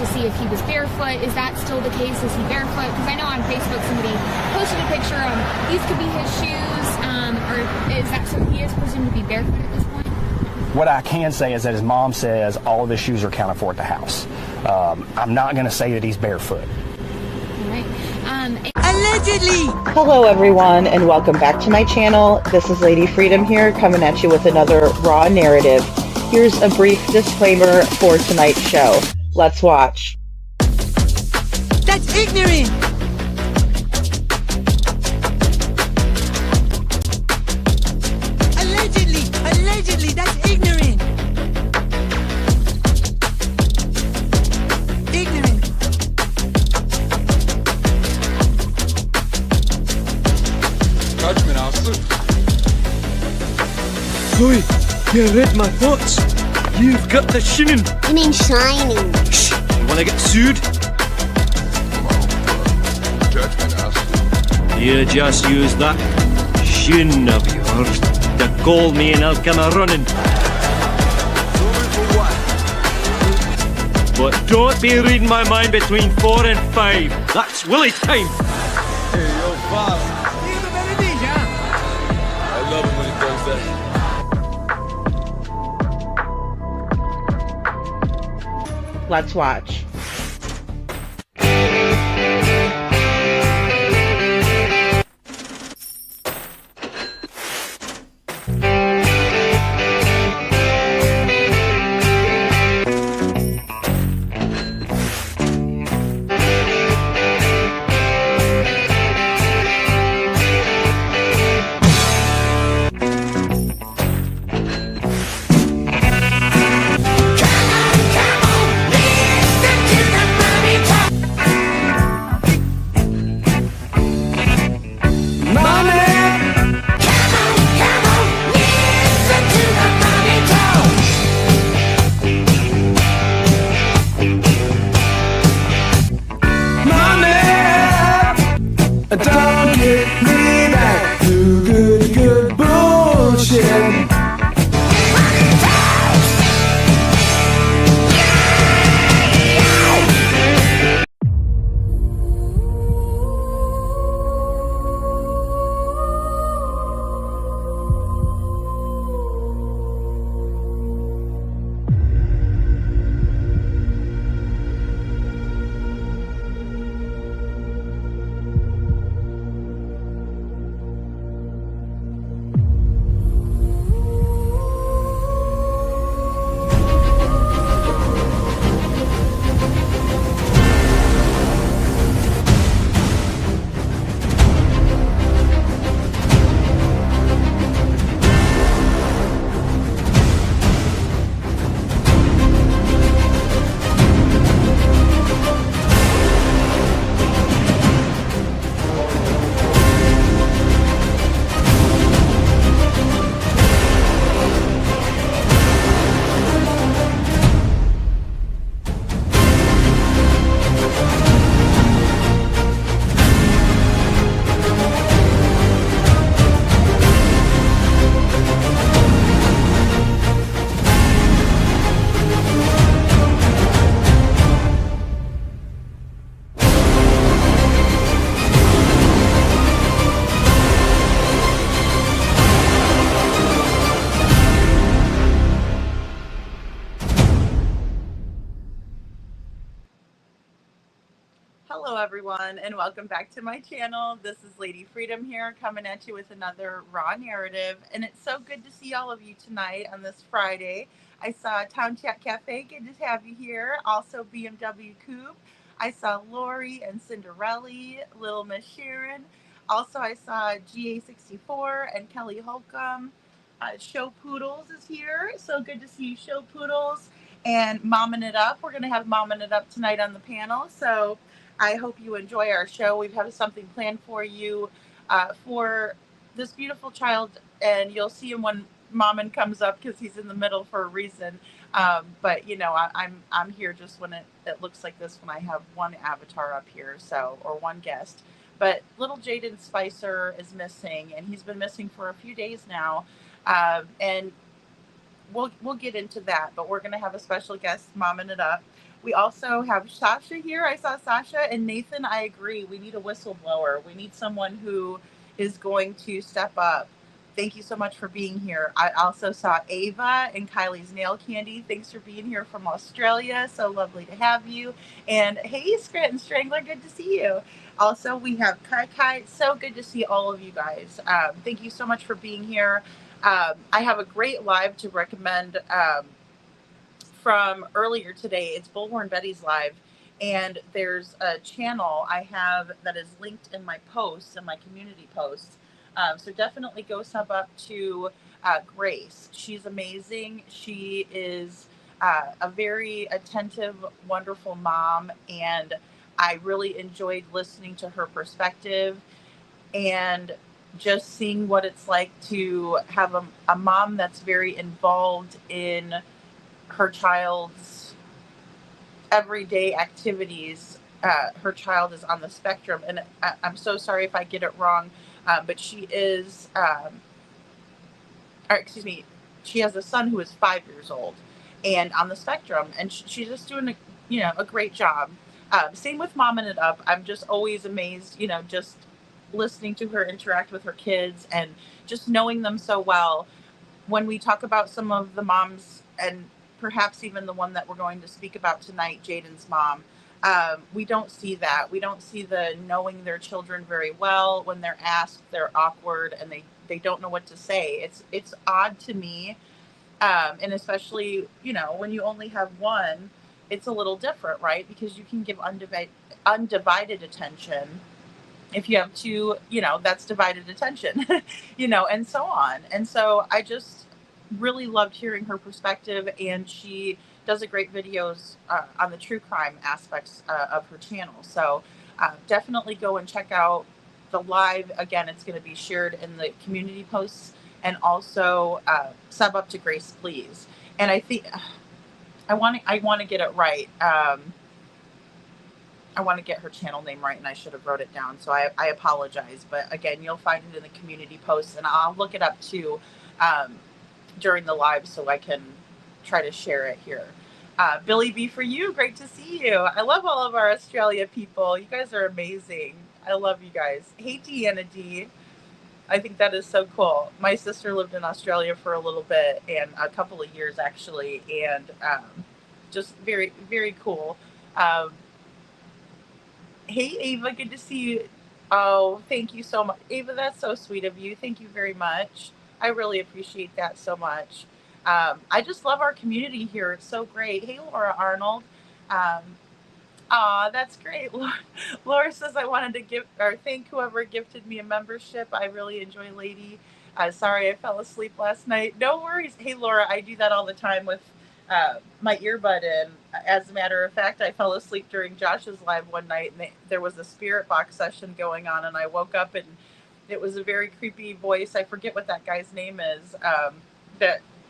to see if he was barefoot. Is that still the case? Is he barefoot? Because I know on Facebook somebody posted a picture of these could be his shoes, or is that so he is presumed to be barefoot at this point? What I can say is that his mom says all of his shoes are accounted for at the house. I'm not going to say that he's barefoot. All right. Allegedly! Hello everyone and welcome back to my channel. This is Lady Freedom here coming at you with another raw narrative. Here's a brief disclaimer for tonight's show. Let's watch. That's ignorant! Allegedly, that's ignorant! Ignorant. Judgment, Arthur. Oi, you read my thoughts. You've got the shinin. You mean shining? Shh, you wanna get sued? Judgment, Arthur. You just use that shin of yours to call me and I'll come a running. But don't be reading my mind between 4 and 5. That's Willie's time. Hey, yo, boss. I love him when he does that. Let's watch. Don't get me back to good bullshit. Hello everyone and welcome back to my channel. This is Lady Freedom here coming at you with another raw narrative, and it's so good to see all of you tonight on this Friday. I saw Town Chat Cafe, good to have you here. Also BMW Coupe. I saw Lori and Cinderella, Little Miss Sharon. Also I saw GA64 and Kelly Holcomb. Show Poodles is here, so good to see you, Show Poodles. And Mommin It Up. We're going to have Mommin It Up tonight on the panel, so I hope you enjoy our show. We've had something planned for you for this beautiful child, and you'll see him when Mommin comes up because he's in the middle for a reason. But you know, I'm here just when it looks like this, when I have one avatar up here, so, or one guest. But little Jaden Spicer is missing, and he's been missing for a few days now, and we'll get into that. But we're going to have a special guest, Mommin It Up. We also have Sasha here. I saw Sasha and Nathan. I agree. We need a whistleblower. We need someone who is going to step up. Thank you so much for being here. I also saw Ava and Kylie's Nail Candy. Thanks for being here from Australia. So lovely to have you. And hey, Scranton Strangler, good to see you. Also, we have Kai Kai. So good to see all of you guys. Thank you so much for being here. I have a great live to recommend from earlier today. It's Bullhorn Betty's live. And there's a channel I have that is linked in my posts, in my community posts. So definitely go sub up to Grace. She's amazing. She is a very attentive, wonderful mom, and I really enjoyed listening to her perspective and just seeing what it's like to have a mom that's very involved in her child's everyday activities. Her child is on the spectrum, and I'm so sorry if I get it wrong. But she is, or excuse me, she has a son who is 5 years old and on the spectrum, and she's just doing a great job. Same with Momming It Up. I'm just always amazed, just listening to her interact with her kids and just knowing them so well. When we talk about some of the moms, and perhaps even the one that we're going to speak about tonight, Jaden's mom, we don't see that. We don't see the knowing their children very well. When they're asked, they're awkward and they don't know what to say. It's odd to me. And especially, when you only have one, it's a little different, right? Because you can give undivided attention. If you have two, that's divided attention, and so on. And so I just really loved hearing her perspective, and she does a great videos on the true crime aspects of her channel. So definitely go and check out the live. Again, it's going to be shared in the community posts, and also sub up to Grace, please. And I think I want to get it right. I want to get her channel name right, and I should have wrote it down. So I apologize. But again, you'll find it in the community posts, and I'll look it up too during the live so I can try to share it here. Billy B for you. Great to see you. I love all of our Australia people. You guys are amazing. I love you guys. Hey, Deanna D. I think that is so cool. My sister lived in Australia for a little bit, and a couple of years actually, and just very, very cool. Hey, Ava, good to see you. Oh, thank you so much. Ava, that's so sweet of you. Thank you very much. I really appreciate that so much. I just love our community here. It's so great. Hey, Laura Arnold. That's great. Laura says I wanted to thank whoever gifted me a membership. I really enjoy Lady. Sorry I fell asleep last night. No worries. Hey, Laura, I do that all the time with my earbud in. As a matter of fact, I fell asleep during Josh's live one night, and there was a spirit box session going on, and I woke up and it was a very creepy voice. I forget what that guy's name is.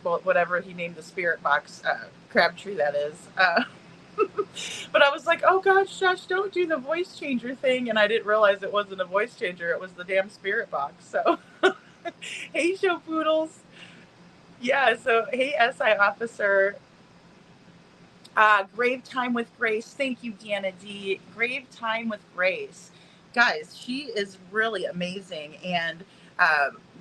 Whatever he named the spirit box, Crabtree, that is. But I was like, oh gosh, Josh, don't do the voice changer thing. And I didn't realize it wasn't a voice changer. It was the damn spirit box. So, hey, show poodles. Yeah, so hey, SI officer. Grave Time with Grace. Thank you, Deanna D. Grave Time with Grace. Guys, she is really amazing, and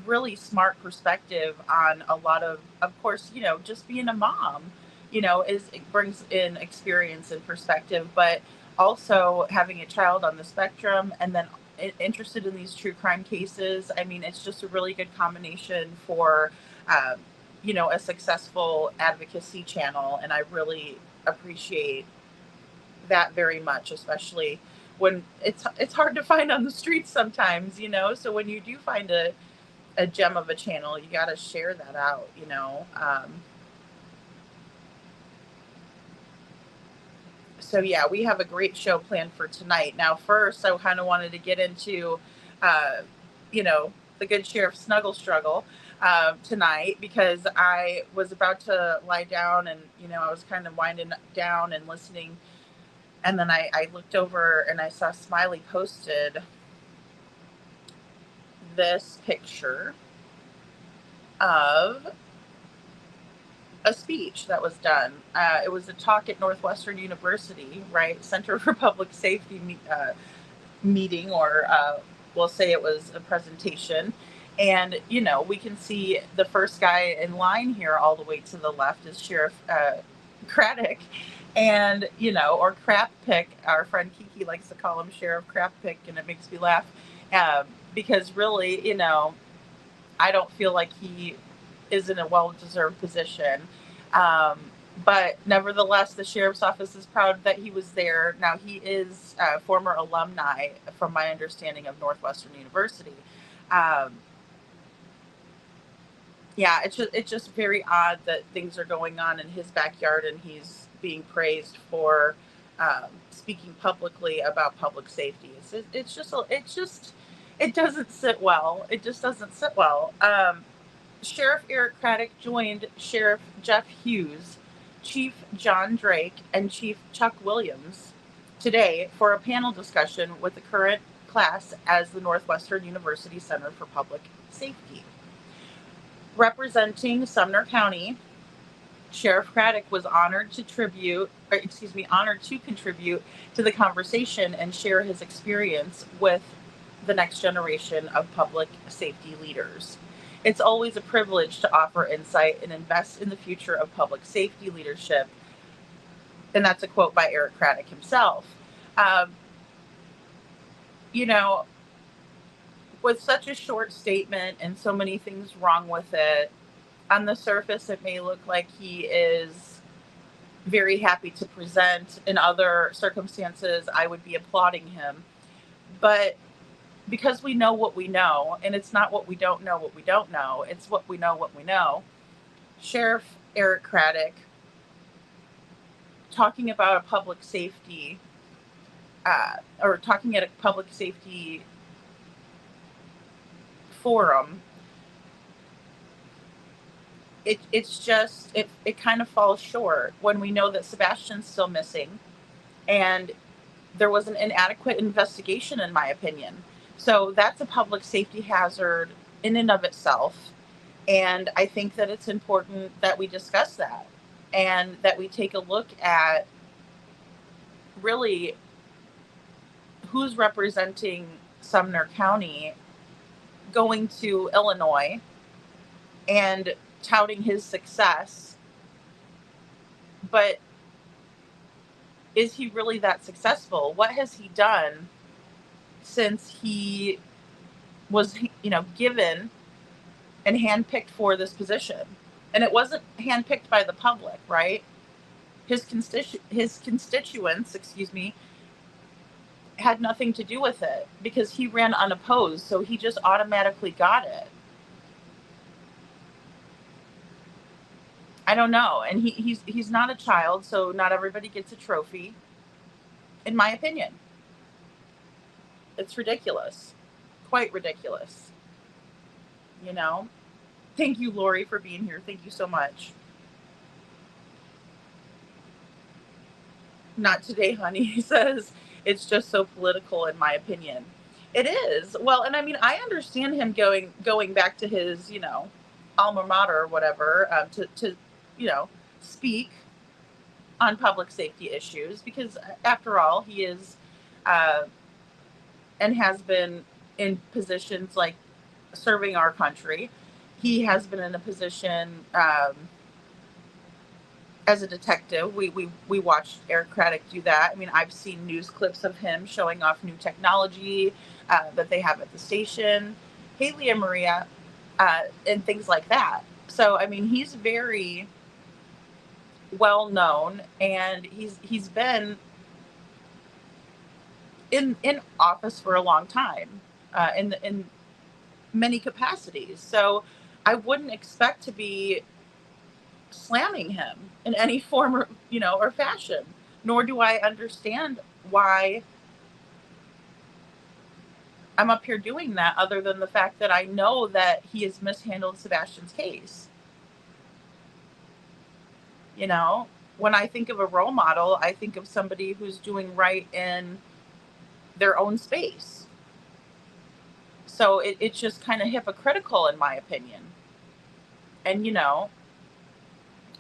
really smart perspective on a lot of course, just being a mom, it brings in experience and perspective, but also having a child on the spectrum and then interested in these true crime cases. I mean, it's just a really good combination for, a successful advocacy channel. And I really appreciate that very much, especially when it's hard to find on the streets sometimes, so when you do find a gem of a channel, you got to share that out, So yeah, we have a great show planned for tonight. Now, first, I kind of wanted to get into, the good Sheriff Snuggle struggle tonight, because I was about to lie down and, I was kind of winding down and listening. And then I looked over and I saw Smiley posted this picture of a speech that was done. It was a talk at Northwestern University, right? Center for Public Safety meeting, or we'll say it was a presentation. And, we can see the first guy in line here all the way to the left is Sheriff Craddock. And, or Crap Pick. Our friend Kiki likes to call him Sheriff Crap Pick, and it makes me laugh. Because really, I don't feel like he is in a well-deserved position. But nevertheless, the sheriff's office is proud that he was there. Now, he is a former alumni, from my understanding, of Northwestern University. Yeah, it's just very odd that things are going on in his backyard and he's being praised for speaking publicly about public safety. It doesn't sit well. It just doesn't sit well. Sheriff Eric Craddock joined Sheriff Jeff Hughes, Chief John Drake, and Chief Chuck Williams today for a panel discussion with the current class as the Northwestern University Center for Public Safety. Representing Sumner County, Sheriff Craddock was honored to contribute to the conversation and share his experience with the next generation of public safety leaders. It's always a privilege to offer insight and invest in the future of public safety leadership. And that's a quote by Eric Craddock himself. With such a short statement and so many things wrong with it, on the surface, it may look like he is very happy to present. In other circumstances, I would be applauding him. But because we know what we know, and it's not what we don't know, it's what we know. Sheriff Eric Craddock, talking about a public safety, or talking at a public safety forum, it kind of falls short when we know that Sebastian's still missing, and there was an inadequate investigation, in my opinion. So that's a public safety hazard in and of itself. And I think that it's important that we discuss that and that we take a look at really who's representing Sumner County going to Illinois and touting his success. But is he really that successful? What has he done since he was, given and handpicked for this position? And it wasn't handpicked by the public, right? His constituents, had nothing to do with it because he ran unopposed, so he just automatically got it. I don't know. And he's not a child, so not everybody gets a trophy, in my opinion. It's ridiculous. Quite ridiculous. Thank you, Lori, for being here. Thank you so much. Not today, honey, he says. It's just so political, in my opinion. It is. Well, and I mean, I understand him going back to his, alma mater or whatever, to speak on public safety issues, because after all, he is and has been in positions like serving our country. He has been in a position as a detective. We watched Eric Craddock do that. I mean, I've seen news clips of him showing off new technology that they have at the station. Hey, Leah Maria, and things like that. So, I mean, he's very well known, and he's been in office for a long time, in many capacities. So I wouldn't expect to be slamming him in any form or fashion, nor do I understand why I'm up here doing that, other than the fact that I know that he has mishandled Sebastian's case. When I think of a role model, I think of somebody who's doing right in their own space. So it's just kind of hypocritical, in my opinion. And,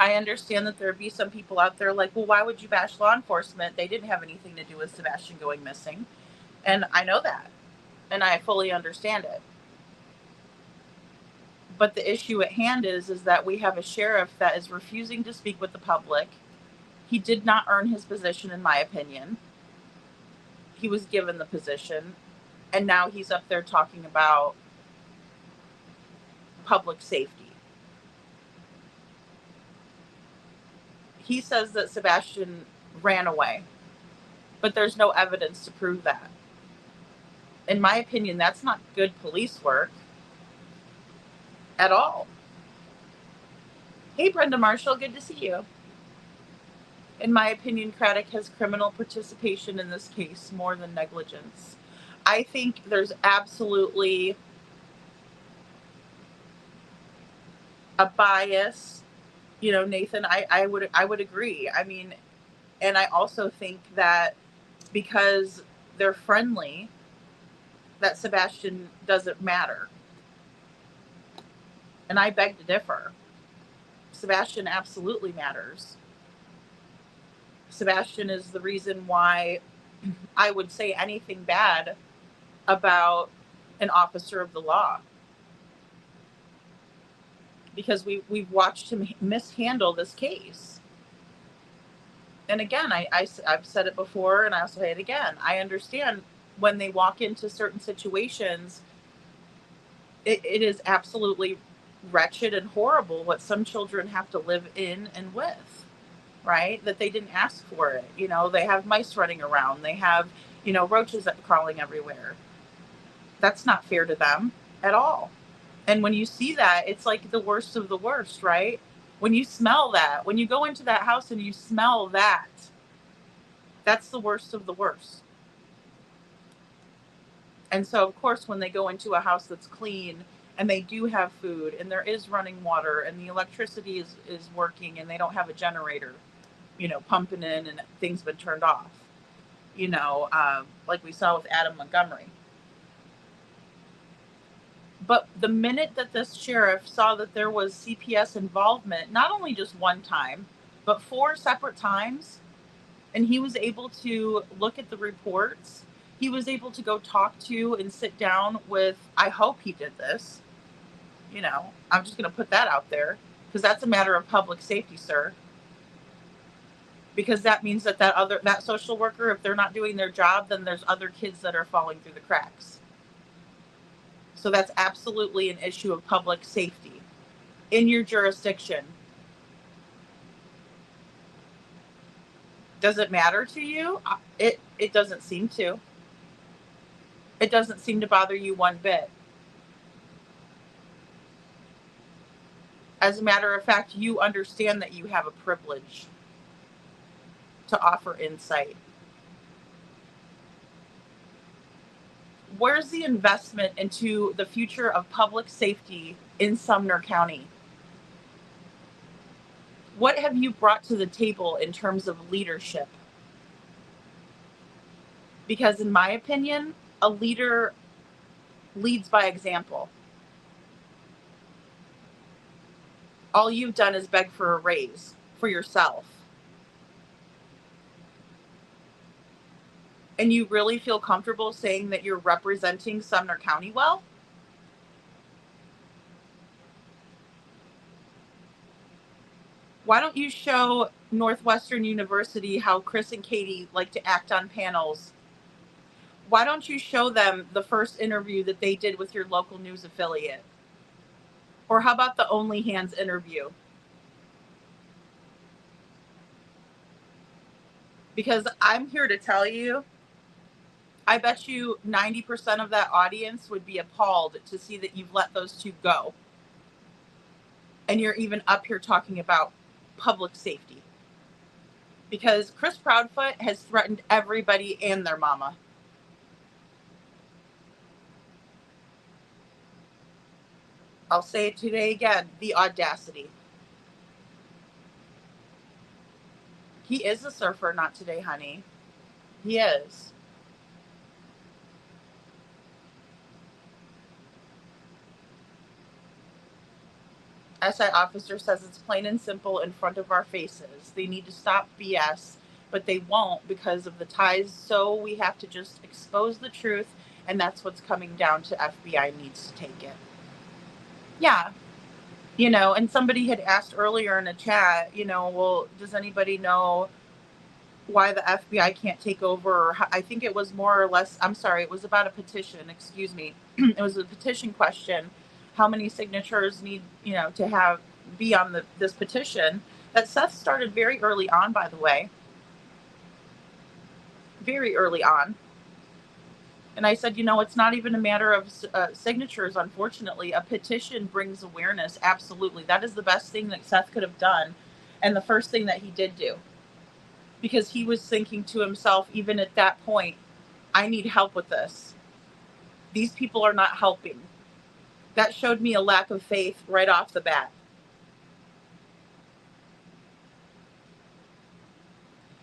I understand that there'd be some people out there like, well, why would you bash law enforcement? They didn't have anything to do with Sebastian going missing. And I know that. And I fully understand it. But the issue at hand is that we have a sheriff that is refusing to speak with the public. He did not earn his position, in my opinion. He was given the position. And now he's up there talking about public safety. He says that Sebastian ran away, but there's no evidence to prove that. In my opinion, that's not good police work at all. Hey, Brenda Marshall, good to see you. In my opinion, Craddock has criminal participation in this case more than negligence. I think there's absolutely a bias. You know, Nathan, I would agree. I mean, and I also think that because they're friendly, that Sebastian doesn't matter. And I beg to differ. Sebastian absolutely matters. Sebastian is the reason why I would say anything bad about an officer of the law. Because we've watched him mishandle this case. And again, I've said it before and I'll say it again. I understand when they walk into certain situations, it is absolutely wretched and horrible what some children have to live in and with, right? That they didn't ask for it. You know, they have mice running around. They have, you know, roaches crawling everywhere. That's not fair to them at all. And when you see that, it's like the worst of the worst, right? When you smell that, when you go into that house and you smell that, that's the worst of the worst. And so, of course, when they go into a house that's clean and they do have food and there is running water and the electricity is working and they don't have a generator, you know, pumping in and things been turned off, you know, like we saw with Adam Montgomery. But the minute that this sheriff saw that there was CPS involvement, not only just one time, but 4 separate times, and he was able to look at the reports, he was able to go talk to and sit down with, I hope he did this, you know, I'm just going to put that out there, because that's a matter of public safety, sir. Because that means that social worker, if they're not doing their job, then there's other kids that are falling through the cracks. So that's absolutely an issue of public safety in your jurisdiction. Does it matter to you? It doesn't seem to. It doesn't seem to bother you one bit. As a matter of fact, you understand that you have a privilege to offer insight. Where's the investment into the future of public safety in Sumner County? What have you brought to the table in terms of leadership? Because in my opinion, a leader leads by example. All you've done is beg for a raise for yourself. And you really feel comfortable saying that you're representing Sumner County well? Why don't you show Northwestern University how Chris and Katie like to act on panels? Why don't you show them the first interview that they did with your local news affiliate? Or how about the Only Hands interview? Because I'm here to tell you, I bet you 90% of that audience would be appalled to see that you've let those two go. And you're even up here talking about public safety. Because Chris Proudfoot has threatened everybody and their mama. I'll say it today again, the audacity. He is a surfer, not today, honey. He is. SI officer says it's plain and simple in front of our faces. They need to stop BS, but they won't because of the ties. So we have to just expose the truth, and that's what's coming down to. FBI needs to take it. Yeah. You know, and somebody had asked earlier in a chat, you know, well, does anybody know why the FBI can't take over? Or I think it was more or less, I'm sorry, it was about a petition, excuse me. It was a petition question. How many signatures need, you know, to be on this petition that Seth started very early on, by the way. Very early on. And I said, you know, it's not even a matter of signatures, unfortunately. A petition brings awareness, absolutely. That is the best thing that Seth could have done, and the first thing that he did do. Because he was thinking to himself, even at that point, I need help with this. These people are not helping. That showed me a lack of faith right off the bat.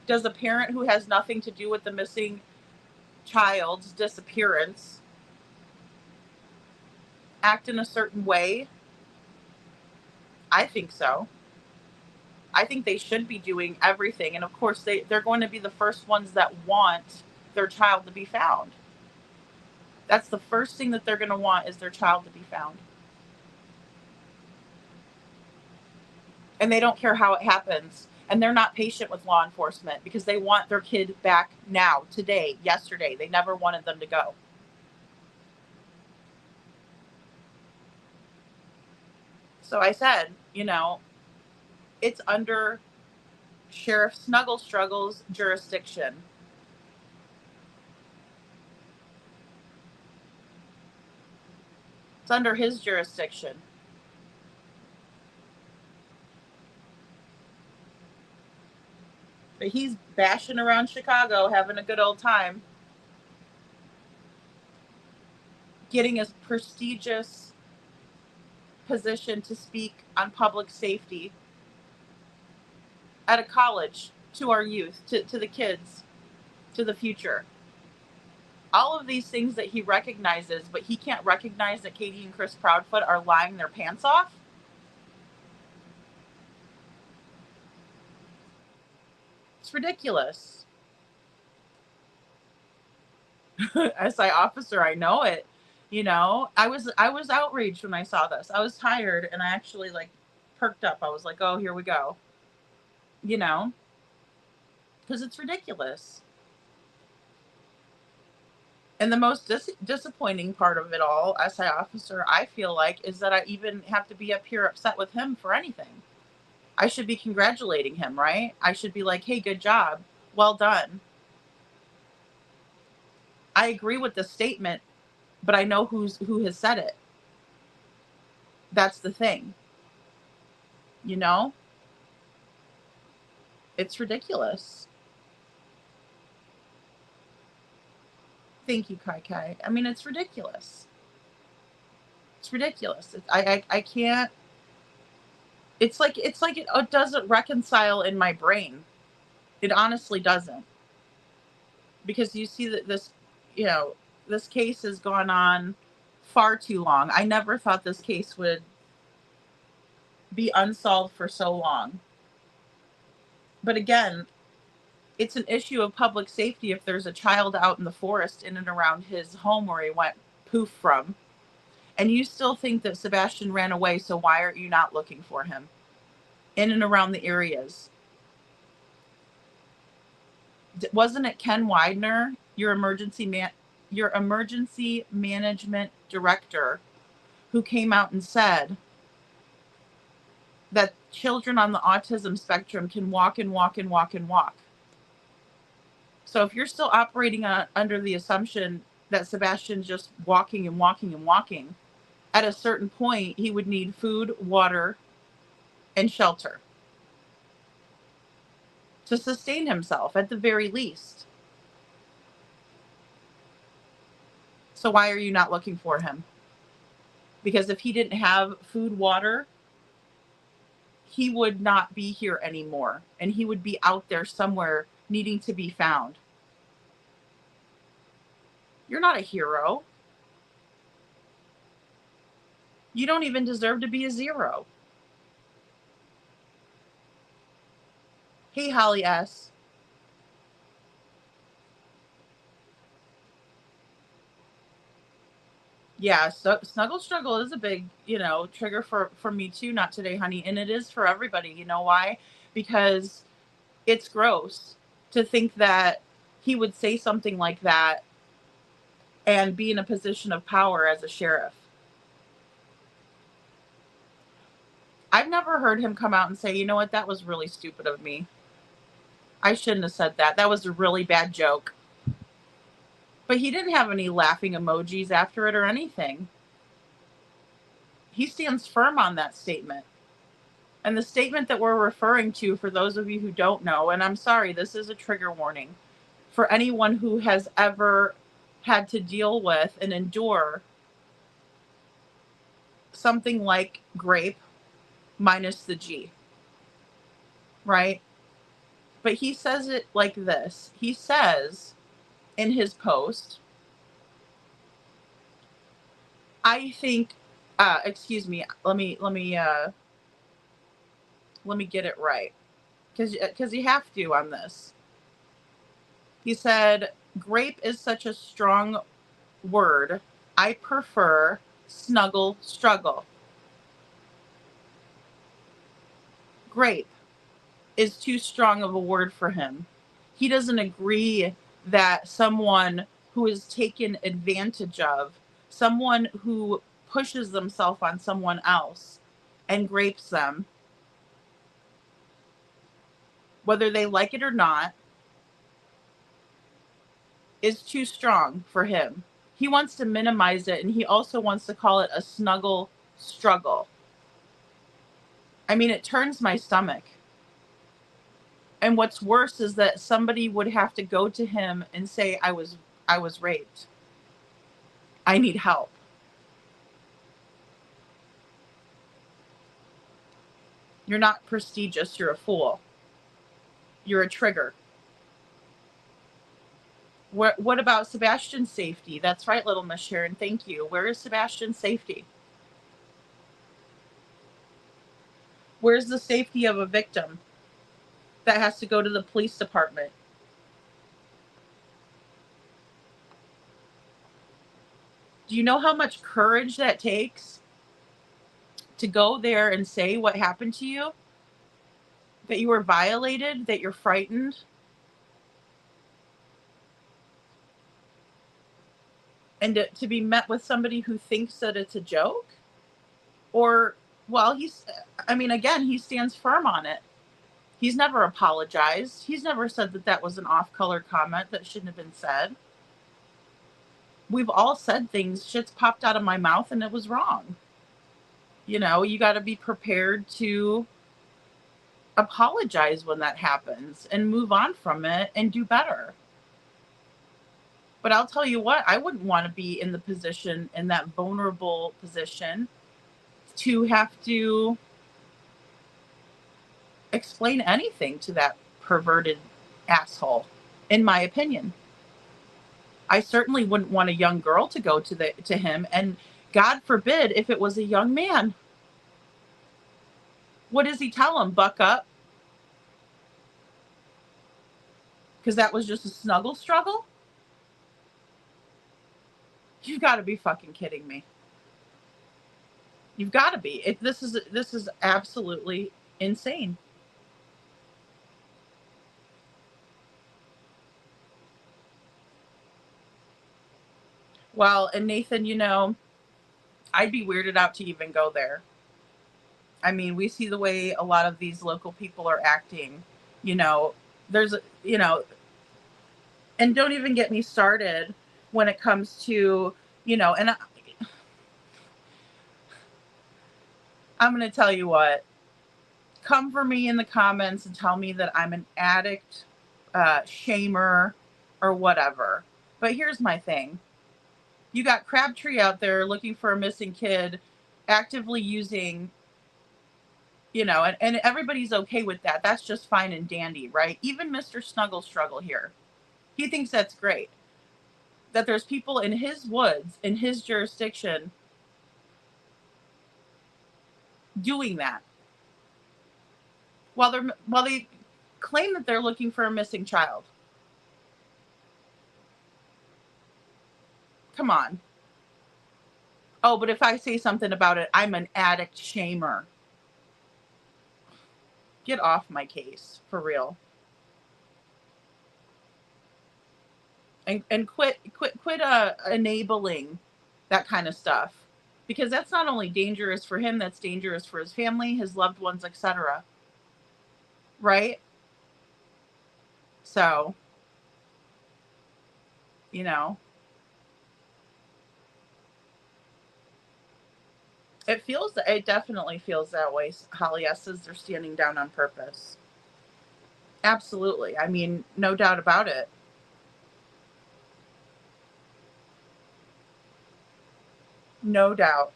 Does a parent who has nothing to do with the missing child's disappearance act in a certain way? I think so. I think they should be doing everything. And of course, they're going to be the first ones that want their child to be found. That's the first thing that they're going to want, is their child to be found. And they don't care how it happens. And they're not patient with law enforcement because they want their kid back now, today, yesterday. They never wanted them to go. So I said, you know, it's under Sheriff Struggle's jurisdiction. It's under his jurisdiction. But he's bashing around Chicago, having a good old time, getting a prestigious position to speak on public safety at a college to our youth, to the kids, to the future. All of these things that he recognizes, but he can't recognize that Katie and Chris Proudfoot are lying their pants off. It's ridiculous. SI officer, I know it. You know, I was outraged when I saw this. I was tired and I actually perked up. I was like, oh, here we go. You know, because it's ridiculous. And the most disappointing part of it all, SI officer, I feel like, is that I even have to be up here upset with him for anything. I should be congratulating him, right? I should be like, hey, good job. Well done. I agree with the statement, but I know who has said it. That's the thing. You know? It's ridiculous. Thank you, Kai Kai. I mean, it's ridiculous. It's ridiculous. I can't. It's like it doesn't reconcile in my brain. It honestly doesn't. Because you see that this case has gone on far too long. I never thought this case would be unsolved for so long. But again, it's an issue of public safety if there's a child out in the forest in and around his home where he went poof from. And you still think that Sebastian ran away, so why are you not looking for him in and around the areas? Wasn't it Ken Widener, your emergency management director, who came out and said that children on the autism spectrum can walk and walk and walk and walk? So if you're still operating under the assumption that Sebastian's just walking and walking and walking, at a certain point, he would need food, water, and shelter to sustain himself at the very least. So why are you not looking for him? Because if he didn't have food, water, he would not be here anymore. And he would be out there somewhere needing to be found. You're not a hero. You don't even deserve to be a zero. Hey, Holly S. Yeah, so Snuggle Struggle is a big, trigger for me too. Not today, honey. And it is for everybody. You know why? Because it's gross to think that he would say something like that and be in a position of power as a sheriff. I've never heard him come out and say, you know what, that was really stupid of me. I shouldn't have said that. That was a really bad joke. But he didn't have any laughing emojis after it or anything. He stands firm on that statement. And the statement that we're referring to, for those of you who don't know, and I'm sorry, this is a trigger warning for anyone who has ever had to deal with and endure something like grape minus the G, right? But he says it like this. He says in his post, I think, excuse me, let me get it right, because you have to on this. He said, grape is such a strong word. I prefer snuggle struggle. Grape is too strong of a word for him. He doesn't agree that someone who is taken advantage of, someone who pushes themselves on someone else and grapes them, whether they like it or not, is too strong for him. He wants to minimize it, and he also wants to call it a snuggle struggle. I mean, it turns my stomach. And what's worse is that somebody would have to go to him and say, I was raped. I need help. You're not prestigious, you're a fool. You're a trigger. What about Sebastian's safety? That's right, little Miss Sharon, thank you. Where is Sebastian's safety? Where's the safety of a victim that has to go to the police department? Do you know how much courage that takes to go there and say what happened to you? That you were violated, that you're frightened? And to be met with somebody who thinks that it's a joke? Or, well, he stands firm on it. He's never apologized. He's never said that that was an off-color comment that shouldn't have been said. We've all said things, shit's popped out of my mouth and it was wrong. You got to be prepared to apologize when that happens and move on from it and do better. But I'll tell you what, I wouldn't want to be in that vulnerable position to have to explain anything to that perverted asshole, in my opinion. I certainly wouldn't want a young girl to go to him, and God forbid if it was a young man. What does he tell him? Buck up? Because that was just a snuggle struggle? You've got to be fucking kidding me. You've got to be. This is absolutely insane. Well, and Nathan, I'd be weirded out to even go there. I mean, we see the way a lot of these local people are acting. There's, and don't even get me started when it comes to, and I'm going to tell you what, come for me in the comments and tell me that I'm an addict, shamer, or whatever. But here's my thing. You got Crabtree out there looking for a missing kid, actively using, and everybody's okay with that. That's just fine and dandy, right? Even Mr. Snuggle Struggle here. He thinks that's great. That there's people in his woods, in his jurisdiction, doing that. While they claim that they're looking for a missing child. Come on. Oh, but if I say something about it, I'm an addict shamer. Get off my case, for real. And quit enabling that kind of stuff, because that's not only dangerous for him, that's dangerous for his family, his loved ones, etc. Right? So, you know, it definitely feels that way. Holly S says they're standing down on purpose. Absolutely. I mean, no doubt about it. No doubt.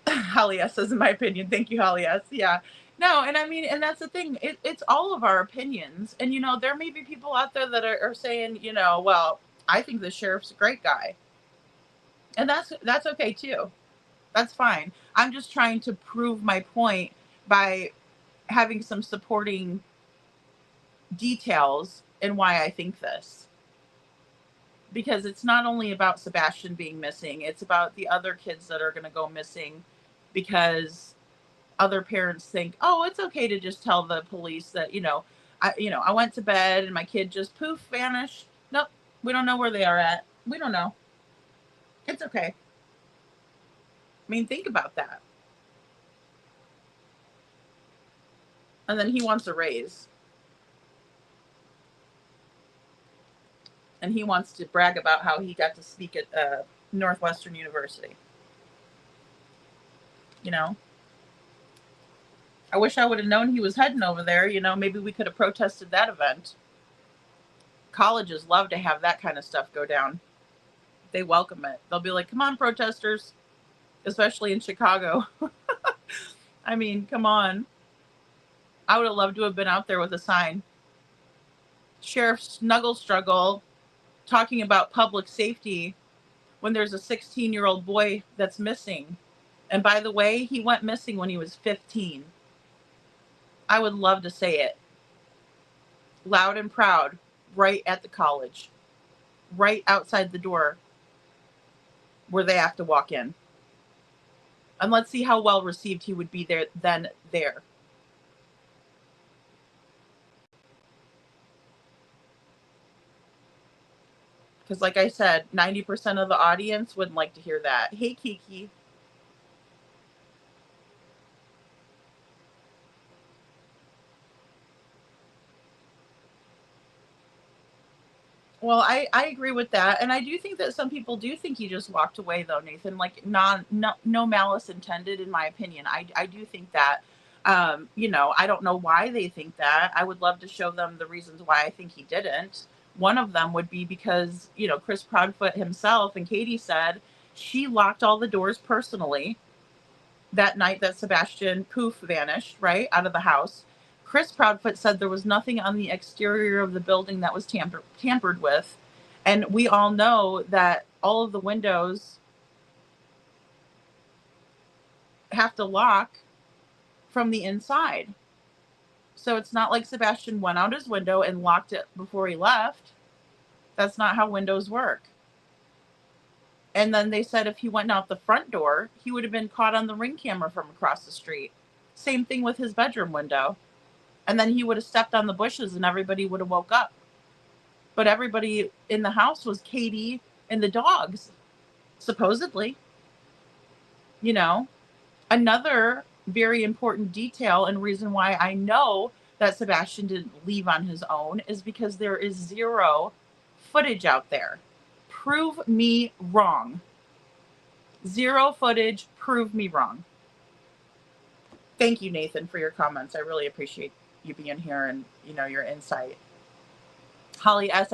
Holly S says, in my opinion. Thank you, Holly S. Yeah. No, and I mean, and that's the thing. It's all of our opinions. And, you know, there may be people out there that are saying, you know, well, I think the sheriff's a great guy. And that's okay, too. That's fine. I'm just trying to prove my point by having some supporting details in why I think this. Because it's not only about Sebastian being missing, it's about the other kids that are going to go missing because other parents think, oh, it's okay to just tell the police that, I went to bed and my kid just poof vanished. Nope, we don't know where they are at. We don't know. It's okay. I mean, think about that. And then he wants a raise. And he wants to brag about how he got to speak at Northwestern University. You know? I wish I would have known he was heading over there. You know, maybe we could have protested that event. Colleges love to have that kind of stuff go down. They welcome it. They'll be like, come on, protesters. Especially in Chicago. I mean, come on. I would have loved to have been out there with a sign. Sheriff Snuggle struggle talking about public safety when there's a 16-year-old boy that's missing. And by the way, he went missing when he was 15. I would love to say it loud and proud, right at the college, right outside the door where they have to walk in. And let's see how well received he would be there. Because like I said, 90% of the audience wouldn't like to hear that. Hey, Kiki. Well, I agree with that. And I do think that some people do think he just walked away, though, Nathan. Like, no malice intended, in my opinion. I do think that. I don't know why they think that. I would love to show them the reasons why I think he didn't. One of them would be because, Chris Proudfoot himself, and Katie said she locked all the doors personally that night that Sebastian poof vanished, right, out of the house. Chris Proudfoot said there was nothing on the exterior of the building that was tampered with. And we all know that all of the windows have to lock from the inside. So it's not like Sebastian went out his window and locked it before he left. That's not how windows work. And then they said if he went out the front door, he would have been caught on the Ring camera from across the street. Same thing with his bedroom window. And then he would have stepped on the bushes and everybody would have woke up. But everybody in the house was Katie and the dogs, supposedly. Another very important detail and reason why I know that Sebastian didn't leave on his own is because there is zero footage out there. Prove me wrong. Zero footage, prove me wrong. Thank you, Nathan, for your comments. I really appreciate you being here and, your insight. Holly S.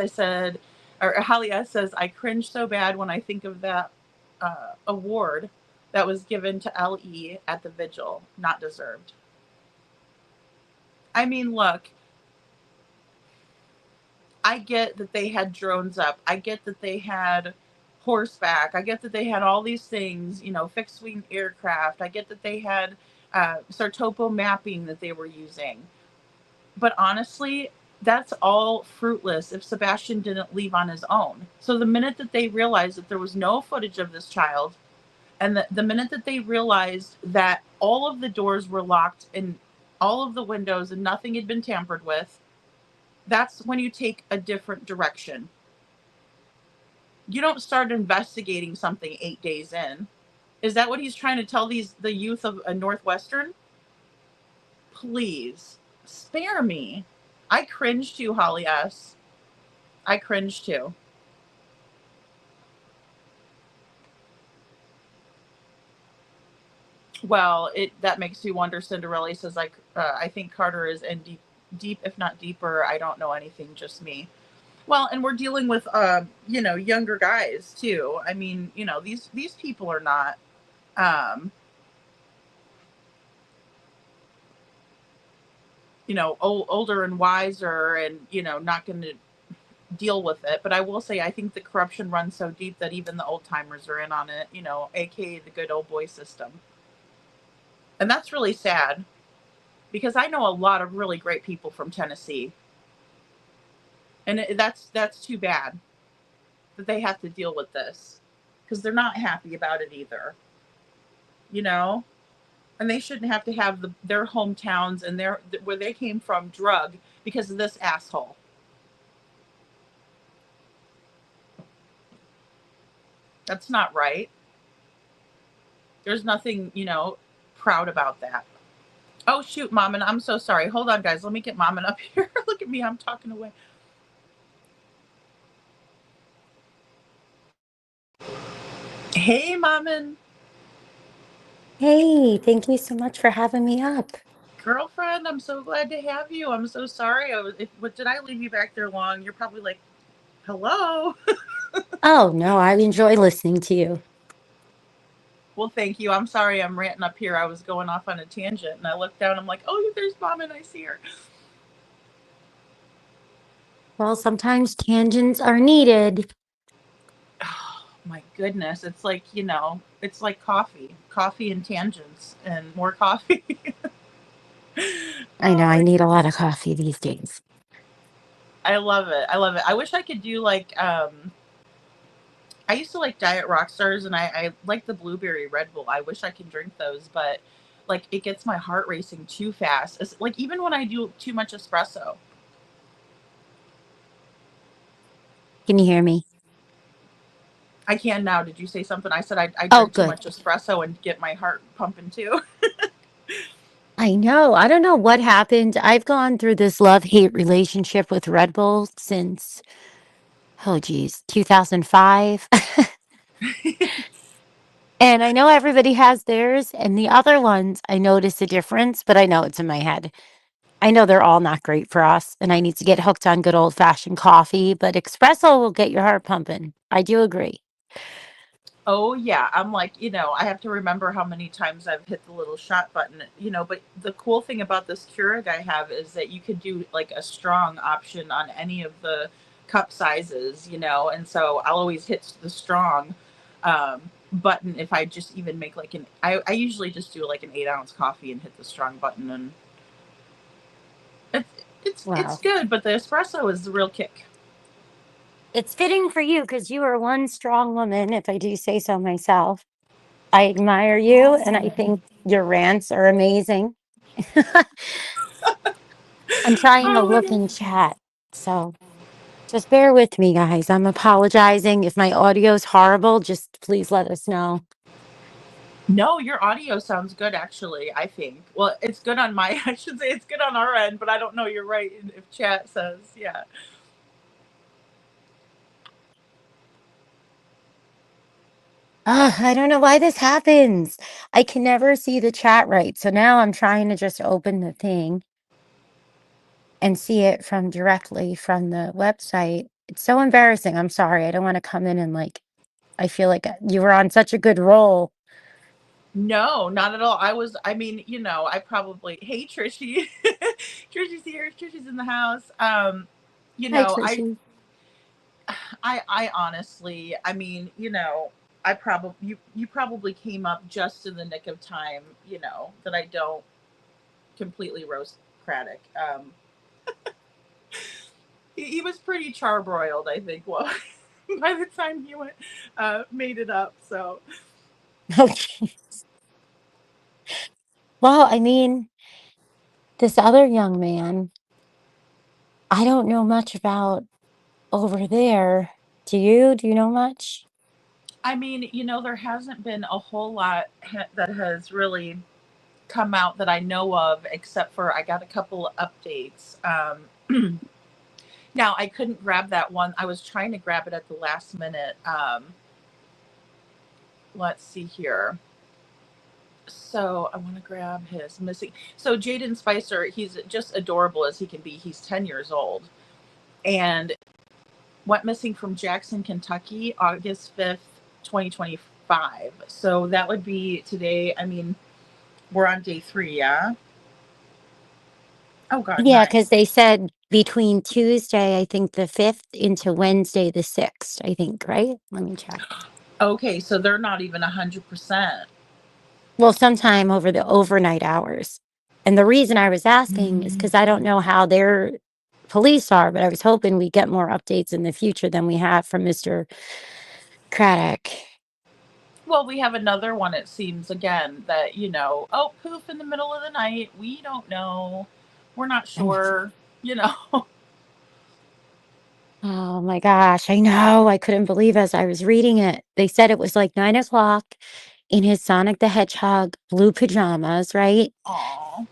Holly S. says, I cringe so bad when I think of that award that was given to LE at the vigil. Not deserved. I mean, look, I get that they had drones up. I get that they had horseback. I get that they had all these things, fixed wing aircraft. I get that they had Sartopo mapping that they were using. But honestly, that's all fruitless if Sebastian didn't leave on his own. So the minute that they realized that there was no footage of this child, and the minute that they realized that all of the doors were locked and all of the windows and nothing had been tampered with, that's when you take a different direction. You don't start investigating something 8 days in. Is that what he's trying to tell the youth of a Northwestern? Please spare me. I cringe too, Holly S. I cringe too. Well, that makes me wonder. Cinderella says, I think Carter is in deep, if not deeper. I don't know anything, just me. Well, and we're dealing with, younger guys too. I mean, these people are not, older and wiser and, not going to deal with it. But I will say, I think the corruption runs so deep that even the old timers are in on it, AKA the good old boy system. And that's really sad because I know a lot of really great people from Tennessee. And that's too bad that they have to deal with this because they're not happy about it either. And they shouldn't have to have their hometowns and where they came from drug because of this asshole. That's not right. There's nothing, proud about that. Oh, shoot, Mommin, I'm so sorry. Hold on, guys. Let me get Mommin up here. Look at me. I'm talking away. Hey, Mommin. Hey, thank you so much for having me up. Girlfriend, I'm so glad to have you. I'm so sorry. Did I leave you back there long? You're probably like, hello. Oh, no, I enjoy listening to you. Well, thank you. I'm sorry I'm ranting up here. I was going off on a tangent and I looked down. I'm like, oh, there's Mom and I see her. Well, sometimes tangents are needed. Oh, my goodness. It's like, it's like coffee and tangents and more coffee. I know I need a lot of coffee these days. I love it. I wish I could do like, I used to like Diet Rockstars and I like the blueberry Red Bull. I wish I could drink those, but like it gets my heart racing too fast. It's like even when I do too much espresso. Can you hear me? I can now. Did you say something? I said I Oh, drink too good. much espresso and get my heart pumping too. I know. I don't know what happened. I've gone through this love-hate relationship with Red Bull since, oh geez, 2005. And I know everybody has theirs, and the other ones, I notice a difference, but I know it's in my head. I know they're all not great for us, and I need to get hooked on good old-fashioned coffee, but espresso will get your heart pumping. I do agree. Oh yeah, I'm like, I have to remember how many times I've hit the little shot button, but the cool thing about this Keurig I have is that you could do like a strong option on any of the cup sizes, and so I'll always hit the strong button if I just even make like I usually just do like an 8-ounce coffee and hit the strong button, and it's Wow. good, but the espresso is the real kick. It's fitting for you because you are one strong woman, if I do say so myself. I admire you, and I think your rants are amazing. I'm trying to Oh my look God. in chat, so just bear with me, guys. I'm apologizing. If my audio's horrible, just please let us know. No, your audio sounds good, actually, I think. Well, it's good on I should say it's good on our end, but I don't know. You're right. If chat says, yeah. I don't know why this happens. I can never see the chat right. So now I'm trying to just open the thing and see it directly from the website. It's so embarrassing. I'm sorry. I don't want to come in and I feel like you were on such a good roll. No, not at all. I mean, I probably, hey, Trishy. Trishy's here. Trishy's in the house. Hi, Tracy. I honestly, I mean, you probably came up just in the nick of time, that I don't completely roast Craddock. He was pretty charbroiled, I think. Well, by the time he made it up, so Okay. Well, I mean, this other young man, I don't know much about over there. Do you? Do you know much? I mean, there hasn't been a whole lot that has really come out that I know of, except for I got a couple of updates. Now I couldn't grab that one. I was trying to grab it at the last minute. Let's see here. So I want to grab his missing. So Jaden Spicer, he's just adorable as he can be. He's 10 years old and went missing from Jackson, Kentucky, August 5th, 2025. So that would be today. I mean, we're on day 3, yeah? Oh, God, Yeah, 9. because they said between Tuesday, I think the 5th, into Wednesday the 6th, I think, right? Let me check. Okay, so they're not even 100%. Well, sometime over the overnight hours. And the reason I was asking is because I don't know how their police are, but I was hoping we get more updates in the future than we have from Mr. Craddock. Well, we have another one, it seems, again, that, oh, poof in the middle of the night. We don't know. We're not sure, you know. Oh my gosh, I know. I couldn't believe as I was reading it. They said it was like 9 o'clock in his Sonic the Hedgehog blue pajamas, right? Aw.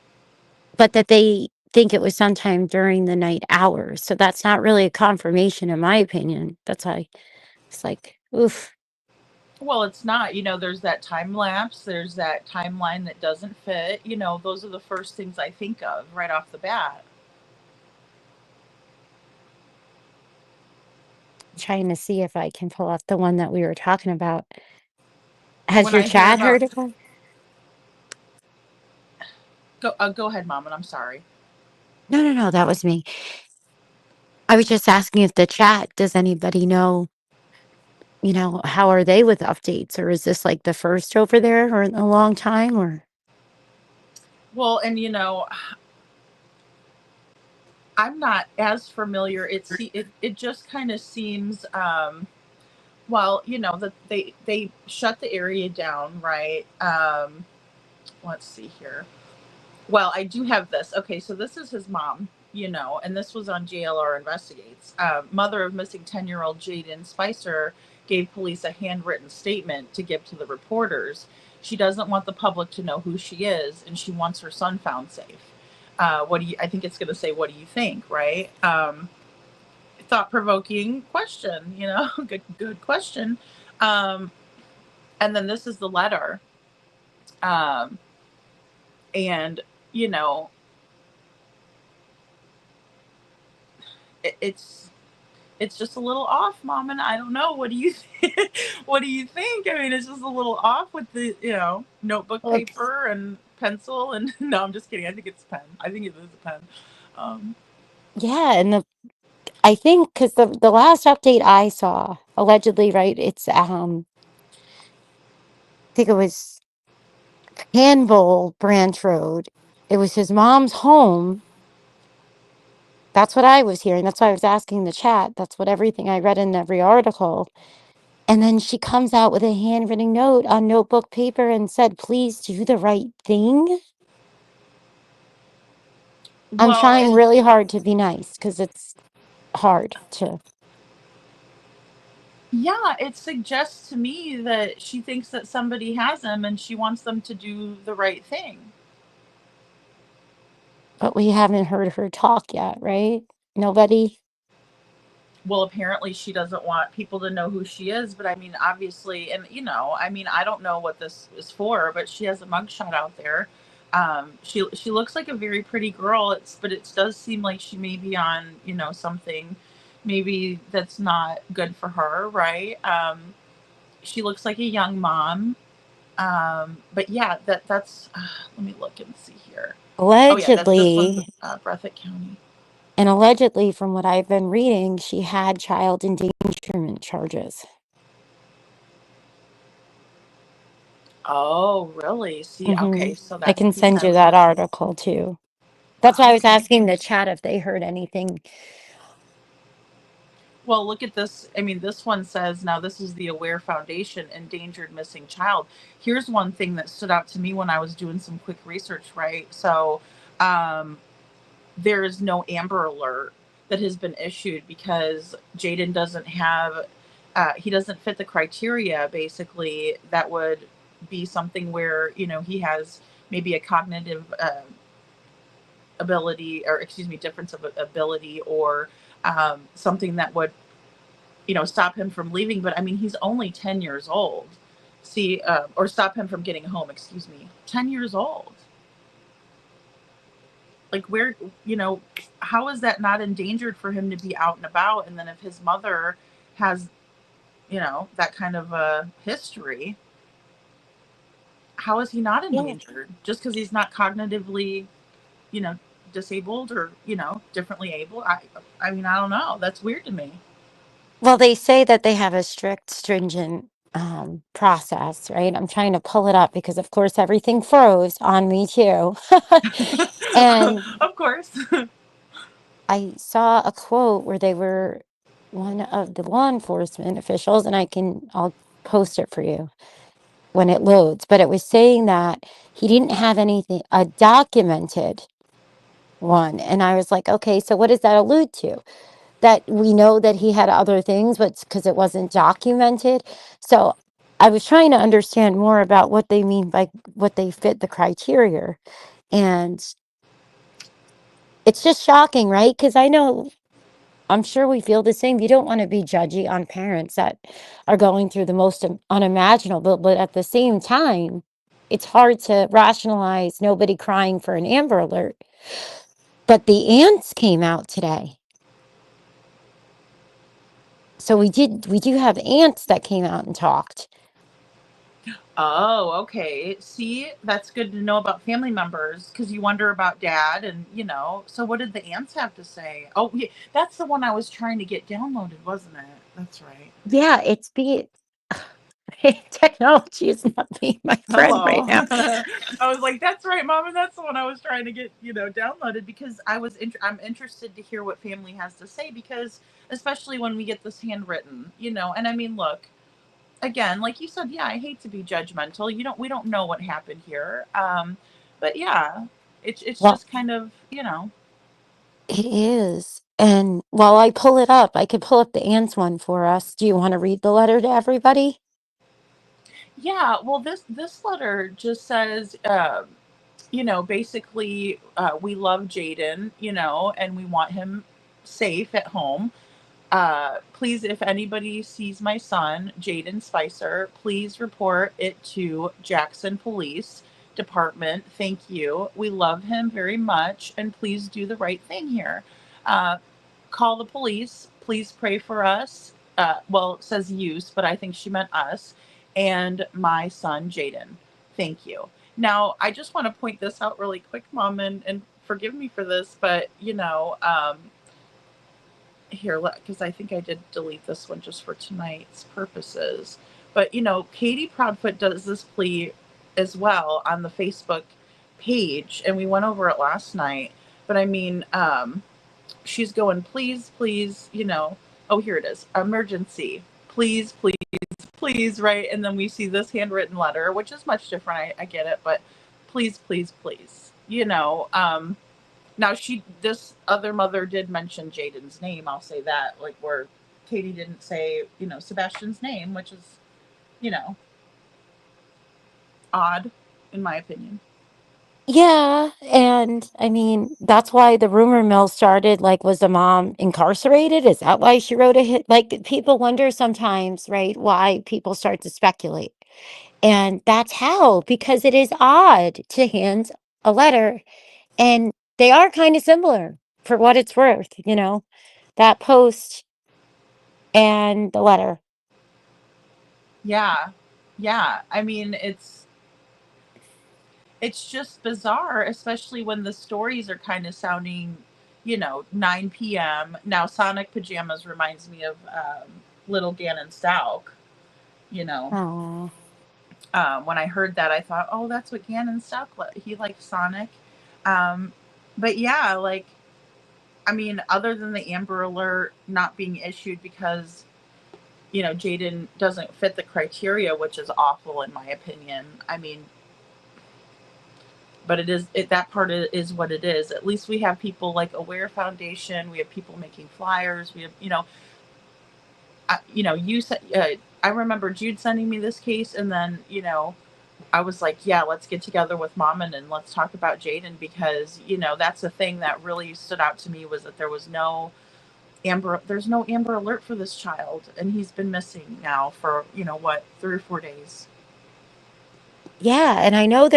But that they think it was sometime during the night hours. So that's not really a confirmation, in my opinion. That's why it's like, oof. Well, it's not. There's that time lapse. There's that timeline that doesn't fit. Those are the first things I think of right off the bat. Trying to see if I can pull up the one that we were talking about. Has When your I hear chat about, heard about? go ahead, Mom, and I'm sorry. No, no, no, that was me. I was just asking if the chat, does anybody know, how are they with updates? Or is this like the first over there or in a long time? Or Well, and I'm not as familiar. It just kind of seems well, that they shut the area down, right? Let's see here. Well, I do have this. Okay, so this is his mom, and this was on JLR Investigates. Mother of missing 10-year-old Jaden Spicer gave police a handwritten statement to give to the reporters. She doesn't want the public to know who she is, and she wants her son found safe. I think it's going to say, what do you think, right? Thought-provoking question, good question. And then this is the letter. And, it's just a little off, Mom, and I don't know. What do you what do you think? I mean, it's just a little off with the notebook well, it's, paper and pencil, and no, I'm just kidding. I think it's pen. I think it is a pen. Um, yeah, and I think because the last update I saw, allegedly, right? It's I think it was Canville Branch Road. It was his mom's home. That's what I was hearing. That's why I was asking the chat. That's what everything I read in every article. And then she comes out with a handwritten note on notebook paper and said, please do the right thing. I'm well, trying and really hard to be nice because it's hard to. yeah, it suggests to me that she thinks that somebody has him, and she wants them to do the right thing. But we haven't heard her talk yet, right? Nobody. Well, apparently she doesn't want people to know who she is, but I mean, obviously, and I mean, I don't know what this is for, but she has a mugshot out there. She looks like a very pretty girl. But it does seem like she may be on, something maybe that's not good for her, right? She looks like a young mom. But yeah, that's let me look and see here. Oh yeah, that's this one's Allegedly, Breathitt County. and allegedly, from what I've been reading, she had child endangerment charges. Oh, really? See, okay, so I that's can he send you says that that. article too. That's why I was Okay. asking the chat if they heard anything. Well, look at this. I mean, this one says, now this is the Aware Foundation, Endangered Missing Child. Here's one thing that stood out to me when I was doing some quick research, right? So, um, there is no Amber Alert that has been issued because Jaden doesn't have, he doesn't fit the criteria, basically, that would be something where, he has maybe a cognitive ability, or excuse me, difference of ability, or something that would stop him from leaving. But I mean, he's only 10 years old. See, or stop him from getting home, excuse me. 10 years old. Like, where, how is that not endangered for him to be out and about? And then if his mother has, that kind of a history, how is he not Yeah. endangered? Just because he's not cognitively, you know, disabled, or, differently able? I mean, I don't know. That's weird to me. Well, they say that they have a strict, stringent process, right? I'm trying to pull it up because, of course, everything froze on me too. And Of course. I saw a quote where they were one of the law enforcement officials, and I'll post it for you when it loads, but it was saying that he didn't have anything, a documented one. And I was like, okay, so what does that allude to? That we know that he had other things, but because it wasn't documented. So I was trying to understand more about what they mean by what they fit the criteria. And it's just shocking, right? Because I'm sure we feel the same. You don't want to be judgy on parents that are going through the most unimaginable, but at the same time, it's hard to rationalize nobody crying for an Amber Alert. But the ants came out today. So we do have ants that came out and talked. Oh, okay. See, that's good to know about family members, because you wonder about dad, and so what did the ants have to say? Oh, yeah, that's the one I was trying to get downloaded, wasn't it? That's right. Yeah, it's be technology is not being my friend right Hello. now. I was like, that's right, mom, and that's the one I was trying to get, downloaded, because I'm interested to hear what family has to say, because especially when we get this handwritten, and I mean, look, again, like you said, yeah, I hate to be judgmental. We don't know what happened here. But yeah, it's Well, just kind of, it is. And while I pull it up, I could pull up the ants one for us. Do you want to read the letter to everybody? yeah. Well, this letter just says, basically, we love Jaden, and we want him safe at home. Please, if anybody sees my son, Jaden Spicer, please report it to Jackson Police Department. Thank you. We love him very much, and please do the right thing here. Uh, Call the police. Please pray for us. Well, it says use, but I think she meant us, and my son, Jaden. Thank you. Now, I just want to point this out really quick, Mom, and forgive me for this, but, here, because I think I did delete this one just for tonight's purposes. But Katie Proudfoot does this plea as well on the Facebook page, and we went over it last night. But I mean, she's going, please, please, oh, here it is, emergency, please, please, please, right? And then we see this handwritten letter, which is much different. I get it, but please, please, please, now, this other mother did mention Jaden's name. I'll say that, like, where Katie didn't say, Sebastian's name, which is, you know, odd, in my opinion. Yeah, and I mean, that's why the rumor mill started. Like, was the mom incarcerated? Is that why she wrote a hit? Like, people wonder sometimes, right, why people start to speculate. And that's how, because it is odd to hand a letter, and they are kind of similar for what it's worth, that post and the letter. Yeah, yeah. I mean, it's just bizarre, especially when the stories are kind of sounding, 9 p.m. Now, Sonic Pajamas reminds me of Little Gannon Stalk, you know. Oh, When I heard that, I thought, oh, that's what Gannon stuff. He liked Sonic. Um, but yeah, like, I mean, other than the Amber Alert not being issued because, Jaden doesn't fit the criteria, which is awful in my opinion. I mean, but that part is what it is. At least we have people like Aware Foundation. We have people making flyers. We have, you said, I remember Jude sending me this case, and then, I was like, yeah, let's get together with Mommin and let's talk about Jaden, because, that's the thing that really stood out to me, was that there's no Amber Alert for this child, and he's been missing now for, 3 or 4 days. Yeah, and I know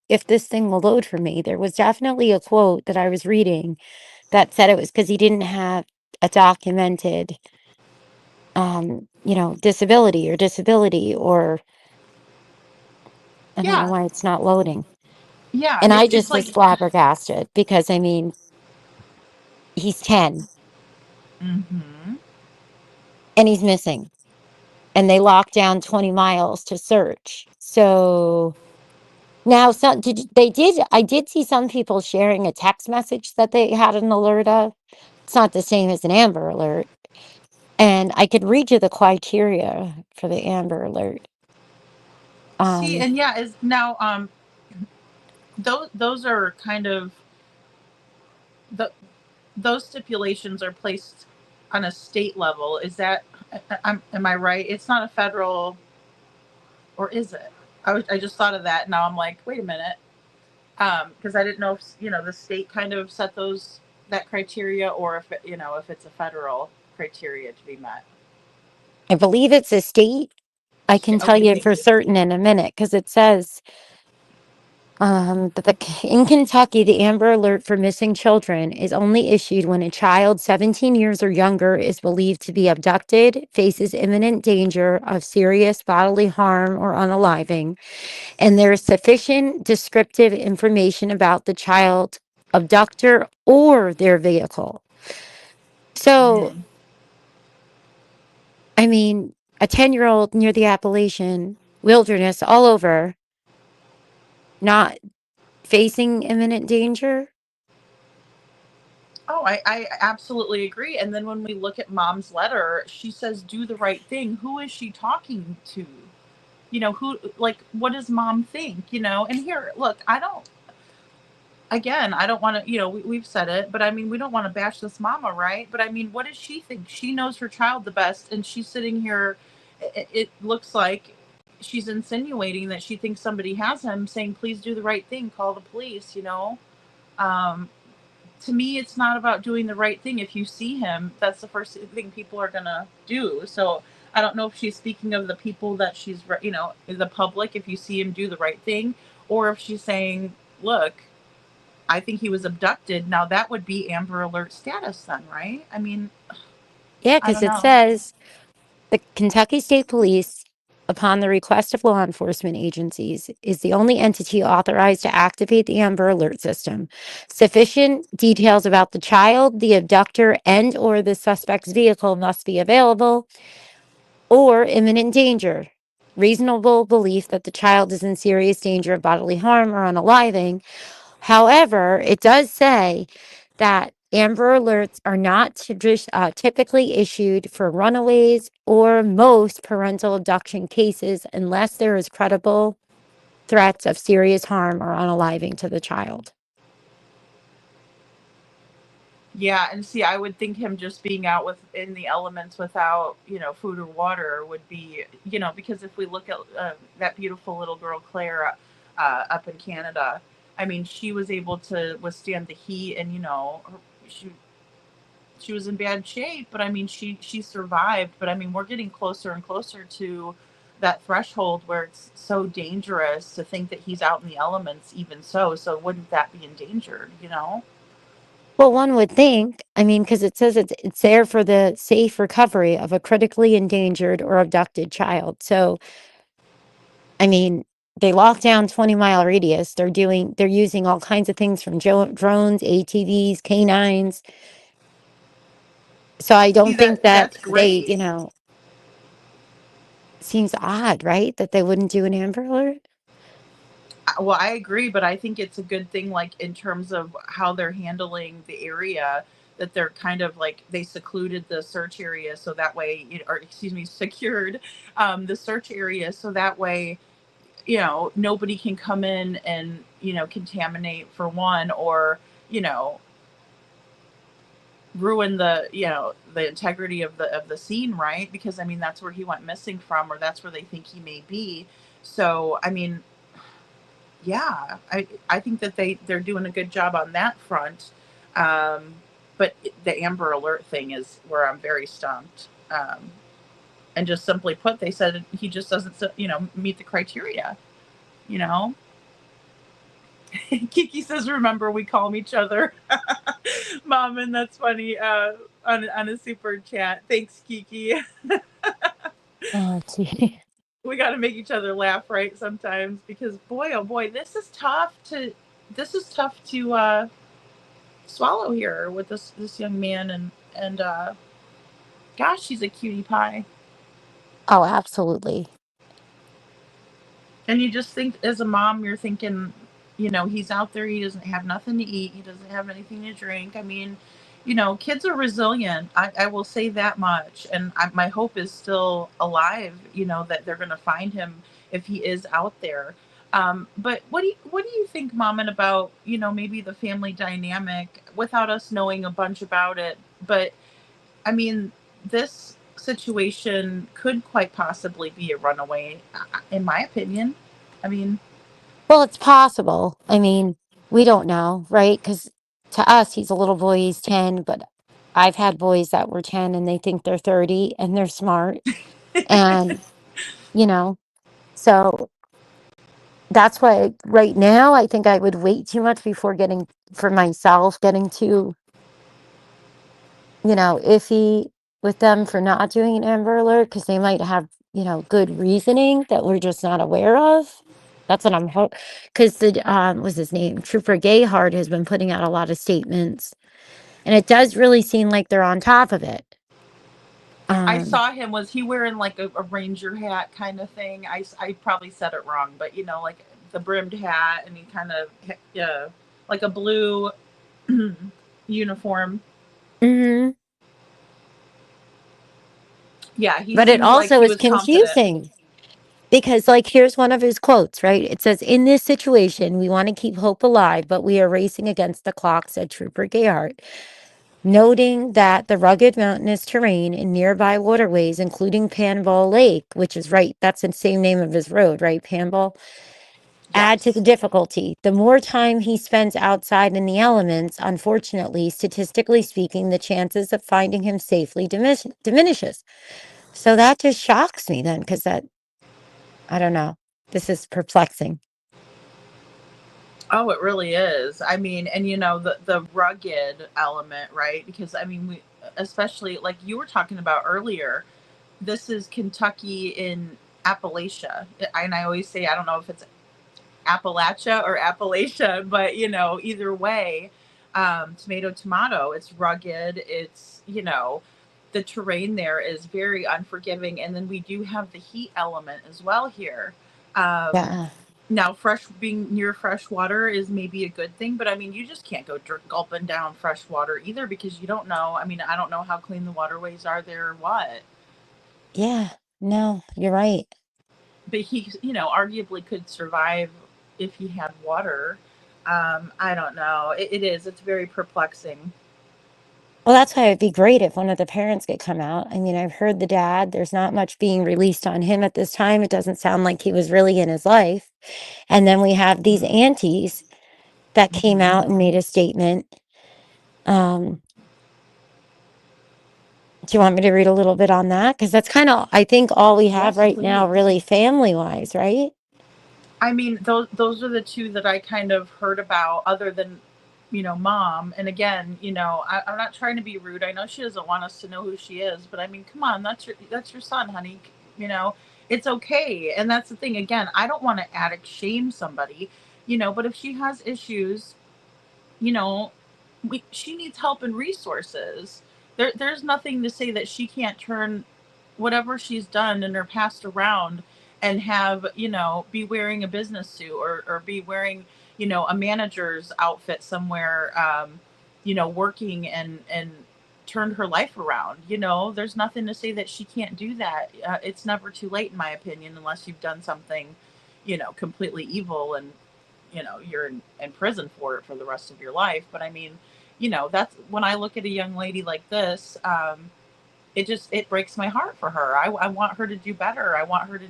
if this thing will load for me, there was definitely a quote that I was reading that said it was because he didn't have a documented, disability, or I don't know Yeah. why it's not loading. Yeah. And I It's just was like, flabbergasted because, I mean, he's 10 mm-hmm. and he's missing, and they locked down 20 miles to search. So now, I did see some people sharing a text message that they had an alert of. It's not the same as an Amber Alert. And I could read you the criteria for the Amber Alert. See, Um, and yeah, is now, those are kind of the those stipulations are placed on a state level. Is that, am I right? It's not a federal, or is it? I just thought of that. Now I'm like, wait a minute, because I didn't know if, the state kind of set that criteria, or if if it's a federal criteria to be met. I believe it's a state. I can tell Okay, you thank for you. certain in a minute because it says that in Kentucky, the Amber Alert for missing children is only issued when a child 17 years or younger is believed to be abducted, faces imminent danger of serious bodily harm or unaliving, and there is sufficient descriptive information about the child abductor or their vehicle. So, Mm. I mean, a 10-year-old near the Appalachian wilderness all over, not facing imminent danger. Oh, I absolutely agree. And then when we look at Mom's letter, she says, do the right thing. Who is she talking to? Who, like, what does Mom think? And here, look, I don't want to, we've said it, but I mean, we don't want to bash this mama, right? But I mean, what does she think? She knows her child the best, and she's sitting here. It looks like she's insinuating that she thinks somebody has him, saying, please do the right thing, call the police. Um, to me, it's not about doing the right thing. If you see him, that's the first thing people are going to do. So I don't know if she's speaking of the people that she's, the public, if you see him, do the right thing, or if she's saying, look, I think he was abducted. Now that would be Amber Alert status then, right? I mean, Yeah, I because don't it know. says the Kentucky State Police, upon the request of law enforcement agencies, is the only entity authorized to activate the Amber Alert system. Sufficient details about the child, the abductor, and or the suspect's vehicle must be available, or imminent danger. Reasonable belief that the child is in serious danger of bodily harm or unaliving. However, it does say that Amber Alerts are not typically issued for runaways or most parental abduction cases unless there is credible threats of serious harm or unaliving to the child. Yeah, and see, I would think him just being out in the elements without, food or water would be, because if we look at that beautiful little girl Claire up in Canada, I mean, she was able to withstand the heat, and she was in bad shape, but I mean, she survived. But I mean, we're getting closer and closer to that threshold where it's so dangerous to think that he's out in the elements. Even so wouldn't that be endangered? Well, one would think, I mean, because it says it's there for the safe recovery of a critically endangered or abducted child. So, I mean, they lock down 20-mile radius. They're using all kinds of things from drones, ATVs, canines. So I See, don't think that that's they, great. seems odd, right? That they wouldn't do an Amber Alert. Well, I agree, but I think it's a good thing, like in terms of how they're handling the area, that they're kind of like they secluded the search area so that way, or excuse me, secured the search area so that way, nobody can come in and contaminate for one, or you know ruin the integrity of the scene, right? Because I mean that's where he went missing from, or that's where they think he may be. So I mean, yeah, I think that they're doing a good job on that front. But the Amber Alert thing is where I'm very stumped. And just simply put, they said he just doesn't meet the criteria. You know, Kiki says, "Remember, we call each other, mom," and that's funny. On a super chat. Thanks, Kiki. Oh, gee. We got to make each other laugh, right? Sometimes, because boy, oh boy, this is tough to swallow here with this young man, and gosh, she's a cutie pie. Oh, absolutely. And you just think, as a mom, you're thinking, he's out there, he doesn't have nothing to eat, he doesn't have anything to drink. I mean, kids are resilient. I will say that much. And my hope is still alive, that they're going to find him if he is out there. But what do you think, Mommin, about, maybe the family dynamic without us knowing a bunch about it? But I mean, this situation could quite possibly be a runaway, in my opinion. I mean, Well, it's possible. I mean, we don't know, right? Because to us, he's a little boy, he's 10, but I've had boys that were 10 and they think they're 30 and they're smart. And, you know, so that's why right now I think I would wait too much before for myself, getting too, iffy with them for not doing an Amber Alert because they might have, good reasoning that we're just not aware of. That's what I'm hoping. Because what's his name? Trooper Gayhard has been putting out a lot of statements, and it does really seem like they're on top of it. I Um, saw him. Was he wearing like a ranger hat kind of thing? I probably said it wrong, but like the brimmed hat, and he kind of, yeah, like a blue uniform. mhm. Yeah, he But it seemed like also he is was confident. confusing because, like, here's one of his quotes, right? It says, "In this situation, we want to keep hope alive, but we are racing against the clock," said Trooper Gayhart, noting that the rugged mountainous terrain in nearby waterways, including Panball Lake, which is right, that's the same name of his road, right? Panball, add to the Yes. difficulty. The more time he spends outside in the elements, unfortunately, statistically speaking, the chances of finding him safely diminishes. So that just shocks me then, because I don't know. This is perplexing. Oh, it really is. I mean, and the rugged element, right? Because I mean, we, especially like you were talking about earlier, this is Kentucky in Appalachia. And I always say, I don't know if it's Appalachia or Appalachia, but either way, tomato, tomato, it's rugged. It's, the terrain there is very unforgiving. And then we do have the heat element as well here. Um, Yeah. Now, being near fresh water is maybe a good thing, but I mean, you just can't go gulping down fresh water either, because you don't know. I mean, I don't know how clean the waterways are there or what. Yeah. No, you're right. But he, arguably could survive if he had water. I don't know. It is. It's very perplexing. Well, that's why it'd be great if one of the parents could come out. I mean, I've heard the dad, there's not much being released on him at this time. It doesn't sound like he was really in his life. And then we have these aunties that came out and made a statement. Um, do you want me to read a little bit on that? Because that's kind of, I think, all we have Yes, right now, please. really family wise, right? I mean, those are the two that I kind of heard about, other than, mom. And again, I'm not trying to be rude. I know she doesn't want us to know who she is, but I mean, come on, that's your son, honey. You know, it's okay. And that's the thing. Again, I don't want to addict shame somebody, but if she has issues, you know, she needs help and resources. There's nothing to say that she can't turn whatever she's done in her past around and have, be wearing a business suit, or be wearing, a manager's outfit somewhere, working and turned her life around. There's nothing to say that she can't do that. It's never too late, in my opinion, unless you've done something, completely evil, and, you're in prison for it for the rest of your life. But I mean, that's when I look at a young lady like this. It breaks my heart for her. I want her to do better. I want her to,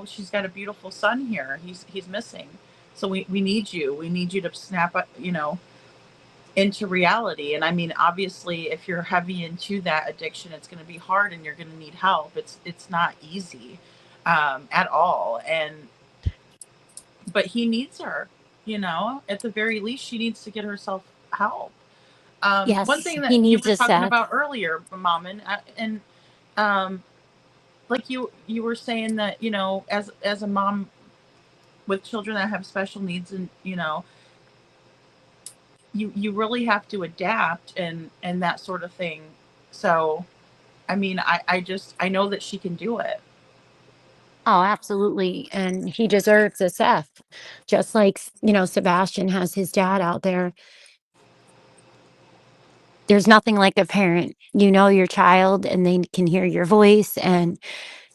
she's got a beautiful son here. He's missing. So we need you. We need you to snap up, into reality. And I mean, obviously, if you're heavy into that addiction, it's going to be hard, and you're going to need help. It's not easy, at all. But he needs her, at the very least, she needs to get herself help. One Yes, thing he that you needs were a talking Seth. about earlier, Mommin, and like you were saying that, as a mom with children that have special needs, and, you really have to adapt, and that sort of thing. So I mean, I know that she can do it. Oh, absolutely. And he deserves a Seth. Just like, Sebastian has his dad out there. There's nothing like a parent. You know your child and they can hear your voice, and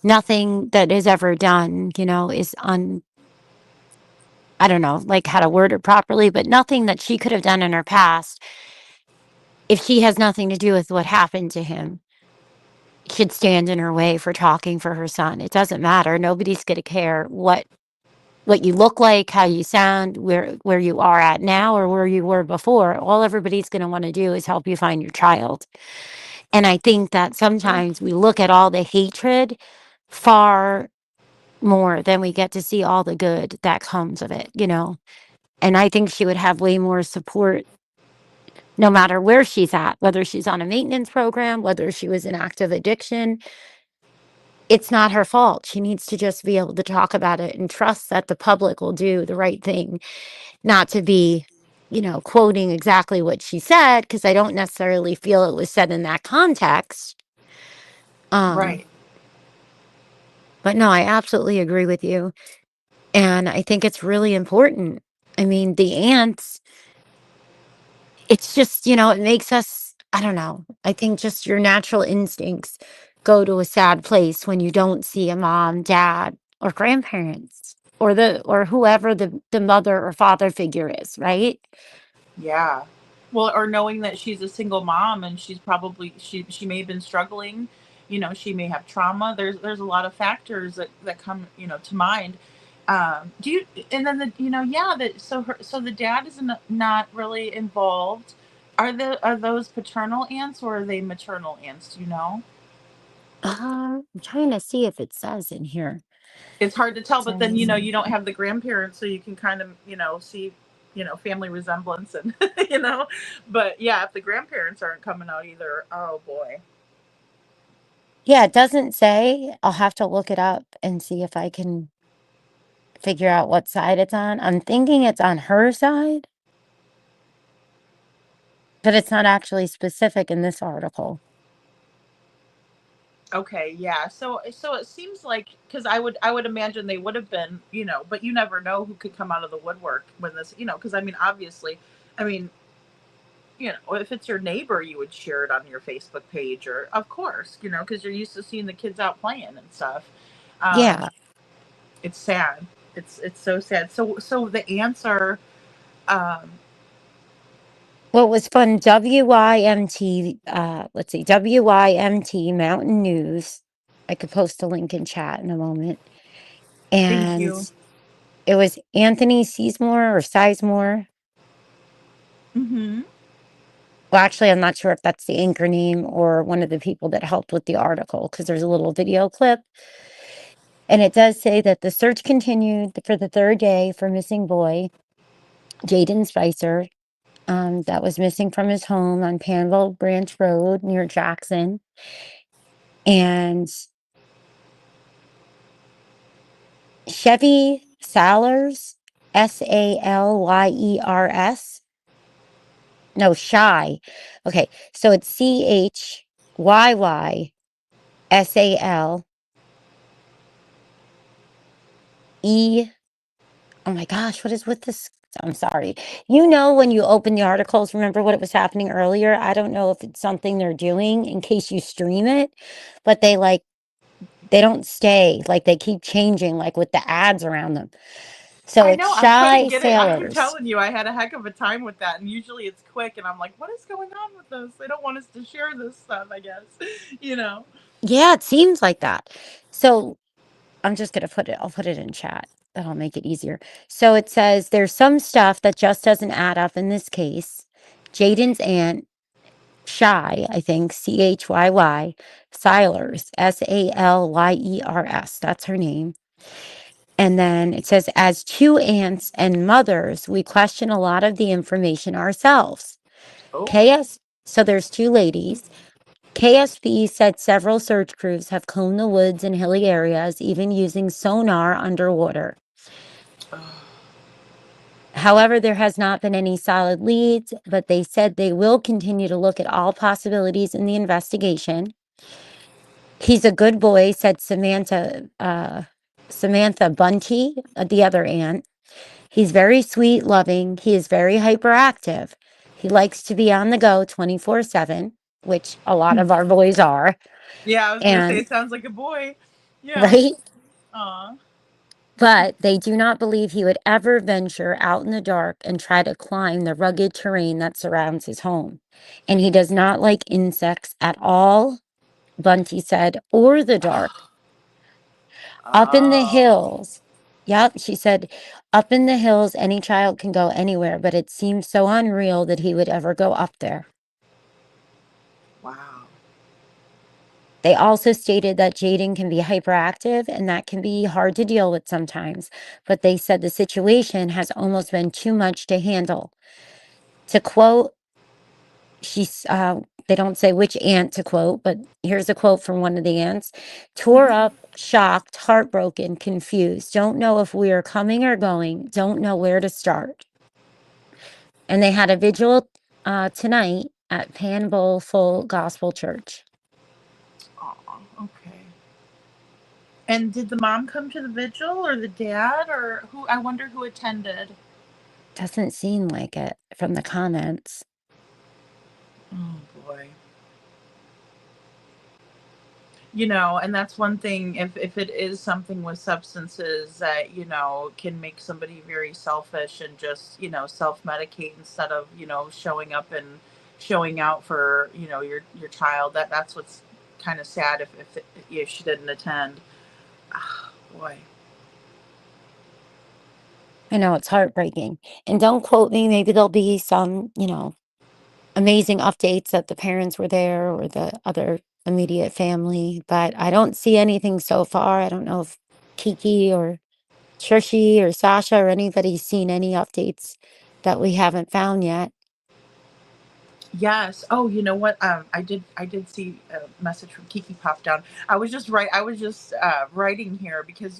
nothing that is ever done, is I don't know, like how to word it properly, but nothing that she could have done in her past, if she has nothing to do with what happened to him, should stand in her way for talking for her son. It doesn't matter. Nobody's going to care what you look like, how you sound, where you are at now or where you were before. All everybody's going to want to do is help you find your child. And I think that Sure. sometimes we look at all the hatred far more than we get to see all the good that comes of it. And I think she would have way more support no matter where she's at, whether she's on a maintenance program, whether she was in active addiction. It's not her fault. She needs to just be able to talk about it and trust that the public will do the right thing, not to be, quoting exactly what she said, because I don't necessarily feel it was said in that context. Um, Right. but no, I absolutely agree with you. And I think it's really important. I mean, the ants, it's just, it makes us, I don't know. I think just your natural instincts go to a sad place when you don't see a mom, dad, or grandparents, or whoever the mother or father figure is, right? Yeah. Well, or knowing that she's a single mom, and she's probably, she may have been struggling, she may have trauma. There's a lot of factors that come, to mind. Do you, and then yeah, that, so the dad is not really involved. Are those paternal aunts, or are they maternal aunts? Do you know? I'm trying to see if it says in here. It's hard to tell, but then, Says, you don't have the grandparents, so you can kind of, see, family resemblance, and but yeah, if the grandparents aren't coming out either, oh boy. yeah, it doesn't say. I'll have to look it up and see if I can figure out what side it's on. I'm thinking it's on her side, but it's not actually specific in this article. Okay, yeah. So it seems like, because I would imagine they would have been, but you never know who could come out of the woodwork when this, because I mean, obviously, I mean, if it's your neighbor, you would share it on your Facebook page, or of course, because you're used to seeing the kids out playing and stuff. Um, Yeah. it's sad. It's so sad. So the ants are, um, What was fun, WYMT, let's see, WYMT Mountain News. I could post a link in chat in a moment. thank And you. it was Anthony Sizemore. Mm-hmm. Well, actually, I'm not sure if that's the anchor name or one of the people that helped with the article, because there's a little video clip. And it does say that the search continued for the third day for missing boy, Jaden Spicer, that was missing from his home on Panville Branch Road near Jackson. And Chevy Salers, Salyers. No, Shy. Okay, so it's Chyy. SALE. Oh my gosh, what is with this? I'm sorry. You know, when you open the articles, remember what it was happening earlier? I don't know if it's something they're doing in case you stream it, but they don't stay. Like they keep changing, like with the ads around them. So I it's know, I couldn't Shy get it. I'm Sailors. telling you, I had a heck of a time with that. And usually it's quick, and I'm like, what is going on with this? They don't want us to share this stuff, I guess. You know? Yeah, it seems like that. So I'm just gonna I'll put it in chat. That'll make it easier. So it says there's some stuff that just doesn't add up in this case. Jaden's aunt, Shy, I think, Chyy, Silers, Salyers. That's her name. And then it says, as two aunts and mothers, we question a lot of the information ourselves. Oh. So there's two ladies. KSP said several search crews have combed the woods and hilly areas, even using sonar underwater. However, there has not been any solid leads, but they said they will continue to look at all possibilities in the investigation. He's a good boy, said Samantha Bunty, the other aunt. He's very sweet, loving. He is very hyperactive. He likes to be on the go 24/7, which a lot of our boys are. Yeah, I was going to say, And it sounds like a boy. Yeah. right? Aw. But they do not believe he would ever venture out in the dark and try to climb the rugged terrain that surrounds his home. And he does not like insects at all, Bunty said, or the dark. Up in the Oh. hills. Yep, she said, up in the hills, any child can go anywhere, but it seems so unreal that he would ever go up there. Wow. They also stated that Jaden can be hyperactive and that can be hard to deal with sometimes, but they said the situation has almost been too much to handle. To quote, they don't say which aunt to quote, but here's a quote from one of the aunts. Tore up, shocked, heartbroken, confused. Don't know if we are coming or going. Don't know where to start. And they had a vigil tonight at Pan Bowl Full Gospel Church. Aw, okay. And did the mom come to the vigil, or the dad, or who? I wonder who attended. Doesn't seem like it from the comments. Oh, boy. You know, and that's one thing, if it is something with substances that, can make somebody very selfish and just, self-medicate instead of, showing up and showing out for, your child. That's what's kind of sad if she didn't attend. Ah, boy. I know it's heartbreaking. And don't quote me, maybe there'll be some, amazing updates that the parents were there or the other immediate family, but I don't see anything so far. I don't know if Kiki or Trishy or Sasha or anybody's seen any updates that we haven't found yet. Yes. Oh, you know what? I did see a message from Kiki pop down. I was just writing here because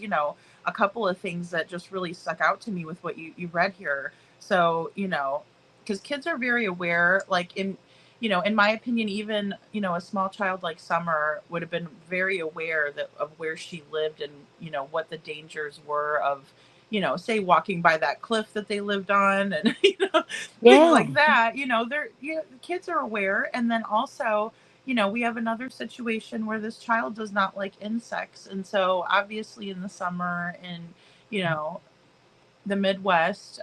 a couple of things that just really stuck out to me with what you read here. So because kids are very aware, like in my opinion, even a small child like Summer would have been very aware of where she lived and what the dangers were of say walking by that cliff that they lived on and things Yeah. like that. The kids are aware. And then also, we have another situation where this child does not like insects. And so obviously in the summer in, you know, the Midwest,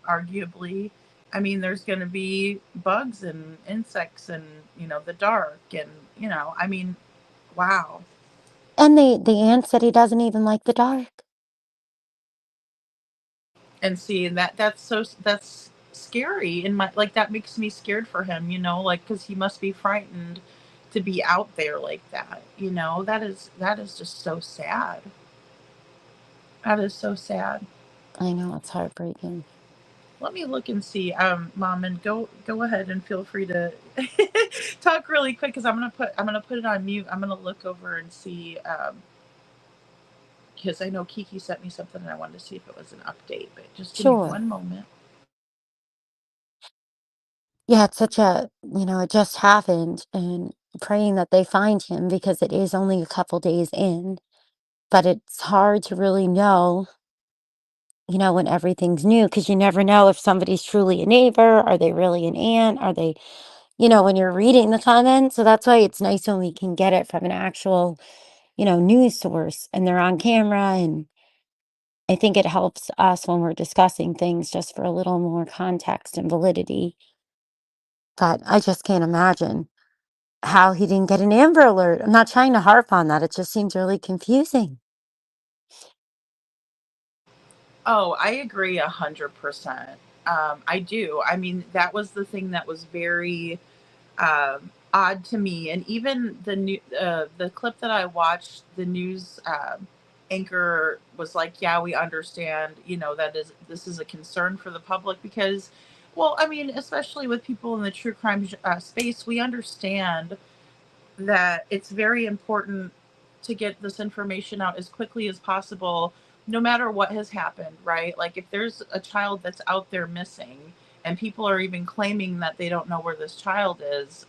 arguably, I mean, there's going to be bugs and insects and, the dark and, I mean, wow. And the aunt said he doesn't even like the dark. And seeing that's scary and my like that makes me scared for him, like because he must be frightened to be out there like that. That is just so sad. That is so sad. I know it's heartbreaking. Let me look and see. Mom, and go ahead and feel free to talk really quick because I'm gonna put it on mute. I'm gonna look over and see because I know Kiki sent me something and I wanted to see if it was an update, but just give me Sure. one moment. Yeah, it's such a, it just happened. And praying that they find him because it is only a couple days in, but it's hard to really know, when everything's new, because you never know if somebody's truly a neighbor. Are they really an aunt? Are they, when you're reading the comments? So that's why it's nice when we can get it from an actual, news source and they're on camera. And I think it helps us when we're discussing things just for a little more context and validity. But I just can't imagine how he didn't get an Amber Alert. I'm not trying to harp on that. It just seems really confusing. Oh, I agree 100%. I do. I mean, that was the thing that was very odd to me. And even the clip that I watched, the news anchor was like, "Yeah, we understand. This is a concern for the public because, well, I mean, especially with people in the true crime space, we understand that it's very important to get this information out as quickly as possible, no matter what has happened, right? Like if there's a child that's out there missing and people are even claiming that they don't know where this child is,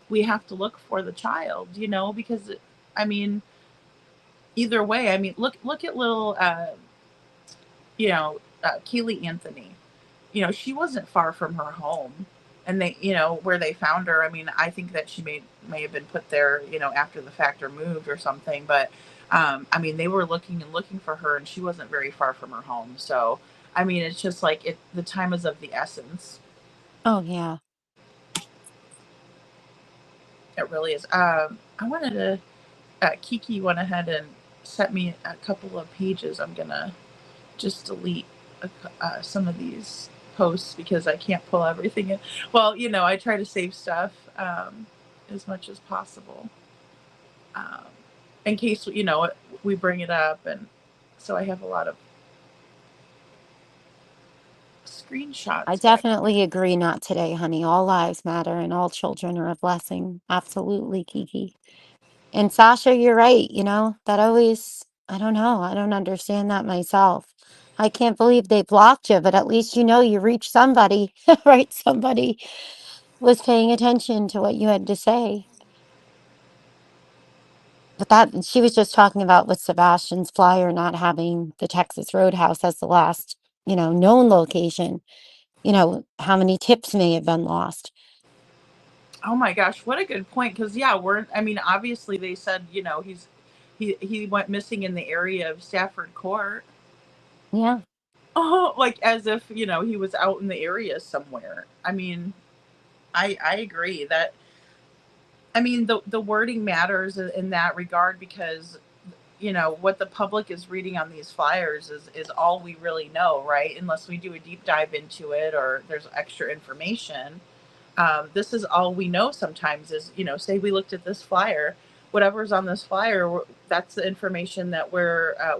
we have to look for the child, because I mean, either way, I mean, look at little Keely Anthony. She wasn't far from her home, and where they found her. I mean, I think that she may have been put there, after the fact or moved or something. But I mean, they were looking and looking for her, and she wasn't very far from her home. So, I mean, it's just like the time is of the essence. Oh, yeah. It really is. I wanted to. Kiki went ahead and sent me a couple of pages. I'm gonna just delete some of these posts because I can't pull everything in. Well, I try to save stuff as much as possible um, in case we bring it up, and so I have a lot of I screenshots back. definitely agree. Not today, honey. All lives matter and all children are a blessing. Absolutely, Kiki. And Sasha, you're right. That always, I don't know. I don't understand that myself. I can't believe they blocked you, but at least you reached somebody, right? Somebody was paying attention to what you had to say. But that she was just talking about with Sebastian's flyer not having the Texas Roadhouse as the last, known location. How many tips may have been lost. Oh my gosh, what a good point! Because yeah, I mean, obviously they said he went missing in the area of Stafford Court. Yeah. Oh, like as if he was out in the area somewhere. I mean, I agree that. I mean, the wording matters in that regard because what the public is reading on these flyers is all we really know, right? Unless we do a deep dive into it or there's extra information. This is all we know sometimes is, say we looked at this flyer, whatever's on this flyer, that's the information that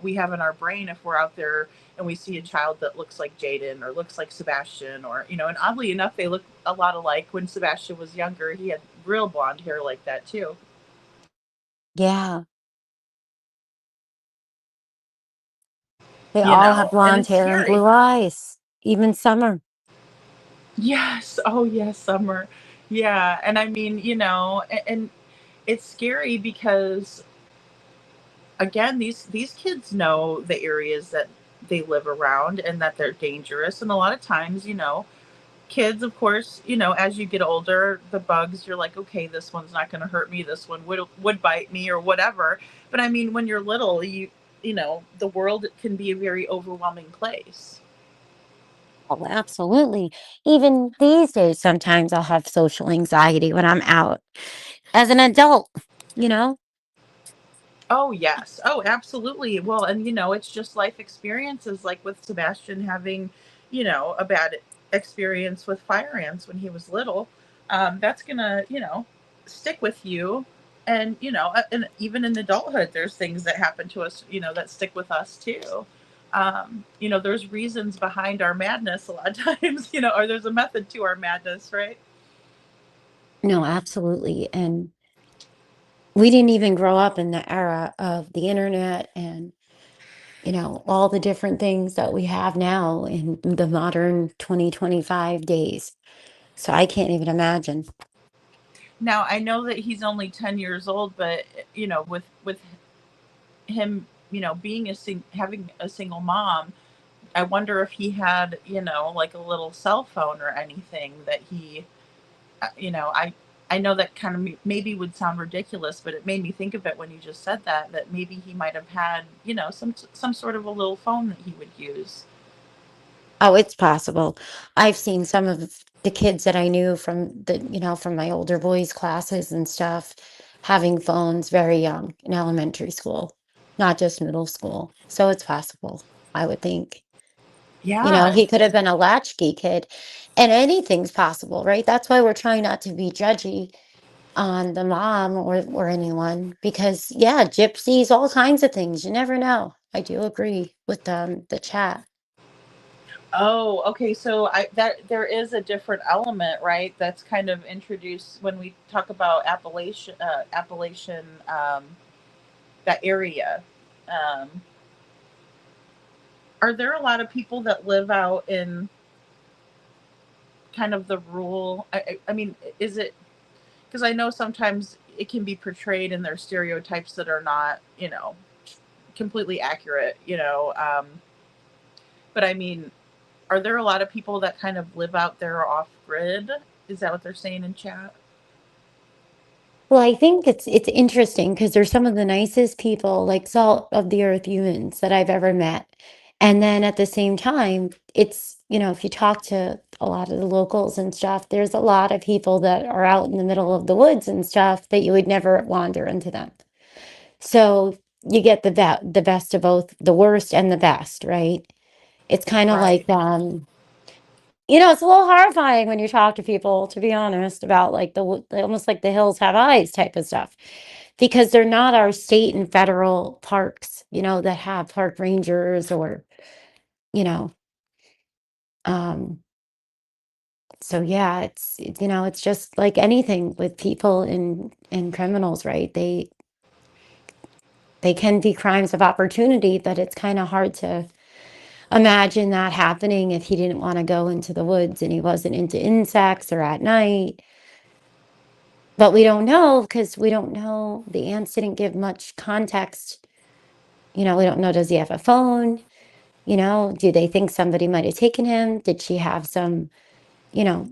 we have in our brain if we're out there and we see a child that looks like Jaden or looks like Sebastian and oddly enough, they look a lot alike. When Sebastian was younger, he had real blonde hair like that too. Yeah. They You all have know, and blonde it's hair and scary. blue eyes. Even Summer. Yes. Oh, yes, summer. Yeah. And I mean, and it's scary because again, these kids know the areas that they live around and that they're dangerous. And a lot of times, kids, of course, as you get older, the bugs, you're like, okay, this one's not going to hurt me. This one would bite me or whatever. But I mean, when you're little, the world can be a very overwhelming place. Oh, absolutely. Even these days, sometimes I'll have social anxiety when I'm out as an adult, you know? Oh, yes. Oh, absolutely. Well, and it's just life experiences like with Sebastian having, a bad experience with fire ants when he was little. That's gonna, stick with you. And, and even in adulthood, there's things that happen to us, that stick with us too. There's reasons behind our madness a lot of times, or there's a method to our madness, right? No, absolutely. And we didn't even grow up in the era of the internet and, all the different things that we have now in the modern 2025 days. So I can't even imagine. Now I know that he's only 10 years old, but with him, being having a single mom, I wonder if he had, like a little cell phone or anything that he, I know that kind of maybe would sound ridiculous, but it made me think of it when you just said that maybe he might have had, some sort of a little phone that he would use. Oh, it's possible. I've seen some of the kids that I knew from from my older boys' classes and stuff having phones very young in elementary school, not just middle school. So it's possible, I would think. Yeah. He could have been a latchkey kid, and anything's possible, right? That's why we're trying not to be judgy on the mom or anyone because, yeah, gypsies, all kinds of things. You never know. I do agree with the chat. Oh, okay. So that there is a different element, right? That's kind of introduced when we talk about Appalachian, that area. Um, are there a lot of people that live out in kind of the rural? I mean, is it because I know sometimes it can be portrayed in their stereotypes that are not, completely accurate, but I mean, are there a lot of people that kind of live out there off grid? Is that what they're saying in chat? Well, I think it's interesting because they're some of the nicest people, like salt of the earth humans that I've ever met. And then at the same time, if you talk to a lot of the locals and stuff, there's a lot of people that are out in the middle of the woods and stuff that you would never wander into them. So you get the best of both, the worst and the best, right? It's kind of Right. like it's a little horrifying when you talk to people, to be honest, about like almost like the hills have eyes type of stuff, because they're not our state and federal parks, that have park rangers or, you know, um, so yeah, it's just like anything with people and criminals, right? They can be crimes of opportunity, but it's kind of hard to imagine that happening if he didn't want to go into the woods and he wasn't into insects or at night. But we don't know because we don't know. The ants didn't give much context. We don't know, does he have a phone? Do they think somebody might have taken him? Did she have some,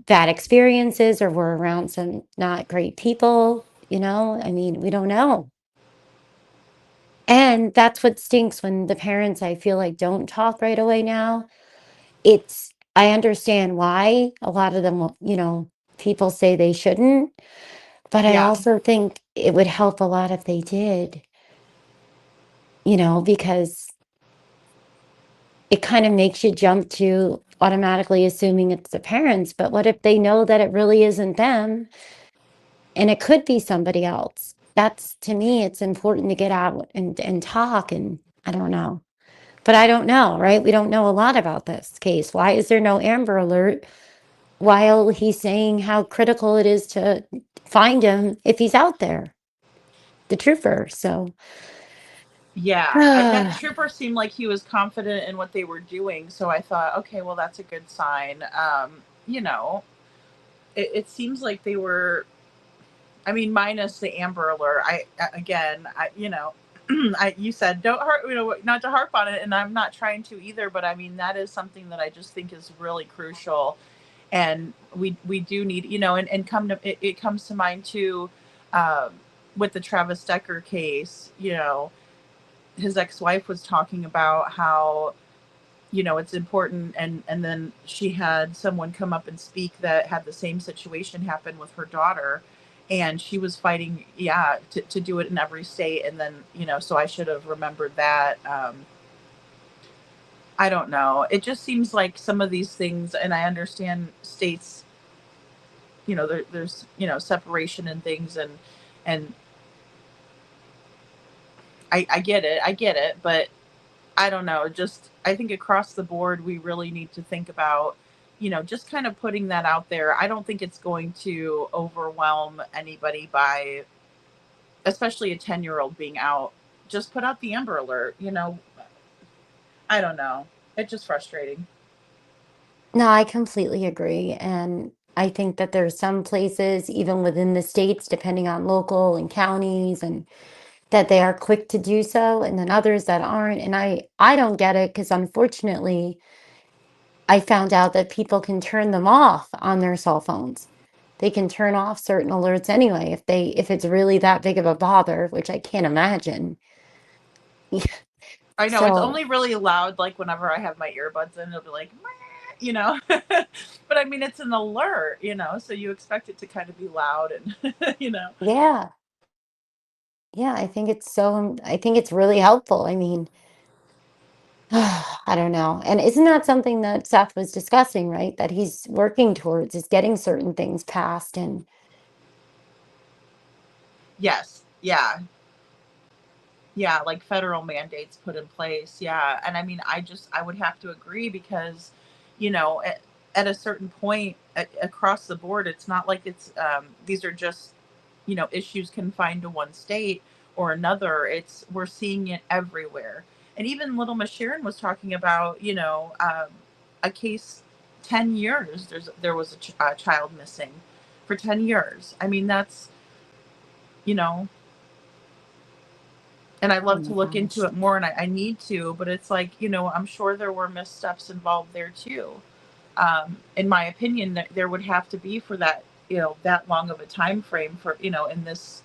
bad experiences or were around some not great people? I mean, we don't know. And that's what stinks when the parents, I feel like, don't talk right away now. I understand why a lot of them, people say they shouldn't, but I Yeah. also think it would help a lot if they did, because it kind of makes you jump to automatically assuming it's the parents. But what if they know that it really isn't them and it could be somebody else? That's, to me, it's important to get out and talk. And I don't know. But I don't know, right? We don't know a lot about this case. Why is there no Amber Alert while he's saying how critical it is to find him if he's out there, the trooper? So, Yeah, that trooper seemed like he was confident in what they were doing, so I thought, okay, well, that's a good sign. It seems like they were. I mean, minus the Amber Alert. Again, you said don't harp, not to harp on it, and I'm not trying to either. But I mean, that is something that I just think is really crucial, and we do need, and it comes to mind too, um, with the Travis Decker case. His ex-wife was talking about how it's important, and then she had someone come up and speak that had the same situation happen with her daughter, and she was fighting, yeah, to do it in every state, and then so I should have remembered that. I don't know, it just seems like some of these things, and I understand states, there's separation and things, and I get it, but I don't know. Just I think across the board, we really need to think about, just kind of putting that out there. I don't think it's going to overwhelm anybody by, especially a 10-year-old being out. Just put out the Amber Alert. I don't know. It's just frustrating. no, I completely agree. And I think that there's some places, even within the states, depending on local and counties, and that they are quick to do so, and then others that aren't. And I don't get it because unfortunately, I found out that people can turn them off on their cell phones. They can turn off certain alerts anyway if it's really that big of a bother, which I can't imagine. I know it's So only really loud, like whenever I have my earbuds in, it'll be like, "Meh," you know. But I mean, it's an alert, you know, so you expect it to kind of be loud and, you know. yeah, yeah, I think it's really helpful. I mean, I don't know. And isn't that something that Seth was discussing, right? That he's working towards is getting certain things passed. And Yes, yeah, yeah, like federal mandates put in place. Yeah. And I mean, I would have to agree because, you know, at a certain point across the board, it's not like these are just, you know, issues confined to one state or another. We're seeing it everywhere. And even little Miss Sharon was talking about, you know, a case 10 years. There was a child missing for 10 years. I mean, that's, you know, and I'd oh love to my look into gosh. it more, and I need to, but it's like, you know, I'm sure there were missteps involved there too. In my opinion, that there would have to be for that, you know, that long of a time frame for, you know, in this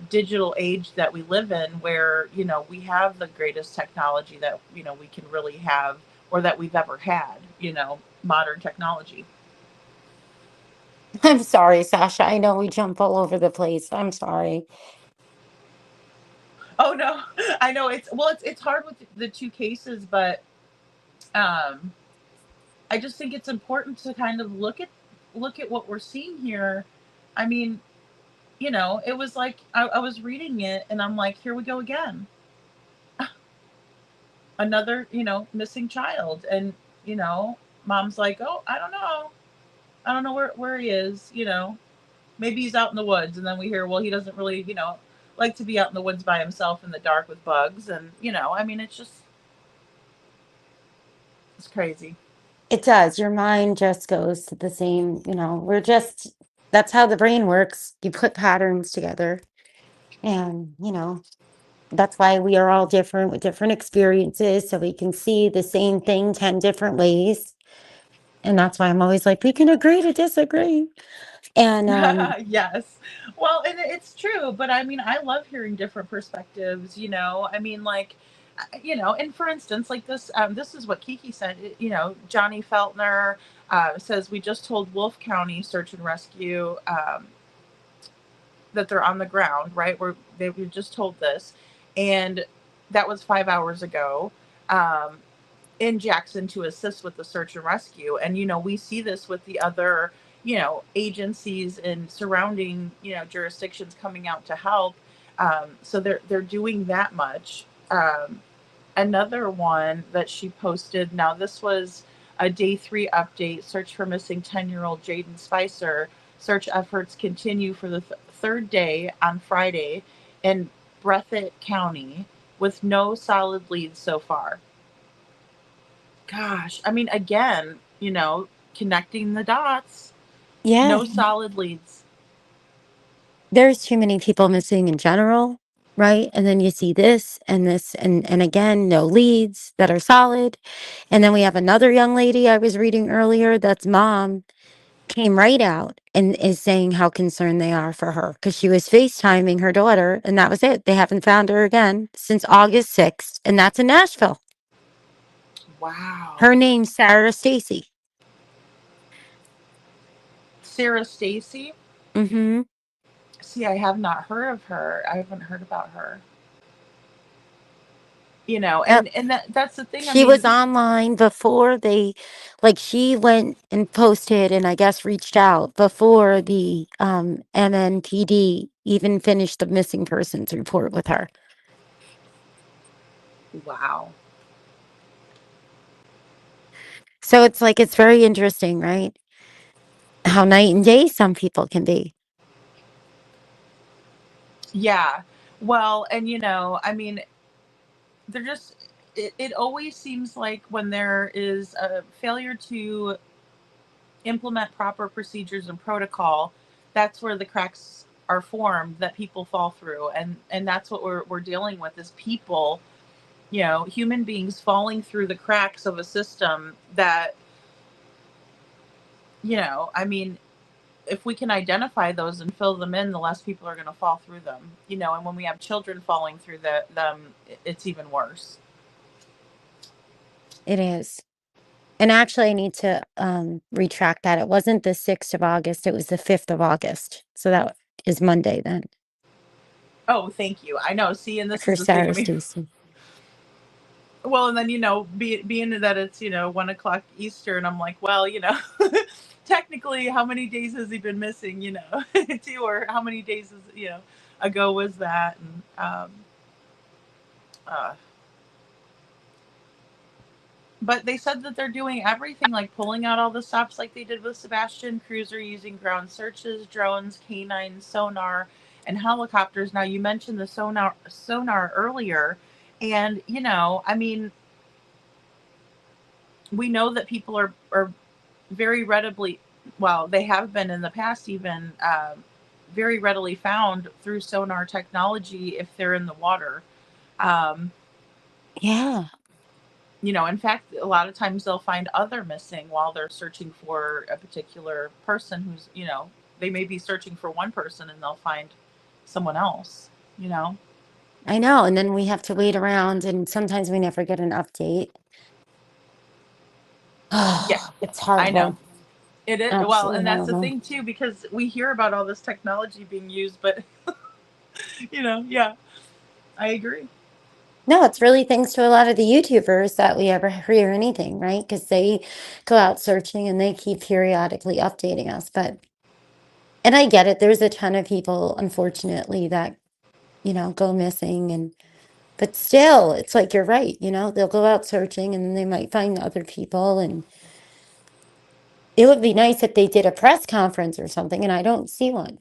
digital age that we live in, where, you know, we have the greatest technology that, you know, we can really have, or that we've ever had, you know, modern technology. I'm sorry, Sasha. I know we jump all over the place. I'm sorry. Oh no, I know it's hard with the two cases, but um I just think it's important to kind of look at what we're seeing here. I mean, you know, it was like I was reading it and I'm like, here we go again. Another, you know, missing child. And, you know, mom's like, oh, I don't know. I don't know where he is, you know. Maybe he's out in the woods. And then we hear, well, he doesn't really, you know, like to be out in the woods by himself in the dark with bugs. And, you know, I mean, it's crazy. It does. Your mind just goes to the same, that's how the brain works. You put patterns together. And, that's why we are all different with different experiences. So we can see the same thing 10 different ways. And that's why I'm always like, we can agree to disagree. And Yes. Well, and it's true, but I mean, I love hearing different perspectives, you know. I mean, like, you know, and for instance, like this is what Kiki said, you know, Johnny Feltner says we just told Wolf County Search and Rescue that they're on the ground, right? We just told this, and that was 5 hours ago. Um, in Jackson to assist with the search and rescue. And, you know, we see this with the other, you know, agencies and surrounding, you know, jurisdictions coming out to help. So they're doing that much. Another one that she posted, now this was a day 3 update, search for missing 10-year-old Jaden Spicer. Search efforts continue for the third day on Friday in Breathitt County with no solid leads so far. Gosh, I mean, again, you know, connecting the dots, yeah, no solid leads. there's too many people missing in general, right? And then you see this, and again, no leads that are solid. And then we have another young lady I was reading earlier that's mom came right out and is saying how concerned they are for her because she was FaceTiming her daughter and that was it. They haven't found her again since August 6th, and that's in Nashville. Wow. Her name's Sarah Stacy. Sarah Stacy. Mm-hmm. See, I have not heard of her. I haven't heard about her. You know, Yep. and that's the thing. I She was mean, online before she went and posted and I guess reached out before the MNPD even finished the missing persons report with her. wow. So it's like, it's very interesting, right? How night and day some people can be. Yeah. Well, and you know, I mean, they're just it always seems like when there is a failure to implement proper procedures and protocol, that's where the cracks are formed that people fall through. And that's what we're dealing with is people, human beings falling through the cracks of a system that, I mean, if we can identify those and fill them in, the less people are going to fall through them, and when we have children falling through them, it's even worse. It is. And actually, I need to retract that. It wasn't the 6th of August, it was the 5th of August. So that is Monday then Oh, thank you. I know. See, and this for is the thing. Sarah I mean, Stacy. well, and then, being that it's, 1 o'clock Eastern, I'm like, well, technically, how many days has he been missing, two, or how many days is, ago was that? And, uh, but they said that they're doing everything, like pulling out all the stops like they did with Sebastian. Crews are using ground searches, drones, canines, sonar, and helicopters. Now, you mentioned the sonar earlier, and, I mean, we know that people are very readily, well, they have been in the past even, very readily found through sonar technology if they're in the water. Um, Yeah. in fact, a lot of times they'll find other missing while they're searching for a particular person who's, they may be searching for one person and they'll find someone else, I know. And then we have to wait around, and sometimes we never get an update. Yeah, It's I know. horrible. It is. Well, Absolutely and that's the horrible. thing too, because we hear about all this technology being used, but, yeah, I agree. No, it's really thanks to a lot of the YouTubers that we ever hear anything, right? Because they go out searching and they keep periodically updating us. And I get it. There's a ton of people, unfortunately, that, go missing. But still, it's like you're right. They'll go out searching and then they might find other people. And it would be nice if they did a press conference or something, and I don't see one.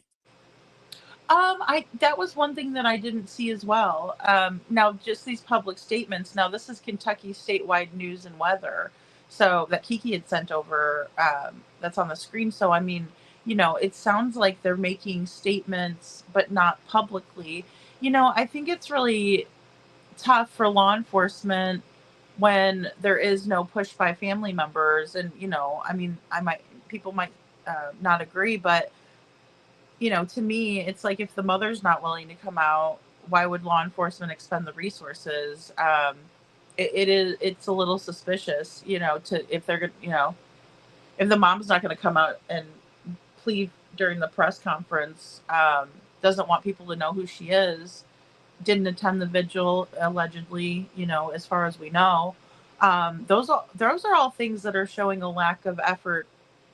That was one thing that I didn't see as well. Now just these public statements. Now this is Kentucky statewide news and weather, so that Kiki had sent over. That's on the screen. So I mean, it sounds like they're making statements, but not publicly. I think it's really tough for law enforcement when there is no push by family members, and I mean, people might not agree, but to me, it's like if the mother's not willing to come out, why would law enforcement expend the resources? It's a little suspicious, to if they're gonna, if the mom's not going to come out and plead during the press conference, doesn't want people to know who she is, didn't attend the vigil allegedly, as far as we know. Those are all things that are showing a lack of effort,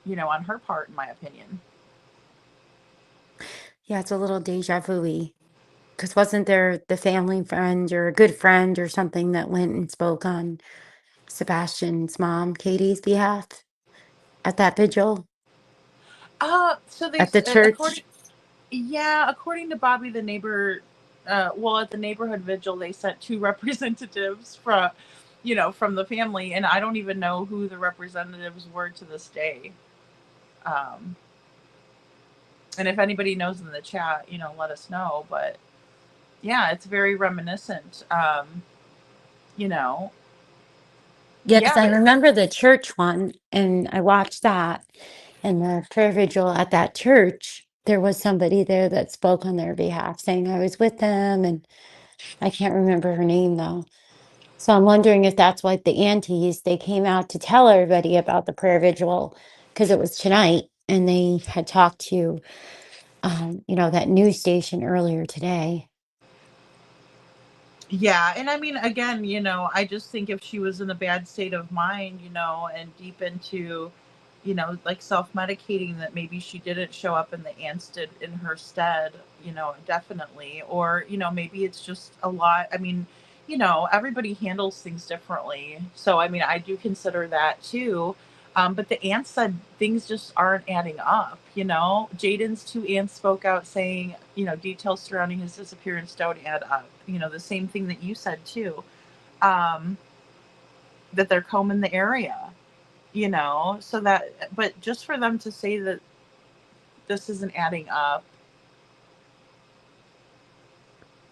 on her part, in my opinion. Yeah, it's a little deja vu-y. Because wasn't there the family friend or a good friend or something that went and spoke on Sebastian's mom, Katie's behalf at that vigil So they, at the church? according to Bobby, the neighbor, well, at the neighborhood vigil, they sent two representatives from the family, and I don't even know who the representatives were to this day. Um, and if anybody knows in the chat, let us know. But yeah, it's very reminiscent. You know, Yeah, because yeah, I but remember the church one, and I watched that, and the prayer vigil at that church. There was somebody there that spoke on their behalf, saying I was with them, and I can't remember her name though. So I'm wondering if that's what the aunties, they came out to tell everybody about the prayer vigil because it was tonight, and they had talked to, that news station earlier today. yeah, and I mean, again, I just think if she was in a bad state of mind, and deep into, like self-medicating, that maybe she didn't show up and the ants did in her stead, definitely. Or, maybe it's just a lot. I mean, everybody handles things differently. So, I mean, I do consider that too. But the ants said things just aren't adding up. Jaden's two aunts spoke out saying, details surrounding his disappearance don't add up. The same thing that you said too, that they're combing the area. so that, but just for them to say that this isn't adding up.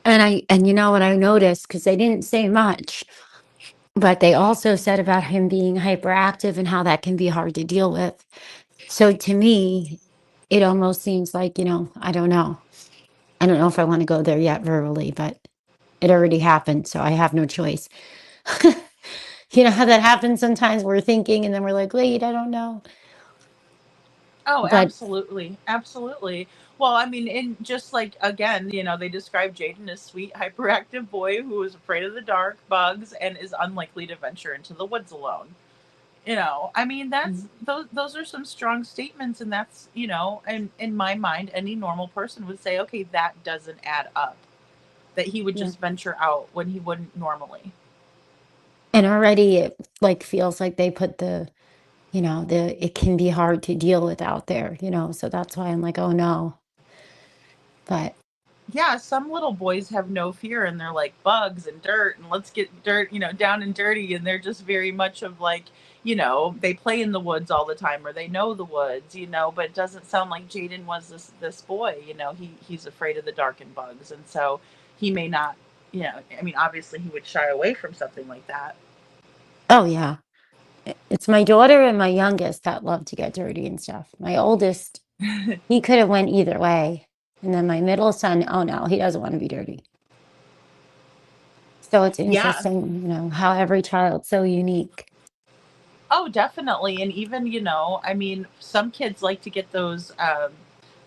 And you know what I noticed, because they didn't say much, but they also said about him being hyperactive and how that can be hard to deal with. So to me, it almost seems like, I don't know. I don't know if I want to go there yet verbally, but it already happened, so I have no choice. You know how that happens sometimes? We're thinking and then we're like, wait, I don't know. Oh, But absolutely. Absolutely. Well, I mean, in just like, again, they describe Jaden as sweet, hyperactive boy who is afraid of the dark, bugs, and is unlikely to venture into the woods alone. I mean, that's those are some strong statements, and that's, in my mind, any normal person would say, okay, that doesn't add up. That he would yeah. just venture out when he wouldn't normally. And already it like feels like they put it can be hard to deal with out there, so that's why I'm like, oh no. But Yeah, some little boys have no fear, and they're like bugs and dirt, and let's get dirt, down and dirty, and they're just very much of like, they play in the woods all the time, or they know the woods, but it doesn't sound like Jaden was this boy. He's afraid of the dark and bugs, and so he may not, I mean, obviously he would shy away from something like that. oh yeah. It's my daughter and my youngest that love to get dirty and stuff. My oldest, he could have went either way. And then my middle son, oh no, he doesn't want to be dirty. So it's Yeah. interesting, how every child's so unique. Oh, definitely. And even, I mean, some kids like to get those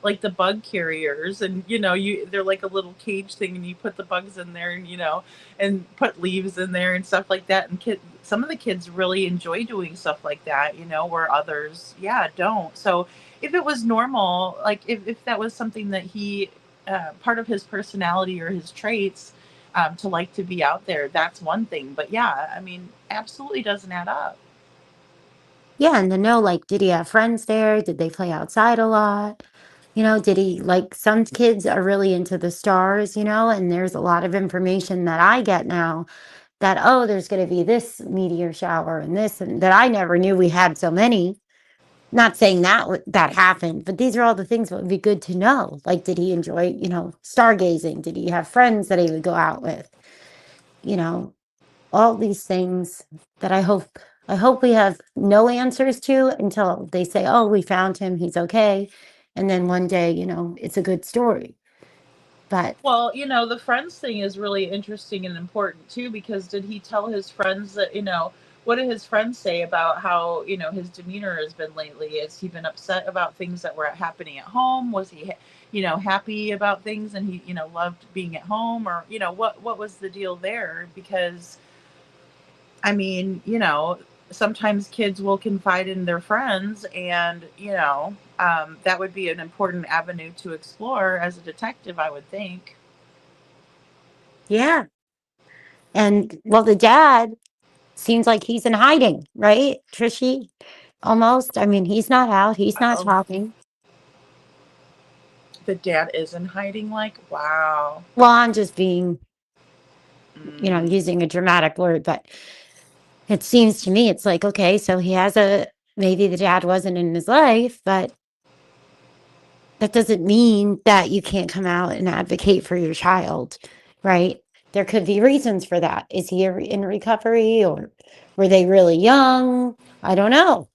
like the bug carriers, and they're like a little cage thing, and you put the bugs in there, and and put leaves in there and stuff like that. And some of the kids really enjoy doing stuff like that, where others, yeah, don't. So if it was normal, like if that was something that he part of his personality or his traits, to like to be out there, that's one thing. But yeah, I mean, absolutely doesn't add up. Yeah, and to know, like, did he have friends there? Did they play outside a lot? Did he, like, some kids are really into the stars, and there's a lot of information that I get now that, oh, there's going to be this meteor shower and this, and that I never knew we had so many. Not saying that that happened, but these are all the things that would be good to know. Like, did he enjoy, stargazing? Did he have friends that he would go out with? You know, all these things that I hope we have no answers to until they say, "Oh, we found him. He's okay." And then one day, it's a good story. But Well, the friends thing is really interesting and important too, because did he tell his friends that, what did his friends say about how, his demeanor has been lately? Has he been upset about things that were happening at home? Was he, happy about things, and he, loved being at home, or, what was the deal there? Because I mean, sometimes kids will confide in their friends, and, that would be an important avenue to explore as a detective, I would think. yeah, and well, the dad seems like he's in hiding, right, Trishy? Almost. I mean, he's not out. He's not Oh, talking. the dad is in hiding, like, wow. Well, I'm just being, Mm. using a dramatic word, but it seems to me it's like, okay, so he has maybe the dad wasn't in his life, but that doesn't mean that you can't come out and advocate for your child, right? There could be reasons for that. Is he in recovery, or were they really young? I don't know.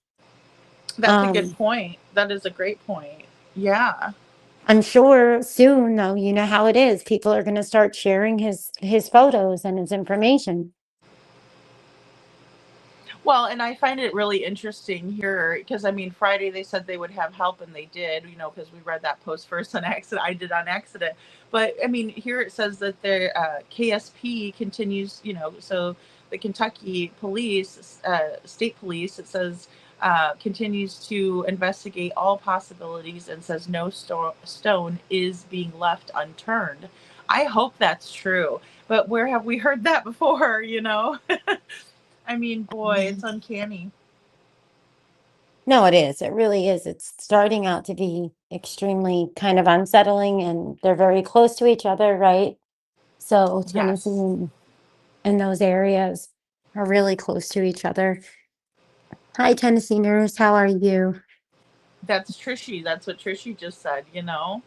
That's a good Um, point. That is a great point. Yeah. I'm sure soon, though, you know how it is. People are going to start sharing his photos and his information. Well, and I find it really interesting here because, I mean, Friday they said they would have help, and they did, because we read that post first on accident. I did on accident. But I mean, here it says that the KSP continues, so the Kentucky police, state police, it says, continues to investigate all possibilities, and says no stone is being left unturned. I hope that's true. But where have we heard that before, I mean, boy, it's uncanny. No, it is. It really is. It's starting out to be extremely kind of unsettling, and they're very close to each other, right? So Tennessee Yes. and those areas are really close to each other. Hi, Tennessee nurse. How are you? That's Trishy. That's what Trishy just said, Yeah,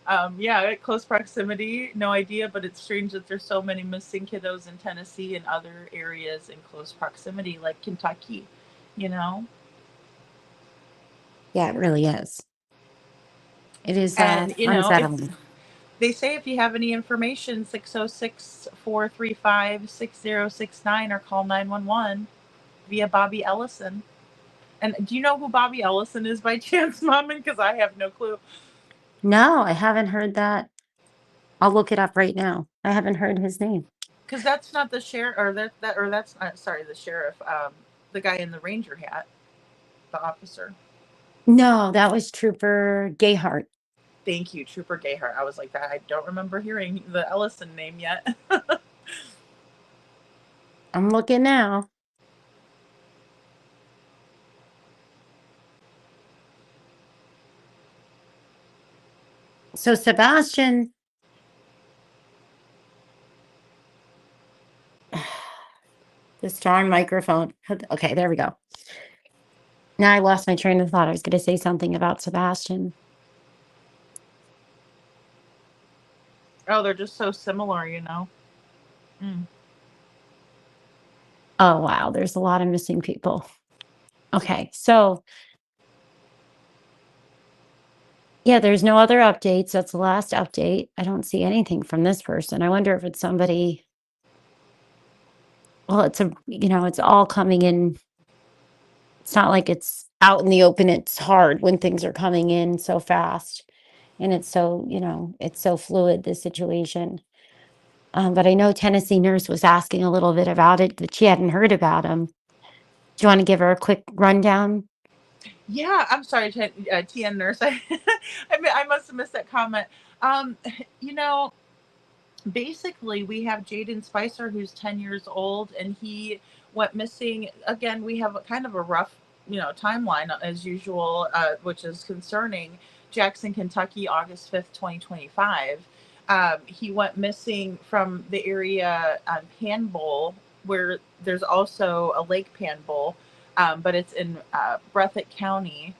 at close proximity, no idea, but it's strange that there's so many missing kiddos in Tennessee and other areas in close proximity, like Kentucky, you know? Yeah, it really is. It is And, unsettling. they say if you have any information, 606-435-6069 or call 911 via Bobby Ellison. And do you know who Bobby Ellison is by chance, Mommin? Because I have no clue. No, I haven't heard that. I'll look it up right now. I haven't heard his name. Because that's not the sheriff, or that's sorry, the sheriff, the guy in the ranger hat, the officer. No, that was Trooper Gayhart. Thank you, Trooper Gayhart. I was like that. I don't remember hearing the Ellison name yet. I'm looking now. So Sebastian, this darn microphone. Okay, there we go. Now I lost my train of thought. I was going to say something about Sebastian. Oh, they're just so similar, Oh, wow. There's a lot of missing people. Okay, so yeah, there's no other updates. That's the last update. I don't see anything from this person. I wonder if it's somebody. Well, it's all coming in. It's not like it's out in the open. It's hard when things are coming in so fast. And it's so, it's so fluid, this situation. But I know Tennessee Nurse was asking a little bit about it, but she hadn't heard about him. Do you want to give her a quick rundown? Yeah, I'm sorry, TN Nurse. I must have missed that comment. You know, basically we have Jaden Spicer, who's 10 years old, and he went missing. Again, we have kind of a rough timeline as usual, which is concerning. Jackson, Kentucky, August 5th, 2025. He went missing from the area on Pan Bowl, where there's also a Lake Pan Bowl, but it's in Breathitt County,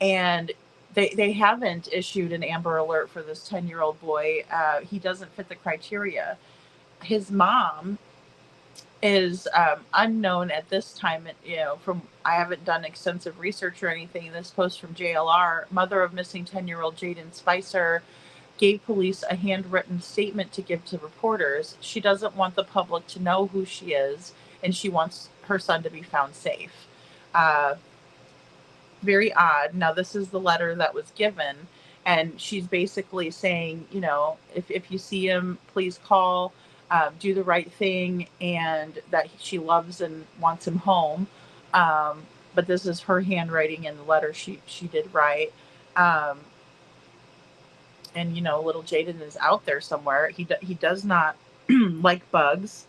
and they haven't issued an Amber Alert for this 10-year-old boy. He doesn't fit the criteria. His mom is unknown at this time. From I haven't done extensive research or anything. This post from JLR, mother of missing 10-year-old Jaden Spicer, gave police a handwritten statement to give to reporters. She doesn't want the public to know who she is, and she wants her son to be found safe. Very odd. Now, this is the letter that was given, and she's basically saying, if you see him, please call, do the right thing, and that she loves and wants him home. But this is her handwriting in the letter she did write. And little Jaden is out there somewhere. He does not like bugs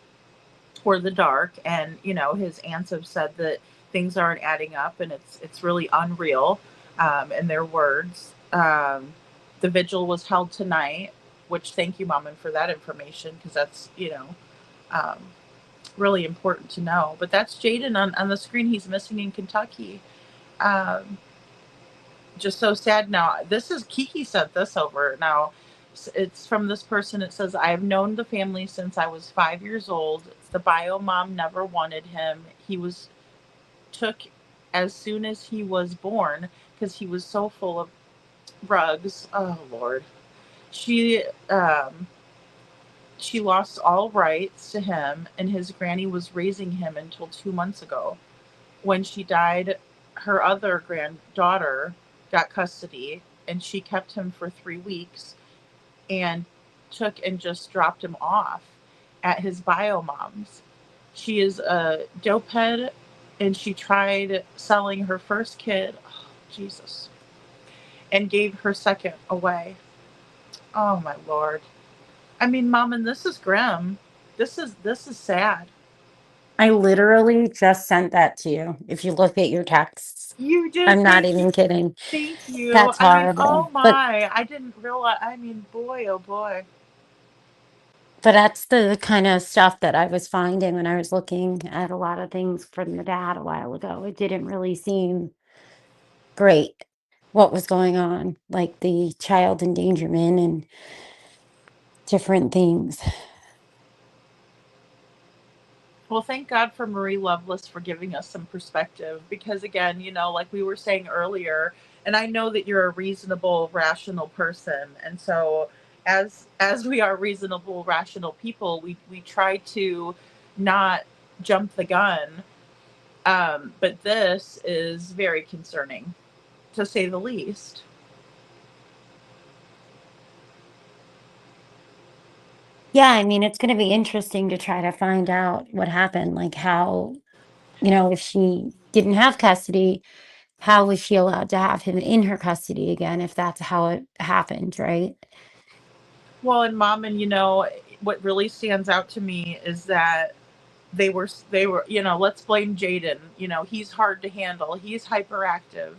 or the dark, and his aunts have said that things aren't adding up, and it's really unreal, in their words. The vigil was held tonight, which, thank you, Mommin, for that information, because that's um, really important to know. But that's Jaden on the screen. He's missing in Kentucky. Just so sad. Now, this is Kiki sent this over. Now, it's from this person. It says, I have known the family since I was 5 years old. The bio mom never wanted him. He was took as soon as he was born because he was so full of drugs. Oh, Lord. She lost all rights to him, and his granny was raising him until 2 months ago. When she died, her other granddaughter got custody, and she kept him for 3 weeks and took and just dropped him off at his bio mom's. She is a dopehead, and she tried selling her first kid, oh, Jesus, and gave her second away. Oh, my Lord. I mean, Mom, and this is grim. This is sad. I literally just sent that to you. If you look at your texts, You did. I'm not even kidding. Thank you. That's I mean, horrible. oh my! I didn't realize. I mean, boy, oh boy. But that's the kind of stuff that I was finding when I was looking at a lot of things from the dad a while ago. It didn't really seem great what was going on, like the child endangerment and different things. Well, thank God for Marie Lovelace for giving us some perspective because, again, like we were saying earlier, and I know that you're a reasonable, rational person, and so as we are reasonable, rational people, we try to not jump the gun. But this is very concerning, to say the least. Yeah, I mean, it's going to be interesting to try to find out what happened, like how, if she didn't have custody, how was she allowed to have him in her custody again if that's how it happened, right? Well, and Mommin, what really stands out to me is that they were, let's blame Jaden. He's hard to handle. He's hyperactive.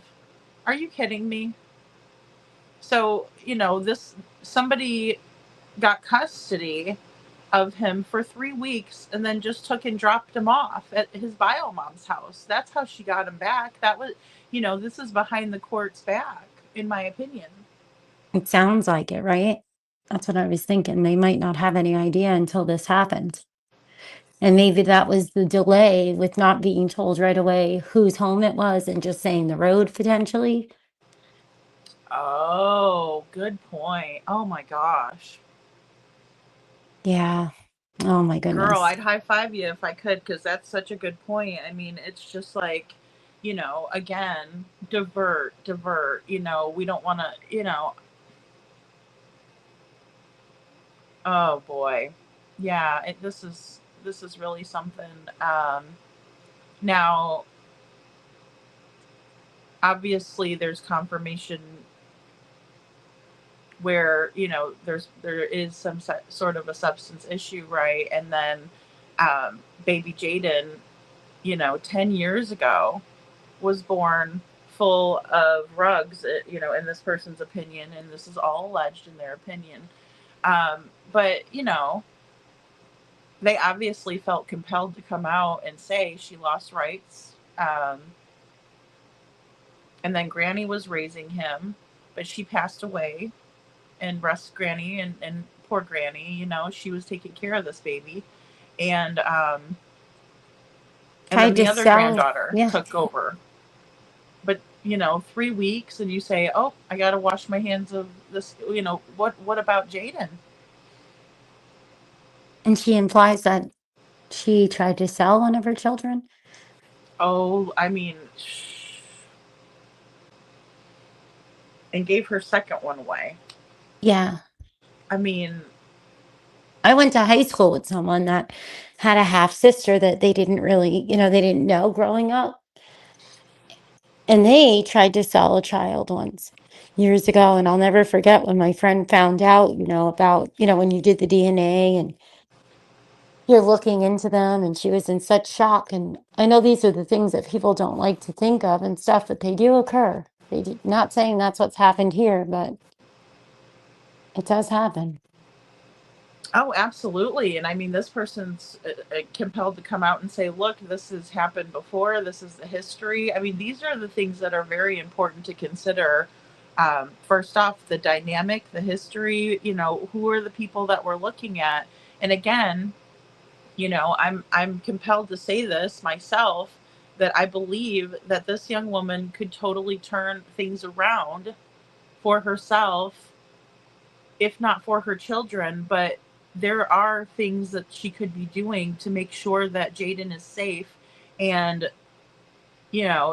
Are you kidding me? So, this somebody got custody of him for 3 weeks and then just took and dropped him off at his bio mom's house. That's how she got him back. That was, this is behind the court's back, in my opinion. It sounds like it, right? That's what I was thinking. They might not have any idea until this happened. And maybe that was the delay with not being told right away whose home it was and just saying the road potentially. Oh, good point. Oh my gosh. Yeah. Oh my Girl, goodness. I'd high five you if I could, because that's such a good point. I mean, it's just like, again, divert. We don't want to, oh boy. Yeah, this is really something. Now, obviously, there's confirmation where there is some sort of a substance issue, right? And then baby Jaden, 10 years ago was born full of rugs, in this person's opinion, and this is all alleged in their opinion. But they obviously felt compelled to come out and say she lost rights. And then Granny was raising him, but she passed away. And rest Granny, and poor Granny, she was taking care of this baby. And then Tried the to other sell. granddaughter Yeah. took over. But 3 weeks, and you say, "Oh, I got to wash my hands of this." What about Jaden? And she implies that she tried to sell one of her children. Oh, I mean, and gave her second one away. Yeah. I mean, I went to high school with someone that had a half sister that they didn't really, they didn't know growing up. And they tried to sell a child once years ago. And I'll never forget when my friend found out, about, when you did the DNA and you're looking into them, and she was in such shock. And I know these are the things that people don't like to think of and stuff, but they do occur. Not saying that's what's happened here, but it does happen. oh, absolutely. And I mean, this person's compelled to come out and say, look, this has happened before. This is the history. I mean, these are the things that are very important to consider. First off, the dynamic, the history, who are the people that we're looking at? And again, I'm compelled to say this myself, that I believe that this young woman could totally turn things around for herself, if not for her children. But there are things that she could be doing to make sure that Jaden is safe. And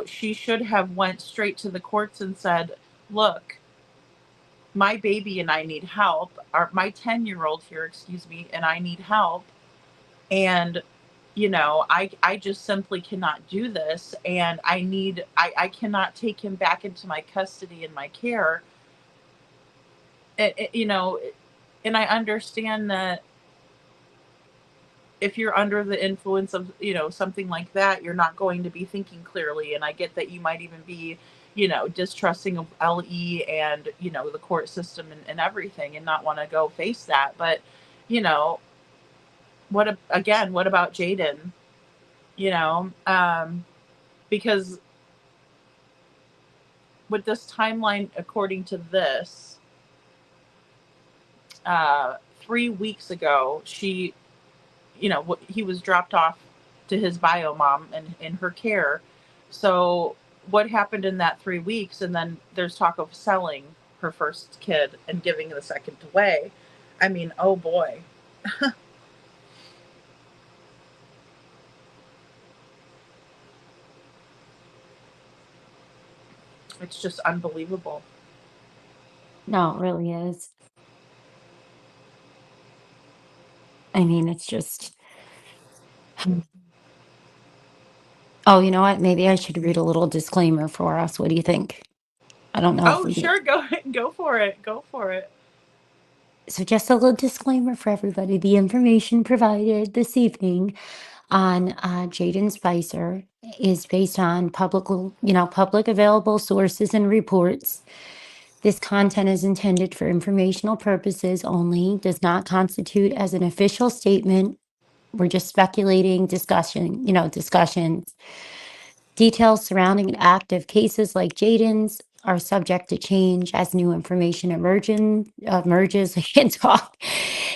she should have went straight to the courts and said, look, my baby and I need help, or my 10-year-old here, excuse me, and I need help. And I just simply cannot do this, and I cannot take him back into my custody and my care. And I understand that if you're under the influence of, something like that, you're not going to be thinking clearly. And I get that you might even be, distrusting of LE and, the court system and everything, and not want to go face that. But, what about Jaden? You know, because with this timeline, according to this, 3 weeks ago, he was dropped off to his bio mom and in her care. So what happened in that 3 weeks? And then there's talk of selling her first kid and giving the second away. I mean, oh boy. It's just unbelievable. No, it really is. I mean, it's just. Oh, you know what? Maybe I should read a little disclaimer for us. What do you think? I don't know if Oh, we do. sure, go for it. Go for it. So, just a little disclaimer for everybody. The information provided this evening on Jaden Spicer is based on public available sources and reports. This content is intended for informational purposes only, does not constitute as an official statement. We're just speculating, discussions. Details surrounding active cases like Jaden's are subject to change as new information emerges. I can't talk.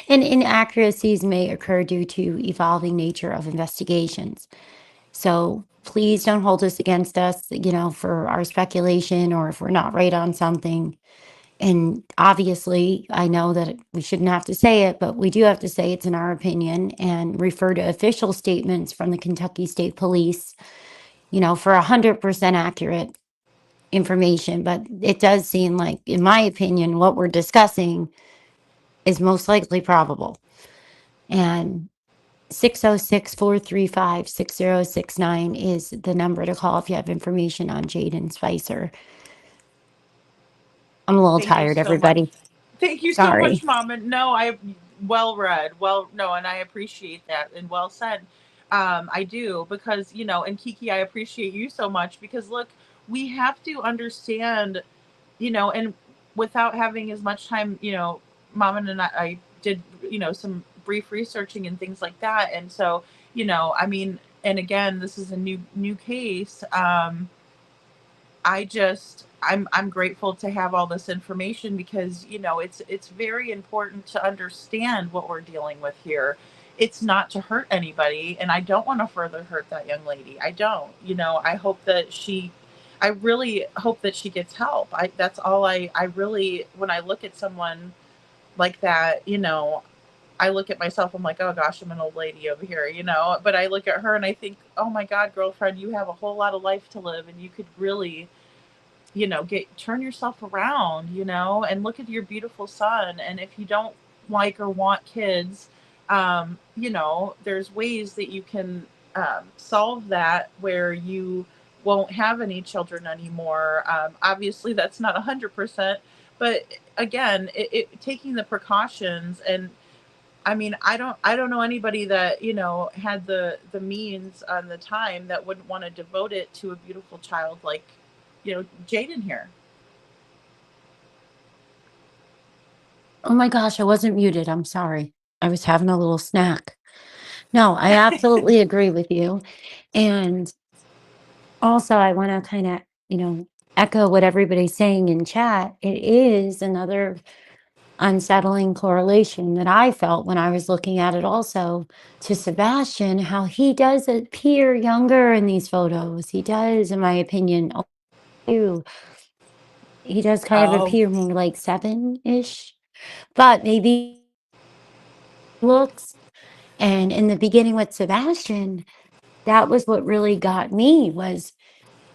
And inaccuracies may occur due to evolving nature of investigations. So please don't hold this against us, for our speculation or if we're not right on something. And obviously, I know that we shouldn't have to say it, but we do have to say it's in our opinion and refer to official statements from the Kentucky State Police, for 100% accurate information. But it does seem like, in my opinion, what we're discussing is most likely probable. And 606-435-6069 is the number to call if you have information on Jaden Spicer. I'm a little Thank you tired, so much. everybody. Thank you so Sorry. much, Mom. And no, I well read. Well, no, and I appreciate that and well said. I do because and Kiki, I appreciate you so much because look, we have to understand, and without having as much time, Mom and I did, some brief researching and things like that, and so I mean, and again, this is a new case. I'm grateful to have all this information because it's very important to understand what we're dealing with here. It's not to hurt anybody, and I don't want to further hurt that young lady. I don't. I really hope that she gets help. That's all I really, when I look at someone like that, I look at myself, I'm like, oh gosh, I'm an old lady over here, but I look at her and I think, oh my God, girlfriend, you have a whole lot of life to live and you could really turn yourself around, and look at your beautiful son. And if you don't like or want kids, there's ways that you can solve that where you won't have any children anymore. Obviously, that's not 100%, but again, taking the precautions. And I mean, I don't know anybody that had the means and the time that wouldn't want to devote it to a beautiful child like Jaden here. Oh my gosh, I wasn't muted. I'm sorry. I was having a little snack. No, I absolutely agree with you. And also, I want to kind of, echo what everybody's saying in chat. It is another unsettling correlation that I felt when I was looking at it also to Sebastian, how he does appear younger in these photos. He does, in my opinion, too. He does kind of Oh, appear more like 7-ish, but maybe looks. And in the beginning with Sebastian, that was what really got me was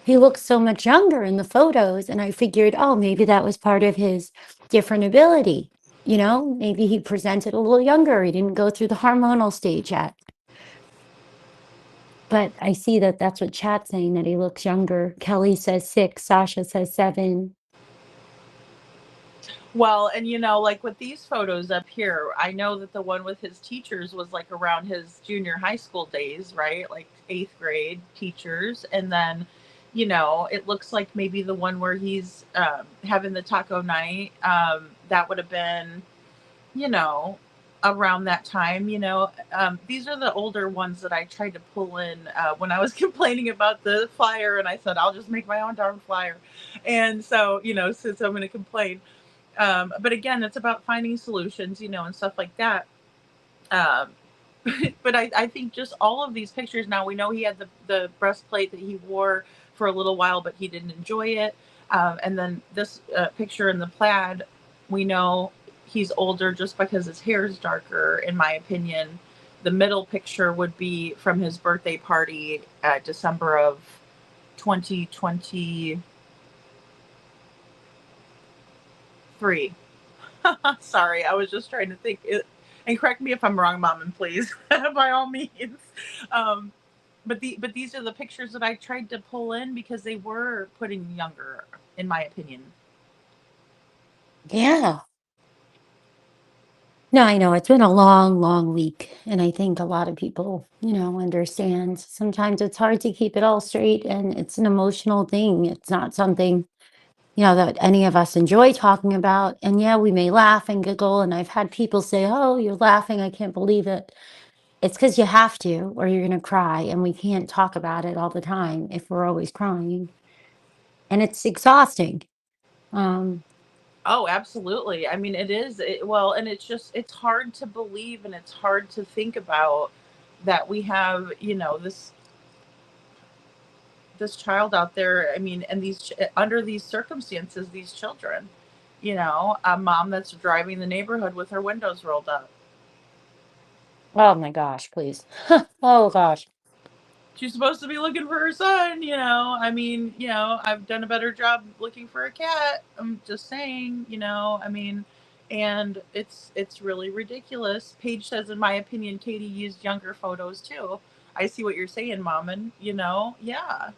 he looks so much younger in the photos. And I figured, oh, maybe that was part of his different ability. Maybe he presented a little younger. He didn't go through the hormonal stage yet. But I see that that's what chat's saying, that he looks younger. Kelly says 6, Sasha says 7. well, and like with these photos up here, I know that the one with his teachers was like around his junior high school days, right? Like 8th grade teachers. And then, it looks like maybe the one where he's having the taco night, that would have been, you know, around that time, these are the older ones that I tried to pull in when I was complaining about the flyer, and I said, I'll just make my own darn flyer. And so, since I'm going to complain. But again, it's about finding solutions, and stuff like that. Um, but I think just all of these pictures now, we know he had the breastplate that he wore for a little while, but he didn't enjoy it. And then this picture in the plaid, we know he's older just because his hair is darker, in my opinion. The middle picture would be from his birthday party at December of 2023. Sorry, I was just trying to think. And correct me if I'm wrong, Mommin, please, by all means. But these are the pictures that I tried to pull in because they were putting younger, in my opinion. Yeah. No, I know it's been a long, long week, and I think a lot of people, understand. Sometimes it's hard to keep it all straight, and it's an emotional thing. It's not something, that any of us enjoy talking about. And yeah, we may laugh and giggle, and I've had people say, "Oh, you're laughing. I can't believe it." It's because you have to, or you're going to cry, and we can't talk about it all the time if we're always crying. And it's exhausting. Um, Oh, absolutely. I mean, it is. Well, and it's hard to believe and it's hard to think about that we have, this child out there. I mean, and under these circumstances, these children, a mom that's driving the neighborhood with her windows rolled up. oh my gosh, please. Oh gosh. She's supposed to be looking for her son, I mean, I've done a better job looking for a cat. I'm just saying, I mean, and it's really ridiculous. Paige says, in my opinion, Katie used younger photos too. I see what you're saying, Mommin, yeah.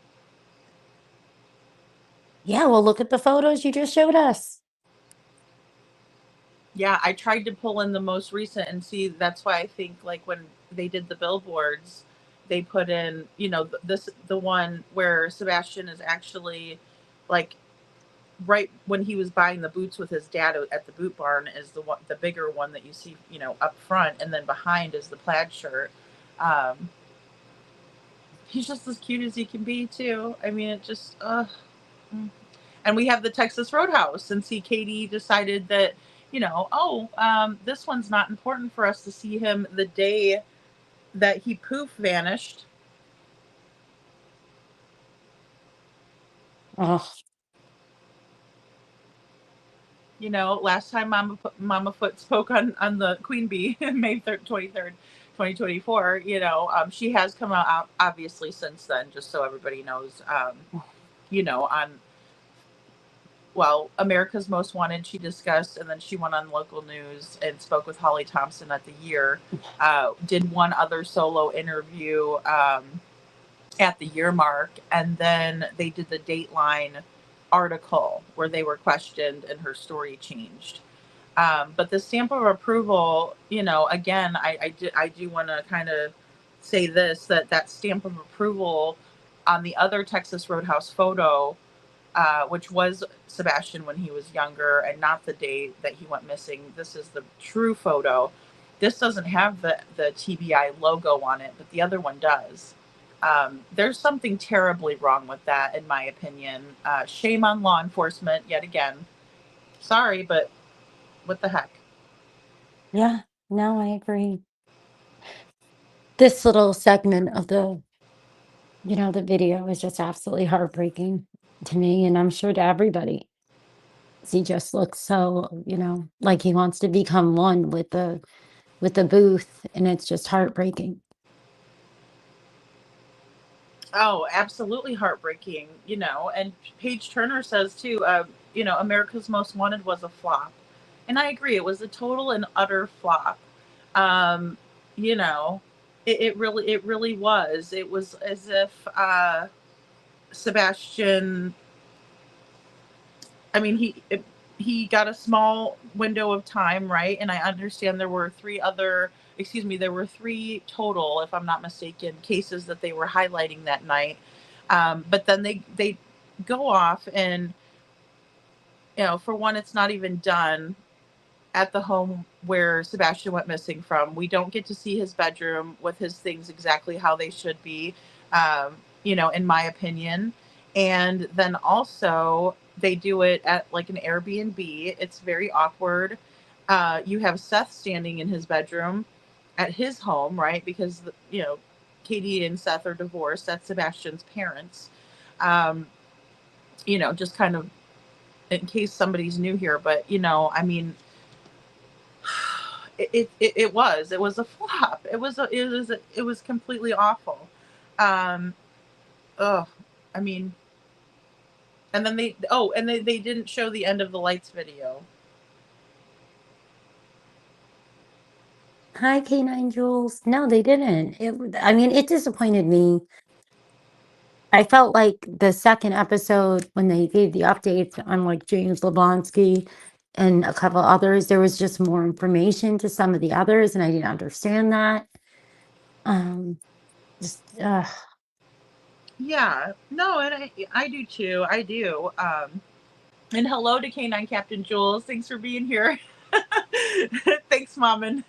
Yeah, well, look at the photos you just showed us. Yeah, I tried to pull in the most recent and see. That's why I think, like, when they did the billboards, they put in, the one where Sebastian is actually, like, right when he was buying the boots with his dad at the boot barn is the bigger one that you see, up front, and then behind is the plaid shirt. Um, he's just as cute as he can be too. I mean, it just, and we have the Texas Roadhouse, and see, Katie decided that, this one's not important for us to see him the day that he poof vanished. Oh, Last time Mama Foot spoke on the Queen Bee, May 23rd, 2024, she has come out obviously since then, just so everybody knows, on, well, America's Most Wanted, she discussed, and then she went on local news and spoke with Holly Thompson at the year, did one other solo interview at the year mark, and then they did the Dateline article where they were questioned and her story changed. But the stamp of approval, again, I do want to kind of say this, that stamp of approval on the other Texas Roadhouse photo, which was Sebastian when he was younger and not the day that he went missing. This is the true photo. This doesn't have the TBI logo on it, but the other one does. There's something terribly wrong with that, in my opinion. Shame on law enforcement yet again. Sorry, but what the heck? yeah, no, I agree. This little segment of the video is just absolutely heartbreaking to me, and I'm sure to everybody. He just looks so, like he wants to become one with the booth, and it's just heartbreaking. Oh, absolutely heartbreaking, and Paige Turner says too, America's Most Wanted was a flop. And I agree, it was a total and utter flop. Um, you know, it really was. It was as if Sebastian, I mean, he got a small window of time, right? And I understand there were there were three total, if I'm not mistaken, cases that they were highlighting that night. But then they go off and, for one, it's not even done at the home where Sebastian went missing from. We don't get to see his bedroom with his things exactly how they should be, in my opinion. And then also they do it at like an Airbnb. It's very awkward. You have Seth standing in his bedroom at his home, right? Because, Katie and Seth are divorced. That's Sebastian's parents. Um, just kind of in case somebody's new here, but, it was a flop. It was completely awful. Um, ugh, I mean, and then they didn't show the end of the lights video. Hi, Canine Jules. No, they didn't. I mean, it disappointed me. I felt like the second episode when they gave the updates on like James Leblansky and a couple others, there was just more information to some of the others, and I didn't understand that. Just Yeah, no, and I do too. I do. And hello to Canine Captain Jules. Thanks for being here. Thanks, Mommin.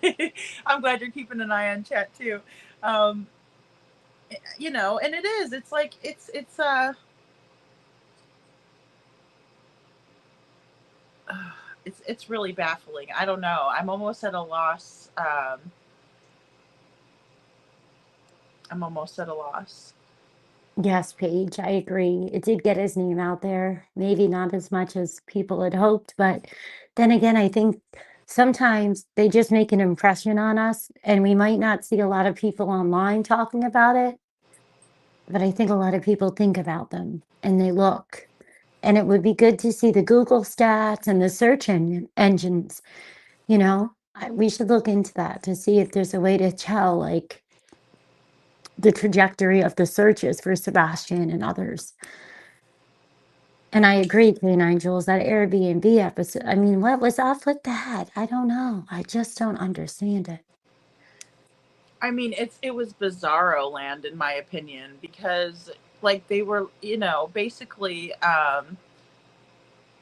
I'm glad you're keeping an eye on chat too. Um, and it is. It's like it's really baffling. I don't know. I'm almost at a loss. I'm almost at a loss. yes, Paige, I agree. It did get his name out there. Maybe not as much as people had hoped, but then again, I think sometimes they just make an impression on us, and we might not see a lot of people online talking about it, but I think a lot of people think about them and they look. And it would be good to see the Google stats and the search engines, we should look into that to see if there's a way to tell like the trajectory of the searches for Sebastian and others. And I agree, Canine Jules, that Airbnb episode. I mean, what was up with that? I don't know. I just don't understand it. I mean, it was bizarro land in my opinion, because like they were, basically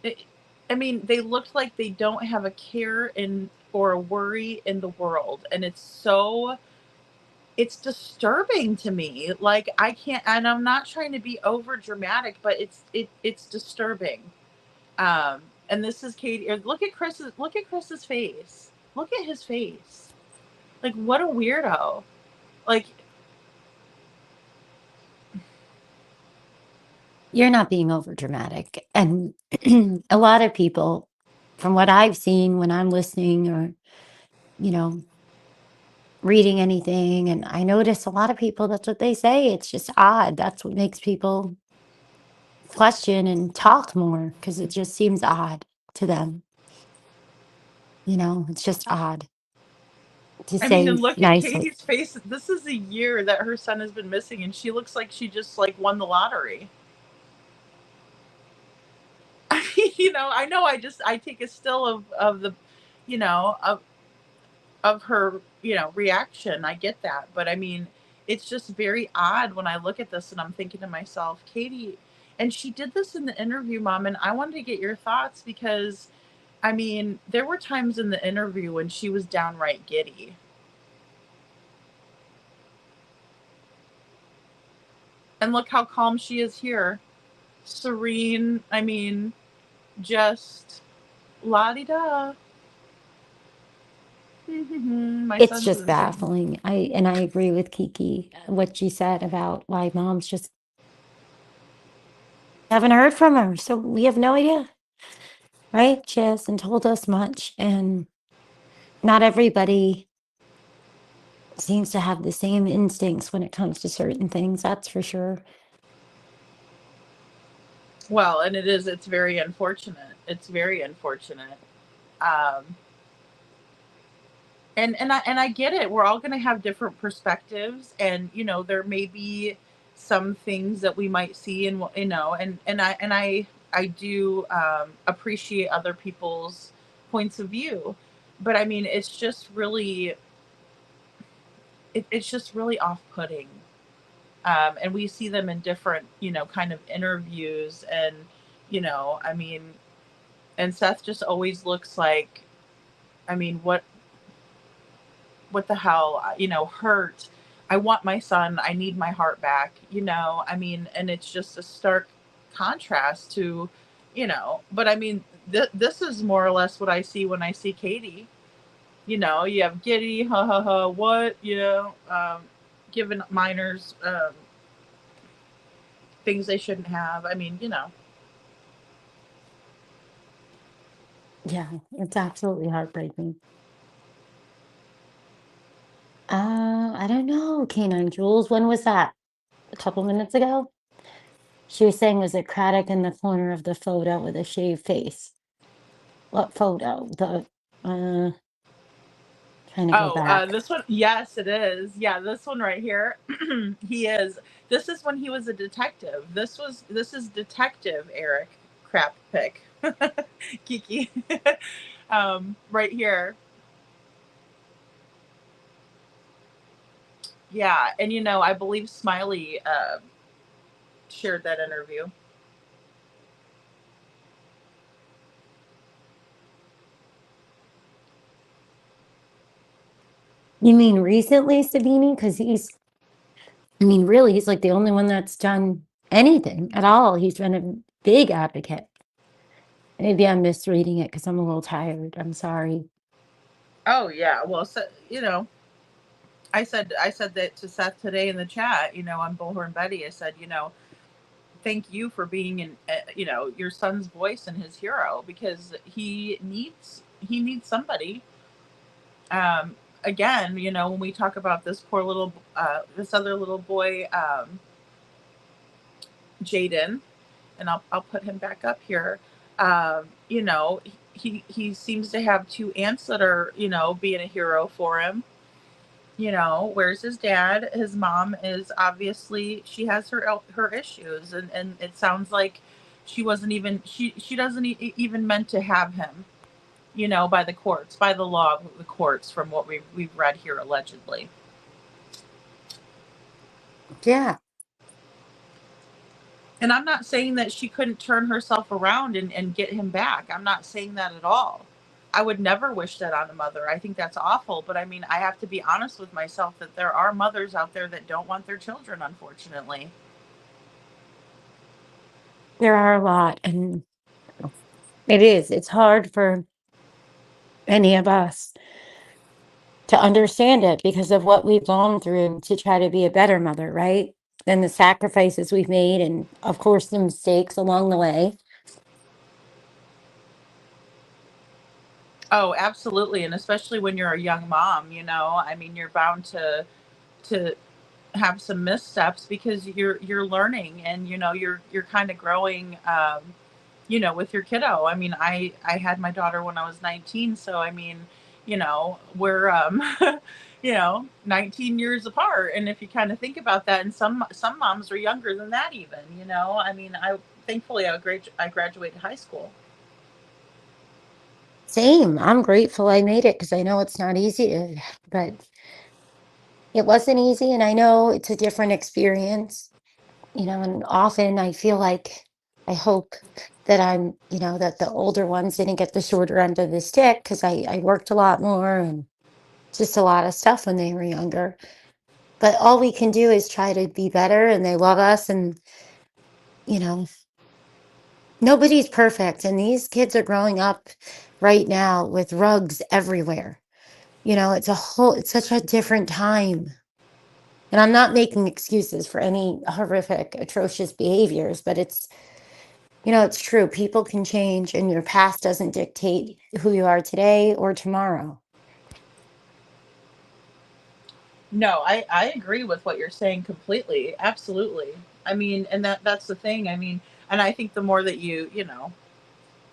they looked like they don't have a care in or a worry in the world, and it's disturbing to me. Like I can't, and I'm not trying to be over dramatic, but it's disturbing. And this is Katie. Look at Chris's face. Look at his face. Like what a weirdo. Like You're not being over dramatic. And a lot of people, from what I've seen when I'm listening or, reading anything, and I notice a lot of people, that's what they say. It's just odd. That's what makes people question and talk more because it just seems odd to them. It's just odd to I mean, say and look at nicely. Katie's face. This is a year that her son has been missing, and she looks like she just like won the lottery. I know. I take a still of the, of her, reaction. I get that, but I mean, it's just very odd when I look at this and I'm thinking to myself, Katie, and she did this in the interview, Mom, and I wanted to get your thoughts because, I mean, there were times in the interview when she was downright giddy. And look how calm she is here. Serene. I mean, just la-di-da. My It's son's just the same. baffling. I agree with Kiki, what she said about why moms just haven't heard from her. So we have no idea. Right? She hasn't told us much. And not everybody seems to have the same instincts when it comes to certain things, that's for sure. Well, and it's very unfortunate. It's very unfortunate. Um, and I get it. We're all going to have different perspectives, and there may be some things that we might see, and I do appreciate other people's points of view, but I mean, it's just really off-putting. And we see them in different, kind of interviews, and I mean, and Seth just always looks like I mean, what the hell, hurt. I want my son. I need my heart back, I mean, and it's just a stark contrast to, but I mean, this is more or less what I see when I see Katie. You have Giddy, ha ha ha, what, giving minors things they shouldn't have. I mean, Yeah, it's absolutely heartbreaking. I don't know, Canine Jules. When was that? A couple minutes ago? She was saying was it Craddock in the corner of the photo with a shaved face. What photo? The trying to go back. this one, yes, it is. Yeah, this one right here. He is. This is when he was a detective. This is Detective Eric Crap Pick. Kiki. Right here. Yeah, and I believe Smiley shared that interview. You mean recently, Sabini? Because I mean, really, he's like the only one that's done anything at all. He's been a big advocate. Maybe I'm misreading it because I'm a little tired. I'm sorry. Oh yeah, well, so, I said that to Seth today in the chat. On Bullhorn Betty, I said, thank you for being your son's voice and his hero, because he needs somebody. Again, when we talk about this poor little this other little boy, Jaden, and I'll put him back up here. He seems to have two aunts that are being a hero for him. Where's his dad? His mom is obviously, she has her issues, and it sounds like she wasn't even she doesn't even meant to have him. By the courts, by the law of the courts, from what we've read here allegedly. Yeah. And I'm not saying that she couldn't turn herself around and get him back. I'm not saying that at all. I would never wish that on a mother. I think that's awful. But I mean, I have to be honest with myself that there are mothers out there that don't want their children, unfortunately. There are a lot, and it's hard for any of us to understand it because of what we've gone through to try to be a better mother, right? And the sacrifices we've made, and of course, the mistakes along the way. Oh, absolutely. And especially when you're a young mom, I mean, you're bound to have some missteps because you're learning, and you're kind of growing, with your kiddo. I mean, I had my daughter when I was 19, so I mean, we're 19 years apart, and if you kind of think about that, and some moms are younger than that even. I mean, thankfully I graduated high school. Same. I'm grateful I made it because I know it's not easy, but it wasn't easy, and I know it's a different experience, and often I feel like I hope that that the older ones didn't get the shorter end of the stick because I worked a lot more and just a lot of stuff when they were younger. But all we can do is try to be better, and they love us, and you know, nobody's perfect, and these kids are growing up right now with rugs everywhere. It's such a different time. And I'm not making excuses for any horrific, atrocious behaviors, but it's true. People can change, and your past doesn't dictate who you are today or tomorrow. No, I agree with what you're saying completely. Absolutely. I mean, and that's the thing. I mean, and I think the more that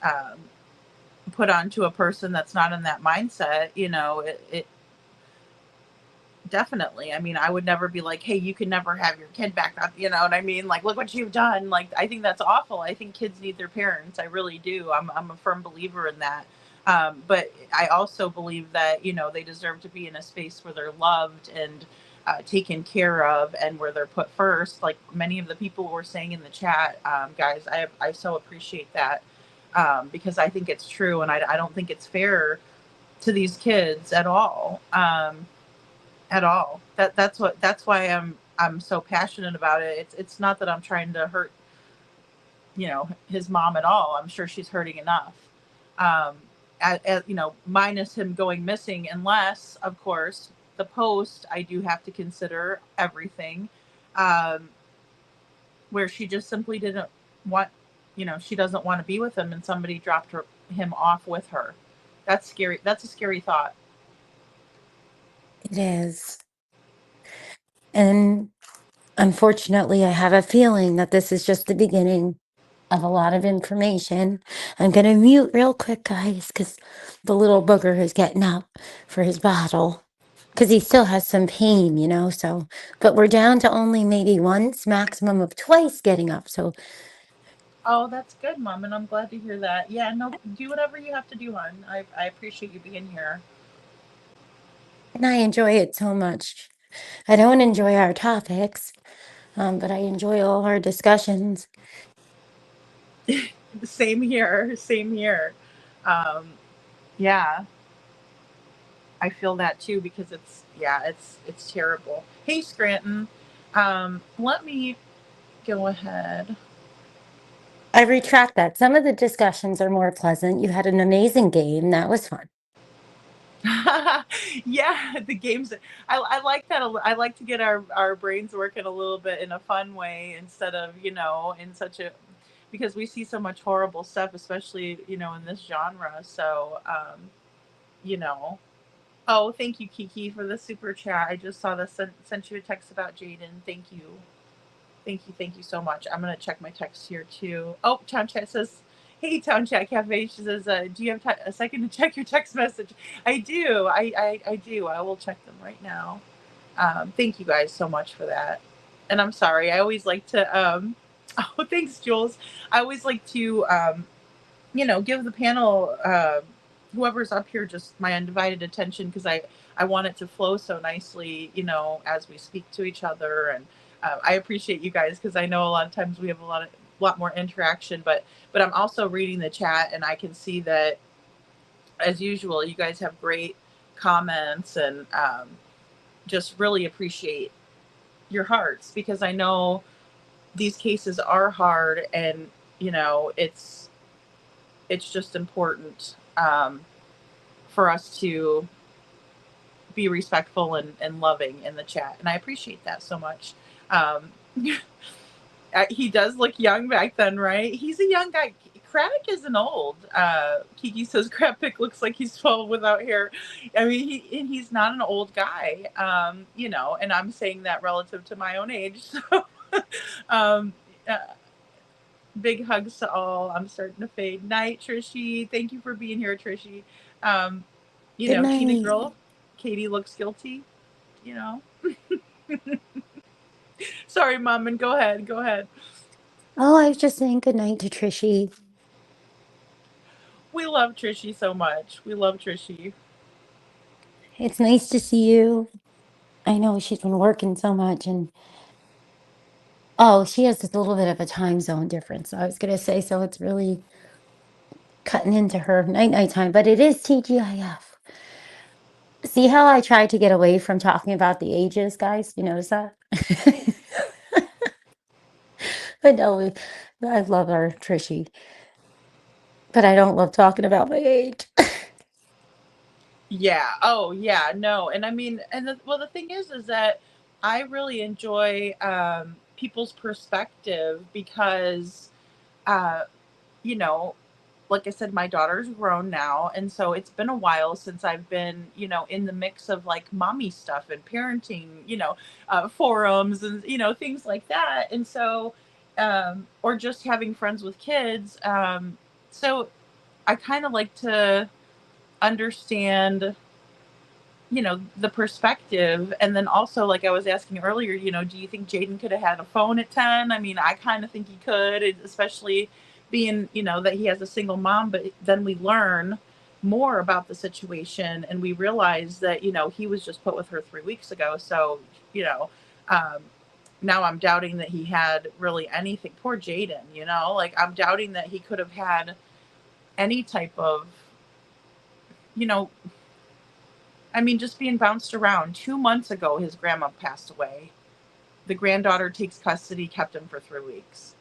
um, put onto a person that's not in that mindset, it definitely. I mean, I would never be like, hey, you can never have your kid back. You know what I mean? Like, look what you've done. Like, I think that's awful. I think kids need their parents. I really do. I'm a firm believer in that. But I also believe that, they deserve to be in a space where they're loved and taken care of, and where they're put first. Like many of the people were saying in the chat, guys, I so appreciate that, because I think it's true. And I don't think it's fair to these kids at all. At all. That's why I'm so passionate about it. It's not that I'm trying to hurt, his mom at all. I'm sure she's hurting enough. Um, minus him going missing, unless, of course, the post, I do have to consider everything, um, where she just simply didn't want, she doesn't want to be with him, and somebody dropped him off with her. That's scary. That's a scary thought. It is. And unfortunately, I have a feeling that this is just the beginning of a lot of information. I'm going to mute real quick, guys, because the little booger is getting up for his bottle. Because he still has some pain, so. But we're down to only maybe once, maximum of twice getting up. So, Oh, that's good, Mom, and I'm glad to hear that. Yeah, no, do whatever you have to do, hon. I appreciate you being here. and I enjoy it so much. I don't enjoy our topics, but I enjoy all our discussions. Same here. Same here. Um, yeah, I feel that too, because it's terrible. Hey, Scranton, let me go ahead. I retract that. Some of the discussions are more pleasant. You had an amazing game. That was fun. Yeah, the games. I like that. I like to get our brains working a little bit in a fun way, instead of, in such a, because we see so much horrible stuff, especially, in this genre. So, you know. Oh, thank you, Kiki, for the super chat. I just saw this, sent you a text about Jaden. Thank you. Thank you so much. I'm going to check my text here too. Oh, Town Chat says, hey, Town Chat Cafe. She says, do you have a second to check your text message? I do. I do. I will check them right now. Thank you guys so much for that. And I'm sorry. I always like to, oh, thanks, Jules. I always like to, give the panel, whoever's up here, just my undivided attention, because I want it to flow so nicely, as we speak to each other. And I appreciate you guys, because I know a lot of times we have a lot more interaction, but I'm also reading the chat, and I can see that, as usual, you guys have great comments, and just really appreciate your hearts, because I know these cases are hard, and it's just important, for us to be respectful and loving in the chat, and I appreciate that so much. He does look young back then, right? He's a young guy. Craddock isn't old. Kiki says Crappick looks like he's 12 without hair. I mean, he's not an old guy, and I'm saying that relative to my own age. So, um, uh, big hugs to all. I'm starting to fade. Night, Trishy. Thank you for being here, Trishy. Good Katie night. girl. Katie looks guilty. Sorry, Mom, and go ahead. Go ahead. Oh, I was just saying good night to Trishy. We love Trishy so much. We love Trishy. It's nice to see you. I know she's been working so much, and she has a little bit of a time zone difference. I was gonna say, so it's really cutting into her night time, but it is TGIF. See how I tried to get away from talking about the ages, guys? You notice that? But no, I love our Trishy, but I don't love talking about my age. Yeah. Oh, yeah. No. And I mean, and the thing is that I really enjoy, people's perspective, because, uh, you know, like I said, my daughter's grown now, and so it's been a while since I've been, in the mix of like mommy stuff and parenting, forums, and things like that, and so, or just having friends with kids. So I kind of like to understand, the perspective. And then also, like I was asking earlier, do you think Jaden could have had a phone at 10? I mean, I kind of think he could, especially being, that he has a single mom. But then we learn more about the situation, and we realize that, he was just put with her 3 weeks ago. So, um, now I'm doubting that he had really anything. Poor Jaden, like, I'm doubting that he could have had any type of, you know, I mean, just being bounced around. 2 months ago, his grandma passed away. The granddaughter takes custody, kept him for 3 weeks.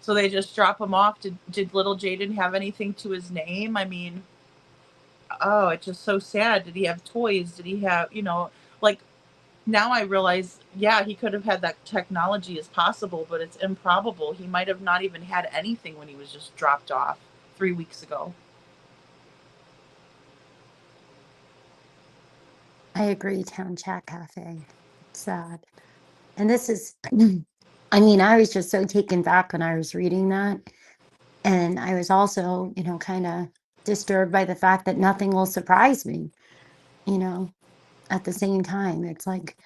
So they just drop him off. Did little Jaden have anything to his name? I mean, oh, it's just so sad. Did he have toys? Did he have, like, now I realize, yeah, he could have had that technology as possible, but it's improbable. He might have not even had anything when he was just dropped off 3 weeks ago. I agree, Town Chat Cafe. It's sad. And this is, I mean, I was just so taken back when I was reading that. And I was also, kind of disturbed by the fact that nothing will surprise me, you know, at the same time. It's like,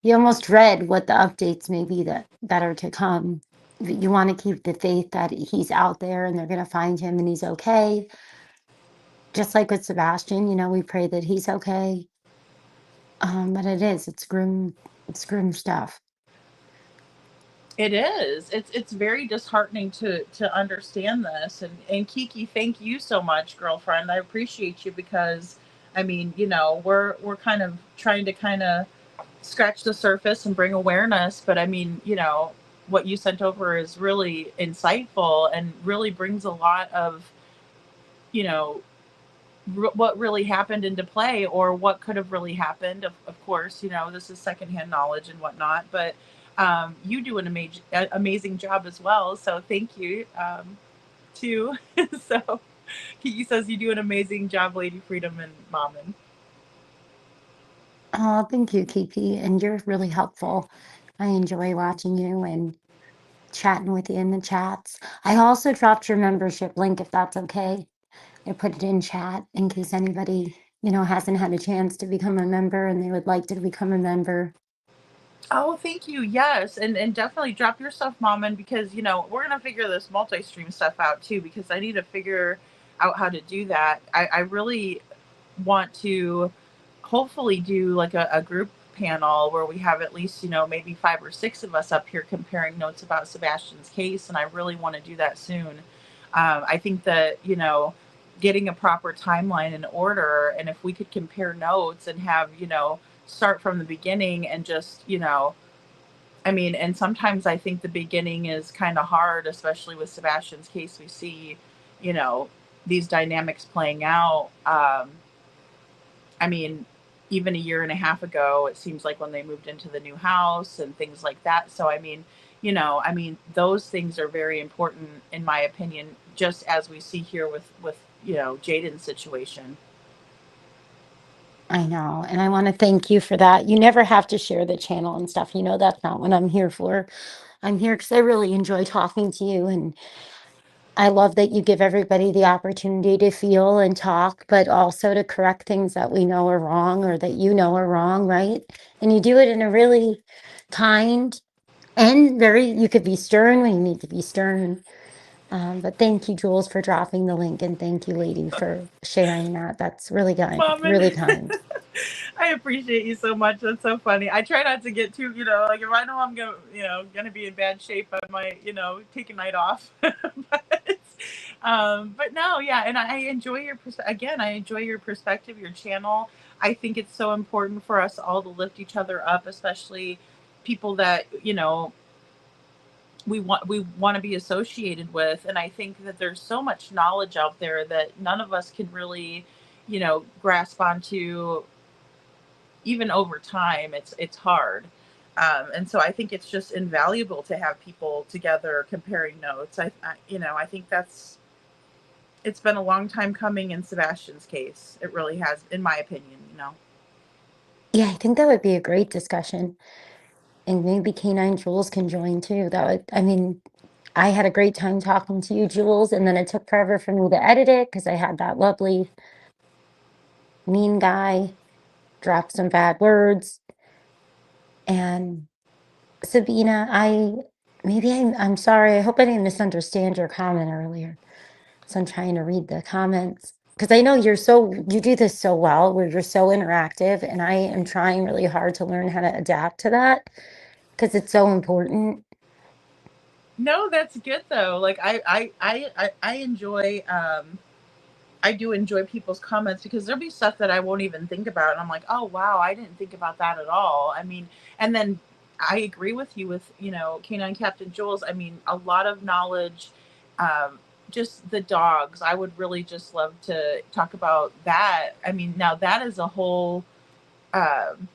you almost read what the updates may be that are to come. You want to keep the faith that he's out there and they're going to find him and he's okay. Just like with Sebastian, we pray that he's okay. But it's grim stuff. It is. It's very disheartening to understand this. And Kiki, thank you so much, girlfriend. I appreciate you because I mean, we're kind of trying to kind of scratch the surface and bring awareness, but I mean, what you sent over is really insightful and really brings a lot of, you know, what really happened into play or what could have really happened. Of course, this is secondhand knowledge and whatnot, but you do an amazing job as well. So thank you too. So Kiki says you do an amazing job, Lady Freedom and Mommin. Oh, thank you, Kiki. And you're really helpful. I enjoy watching you and chatting with you in the chats. I also dropped your membership link if that's okay. I put it in chat in case anybody, hasn't had a chance to become a member and they would like to become a member. Oh, thank you. Yes. And definitely drop your stuff, Mommin, because, we're going to figure this multi-stream stuff out too, because I need to figure out how to do that. I really want to hopefully do like a group panel where we have at least, maybe 5 or 6 of us up here comparing notes about Sebastian's case. And I really want to do that soon. I think that, getting a proper timeline in order, and if we could compare notes and have, start from the beginning and just, I mean, and sometimes I think the beginning is kind of hard, especially with Sebastian's case. We see, these dynamics playing out. I mean, even a year and a half ago, it seems like when they moved into the new house and things like that. So, I mean, those things are very important, in my opinion, just as we see here with Jaden's situation. I know. And I want to thank you for that. You never have to share the channel and stuff. That's not what I'm here for. I'm here because I really enjoy talking to you. And I love that you give everybody the opportunity to feel and talk, but also to correct things that we know are wrong or that are wrong, right? And you do it in a really kind and you could be stern when you need to be stern. But thank you, Jules, for dropping the link. And thank you, Lady, for sharing that. That's really kind. Mommin. Really kind. I appreciate you so much. That's so funny. I try not to get too, like if I know I'm gonna be in bad shape, I might, take a night off. But no, yeah, and I enjoy your I enjoy your perspective, your channel. I think it's so important for us all to lift each other up, especially people that we want to be associated with. And I think that there's so much knowledge out there that none of us can really grasp onto. Even over time, it's hard. And so I think it's just invaluable to have people together comparing notes. I think it's been a long time coming in Sebastian's case. It really has, in my opinion. Yeah, I think that would be a great discussion. And maybe Canine Jules can join too. I had a great time talking to you, Jules, and then it took forever for me to edit it because I had that lovely mean guy drop some bad words. And Sabina, I'm sorry. I hope I didn't misunderstand your comment earlier. So I'm trying to read the comments because I know you do this so well where you're so interactive, and I am trying really hard to learn how to adapt to that because it's so important. No, that's good though. Like I enjoy I do enjoy people's comments because there'll be stuff that I won't even think about, and I'm like, oh wow, I didn't think about that at all. I mean, and then I agree with you with Canine Captain Jules. I mean, a lot of knowledge. Um, just the dogs. I would really just love to talk about that. I mean, now that is a whole um,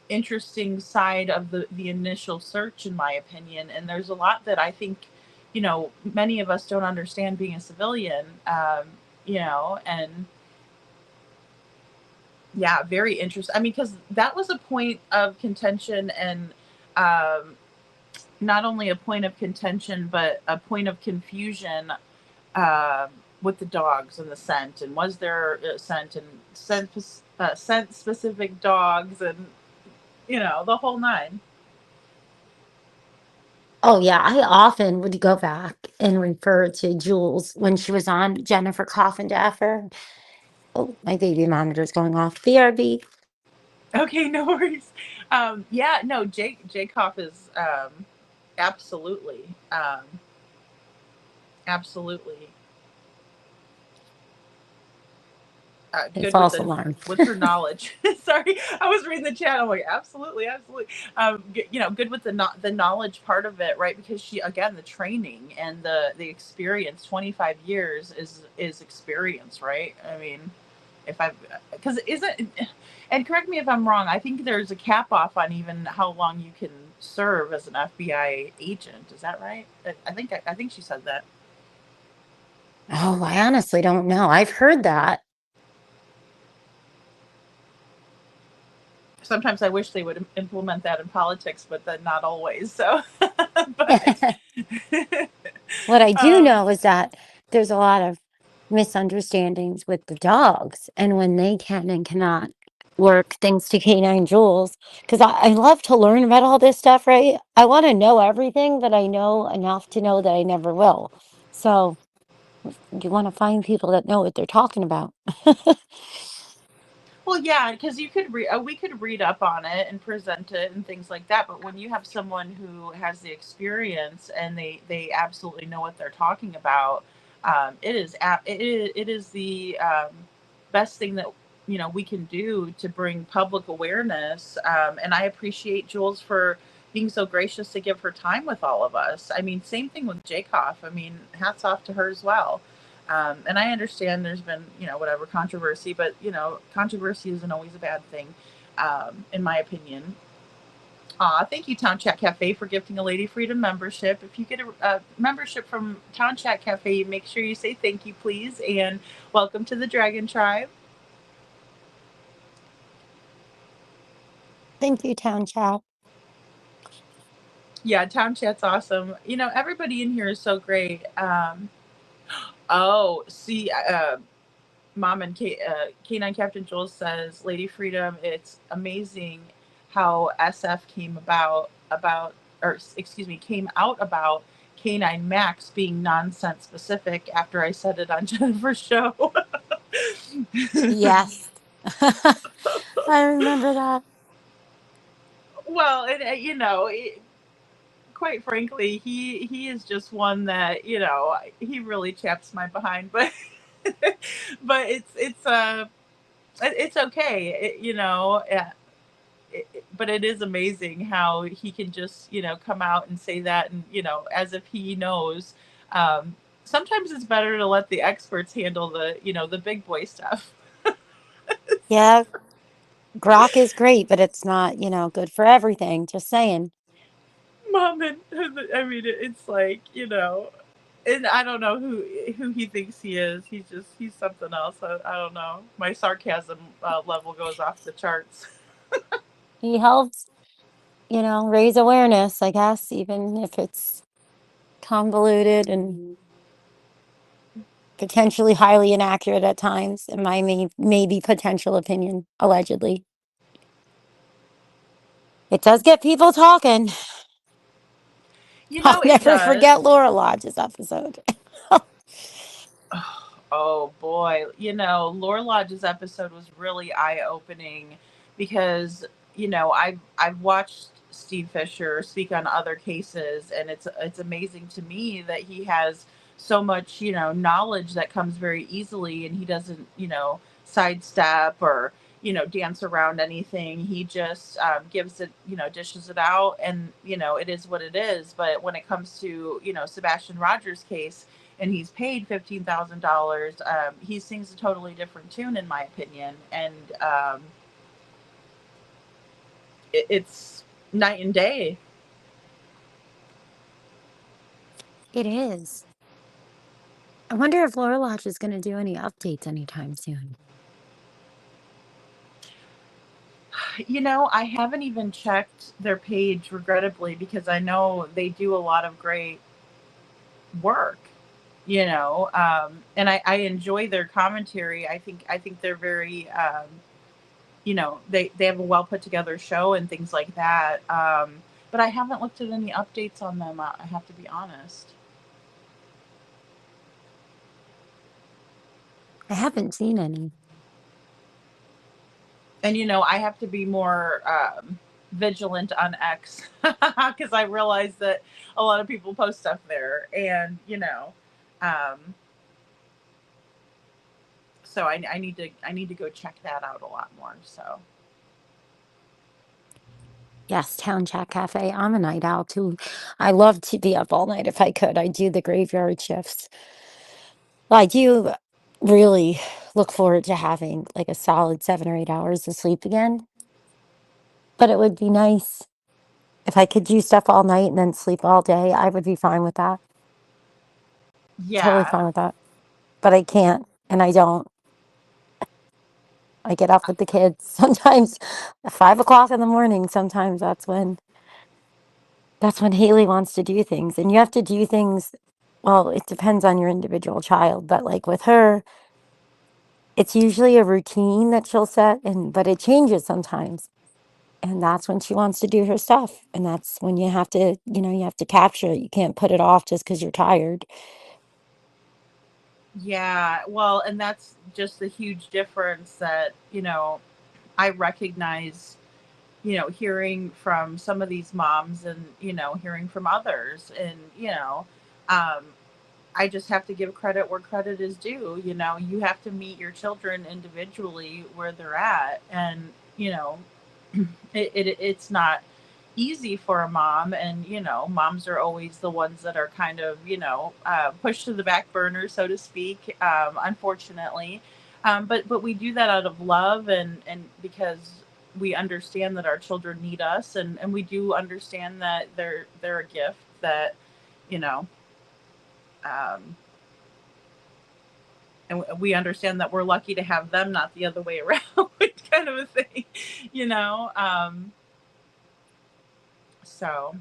interesting side of the initial search, in my opinion. And there's a lot that I think many of us don't understand being a civilian. And yeah, very interesting. I mean, because that was a point of contention, and um, not only a point of contention, but a point of confusion um, with the dogs and the scent. And was there a scent and scent specific dogs, and the whole nine. Oh yeah, I often would go back and refer to Jules when she was on Jennifer Coffin Daffer. Oh, my baby monitor's going off. BRB. Okay, no worries. Yeah, no, Jacob is absolutely, absolutely A good with false the alarm. with her knowledge. Sorry, I was reading the chat. I'm like, absolutely, absolutely. Good with the knowledge part of it, right? Because she, again, the training and the experience. 25 years is experience, right? I mean, if I because isn't and correct me if I'm wrong. I think there's a cap off on even how long you can serve as an FBI agent. Is that right? I think she said that. Oh, I honestly don't know. I've heard that. Sometimes I wish they would implement that in politics, but then not always. So, but What I do um, know is that there's a lot of misunderstandings with the dogs and when they can and cannot work, thanks to Canine Jules. Because I love to learn about all this stuff, right? I want to know everything, but I know enough to know that I never will. So you want to find people that know what they're talking about. well, yeah, because we could read up on it and present it and things like that. But when you have someone who has the experience and they absolutely know what they're talking about, it is the best thing that we can do to bring public awareness. And I appreciate Jules for being so gracious to give her time with all of us. I mean, same thing with Jacob. I mean, hats off to her as well. And I understand there's been, whatever controversy, but, controversy isn't always a bad thing, in my opinion. Thank you, Town Chat Cafe, for gifting a Lady Freedom membership. If you get a membership from Town Chat Cafe, make sure you say thank you, please, and welcome to the Dragon Tribe. Thank you, Town Chat. Yeah, Town Chat's awesome. Everybody in here is so great. Oh, see, Mom and K9 Captain Jules says, Lady Freedom, it's amazing how SF came out about K9 Max being nonsense specific after I said it on Jennifer's show. Yes. I remember that. Well, and quite frankly, he is just one that he really chaps my behind, but but it's okay, but it is amazing how he can just come out and say that, and as if he knows. Sometimes it's better to let the experts handle the big boy stuff. Yeah, grok is great, but it's not, good for everything. Just saying. Mom, and I mean, it's like, and I don't know who he thinks he is. He's something else. I don't know. My sarcasm level goes off the charts. He helps, raise awareness, I guess, even if it's convoluted and potentially highly inaccurate at times, in my maybe potential opinion, allegedly. It does get people talking. I'll It never does. forget Laura Lodge's episode. Oh boy, Lore Lodge's episode was really eye opening because I've watched Steve Fisher speak on other cases, and it's amazing to me that he has so much, knowledge that comes very easily, and he doesn't, sidestep or dance around anything. He just gives it, dishes it out, and it is what it is. But when it comes to Sebastian Rogers' case, and he's paid $15,000, he sings a totally different tune, in my opinion, and it's night and day. It is. I wonder if Laura Lodge is going to do any updates anytime soon. I haven't even checked their page, regrettably, because I know they do a lot of great work. And I enjoy their commentary. I think they're very they have a well put together show and things like that. But I haven't looked at any updates on them. I have to be honest. I haven't seen any. And I have to be more vigilant on X because I realize that a lot of people post stuff there, and so I need to go check that out a lot more. So Yes, Town Chat Cafe. I'm a night owl too. I love to be up all night if I could. I do the graveyard shifts. I do really look forward to having like a solid 7 or 8 hours of sleep again. But it would be nice if I could do stuff all night and then sleep all day. I would be fine with that. Totally yeah, fine with that. But I can't, and I don't. I get up with the kids sometimes at 5 o'clock in the morning. Sometimes that's when Haley wants to do things. And you have to do things, well, it depends on your individual child, but like with her, it's usually a routine that she'll set, but it changes sometimes. And that's when she wants to do her stuff. And that's when you have to capture it. You can't put it off just because you're tired. yeah. Well, and that's just the huge difference that I recognize. Hearing from some of these moms, and hearing from others, and um, I just have to give credit where credit is due. You have to meet your children individually where they're at, and it's not easy for a mom, and moms are always the ones that are kind of pushed to the back burner, so to speak, unfortunately. But we do that out of love, and because we understand that our children need us, and we do understand that they're a gift that you know um, and we understand that we're lucky to have them, not the other way around, kind of a thing, you know. So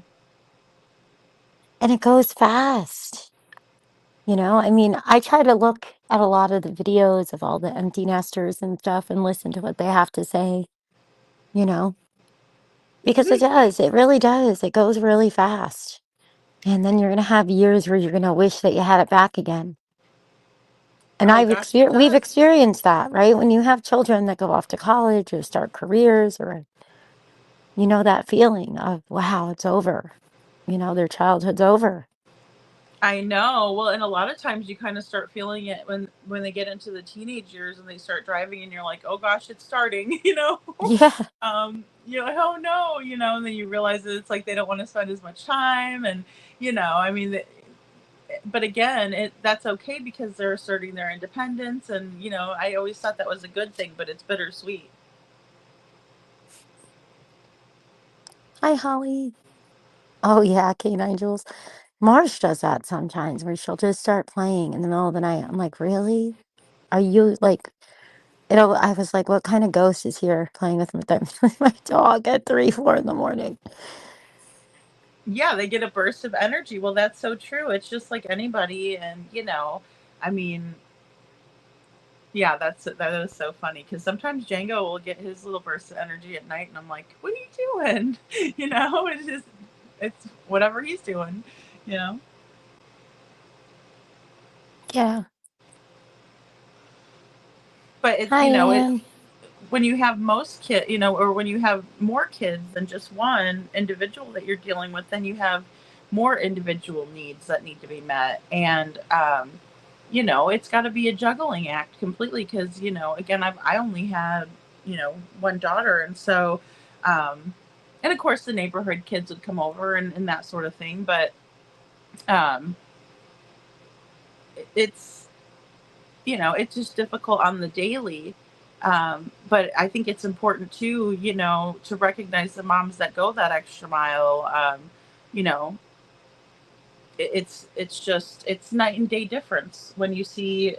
And it goes fast. I mean, I try to look at a lot of the videos of all the empty nesters and stuff and listen to what they have to say, you know, because it does. It really does. It goes really fast. And then you're going to have years where you're going to wish that you had it back again. And oh gosh, it we've does. experienced that, right? When you have children that go off to college or start careers, or that feeling of, wow, it's over. Their childhood's over. I know. Well, and a lot of times you kind of start feeling it when they get into the teenage years and they start driving, and you're like, oh gosh, it's starting, Yeah. You're like, oh no, and then you realize that it's like they don't want to spend as much time, and I mean, but again, that's okay because they're asserting their independence, and I always thought that was a good thing, but it's bittersweet. Hi, Holly. Oh, yeah, Canine Jules. Marsh does that sometimes where she'll just start playing in the middle of the night. I'm like, really? Are you like, I was like, what kind of ghost is here playing with my dog at 3, 4 in the morning? Yeah, they get a burst of energy. Well, that's so true. It's just like anybody, and I mean, yeah, that is so funny because sometimes Django will get his little burst of energy at night, and I'm like, "What are you doing?" It's whatever he's doing, you know. Yeah. But it's Hi, Anne. when you have most kids, or when you have more kids than just one individual that you're dealing with, then you have more individual needs that need to be met. And, it's got to be a juggling act completely because, again, I only had, one daughter. And so, and of course, the neighborhood kids would come over and that sort of thing. But um, it's, it's just difficult on the daily. But I think it's important too, to recognize the moms that go that extra mile. You know, it's night and day difference when you see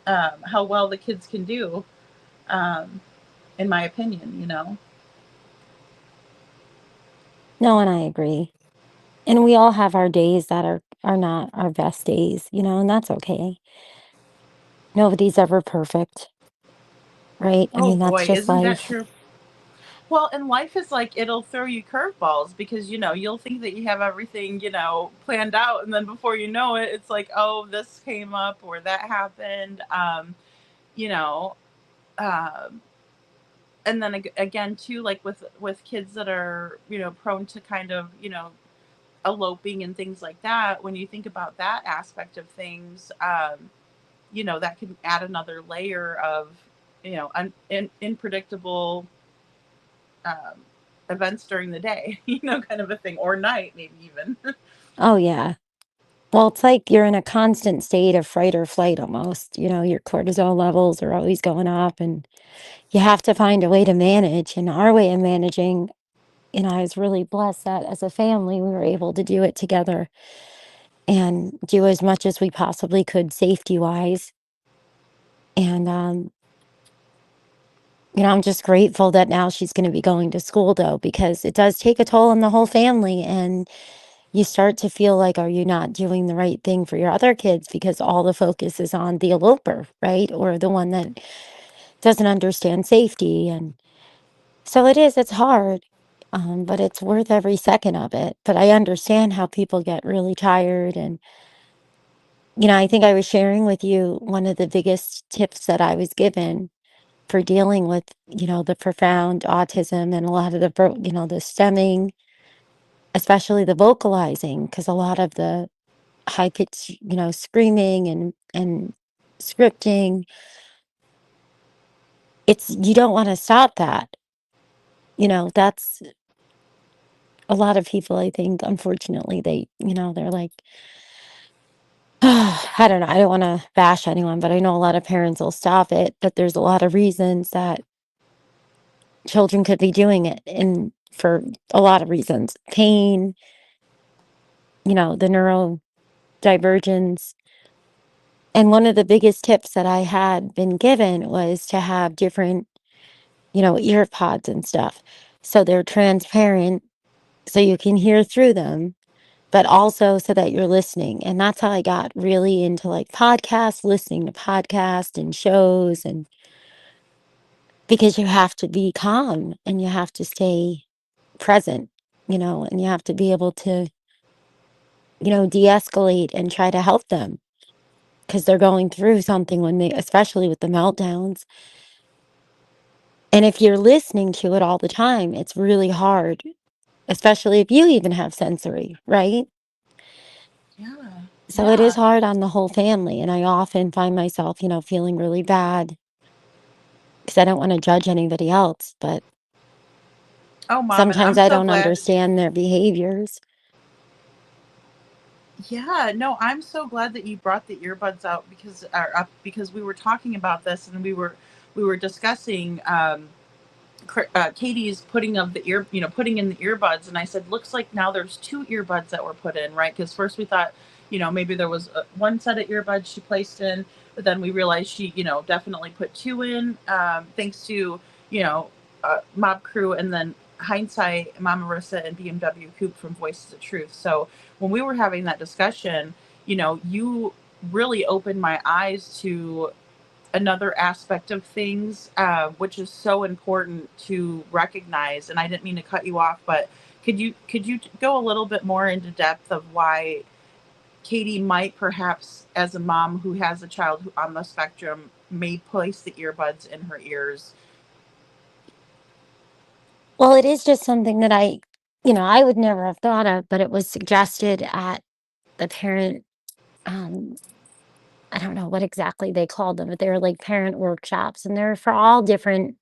how well the kids can do. Um, in my opinion. No, and I agree. And we all have our days that are not our best days, and that's okay. Nobody's ever perfect, right? I Oh mean, that's boy, just isn't that life. true? Well, and life is like it'll throw you curveballs because you'll think that you have everything planned out, and then before you know it, it's like, oh, this came up or that happened. You know, um, and then again too, like with kids that are prone to kind of eloping and things like that. When you think about that aspect of things, that can add another layer of unpredictable um, events during the day, kind of a thing, or night, maybe even. Oh, yeah. Well, it's like you're in a constant state of fight or flight almost. Your cortisol levels are always going up, and you have to find a way to manage. And our way of managing, I was really blessed that as a family, we were able to do it together and do as much as we possibly could safety wise. And, I'm just grateful that now she's going to be going to school, though, because it does take a toll on the whole family. And you start to feel like, are you not doing the right thing for your other kids? Because all the focus is on the eloper, right? Or the one that doesn't understand safety. And so it's hard, but it's worth every second of it. But I understand how people get really tired. And, I think I was sharing with you one of the biggest tips that I was given for dealing with, the profound autism and a lot of the stemming, especially the vocalizing, because a lot of the high pitch, screaming and scripting, you don't want to stop that. That's a lot of people, I think, unfortunately, they're like, I don't know, I don't want to bash anyone, but I know a lot of parents will stop it, but there's a lot of reasons that children could be doing it, and for a lot of reasons. Pain, the neurodivergence. And one of the biggest tips that I had been given was to have different, ear pods and stuff. So they're transparent, so you can hear through them, but also so that you're listening. And that's how I got really into like podcasts, listening to podcasts and shows. And because you have to be calm and you have to stay present, and you have to be able to, de-escalate and try to help them because they're going through something especially with the meltdowns. And if you're listening to it all the time, it's really hard, especially if you even have sensory, right? Yeah, So it is yeah. hard on the whole family. And I often find myself, feeling really bad because I don't want to judge anybody else. But Oh, mom, and sometimes I'm I so don't glad. understand their behaviors. Yeah, no, I'm so glad that you brought the earbuds out because up because we were talking about this and we were discussing Katie's putting of the ear, putting in the earbuds, and I said, looks like now there's two earbuds that were put in, right? Because first we thought, maybe there was one set of earbuds she placed in, but then we realized she, definitely put two in, thanks to, Mob Crew, and then hindsight, Mama Marissa and BMW Coop from Voices of Truth. So when we were having that discussion, you really opened my eyes to another aspect of things, which is so important to recognize. And I didn't mean to cut you off, but could you go a little bit more into depth of why Katie might perhaps, as a mom who has a child who on the spectrum, may place the earbuds in her ears Well, it is just something that I would never have thought of, but it was suggested at the parent, um, I don't know what exactly they called them, but they were like parent workshops, and they're for all different,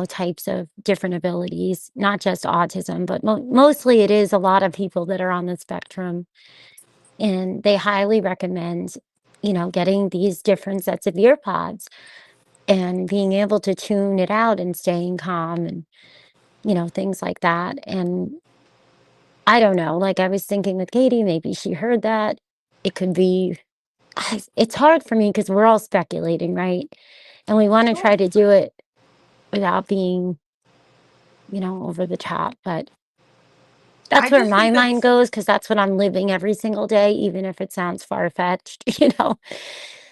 types of different abilities, not just autism, but mostly it is a lot of people that are on the spectrum. And they highly recommend, getting these different sets of ear pods and being able to tune it out and staying calm and, things like that. And I don't know, like I was thinking with Katie, maybe she heard that. It could be, it's hard for me because we're all speculating, right? And we want to try to do it without being, over the top. But I that's where just my think mind that's goes because that's what I'm living every single day, even if it sounds far-fetched,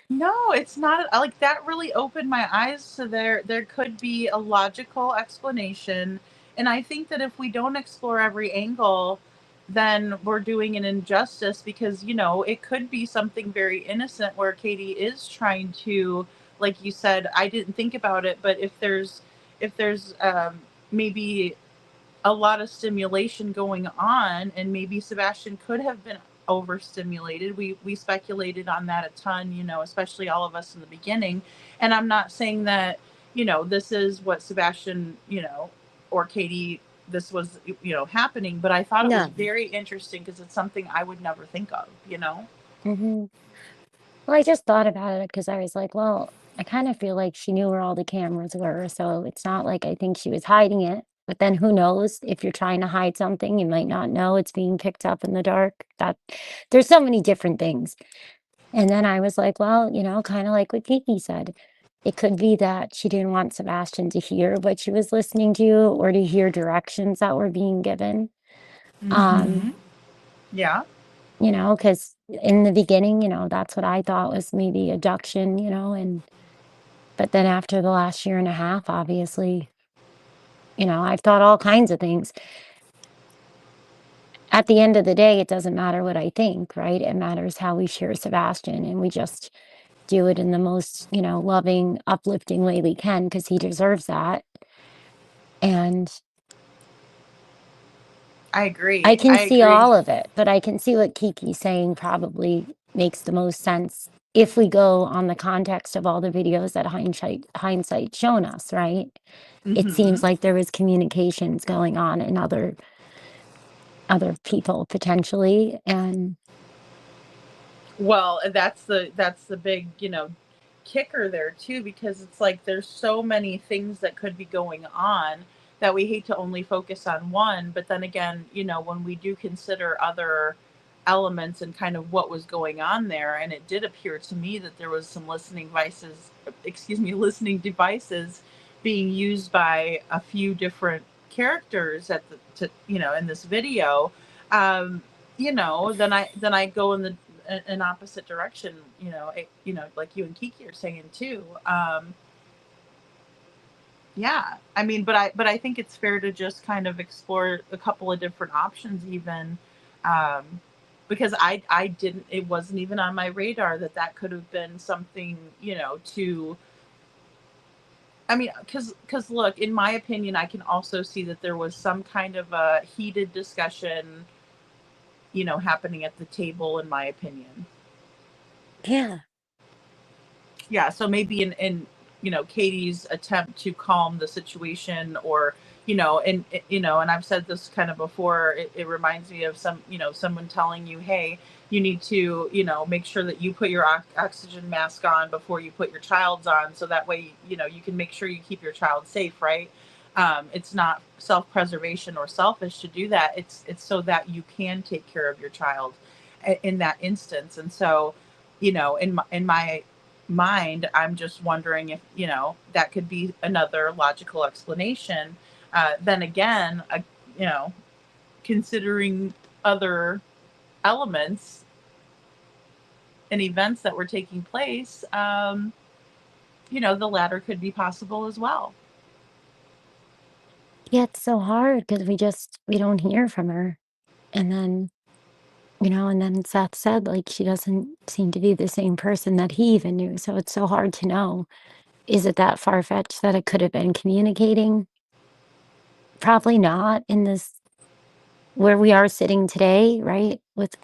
No, it's not like that really opened my eyes to there could be a logical explanation. And I think that if we don't explore every angle, then we're doing an injustice because, it could be something very innocent where Katie is trying to, like you said, I didn't think about it, but if there's maybe a lot of stimulation going on, and maybe Sebastian could have been overstimulated. We speculated on that a ton, especially all of us in the beginning. And I'm not saying that, this is what Sebastian, or Katie, this was, happening, but I thought it was No. very interesting because it's something I would never think of. Hmm. Well, I just thought about it because I was like, well, I kind of feel like she knew where all the cameras were, so it's not like I think she was hiding it. But then who knows? If you're trying to hide something, you might not know it's being picked up in the dark. That there's so many different things. And then I was like, well, kind of like what Kiki said. It could be that she didn't want Sebastian to hear what she was listening to or to hear directions that were being given. Um, Hmm. Yeah. because in the beginning, that's what I thought was maybe abduction, and but then after the last year and a half, obviously, I've thought all kinds of things. At the end of the day, it doesn't matter what I think, right? It matters how we share Sebastian, and we just do it in the most, loving, uplifting way we can because he deserves that. And I I agree. can I see agree. all of it, but I can see what Kiki's saying probably makes the most sense if we go on the context of all the videos that hindsight shown us, right? It Hmm. seems like there was communications going on in other people potentially. And Well, that's the big, kicker there too, because it's like there's so many things that could be going on that we hate to only focus on one, but then again, when we do consider other elements and kind of what was going on there, and it did appear to me that there was some listening devices being used by a few different characters in this video. um then I go in the an opposite direction, like you and Kiki are saying too. Yeah, I mean, but I think it's fair to just kind of explore a couple of different options, even, um, because I didn't, it wasn't even on my radar that that could have been something, to. I mean, because look, in my opinion, I can also see that there was some kind of a heated discussion, happening at the table, in my opinion. yeah, Yeah, so maybe in Katie's attempt to calm the situation, or and I've said this kind of before, it reminds me of someone telling you, hey, you need to make sure that you put your oxygen mask on before you put your child's on, so that way you can make sure you keep your child safe, right? It's not self-preservation or selfish to do that. It's so that you can take care of your child in that instance. And so in my mind, I'm just wondering if that could be another logical explanation. Then again, you know, considering other elements and events that were taking place, the latter could be possible as well. yeah, it's so hard because we don't hear from her. And then, and then Seth said, like, she doesn't seem to be the same person that he even knew. So it's so hard to know. Is it that far-fetched that it could have been communicating? probably not in this where we are sitting today, right? With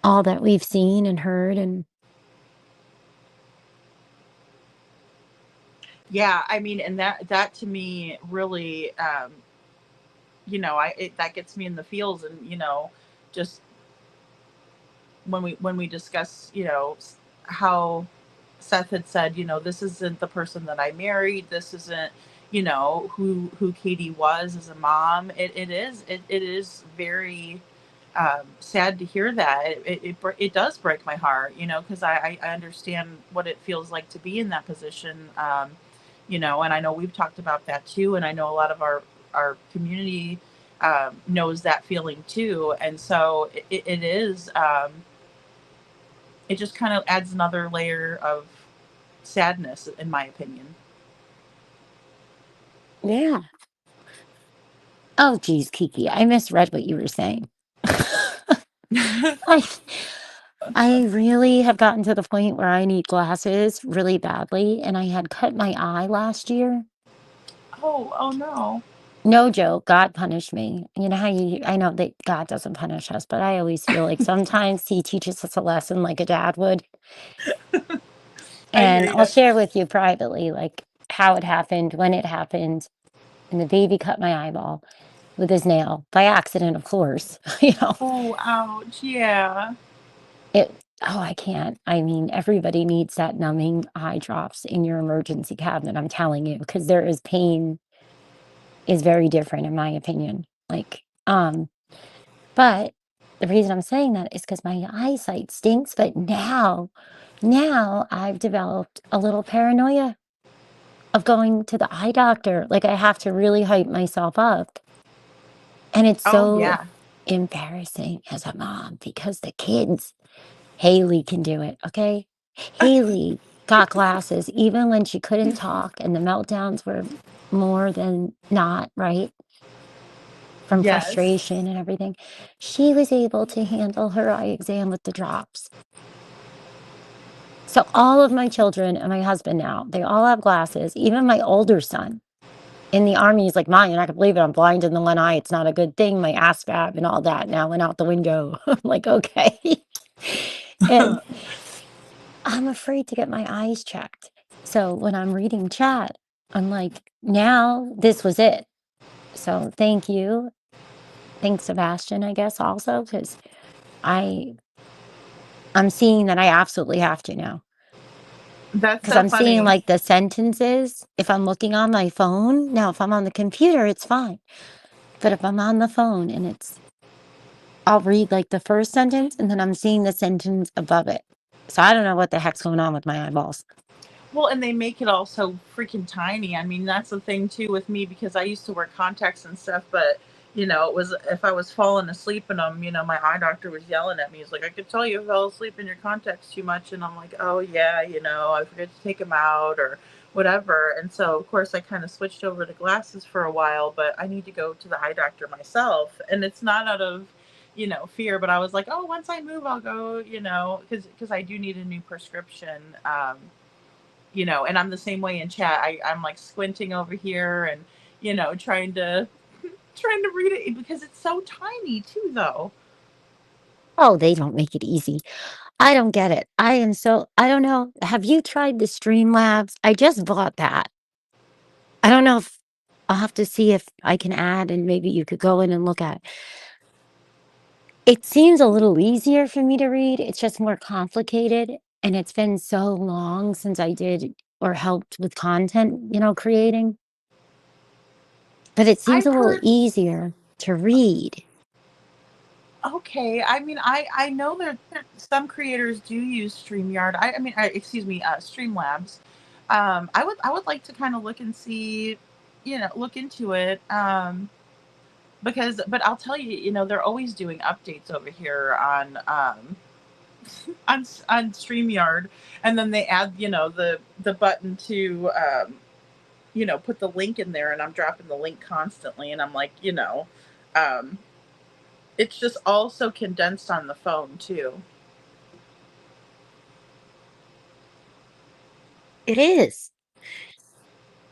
all that we've seen and heard and Yeah, I mean, and that to me really, that gets me in the feels, and just when we discuss, how Seth had said, this isn't the person that I married. This isn't, who Katie was as a mom. It is very sad to hear that. It does break my heart, because I understand what it feels like to be in that position. And I know we've talked about that too, and I know a lot of our community knows that feeling too, and so it is. It just kind of adds another layer of sadness, in my opinion. yeah. Oh, geez, Kiki, I misread what you were saying. I I really have gotten to the point where I need glasses really badly, and I had cut my eye last year. Oh no. No joke, God punished me. You know how I know that God doesn't punish us, but I always feel like sometimes he teaches us a lesson like a dad would. I hear And I'll you. share with you privately, like how it happened, when it happened, and the baby cut my eyeball with his nail by accident, of course. Oh, ouch. Yeah. It oh, I can't. I mean, everybody needs that numbing eye drops in your emergency cabinet, I'm telling you, because there is pain is very different in my opinion. But the reason I'm saying that is because my eyesight stinks, but now I've developed a little paranoia of going to the eye doctor. Like, I have to really hype myself up, and it's Oh so yeah. embarrassing as a mom because the kids Haley can do it, okay? Haley got glasses even when she couldn't talk and the meltdowns were more than not, right? From Yes. frustration and everything. She was able to handle her eye exam with the drops. So all of my children and my husband now, they all have glasses. Even my older son in the army, he's like, Mom, you're not gonna believe it. I'm blind in the one eye. It's not a good thing. My ASVAB and all that now went out the window. I'm like, okay. And I'm afraid to get my eyes checked. So when I'm reading chat, I'm like, now this was it. So thank you. Thanks, Sebastian, I guess, also, because I'm seeing that I absolutely have to now. That's Because so I'm seeing funny. like the sentences. If I'm looking on my phone, now if I'm on the computer, it's fine. But if I'm on the phone and I'll read like the first sentence and then I'm seeing the sentence above it. So I don't know what the heck's going on with my eyeballs. Well, and they make it all so freaking tiny. I mean, that's the thing too with me, because I used to wear contacts and stuff, but it was, if I was falling asleep in them, my eye doctor was yelling at me. He's like, I could tell you fell asleep in your contacts too much, and I'm like, oh yeah, I forget to take them out or whatever. And so of course I kind of switched over to glasses for a while, but I need to go to the eye doctor myself, and it's not out of fear, but I was like, oh, once I move I'll go, because I do need a new prescription. And I'm the same way in chat. I'm like squinting over here and, trying to read it because it's so tiny too, though. Oh, they don't make it easy. I don't get it. I don't know. Have you tried the Streamlabs? I just bought that. I don't know if I'll have to see if I can add and maybe you could go in and look at it. It seems a little easier for me to read. It's just more complicated. And it's been so long since I did or helped with content, creating. But it seems a I've little heard. easier to read. Okay, I mean, I know that some creators do use StreamYard. Excuse me, Streamlabs. I would like to kind of look and see, look into it. But I'll tell you, they're always doing updates over here on StreamYard, and then they add, the button to put the link in there, and I'm dropping the link constantly, and I'm like, um, it's just all so condensed on the phone too. It is.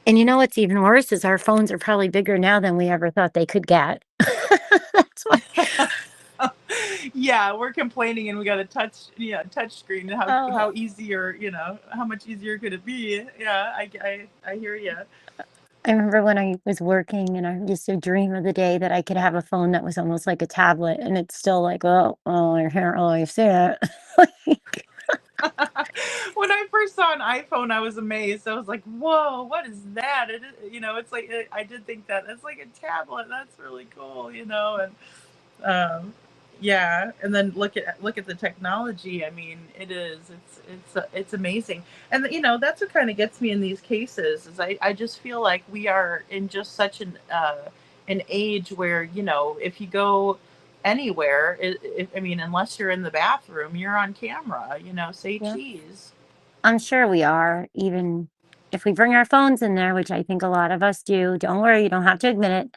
And you know what's even worse is our phones are probably bigger now than we ever thought they could get. That's why. Yeah, we're complaining and we got a touch screen, and Oh, how easier, how much easier could it be? Yeah, I hear you. I remember when I was working and I used to dream of the day that I could have a phone that was almost like a tablet, and it's still like, oh, I can't really see it. When I first saw an iPhone, I was amazed. I was like, "Whoa, what is that?" It's like I did think that it's like a tablet. That's really cool, and yeah. And then look at the technology. I mean, it's amazing. And that's what kind of gets me in these cases is I just feel like we are in just such an age where if you go anywhere, I mean, unless you're in the bathroom, you're on camera. Say Yeah, cheese. I'm sure we are, even if we bring our phones in there, which I think a lot of us do. Don't worry, you don't have to admit it.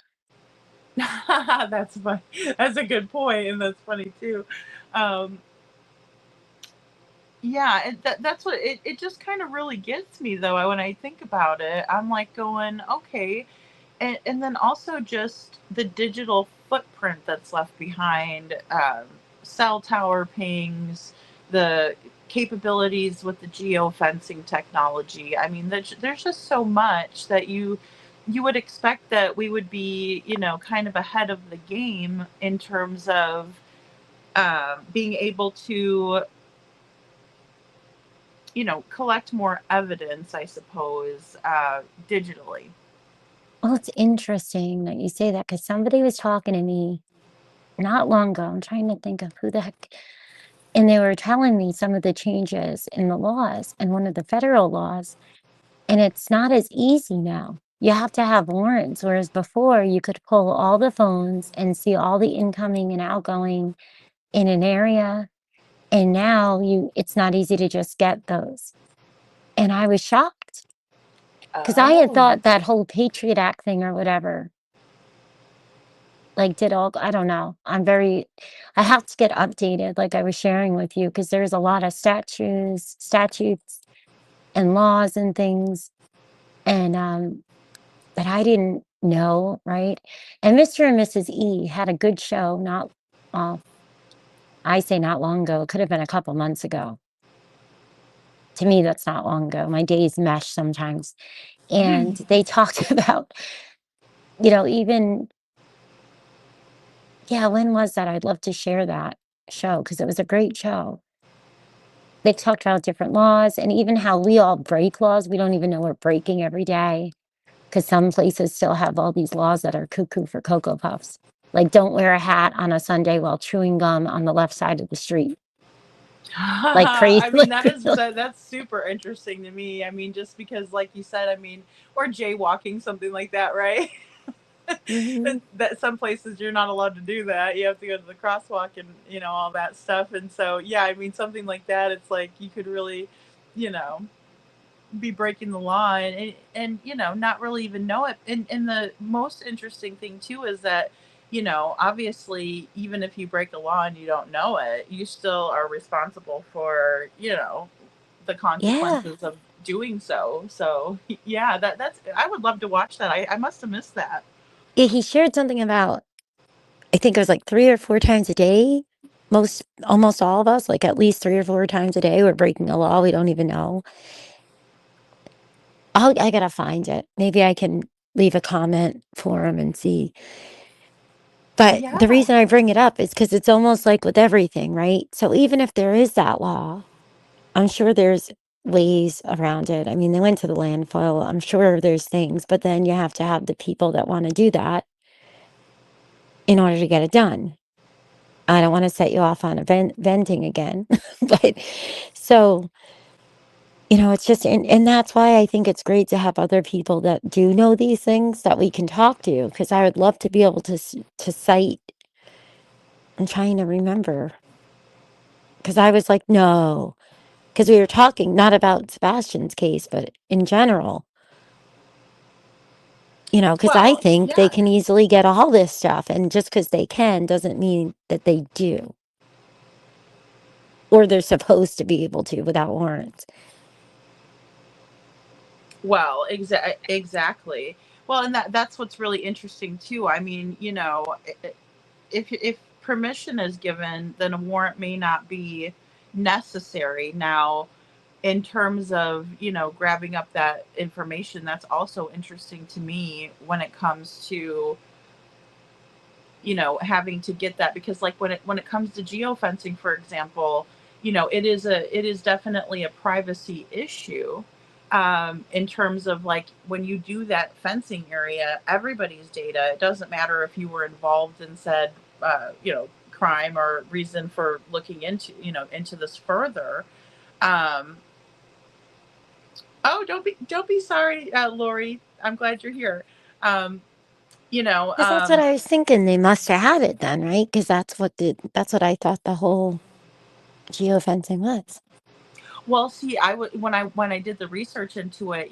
That's funny. That's a good point, and that's funny too. Um, yeah, that's what it just kind of really gets me though. When I think about it, I'm like going, okay, and then also just the digital footprint that's left behind, cell tower pings, the capabilities with the geofencing technology. I mean, there's just so much that you would expect that we would be, kind of ahead of the game in terms of being able to, collect more evidence, I suppose, digitally. Oh, it's interesting that you say that because somebody was talking to me not long ago. I'm trying to think of who the heck. And they were telling me some of the changes in the laws and one of the federal laws. And it's not as easy now. You have to have warrants, whereas before you could pull all the phones and see all the incoming and outgoing in an area. And now it's not easy to just get those. And I was shocked because I had Oh. thought that whole Patriot Act thing or whatever, like I don't know. I have to get updated, like I was sharing with you, because there's a lot of statutes and laws and things. And that I didn't know, right? And Mr. and Mrs. E had a good show, not well, I say not long ago, it could have been a couple months ago. To me, that's not long ago. My days mesh sometimes. And they talked about, even yeah, when was that? I'd love to share that show because it was a great show. They talked about different laws and even how we all break laws. We don't even know we're breaking every day. Because some places still have all these laws that are cuckoo for Cocoa Puffs. Like, don't wear a hat on a Sunday while chewing gum on the left side of the street. Like crazy, I mean, like really. that's super interesting to me. I mean, just because, like you said, I mean, or jaywalking, something like that, right? Mhm. That some places you're not allowed to do that. You have to go to the crosswalk and all that stuff. And so, yeah, I mean, something like that. It's like you could really, you know, be breaking the law and not really even know it. And the most interesting thing too is that obviously even if you break a law and you don't know it, you still are responsible for the Yeah. consequences of doing so. So yeah, that's I would love to watch that. I must have missed that. Yeah, he shared something about, I think it was like 3 or 4 times a day. Almost all of us, like at least 3 or 4 times a day, we're breaking a law we don't even know. I gotta find it. Maybe I can leave a comment for him and see. But the Yeah. reason I bring it up is because it's almost like with everything, right? So even if there is that law, I'm sure there's ways around it. I mean, they went to the landfill. I'm sure there's things, but then you have to have the people that want to do that in order to get it done. I don't want to set you off on venting again, but so, it's just, and that's why I think it's great to have other people that do know these things that we can talk to, because I would love to be able to cite. I'm trying to remember because I was like, no, because we were talking not about Sebastian's case, but in general, because I Well, think they yeah. can easily get all this stuff. And just because they can doesn't mean that they do, or they're supposed to be able to without warrants. Well, exactly. Well, and that's what's really interesting too. I mean, if permission is given, then a warrant may not be necessary. Now, in terms of, grabbing up that information, that's also interesting to me when it comes to, having to get that, because like when it comes to geofencing, for example, it is definitely a privacy issue. In terms of like when you do that fencing area, everybody's data, it doesn't matter if you were involved in said crime or reason for looking into this further. um oh, don't be sorry, Lori, I'm glad you're here. um you know Because that's what um I was thinking. They must have had it then, right? Because that's what I thought the whole geofencing was. Well, see, when I did the research into it,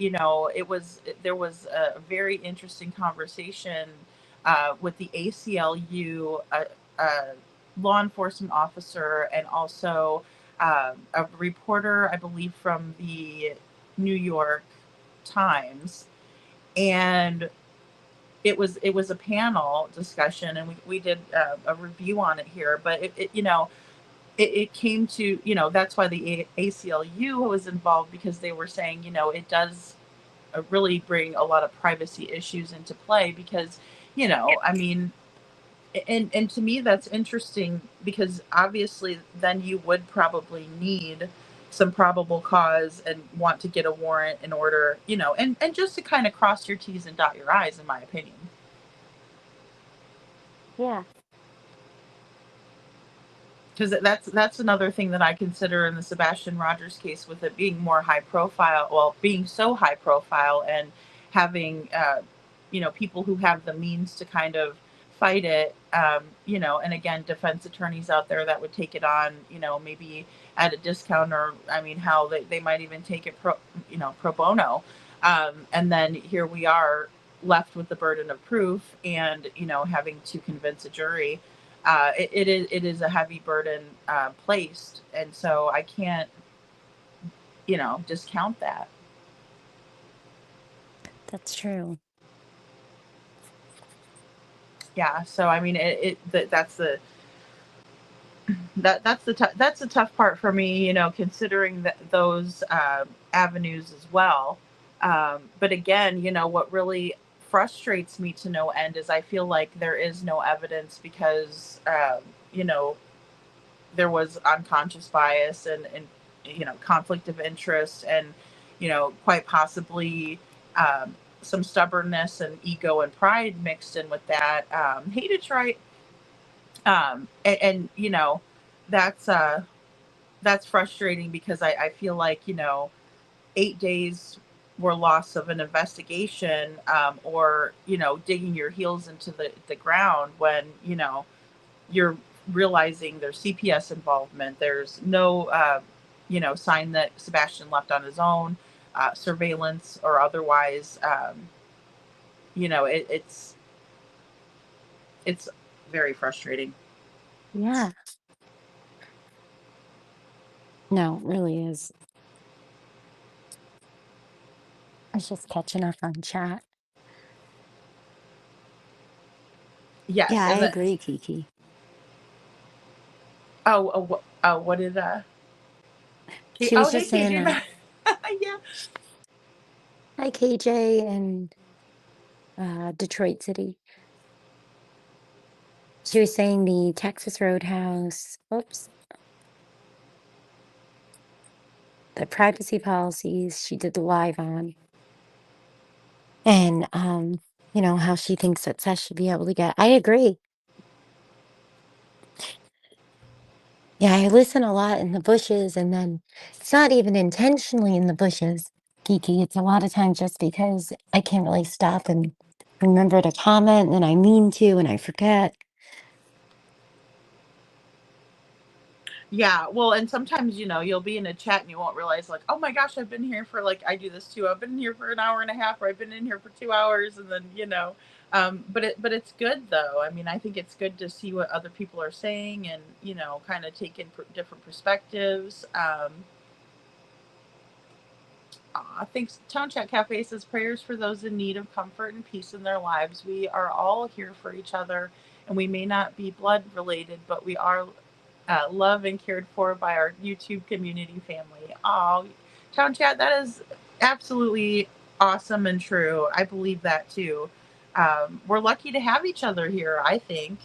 there was a very interesting conversation with the ACLU, law enforcement officer, and also a reporter, I believe, from the New York Times, and it was a panel discussion, and we did a review on it here, but it came to, that's why the ACLU was involved, because they were saying, it does really bring a lot of privacy issues into play, because, I mean, and to me that's interesting, because obviously then you would probably need some probable cause and want to get a warrant in order, and just to kind of cross your T's and dot your I's, in my opinion. Yeah. Because that's another thing that I consider in the Sebastian Rogers case, with it being more high profile, well, being so high profile, and having people who have the means to kind of fight it, and again, defense attorneys out there that would take it on, maybe at a discount, or I mean, how they might even take it pro bono, and then here we are left with the burden of proof, and having to convince a jury. It is a heavy burden placed, and so I can't discount that. That's true. Yeah, so I mean, that's the tough part for me, considering those avenues as well. But again, what really frustrates me to no end is I feel like there is no evidence, because you know there was unconscious bias, and conflict of interest, and quite possibly some stubbornness and ego and pride mixed in with that. Hated try and that's that's frustrating, because I feel like 8 days were loss of an investigation, or digging your heels into the ground, when you're realizing there's CPS involvement. There's no, sign that Sebastian left on his own, surveillance or otherwise. It's very frustrating. Yeah. No, it really is. I was just catching up on chat. Yeah, Yes, I and agree, Kiki. what did She oh, was hey just saying KJ. that. Yeah. Hi, KJ in Detroit City. She was saying the Texas Roadhouse, oops, the privacy policies she did the live on, and how she thinks that Seth should be able to get. I agree. Yeah, I listen a lot in the bushes, and then it's not even intentionally in the bushes, Kiki. It's a lot of times just because I can't really stop and remember to comment, and then I mean to, and I forget. Yeah, well, and sometimes, you'll be in a chat and you won't realize, like, oh my gosh, I've been here for, like, I do this too. I've been here for an hour and a half, or I've been in here for 2 hours, and then, but it's good though. I mean, I think it's good to see what other people are saying, and, kind of take in different perspectives. Thanks. Town Chat Cafe says prayers for those in need of comfort and peace in their lives. We are all here for each other, and we may not be blood related, but we are loved and cared for by our YouTube community family. Oh, Town Chat, that is absolutely awesome and true. I believe that too. We're lucky to have each other here, I think.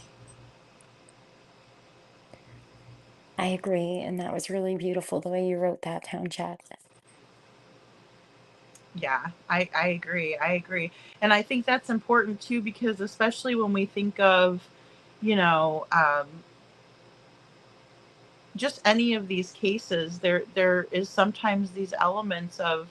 I agree. And that was really beautiful the way you wrote that, Town Chat. Yeah, I agree. I agree. And I think that's important too, because especially when we think of, you know, just any of these cases, there is sometimes these elements of,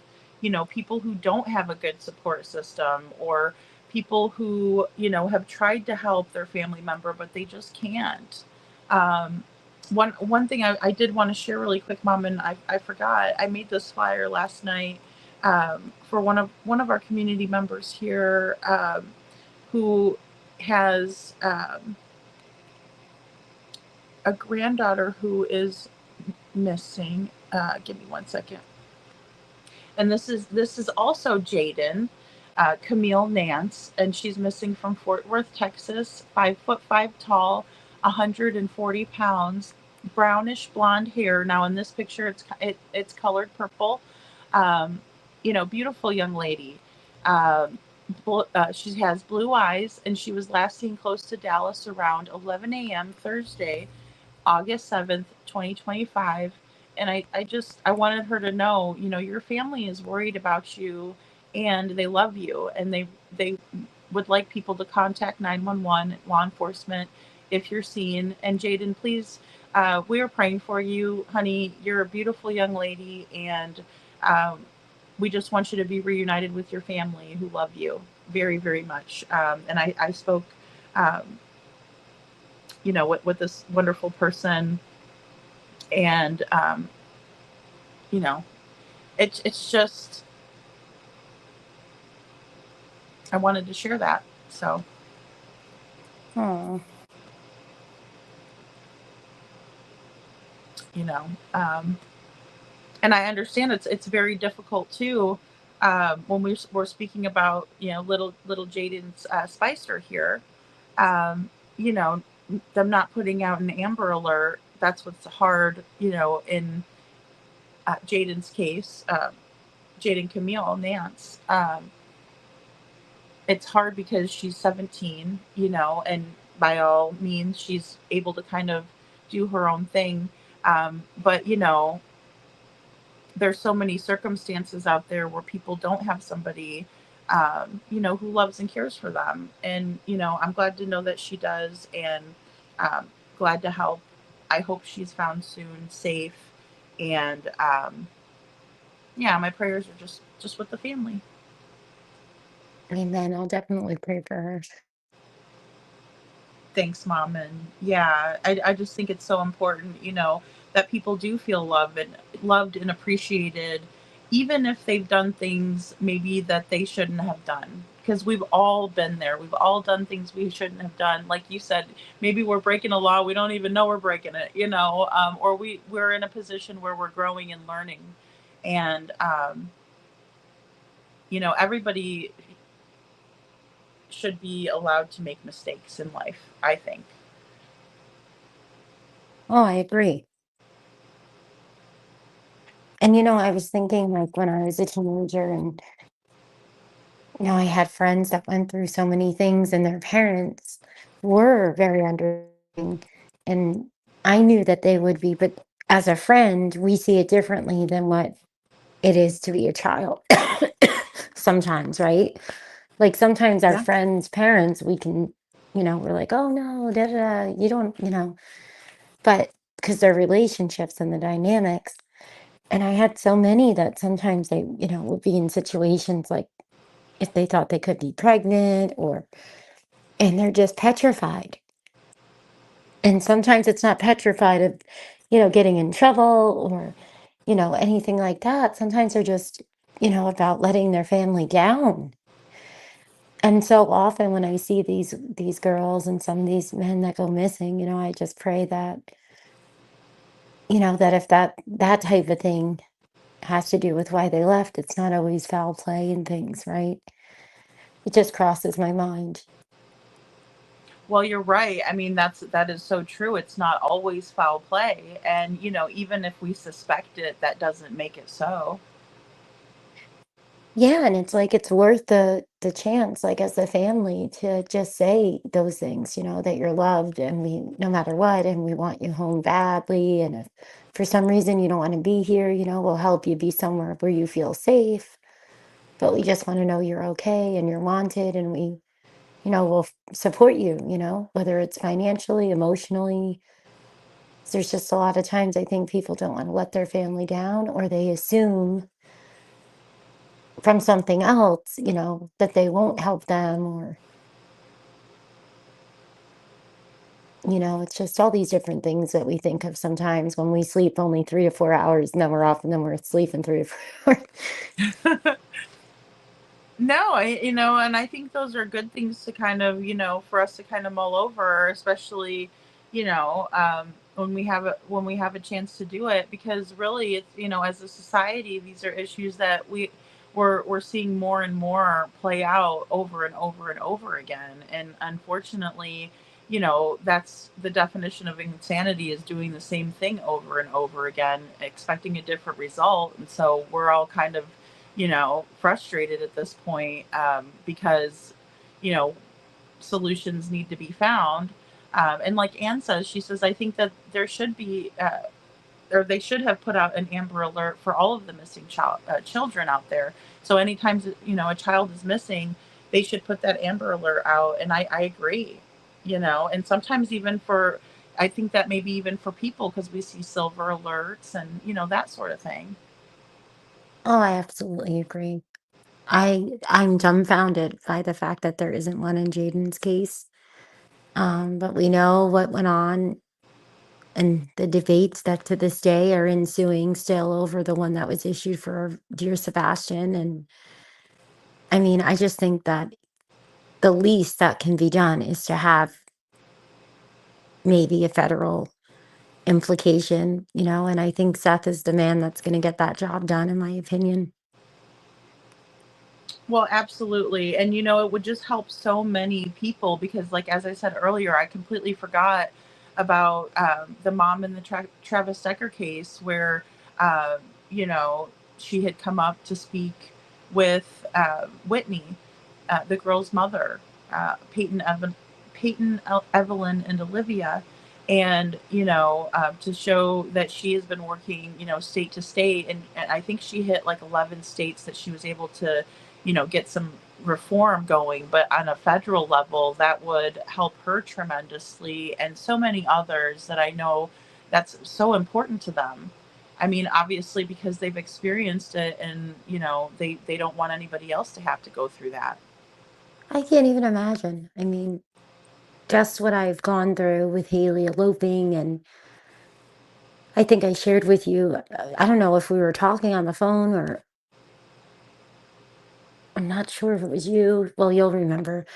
people who don't have a good support system, or people who, have tried to help their family member but they just can't. um, one thing I did want to share really quick, Mom, and I forgot, I made this flyer last night, for one of our community members here, who has a granddaughter who is missing. Give me 1 second. And this is also Jaden, Camille Nance, and she's missing from Fort Worth, Texas. 5'5" tall, 140 pounds, brownish blonde hair. Now in this picture, it's colored purple. Um, beautiful young lady. Um, she has blue eyes, and she was last seen close to Dallas around 11 a.m. Thursday, August 7th, 2025. And I wanted her to know, your family is worried about you, and they love you, and they would like people to contact 911, law enforcement, if you're seen. And Jaden, please, we are praying for you, honey. You're a beautiful young lady, and um, we just want you to be reunited with your family who love you very, very much. And I spoke, um, with this wonderful person, and you know, it's just, I wanted to share that. So, Oh, you know, and I understand it's very difficult too, when we're speaking about, little Jaden's Spicer here, um, you know, them not putting out an Amber Alert. That's what's hard, in Jaden's case, Jaden Camille Nance. It's hard because she's 17, and by all means, she's able to kind of do her own thing. But, there's so many circumstances out there where people don't have somebody, who loves and cares for them. And, I'm glad to know that she does, and um, glad to help. I hope she's found soon, safe. And yeah, my prayers are just with the family. amen. I'll definitely pray for her. Thanks, Mom. And yeah, I just think it's so important, that people do feel loved and appreciated, even if they've done things maybe that they shouldn't have done. Because we've all been there. We've all done things we shouldn't have done. Like you said, maybe we're breaking a law. We don't even know we're breaking it, or we're in a position where we're growing and learning. And, everybody should be allowed to make mistakes in life, I think. Oh, I agree. And I was thinking like when I was a teenager and I had friends that went through so many things and their parents were very understanding, and I knew that they would be, but as a friend, we see it differently than what it is to be a child. Sometimes, right? Like sometimes our Yeah. friends' parents, we can, we're like, oh no, da, da, da, you don't, but because their relationships and the dynamics. And I had so many that sometimes they, would be in situations like if they thought they could be pregnant and they're just petrified. And sometimes it's not petrified of, getting in trouble or, anything like that. Sometimes they're just, about letting their family down. And so often when I see these girls and some of these men that go missing, I just pray that, that if that type of thing has to do with why they left. It's not always foul play and things, right? It just crosses my mind. Well, you're right. I mean, that is so true. It's not always foul play, and even if we suspect it, that doesn't make it so. Yeah, and it's like it's worth the chance, like as a family, to just say those things, that you're loved and we no matter what, and we want you home badly. And if for some reason you don't want to be here, we'll help you be somewhere where you feel safe. But we just want to know you're okay and you're wanted, and we, will support you, whether it's financially, emotionally. There's just a lot of times I think people don't want to let their family down, or they assume from something else, that they won't help them, or, it's just all these different things that we think of sometimes when we sleep only 3 to 4 hours and then we're off and then we're sleeping 3 to 4 hours. No, and I think those are good things to kind of, for us to kind of mull over, especially, when we have a chance to do it, because really, it's, as a society, these are issues that we're seeing more and more play out over and over and over again, and unfortunately, that's the definition of insanity, is doing the same thing over and over again, expecting a different result, and so we're all kind of frustrated at this point, because, you know, solutions need to be found. And like Anne says, she says, I think that there should be, or they should have put out an Amber Alert for all of the missing children out there. So anytime, a child is missing, they should put that Amber Alert out. And I agree, and sometimes even for, I think that maybe even for people, because we see silver alerts and, that sort of thing. Oh, I absolutely agree. I'm dumbfounded by the fact that there isn't one in Jaden's case. But we know what went on and the debates that to this day are ensuing still over the one that was issued for dear Sebastian. And I mean, I just think that the least that can be done is to have maybe a federal implication, and I think Seth is the man that's going to get that job done, in my opinion. Well, absolutely. And it would just help so many people because, like, as I said earlier, I completely forgot about the mom in the Travis Decker case where, um, you know, she had come up to speak with Whitney, the girl's mother, Evelyn, and Olivia. And, to show that she has been working, state to state. And I think she hit like 11 states that she was able to, get some reform going. But on a federal level, that would help her tremendously, and so many others that I know that's so important to them. I mean, obviously, because they've experienced it, and they don't want anybody else to have to go through that. I can't even imagine. I mean, just what I've gone through with Haley eloping, and I think I shared with you, I don't know if we were talking on the phone, or I'm not sure if it was you. Well, you'll remember.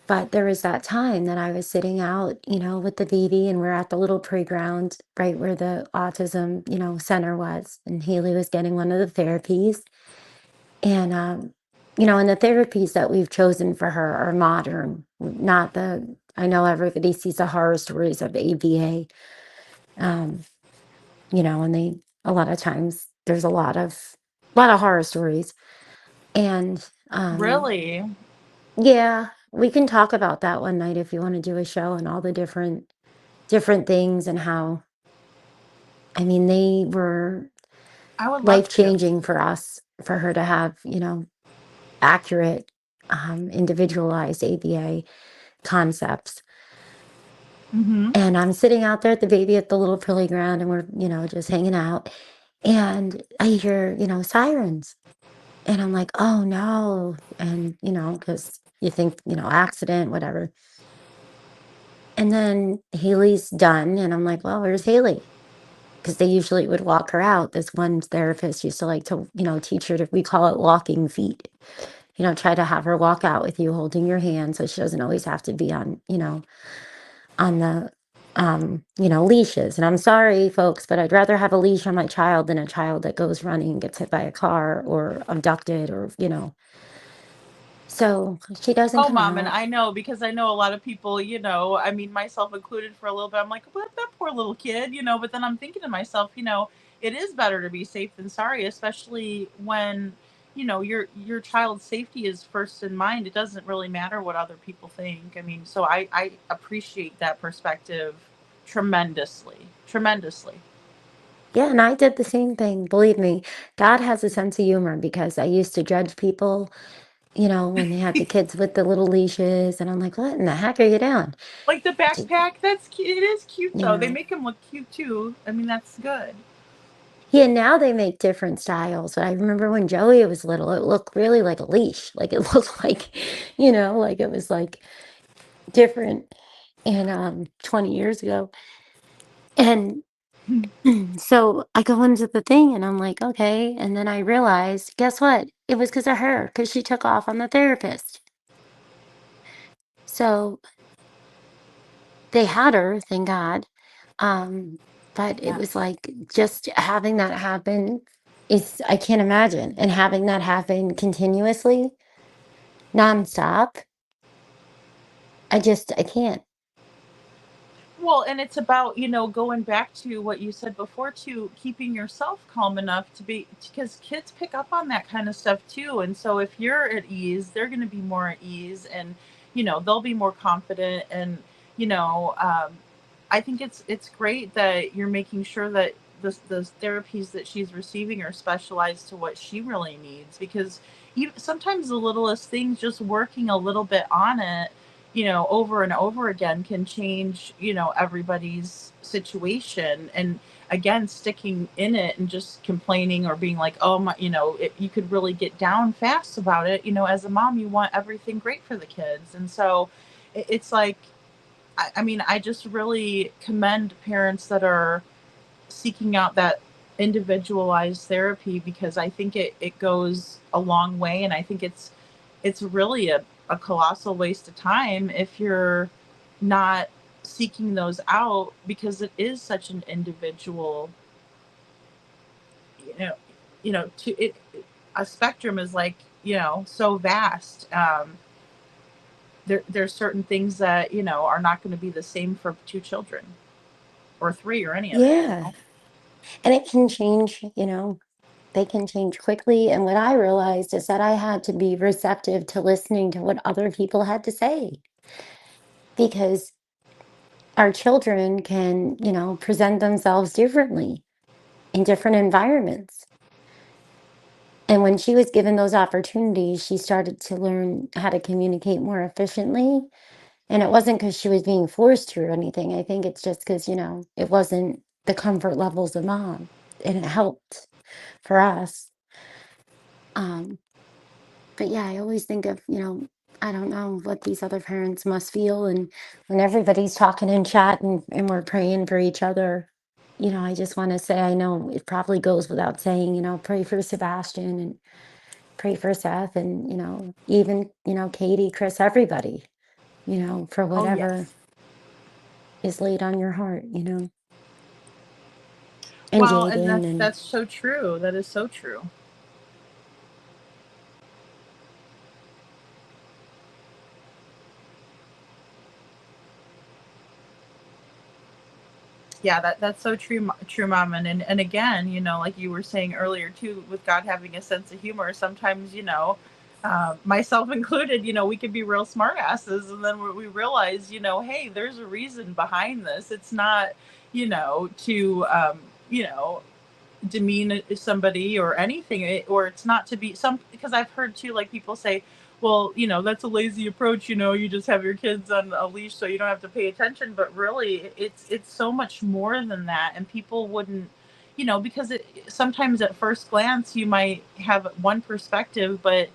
But there was that time that I was sitting out, with the baby, and we're at the little playground right where the autism, center was. And Haley was getting one of the therapies. And, and the therapies that we've chosen for her are modern, not I know everybody sees the horror stories of ABA, um, and a lot of times there's a lot of horror stories. And, Really? yeah, we can talk about that one night if you want to do a show and all the different things, and how, I mean, they were I would love to. life-changing for us, for her to have, accurate, individualized ABA concepts. Hmm. And I'm sitting out there at the baby at the little playground, and we're, just hanging out, and I hear, sirens, and I'm like, oh no. And, because you think, accident, whatever. And then Haley's done, and I'm like, well, where's Haley? Because they usually would walk her out. This one therapist used to like to, teach her we call it walking feet. Try to have her walk out with you holding your hand so she doesn't always have to be on, on the leashes. And I'm sorry, folks, but I'd rather have a leash on my child than a child that goes running and gets hit by a car or abducted or. So she doesn't Oh, come mom, and out. I know because I know a lot of people, I mean, myself included for a little bit. I'm like, what, that poor little kid, but then I'm thinking to myself, it is better to be safe than sorry, especially when, your child's safety is first in mind. It doesn't really matter what other people think. I mean, so I appreciate that perspective tremendously, tremendously. Yeah, and I did the same thing. Believe me, God has a sense of humor because I used to judge people, when they had the kids with the little leashes, and I'm like, what in the heck are you doing? Like the J- backpack, that's cute. It is cute You though. They know, make him look cute too. I mean, that's good. yeah, now they make different styles. I remember when Joey was little, it looked really like a leash. Like it looked like, like it was like different and 20 years ago. And so I go into the thing and I'm like, okay. And then I realized, guess what? It was because of her, because she took off on the therapist. So they had her, thank God. Um, but it was Yes. like just having that happen I can't imagine. And having that happen continuously, nonstop, I can't. Well, and it's about, going back to what you said before, to keeping yourself calm enough to be, because kids pick up on that kind of stuff too. And so if you're at ease, they're going to be more at ease, and, they'll be more confident. And, you know, um, I think it's great that you're making sure that the therapies that she's receiving are specialized to what she really needs, because sometimes the littlest things, just working a little bit on it, over and over again, can change, everybody's situation. And again, sticking in it and just complaining or being like, oh my, you could really get down fast about it. As a mom, you want everything great for the kids. And so it's like, I mean, I just really commend parents that are seeking out that individualized therapy, because I think it goes a long way. And I think it's really a colossal waste of time if you're not seeking those out, because it is such an individual, you know to it. A spectrum is like, so vast. There's certain things that, are not going to be the same for two children or three or any of it. Yeah. And it can change, they can change quickly. And what I realized is that I had to be receptive to listening to what other people had to say because our children can, present themselves differently in different environments. And when she was given those opportunities, she started to learn how to communicate more efficiently. And it wasn't because she was being forced to or anything. I think it's just because, it wasn't the comfort levels of mom. And it helped for us. Um, but yeah, I always think of, I don't know what these other parents must feel. And when everybody's talking in chat and we're praying for each other, I just want to say, I know it probably goes without saying, pray for Sebastian and pray for Seth and, even, Katie, Chris, everybody, for Oh whatever yes. is laid on your heart, and Well, and Jaden that's and that's so true. That is so true. Yeah, that's so true, true, mom. And again, like you were saying earlier too, with God having a sense of humor, sometimes, myself included, we can be real smart asses, and then we realize, hey, there's a reason behind this. It's not, to you know demean somebody or anything, or it's not to be some, because I've heard too, like people say, well, that's a lazy approach, you just have your kids on a leash so you don't have to pay attention. But really, it's so much more than that. And people wouldn't, because sometimes at first glance you might have one perspective, but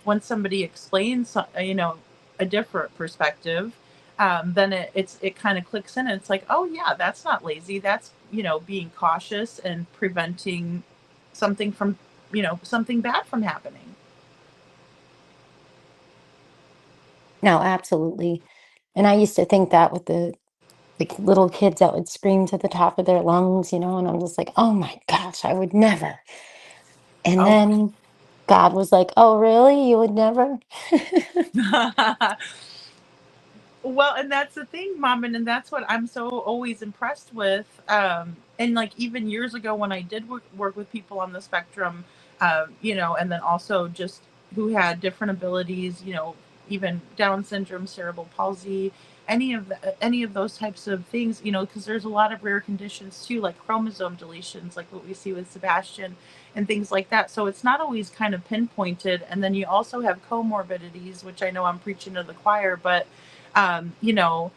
when somebody explains a different perspective, then it kind of clicks in, and it's like, oh yeah, that's not lazy. That's, being cautious and preventing something bad from happening. no, absolutely. And I used to think that with like little kids that would scream to the top of their lungs, and I'm just like, oh my gosh, I would never. And Oh. then God was like, oh, really? You would never? Well, and that's the thing, Mom, and that's what I'm so always impressed with. And like even years ago when I did work with people on the spectrum, and then also just who had different abilities, even Down syndrome, cerebral palsy, any of those types of things, because there's a lot of rare conditions too, like chromosome deletions, like what we see with Sebastian and things like that. So it's not always kind of pinpointed. And then you also have comorbidities, which I know I'm preaching to the choir, but um, you know,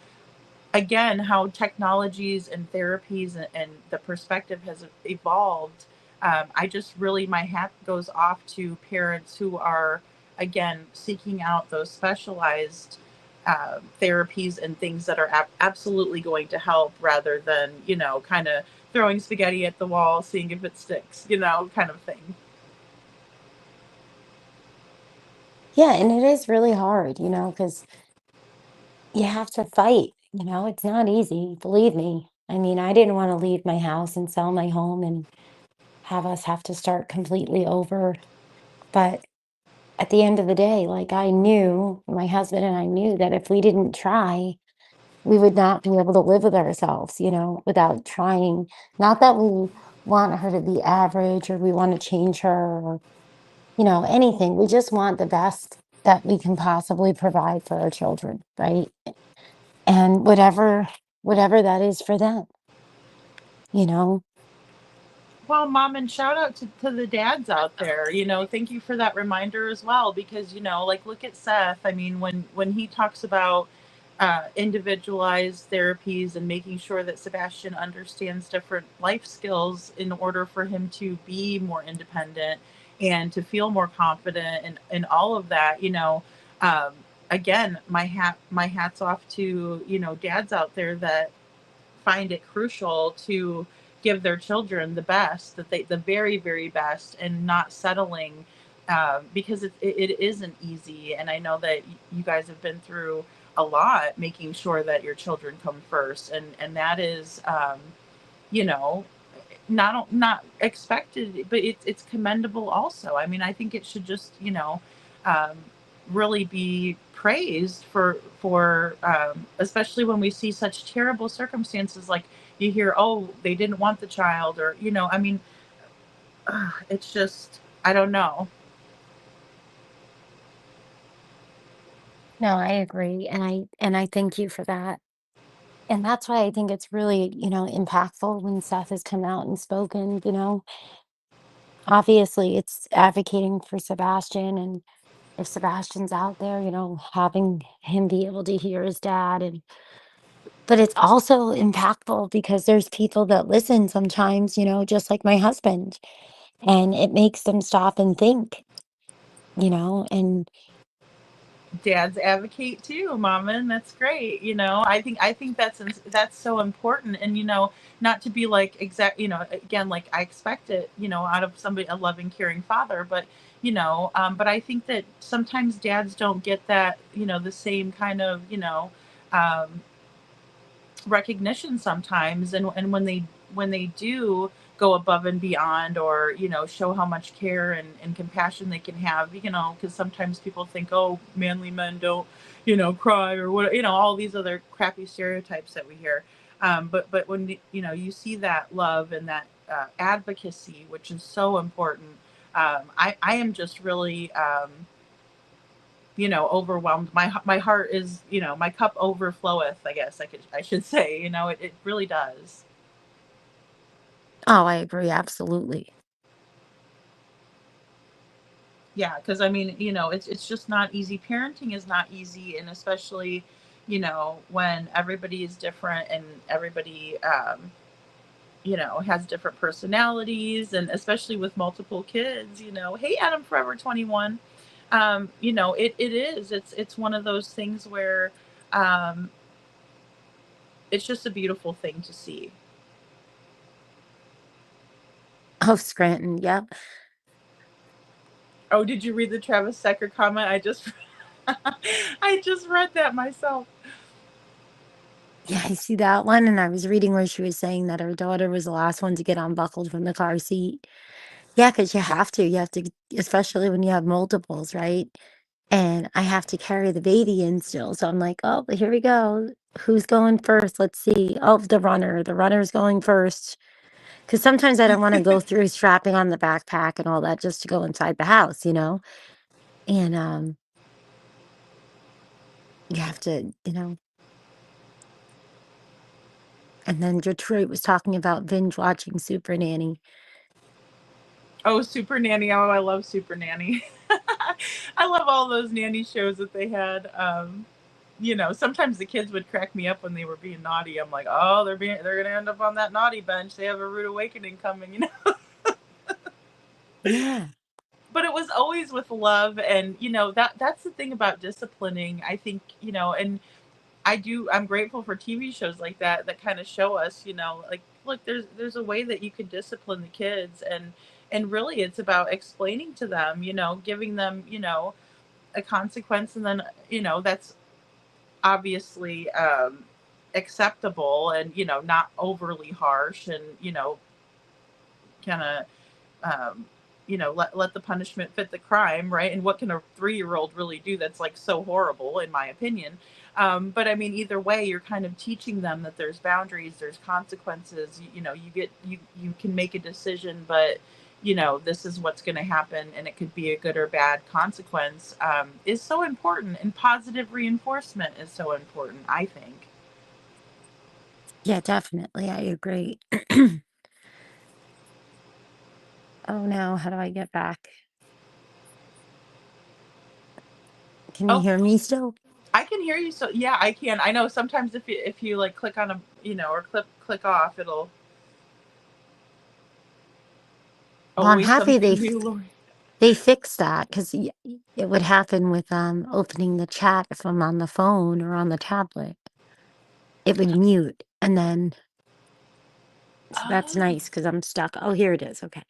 again, how technologies and therapies and the perspective has evolved. I just really, my hat goes off to parents who are, again, seeking out those specialized therapies and things that are absolutely going to help rather than, kind of throwing spaghetti at the wall, seeing if it sticks, kind of thing. Yeah, and it is really hard, because you have to fight, it's not easy, believe me. I mean, I didn't want to leave my house and sell my home and have us have to start completely over. But at the end of the day, like I knew, my husband and I knew that if we didn't try, we would not be able to live with ourselves, without trying. Not that we want her to be average or we want to change her or, anything. We just want the best that we can possibly provide for our children, right? And whatever that is for them, you know. Well, Mom, and shout out to the dads out there. Thank you for that reminder as well, because like look at Seth. I mean, when he talks about individualized therapies and making sure that Sebastian understands different life skills in order for him to be more independent and to feel more confident and all of that. Um, again, my hat's off to dads out there that find it crucial to give their children the best that the very very best and not settling, because it isn't easy, and I know that you guys have been through a lot making sure that your children come first, and that is you know not expected, but it's commendable also. I mean, I think it should just um, really be praised for especially when we see such terrible circumstances, like you hear, oh, they didn't want the child, or I mean, it's just, I don't know. No, I agree, and I thank you for that. And that's why I think it's really, impactful when Seth has come out and spoken. Obviously, it's advocating for Sebastian, and if Sebastian's out there, having him be able to hear his dad, and but it's also impactful because there's people that listen sometimes, just like my husband, and it makes them stop and think, and Dads advocate too, Mama, and that's great. I think that's so important, and not to be like exact, again, like I expect it, out of somebody, a loving, caring father, but but I think that sometimes dads don't get that, the same kind of, um, recognition sometimes, and when they do go above and beyond, or show how much care and compassion they can have, because sometimes people think, oh, manly men don't cry, or what, all these other crappy stereotypes that we hear. But when you see that love and that advocacy, which is so important, I am just really overwhelmed. My heart is, my cup overfloweth, I guess I should say. It really does. oh, I agree, absolutely. Yeah, because I mean, it's just not easy. Parenting is not easy, and especially when everybody is different and everybody has different personalities, and especially with multiple kids. Hey, Adam Forever 21. It is, it's one of those things where um it's just a beautiful thing to see. Oh, Scranton, yep. Oh, did you read the Travis Secker comment? I just I just read that myself. Yeah, I see that one, and I was reading where she was saying that her daughter was the last one to get unbuckled from the car seat. Yeah, because you have to, especially when you have multiples, right? And I have to carry the baby in still, so I'm like, "Oh, here we go. Who's going first? Let's see. Oh, the runner. The runner's going first." Because sometimes I don't wanna go through strapping on the backpack and all that just to go inside the house, you know? And, you have to, and then Detroit was talking about binge watching Super Nanny. Oh, Super Nanny. Oh, I love Super Nanny. I love all those nanny shows that they had. Sometimes the kids would crack me up when they were being naughty. I'm like, oh, they're gonna end up on that naughty bench. They have a rude awakening coming. Yeah. But it was always with love, and that's the thing about disciplining. I think and I'm grateful for TV shows like that kind of show us, like, look, there's a way that you can discipline the kids, and really it's about explaining to them, giving them, a consequence, and then that's obviously acceptable, and not overly harsh, and kind of let the punishment fit the crime, right? And what can a 3-year-old really do that's like so horrible, in my opinion? But I mean, either way, you're kind of teaching them that there's boundaries, there's consequences. You can make a decision, but this is what's going to happen, and it could be a good or bad consequence. Is so important, and positive reinforcement is so important, I think. Yeah, definitely, I agree. Oh, no, how do I get back? Can you Oh, hear me still? I can hear you. So yeah, I can. I know sometimes if you like click on a or click off, it'll Well, I'm always happy something new, Lord. they fixed that 'cause it would happen with, opening the chat if I'm on the phone or on the tablet. It would mute, and then so that's Oh. nice because 'cause I'm stuck. Oh, here it is, okay.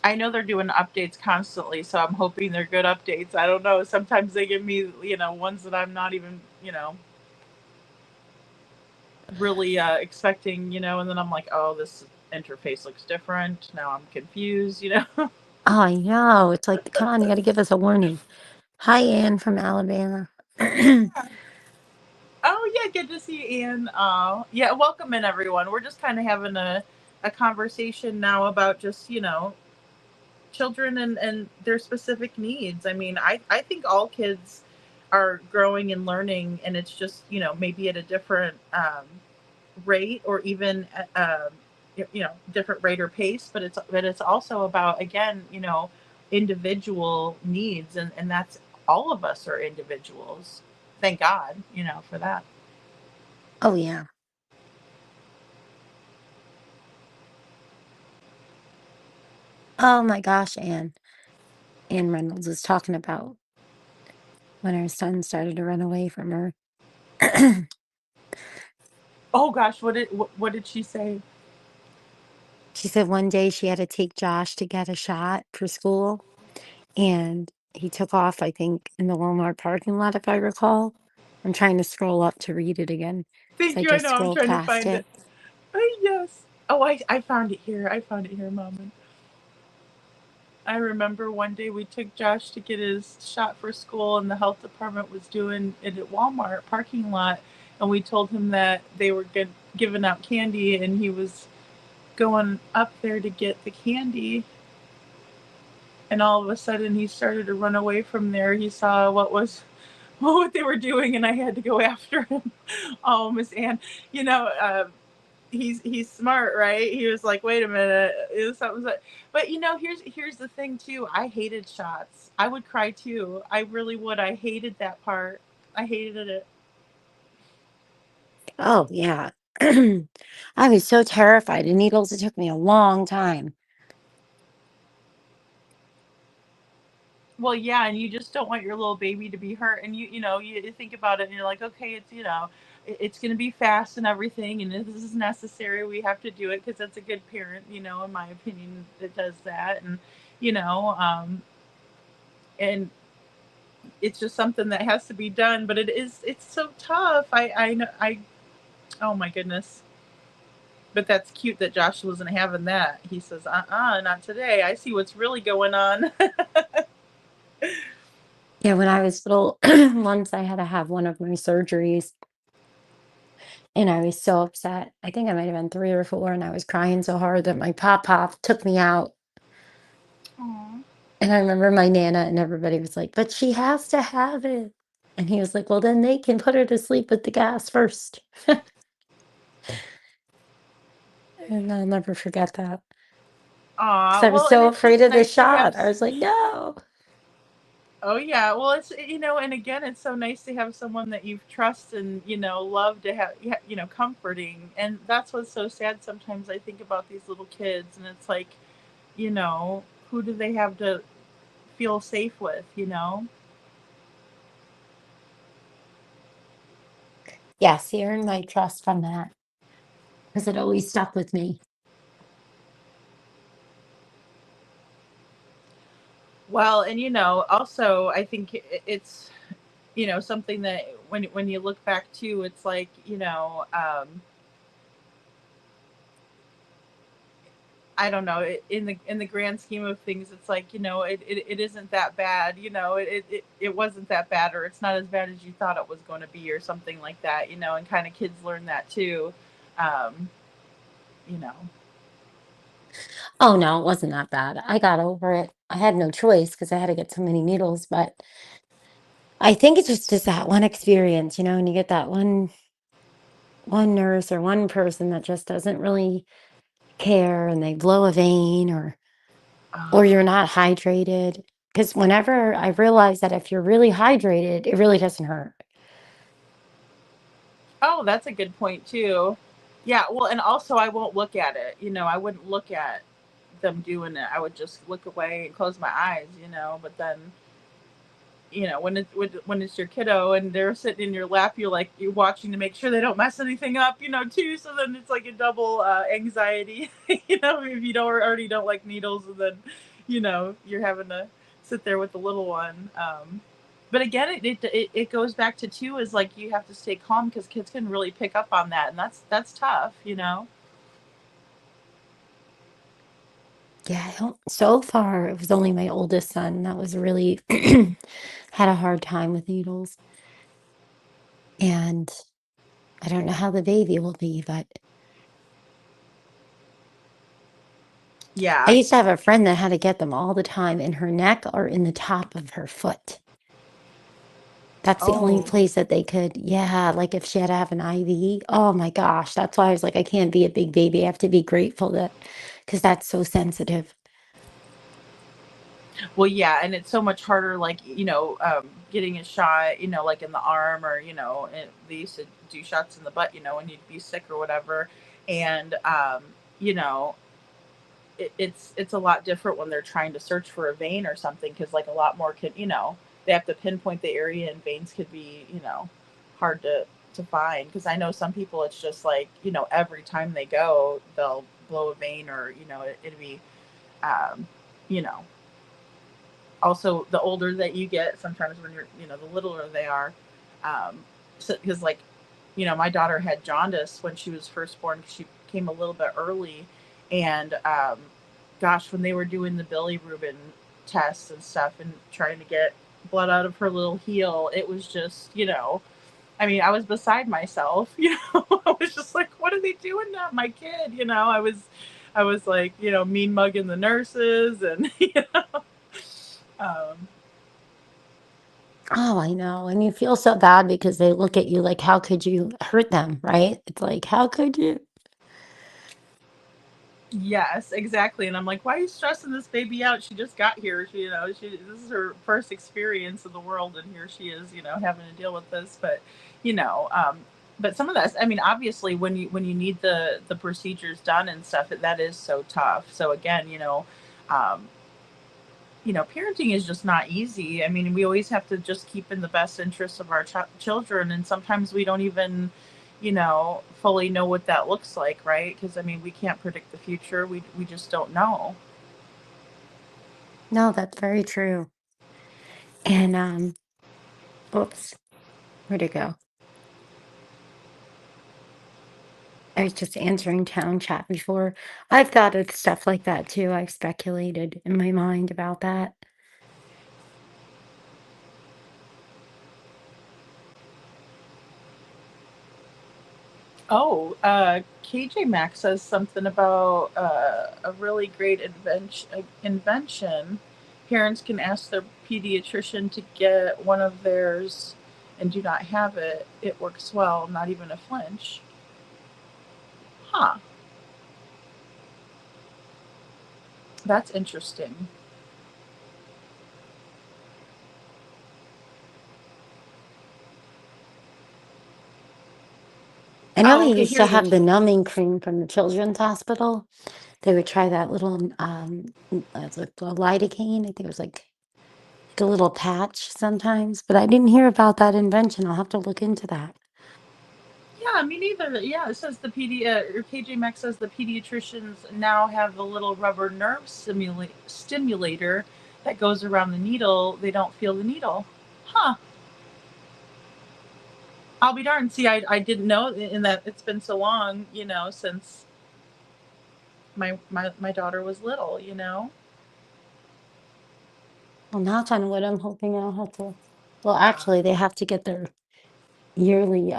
I know they're doing updates constantly, so I'm hoping they're good updates. I don't know. Sometimes they give me, ones that I'm not even, really expecting, and then I'm like, oh, this interface looks different. Now I'm confused. Oh, I know, it's like, "Come on, you gotta give us a warning." Hi, Ann from Alabama. Oh yeah, good to see you, Ian. Yeah, welcome in everyone. We're just kind of having a conversation now about just children and their specific needs. I mean, I think all kids are growing and learning, and it's just maybe at a different rate, or even different rate or pace. But it's also about, again, individual needs, and that's, all of us are individuals. Thank God, for that. Oh, yeah. Oh my gosh, Ann. Ann Reynolds was talking about when her son started to run away from her. Oh gosh, what did she say? She said one day she had to take Josh to get a shot for school, and he took off, I think, in the Walmart parking lot, if I recall. I'm trying to scroll up to read it again because Thank I you. I just know, I'm scrolled trying to past find it. it. Oh, yes. Oh, I found it here. I found it here, Mom. I remember one day we took Josh to get his shot for school, and the health department was doing it at Walmart parking lot, and we told him that they were giving out candy, and he was going up there to get the candy, and all of a sudden he started to run away from there. He saw what they were doing, and I had to go after him. Oh, Miss Ann, you know, he's smart, right? He was like, wait a minute, is something that, but here's the thing too. I hated shots. I would cry too. I really would. I hated that part. I hated it. Oh, yeah. I was so terrified of needles, it took me a long time. Well, yeah, and you just don't want your little baby to be hurt, and you think about it, and you're like, okay, it's it's going to be fast and everything, and this is necessary. We have to do it because that's a good parent, in my opinion, that does that, and you know, and it's just something that has to be done, but it's so tough. I know I oh my goodness. But that's cute that Josh wasn't having that. He says, not today. I see what's really going on. Yeah, when I was little, once I had to have one of my surgeries, and I was so upset. I think I might have been 3 or 4, and I was crying so hard that my pop took me out. Aw. And I remember my nana and everybody was like, "But she has to have it." And he was like, "Well, then they can put her to sleep with the gas first." And I'll never forget that. 'Cause Aw, I was well, and so it's afraid just of the nice to have. shot. I was like, "No." Oh yeah, well it's and again it's so nice to have someone that you trust and love to have comforting, and that's what's so sad sometimes. I think about these little kids, and it's like, you know, who do they have to feel safe with? Yes, he earned my trust from that because it always stuck with me. Well, and also I think it's something that when you look back too, it's like I don't know. In the grand scheme of things, it's like it isn't that bad. It wasn't that bad, or it's not as bad as you thought it was going to be, or something like that. And kind of kids learn that too. Um, you know. Oh, no, it wasn't that bad. I got over it. I had no choice because I had to get so many needles, but I think it's just that one experience, and you get that one nurse or one person that just doesn't really care and they blow a vein or you're not hydrated. Because whenever I realize that if you're really hydrated, it really doesn't hurt. Oh, that's a good point too. Yeah. Well, and also I won't look at it. I wouldn't look at them doing it. I would just look away and close my eyes. But then when it's your kiddo and they're sitting in your lap, you're watching to make sure they don't mess anything up, too. So then it's like a double anxiety, if you don't already don't like needles, and then you're having to sit there with the little one. But again, it goes back to too is like you have to stay calm because kids can really pick up on that, and that's tough. Yeah, so far it was only my oldest son that was really had a hard time with needles. And I don't know how the baby will be, but I Yeah. used to have a friend that had to get them all the time in her neck or in the top of her foot. That's the only Oh. place that they could, yeah, like if she had to have an IV. Oh my gosh, that's why I was like, I can't be a big baby. I have to be grateful that, because that's so sensitive. Well, yeah, and it's so much harder, like getting a shot, like in the arm, or they used to do shots in the butt, when you'd be sick or whatever, and you know, it's a lot different when they're trying to search for a vein or something, because like a lot more can, they have to pinpoint the area, and veins could be, hard to find. Because I know some people, it's just like every time they go, they'll blow a vein, or it'd be, um, you know also the older that you get, sometimes when you're the littler they are, because like my daughter had jaundice when she was first born. She came a little bit early, and gosh, when they were doing the bilirubin tests and stuff and trying to get blood out of her little heel, it was just I mean, I was beside myself. I was just like, what are they doing to my kid? I was like, mean mugging the nurses, and um, Oh, I know. And you feel so bad because they look at you like, how could you hurt them, right? It's like, how could you? yes, exactly. And I'm like, why are you stressing this baby out? She just got here. This is her first experience in the world, and here she is, having to deal with this. But, you know, um, but some of that, I mean, obviously, when you need the procedures done and stuff, that is so tough. So again, um, parenting is just not easy. I mean, we always have to just keep in the best interests of our children, and sometimes we don't even, fully know what that looks like, right? Because I mean, we can't predict the future. We just don't know. No, that's very true. And Oops. Where'd it go? I was just answering town chat before. I've thought of stuff like that too. I've speculated in my mind about that. Oh, KJ Maxx says something about a really great invention. Parents can ask their pediatrician to get one of theirs and do not have it. It works well, not even a flinch. Huh, that's interesting. I know Oh, they okay, used here to it have is. the numbing cream from the children's hospital. They would try that little it's like a lidocaine. I think it was like a little patch sometimes, but I didn't hear about that invention. I'll have to look into that. Yeah, me neither. Yeah, it says or KJ Maxx says the pediatricians now have the little rubber nerve stimulator that goes around the needle. They don't feel the needle. Huh. I'll be darned. See, I didn't know in that it's been so long, since my daughter was little. Well, knock on wood, I'm hoping I'll have to. Well, actually, they have to get their yearly,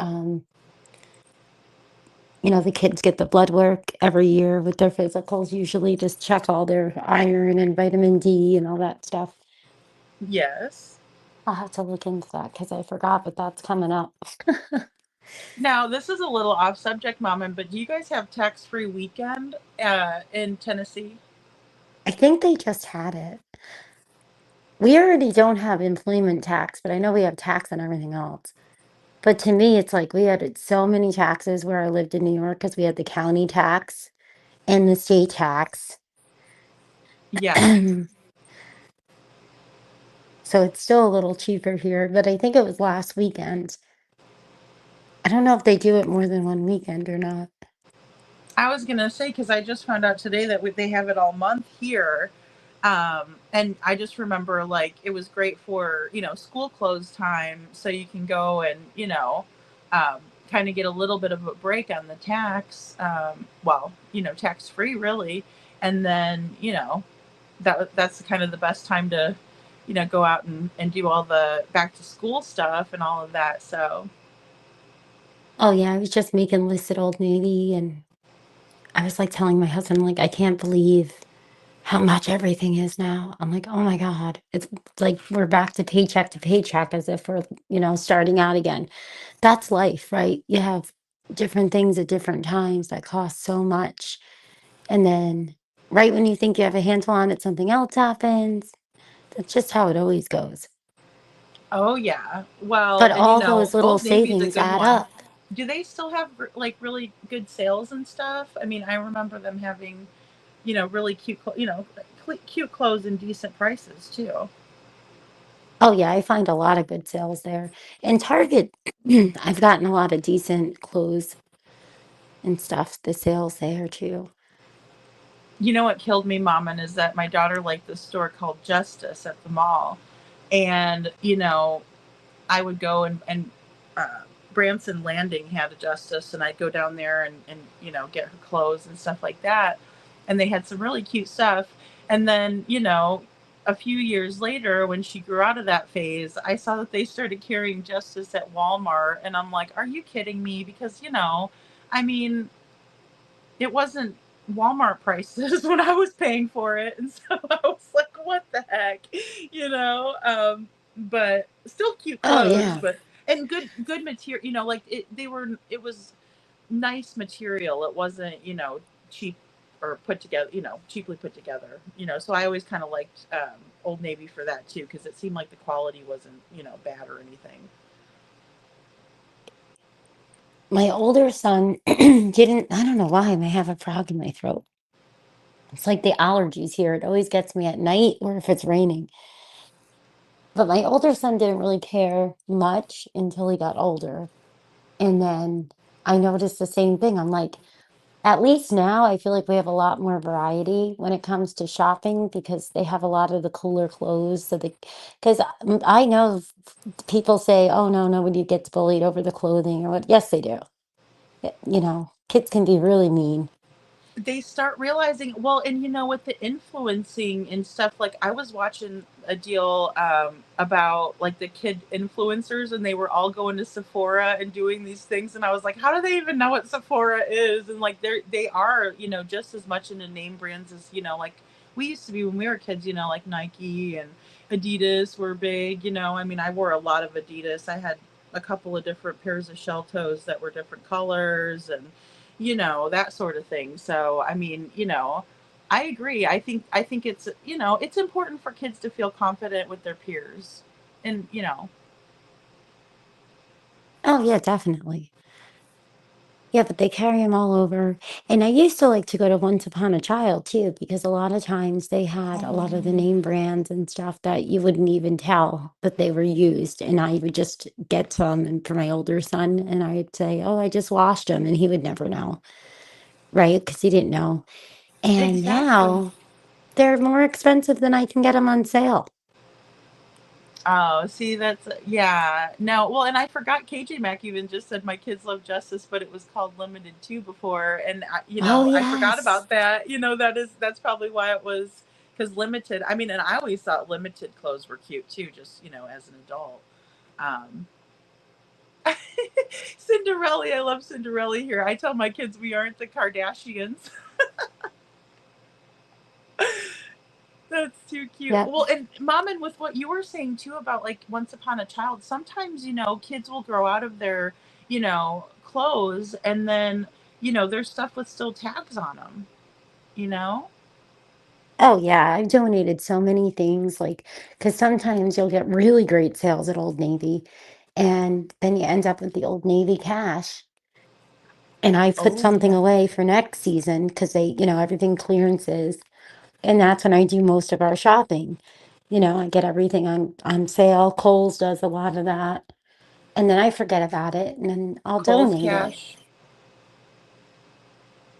the kids get the blood work every year with their physicals, usually just check all their iron and vitamin D and all that stuff. Yes. I'll have to look into that because I forgot, but that's coming up. Now, this is a little off subject, Mom, but do you guys have tax-free weekend in Tennessee? I think they just had it. We already don't have employment tax, but I know we have tax on everything else. But to me, it's like we had so many taxes where I lived in New York because we had the county tax and the state tax. Yeah. So it's still a little cheaper here, but I think it was last weekend. I don't know if they do it more than one weekend or not. I was gonna say because I just found out today that they have it all month here, and I just remember like it was great for school close time, so you can go and um, kind of get a little bit of a break on the tax. Well, tax free really, and then that's kind of the best time to go out and do all the back to school stuff and all of that. So Oh yeah, I was just making lists at Old Navy and I was like telling my husband, like, I can't believe how much everything is now. I'm like, oh my God. It's like we're back to paycheck as if we're, starting out again. That's life, right? You have different things at different times that cost so much. And then right when you think you have a handle on it, something else happens. That's just how it always goes. oh yeah. Well, But and all those little Old Navy's a savings good add one. up. Do they still have like really good sales and stuff? I mean, I remember them having, really cute clothes and decent prices too. Oh yeah, I find a lot of good sales there. And Target, I've gotten a lot of decent clothes and stuff, the sales there too. You know what killed me, Mama, is that my daughter liked this store called Justice at the mall, and I would go and uh, Branson Landing had a Justice, and I'd go down there and get her clothes and stuff like that. And they had some really cute stuff. And then a few years later, when she grew out of that phase, I saw that they started carrying Justice at Walmart, and I'm like, are you kidding me? Because I mean, it wasn't Walmart prices when I was paying for it, and so I was like, "What the heck," But still cute Oh clothes, yeah. but and good material. Like it was nice material. It wasn't cheap or put together. Cheaply put together. So I always kind of liked Old Navy for that too, because it seemed like the quality wasn't bad or anything. My older son didn't, I don't know why, I may have a frog in my throat. It's like the allergies here. It always gets me at night or if it's raining. But my older son didn't really care much until he got older. And then I noticed the same thing. I'm like, At least now I feel like we have a lot more variety when it comes to shopping because they have a lot of the cooler clothes. So the because I know people say, "Oh no, nobody gets bullied over the clothing," or what? Yes, they do. Kids can be really mean. They start realizing, well, and with the influencing and stuff, like I was watching a deal about like the kid influencers, and they were all going to Sephora and doing these things, and I was like, how do they even know what Sephora is? And like they are just as much into name brands as like we used to be when we were kids, like Nike and Adidas were big. I mean, I wore a lot of Adidas. I had a couple of different pairs of shell toes that were different colors, and that sort of thing. So I mean, I agree. I think it's important for kids to feel confident with their peers. And Oh yeah, definitely. Yeah, but they carry them all over. And I used to like to go to Once Upon a Child too, because a lot of times they had a lot of the oh, name brands and stuff that you wouldn't even tell that they were used. And I would just get some and for my older son, and I'd say, "Oh, I just washed them," and he would never know, right? Because he didn't know. And exactly. now they're more expensive than I can get them on sale. Oh, see, that's yeah. No, well, and I forgot KJ Mack even just said my kids love justice, but it was called Limited Too before, and Oh I forgot yes. about that. That's probably why it was because limited. I mean, and I always thought limited clothes were cute too, just as an adult. Um, Cinderella, I love Cinderella here. I tell my kids we aren't the Kardashians. That's too cute. Yep. Well, and mom, and with what you were saying too about like Once Upon a Child, sometimes kids will grow out of their clothes, and then there's stuff with still tags on them. You know. Oh yeah, I've donated so many things, like, because sometimes you'll get really great sales at Old Navy, and then you end up with the Old Navy cash. And I put Oh something yeah. away for next season because everything clearances, and that's when I do most of our shopping. I get everything on sale. Kohl's does a lot of that, and then I forget about it, and then I'll Kohl's donate it. cash.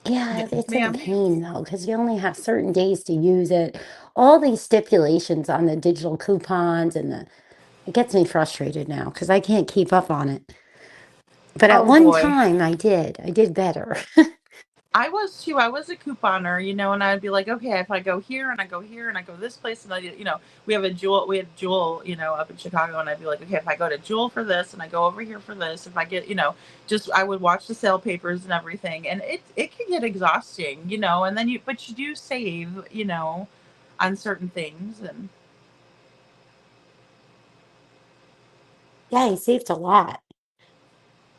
Yeah, Yes, it's in ma'am. pain though, because you only have certain days to use it. All these stipulations on the digital coupons and it gets me frustrated now because I can't keep up on it. But at Oh one boy. time I did. I did better. I was too. I was a couponer, and I'd be like, okay, if I go here and I go here and I go this place, and we had Jewel, up in Chicago, and I'd be like, okay, if I go to Jewel for this and I go over here for this, if I get, just I would watch the sale papers and everything, and it can get exhausting, and then but you do save, on certain things, and Yeah, I saved a lot.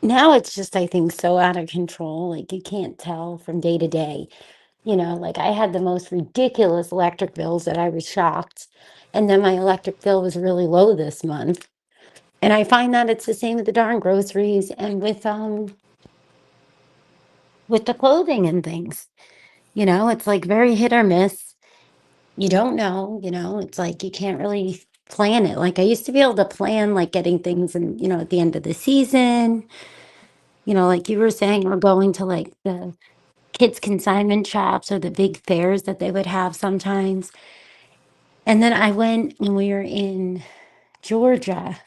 Now it's just, I think, so out of control. Like you can't tell from day to day. Like I had the most ridiculous electric bills that I was shocked. And then my electric bill was really low this month. And I find that it's the same with the darn groceries and with the clothing and things. It's like very hit or miss. You don't know, it's like you can't really plan it. Like I used to be able to plan like getting things and at the end of the season, like you were saying, or going to like the kids consignment shops or the big fairs that they would have sometimes. And then I went when we were in Georgia.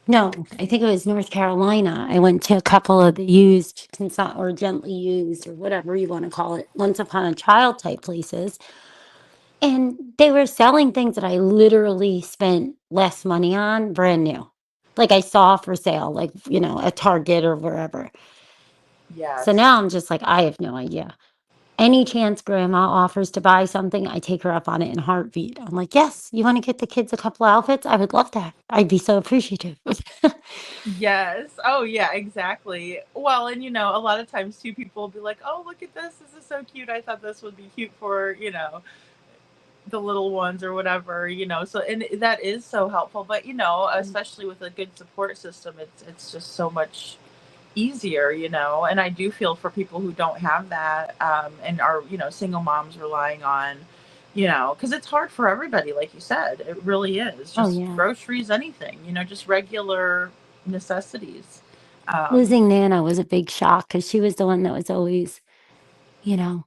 No, I think it was North Carolina. I went to a couple of the used or gently used or whatever you want to call it, Once Upon a Child type places. And they were selling things that I literally spent less money on, brand new. Like I saw for sale, like, at Target or wherever. So yes. now I'm just like, I have no idea. Any chance grandma offers to buy something, I take her up on it in a heartbeat. I'm like, yes, you want to get the kids a couple outfits? I would love that. I'd be so appreciative. Yes. Oh, yeah, exactly. Well, and a lot of times too, people will be like, "Oh, look at this. This is so cute. I thought this would be cute for, the little ones or whatever, So, and that is so helpful. But, especially with a good support system, it's just so much easier, And I do feel for people who don't have that, and are, single moms relying on, because it's hard for everybody, like you said. It really is. Oh, Just yeah. groceries, anything, just regular necessities. Um, Losing Nana was a big shock because she was the one that was always you know,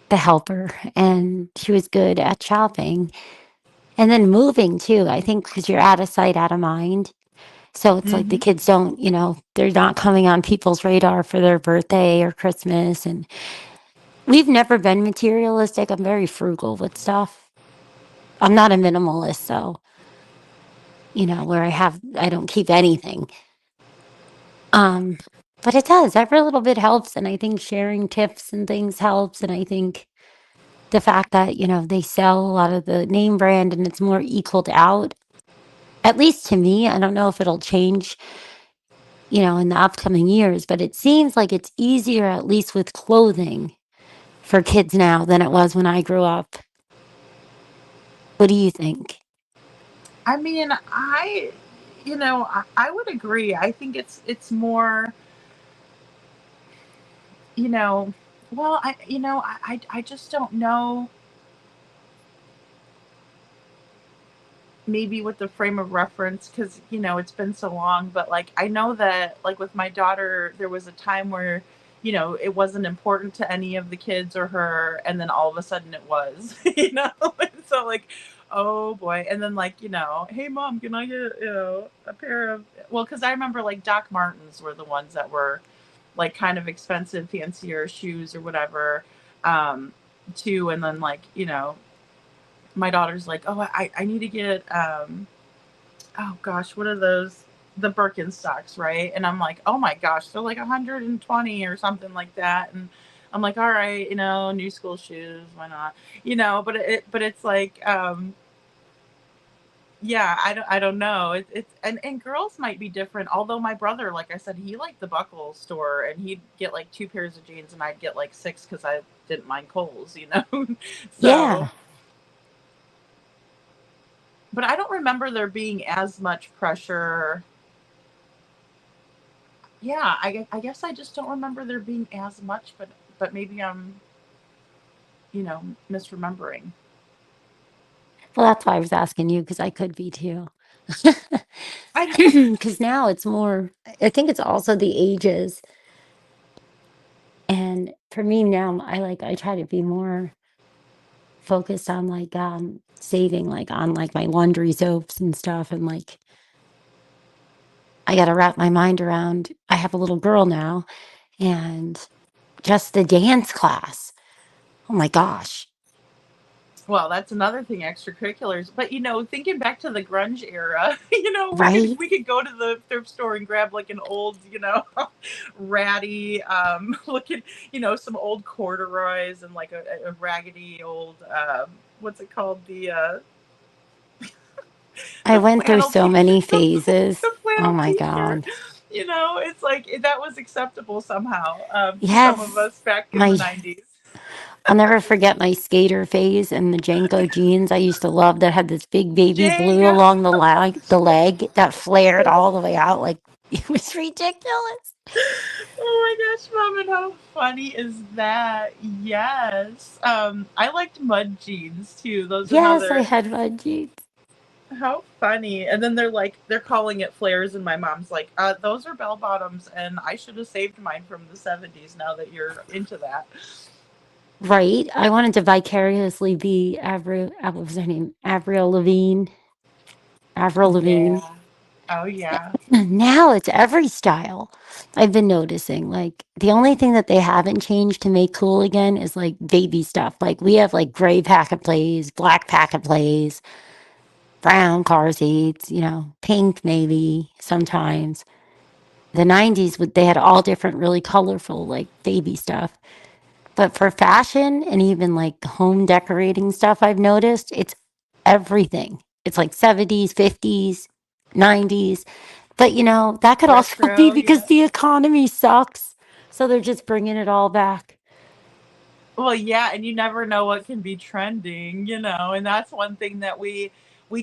the helper, and she was good at shopping. And then moving too, I think, because you're out of sight, out of mind. So it's like the Hmm. kids don't, they're not coming on people's radar for their birthday or Christmas. And we've never been materialistic. I'm very frugal with stuff. I'm not a minimalist, so, where I don't keep anything. Um, but it does. Every little bit helps. And I think sharing tips and things helps. And I think the fact that, they sell a lot of the name brand and it's more equaled out, at least to me. I don't know if it'll change, in the upcoming years, but it seems like it's easier, at least with clothing, for kids now than it was when I grew up. What do you think? I mean, I would agree. I think it's more, you know, well, I just don't know maybe with the frame of reference because it's been so long, but like I know that like with my daughter there was a time where it wasn't important to any of the kids or her, and then all of a sudden it was. And so like, oh boy. And then like, hey mom, can I get a pair of, well, because I remember like Doc Martens were the ones that were like kind of expensive fancier shoes or whatever, um too. And then like, my daughter's like, oh, I need to get oh gosh, what are those? The Birkenstocks, right? And I'm like, oh my gosh, they're like 120 or something like that. And I'm like, all right, new school shoes, why not? But it's like, yeah, I don't know. It's and girls might be different. Although my brother, like I said, he liked the buckle store, and he'd get like two pairs of jeans, and I'd get like six because I didn't mind Kohl's. So, Yeah. but I don't remember there being as much pressure. Yeah, I guess I just don't remember there being as much, but maybe I'm, misremembering. Well, that's why I was asking you, because I could be too. I know. Because now it's more, I think it's also the ages. And for me now, I try to be more focused on like saving like on like my laundry soaps and stuff. And like I got to wrap my mind around, I have a little girl now, and just the dance class. Oh my gosh. Well, that's another thing, extracurriculars. But thinking back to the grunge era, we could Right? we could go to the thrift store and grab like an old, ratty, looking, some old corduroys and like a raggedy old, what's it called, I the went through flannel so t many the, phases. the Oh flannel my t-shirt. God. It's like that was acceptable somehow, to some of Yes. us back in the My 90s. I'll never forget my skater phase and the Janko jeans I used to love that had this big baby blue Jenga. along the leg that flared all the way out. Like it was ridiculous. Oh my gosh, mom, and how funny is that? Yes. I liked mud jeans too. Those are Yes, I another. had my jeans. How funny. And then they're calling it flares, and my mom's like, those are bell bottoms, and I should have saved mine from the 70s now that you're into that. Right. I wanted to vicariously be what was her name? Avril Lavigne. Avril Lavigne. Yeah. Oh yeah. Now it's every style. I've been noticing, like, the only thing that they haven't changed to make cool again is like baby stuff. Like, we have like gray packet plays, black packet plays, brown car seats, pink maybe sometimes. The 90s, they had all different, really colorful, like baby stuff. But for fashion and even like home decorating stuff, I've noticed it's everything. It's like 70s, 50s, 90s. But that could also be Retro, because yeah. the economy sucks. So they're just bringing it all back. Well, yeah, and you never know what can be trending, and that's one thing that we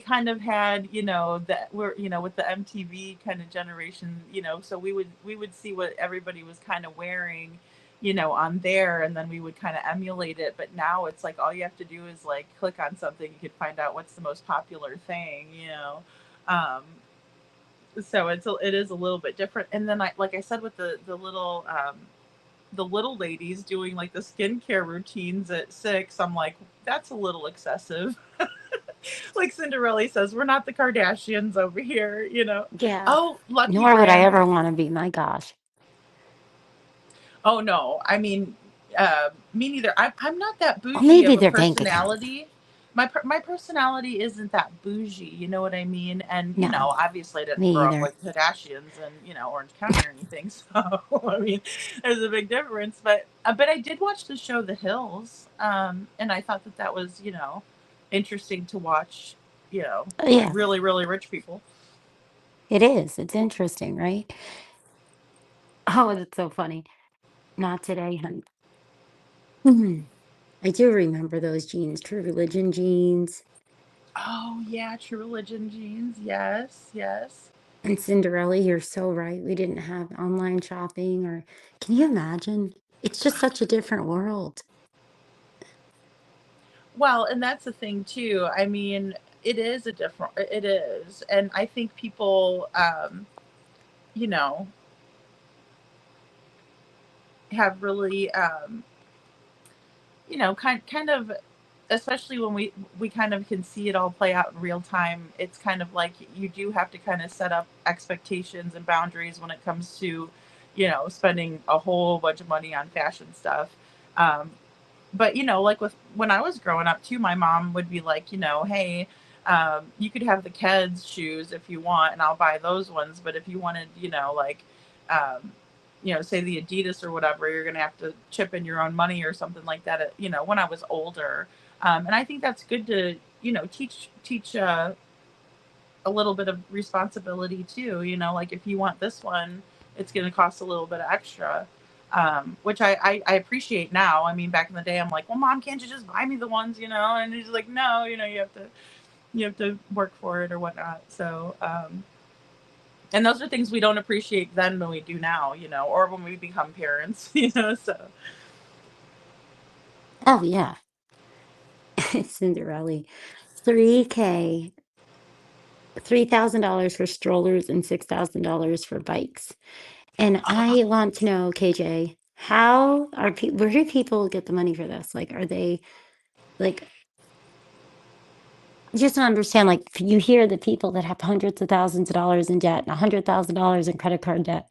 kind of had, that we're, with the MTV kind of generation, so we would see what everybody was kind of wearing, on there, and then we would kind of emulate it. But now it's like all you have to do is like click on something, you could find out what's the most popular thing. Um, so it is a little bit different. And then like I said with the little the little ladies doing like the skincare routines at 6, I'm like, that's a little excessive. Like Cinderella says, we're not the Kardashians over here, you know. Yeah. Oh, Lucky Nor would I Brand. ever want to be. My gosh. Oh no, I mean, me neither. I'm not that Or bougie of maybe a their bank account. personality. My personality isn't that bougie. You know what I mean? And you No, know, obviously, I didn't me grow up either. with Kardashians and you know Orange County or anything. So I mean, there's a big difference. But I did watch the show The Hills, and I thought that that was you know interesting to watch. You know, Yeah, really really rich people. it is. It's interesting, right? Oh, that's so funny. Not today, honey. I do remember those jeans, True Religion jeans. Oh yeah, True Religion jeans. Yes, yes. And Cinderella, you're so right. We didn't have online shopping or can you imagine? It's just such a different world. Well, and that's the thing too. I mean, it is a different. It is, and I think people, you know, have really, you know, kind of, especially when we kind of can see it all play out in real time. It's kind of like you do have to kind of set up expectations and boundaries when it comes to, you know, spending a whole bunch of money on fashion stuff. Um, but you know, like with when I was growing up too, my mom would be like, you know, hey, you could have the kids shoes if you want, and I'll buy those ones. But if you wanted, you know, like, um, you know, say the Adidas or whatever, you're gonna have to chip in your own money or something like that. You know, when I was older, and I think that's good to, you know, teach a little bit of responsibility too. You know, like if you want this one, it's going to cost a little bit of extra, which I appreciate now. I mean, back in the day, I'm like, well, mom, can't you just buy me the ones, you know? And she's like, no, you know, you have to work for it or whatnot. So, and those are things we don't appreciate then when we do now, you know, or when we become parents, you know. So Oh yeah. Cinderella. 3K, $3,000 for strollers and $6,000 for bikes. And I want to know, KJ, how are people, where do people get the money for this? Like, are they like, just to understand, like, you hear the people that have hundreds of thousands of dollars in debt and $100,000 in credit card debt.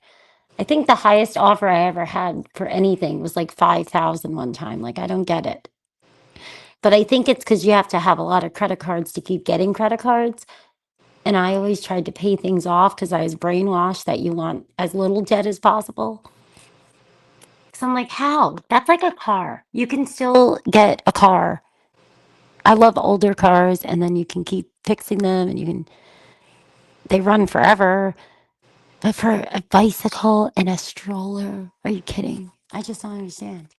I think the highest offer I ever had for anything was like 5,000 one time. Like, I don't get it. But I think it's because you have to have a lot of credit cards to keep getting credit cards. And I always tried to pay things off because I was brainwashed that you want as little debt as possible. So I'm like, how? That's like a car. You can still get a car. I love older cars, and then you can keep fixing them and they run forever. But for a bicycle and a stroller, are you kidding? I just don't understand.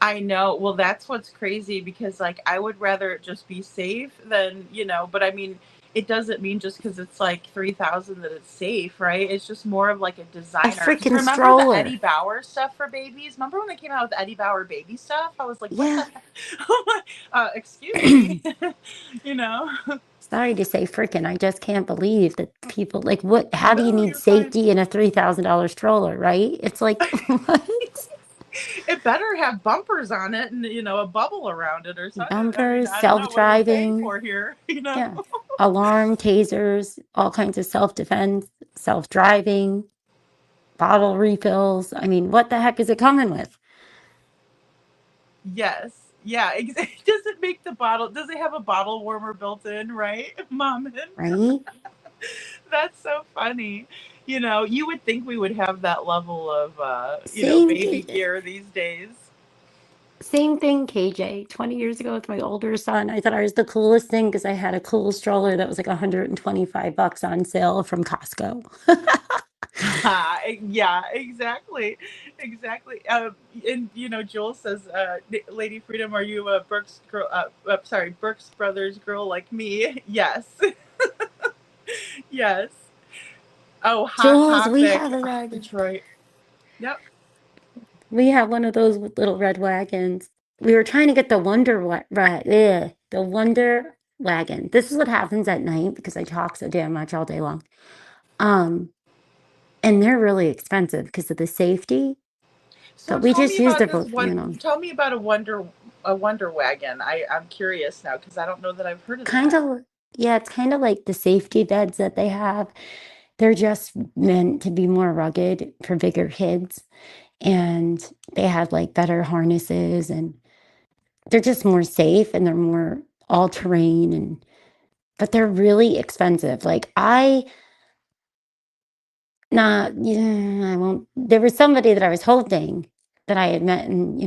I know. Well, that's what's crazy because like I would rather it just be safe than, you know, but I mean, it doesn't mean just because it's like 3,000 that it's safe, right? It's just more of like a A designer. Because freaking remember the Eddie stroller. Bauer stuff for babies? Remember when they came out with Eddie Bauer baby stuff? I was like, what the Yeah. heck? Excuse me. You know? Sorry to say freaking. I just can't believe that people like what how do you No, need you're fine. safety in a $3,000 stroller, right? It's like what? It better have bumpers on it and, you know, a bubble around it or something. I mean, Bumpers, I don't know. What are we paying self-driving. for here? You know? Yeah. Alarm, tasers, all kinds of self-defense, self-driving, bottle refills. I mean, what the heck is it coming with? Yes. Yeah. Does it make the bottle? Does it have a bottle warmer built in? Right, Mommin? Right? That's so funny. You know, you would think we would have that level of, you know, Same baby thing. gear these days. Same thing, KJ. 20 years ago with my older son, I thought I was the coolest thing because I had a cool stroller that was like $125 on sale from Costco. Yeah, exactly, exactly. And you know, Joel says, "Lady Freedom, are you a Brooks girl? Sorry, Brooks Brothers girl like me?" Yes, yes. Oh, hot Jules, we topic. have a Ah, wagon. Detroit. Yep. We have one of those with little red wagons. We were trying to get the the Wonder wagon. This is what happens at night because I talk so damn much all day long. Um, and they're really expensive because of the safety. So But we tell me just used about it this for, you one. know, Tell me about a wonder wagon. I'm curious now because I don't know that I've heard of kind that. of, yeah, it's kind of like the safety beds that they have. They're just meant to be more rugged for bigger kids. And they have like better harnesses and they're just more safe and they're more all terrain and but they're really expensive. Like I not yeah, I won't there was somebody that I was hoping that I had met in,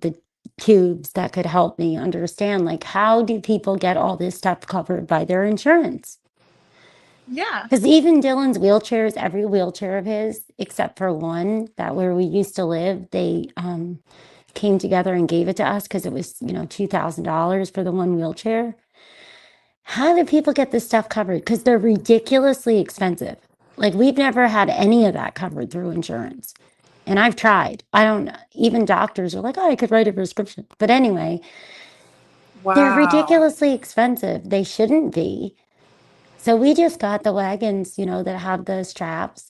the tubes that could help me understand like how do people get all this stuff covered by their insurance? Yeah. Because even Dylan's wheelchairs, every wheelchair of his, except for one, that where we used to live, they came together and gave it to us because it was, $2,000 for the one wheelchair. How do people get this stuff covered? Because they're ridiculously expensive. Like we've never had any of that covered through insurance. And I've tried. I don't, even doctors are like, oh, I could write a prescription. But anyway, they're Wow. ridiculously expensive. They shouldn't be. So we just got the wagons, that have the straps.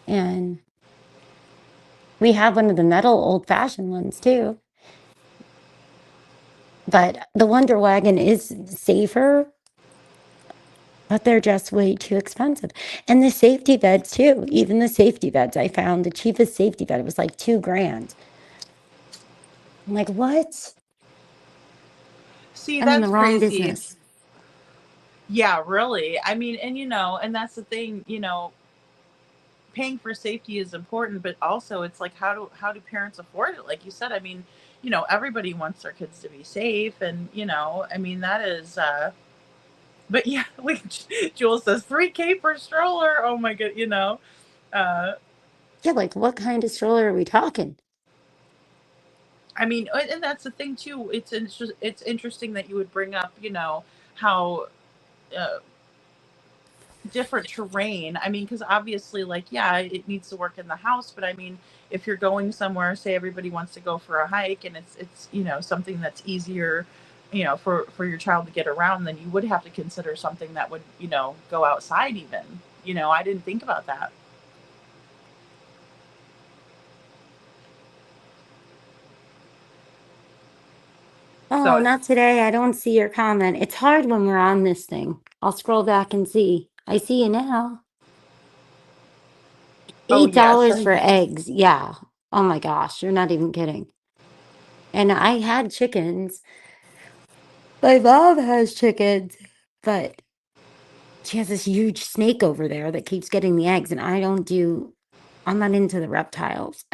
And we have one of the metal old fashioned ones too. But the Wonder Wagon is safer, but they're just way too expensive. And the safety beds too. Even the safety beds, I found the cheapest safety bed was like 2 grand. I'm like, what? See, I'm in the that's wrong crazy. business. Yeah, really. I mean, and and that's the thing, paying for safety is important, but also it's like how do parents afford it? Like you said, I mean, everybody wants their kids to be safe and, I mean, that is but yeah, like Jules says 3K per stroller. Oh my god. Uh Yeah, like what kind of stroller are we talking? I mean, and that's the thing too. It's interesting that you would bring up, how uh, different terrain. I mean, because obviously, like, yeah, it needs to work in the house, but I mean, if you're going somewhere, say everybody wants to go for a hike, and it's something that's easier, for your child to get around, then you would have to consider something that would go outside even. I didn't think about that. So Oh, not today. I don't see your comment. It's hard when we're on this thing. I'll scroll back and see. I see you now. oh $8 yes, for eggs. Yeah. Oh my gosh, you're not even kidding. And I had chickens. My mom has chickens, but she has this huge snake over there that keeps getting the eggs, and I'm not into the reptiles.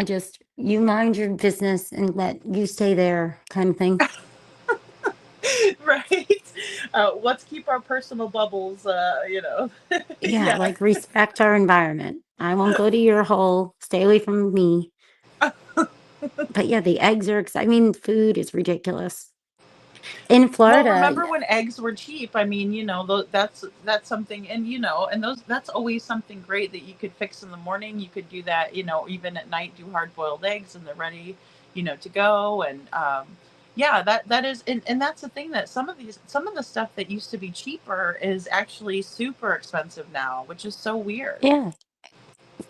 You mind your business and let you stay there kind of thing. right. Let's keep our personal bubbles. Yeah, Yeah. like respect our environment. I won't go to your hole. Stay away from me. But yeah, the eggs are, I mean, food is ridiculous. In Well, Florida, remember when eggs were cheap? I mean, that's something, and and that's always something great that you could fix in the morning. You could do that, even at night, do hard boiled eggs, and they're ready, to go. And yeah, that is, and that's the thing that some of the stuff that used to be cheaper is actually super expensive now, which is so weird. yeah,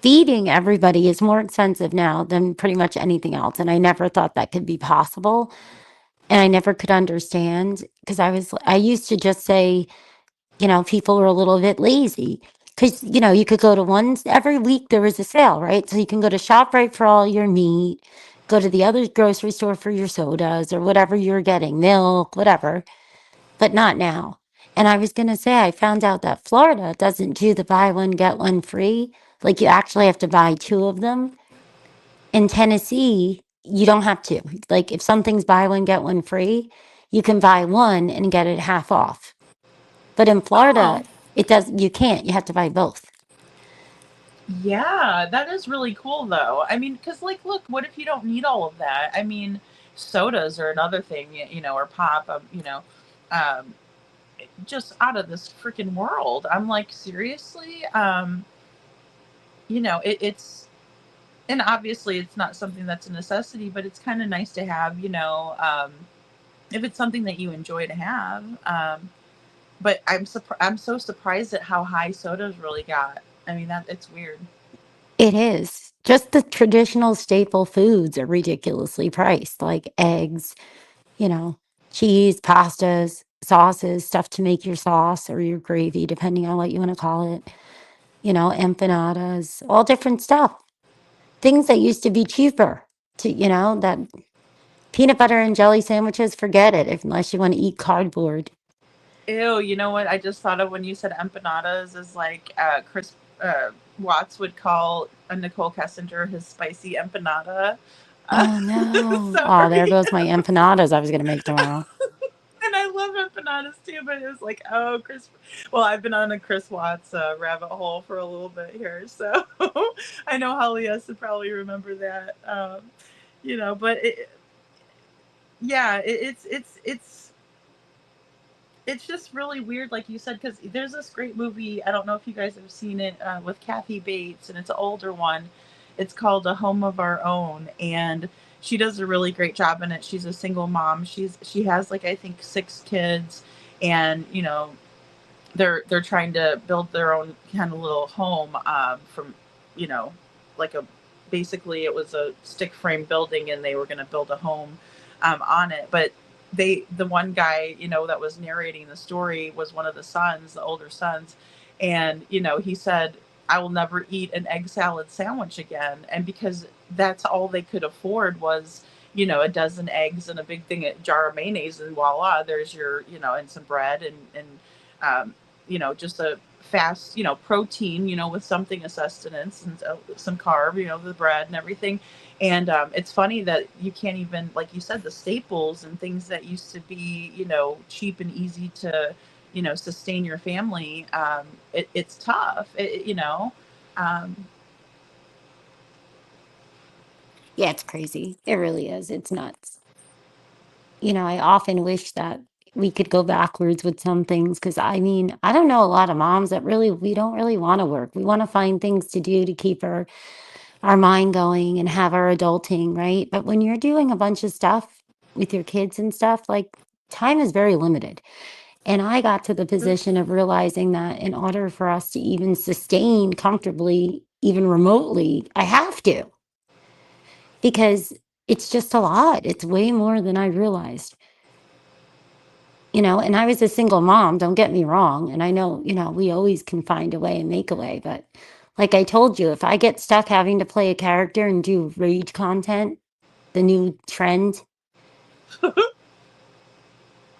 feeding everybody is more expensive now than pretty much anything else. And I never thought that could be possible. And I never could understand because I used to just say, people were a little bit lazy. Because, you could go to every week there was a sale, right? So you can go to ShopRite for all your meat, go to the other grocery store for your sodas or whatever you're getting, milk, whatever, but not now. And I was going to say, I found out that Florida doesn't do the buy one, get one free. Like you actually have to buy two of them. In Tennessee, you don't have to. Like if something's buy one, get one free, you can buy one and get it half off. But in Oh, Florida, you can't. You have to buy both. yeah, that is really cool though. I mean, because like, look, what if you don't need all of that? I mean, sodas are another thing, or pop, um, just out of this freaking world. I'm like, seriously, it's and obviously it's not something that's a necessity, but it's kind of nice to have, if it's something that you enjoy to have. But I'm so surprised at how high sodas really got. I mean, that it's weird. It is. Just the traditional staple foods are ridiculously priced, like eggs, you know, cheese, pastas, sauces, stuff to make your sauce or your gravy, depending on what you want to call it. Empanadas, all different stuff. Things that used to be cheaper that peanut butter and jelly sandwiches, forget it, unless you want to eat cardboard. Ew, you know what I just thought of when you said empanadas is like Chris Watts would call Nicole Kessinger his spicy empanada. Oh no. Oh, there Sorry. goes my empanadas I was going to make tomorrow. And I love empanadas too, but it was like, oh, Chris. Well, I've been on a Chris Watts rabbit hole for a little bit here, so I know Holly has to probably remember that. But yeah, it's just really weird, like you said, because there's this great movie. I don't know if you guys have seen it with Kathy Bates, and it's an older one. It's called A Home of Our Own, and she does a really great job in it. She's a single mom. She has like I think 6 kids, and they're trying to build their own kind of little home from you know like a basically it was a stick frame building, and they were going to build a home on it, but the one guy that was narrating the story was one of the sons, the older sons, and he said, I will never eat an egg salad sandwich again. And because that's all they could afford was a dozen eggs and a big jar of mayonnaise, and voila, there's your and some bread and just a fast protein with something of sustenance and some carb, the bread and everything. And it's funny that you can't even, like you said, the staples and things that used to be cheap and easy to sustain your family. It's tough. Um, Yeah, it's crazy. It really is. It's nuts. I often wish that we could go backwards with some things because I don't know a lot of moms that we don't really want to work. We want to find things to do to keep our mind going and have our adulting, right? But when you're doing a bunch of stuff with your kids and stuff, like time is very limited. And I got to the position of realizing that in order for us to even sustain comfortably, even remotely, I have to, because it's just a lot. It's way more than I realized. And I was a single mom, don't get me wrong. And I know, we always can find a way and make a way. But like I told you, if I get stuck having to play a character and do rage content, the new trend,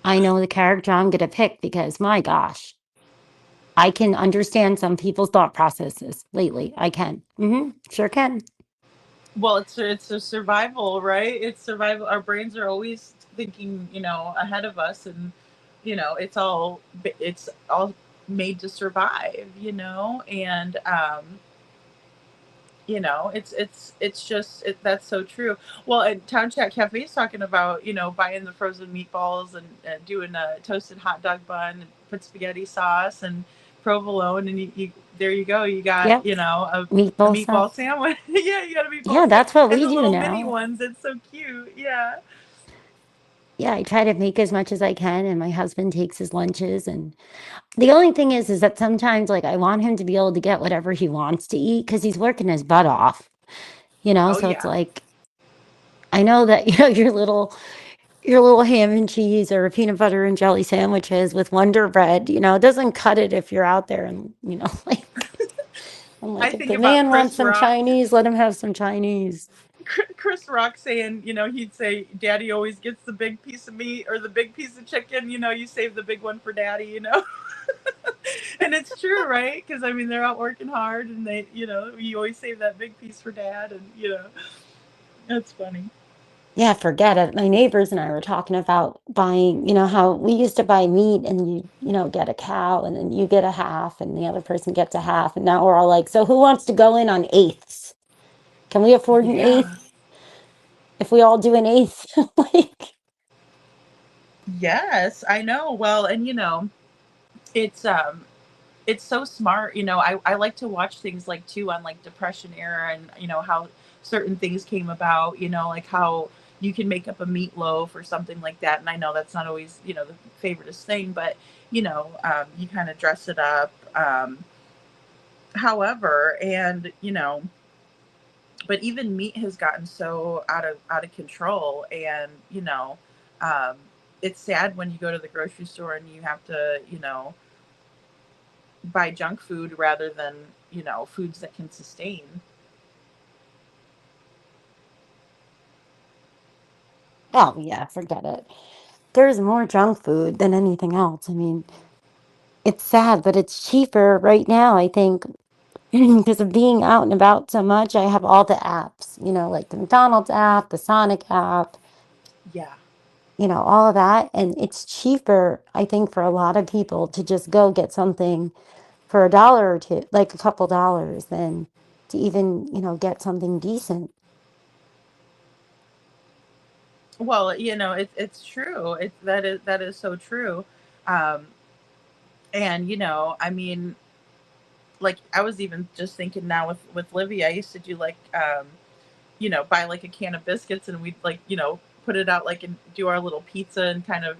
I know the character I'm going to pick because my gosh, I can understand some people's thought processes lately. I can. Sure can. well, it's a survival, right? It's survival. Our brains are always thinking, ahead of us, and it's all made to survive, and it's just that's so true. Well, and Town Chat Cafe is talking about buying the frozen meatballs and doing a toasted hot dog bun and put spaghetti sauce and provolone, and you there you go, you got Yep. a Meatball meatball stuff. sandwich. Yeah, you got a Yeah, meatball sandwich that's what and we the do little mini now. ones. It's so cute. Yeah. Yeah, I try to make as much as I can, and my husband takes his lunches. And the only thing is that sometimes, like, I want him to be able to get whatever he wants to eat because he's working his butt off, Oh So it's yeah. like, I know that, your little ham and cheese or peanut butter and jelly sandwiches with Wonder Bread, it doesn't cut it if you're out there and, like, I'm I like, if think the about man wants Chris some Rock. Chinese, let him have some Chinese. Chris Rock saying, he'd say, Daddy always gets the big piece of meat or the big piece of chicken. You save the big one for Daddy. And it's true, right? Because, I mean, they're out working hard and you always save that big piece for Dad. And, that's funny. Yeah, forget it. My neighbors and I were talking about buying, how we used to buy meat and get a cow and then you get a half and the other person gets a half. And now we're all like, so who wants to go in on eighths? Can we afford an Yeah. eighth if we all do an eighth? Like, Yes, I know. Well, and, it's, it's so smart. I like to watch things like too on like depression era and how certain things came about, like how you can make up a meatloaf or something like that. And I know that's not always the favoriteest thing, but you kind of dress it up, however, and but even meat has gotten so out of control, and um, it's sad when you go to the grocery store and you have to buy junk food rather than foods that can sustain. Oh, yeah, forget it. There's more junk food than anything else. I mean, it's sad, but it's cheaper right now, I think, because of being out and about so much. I have all the apps, like the McDonald's app, the Sonic app, Yeah. all of that. And it's cheaper, I think, for a lot of people to just go get something for $1 or two, like a couple dollars, than to even, get something decent. Well, it's true. That is so true. Um, and I mean, like I was even just thinking now with Livy, I used to do like buy like a can of biscuits, and we'd like, put it out like and do our little pizza and kind of,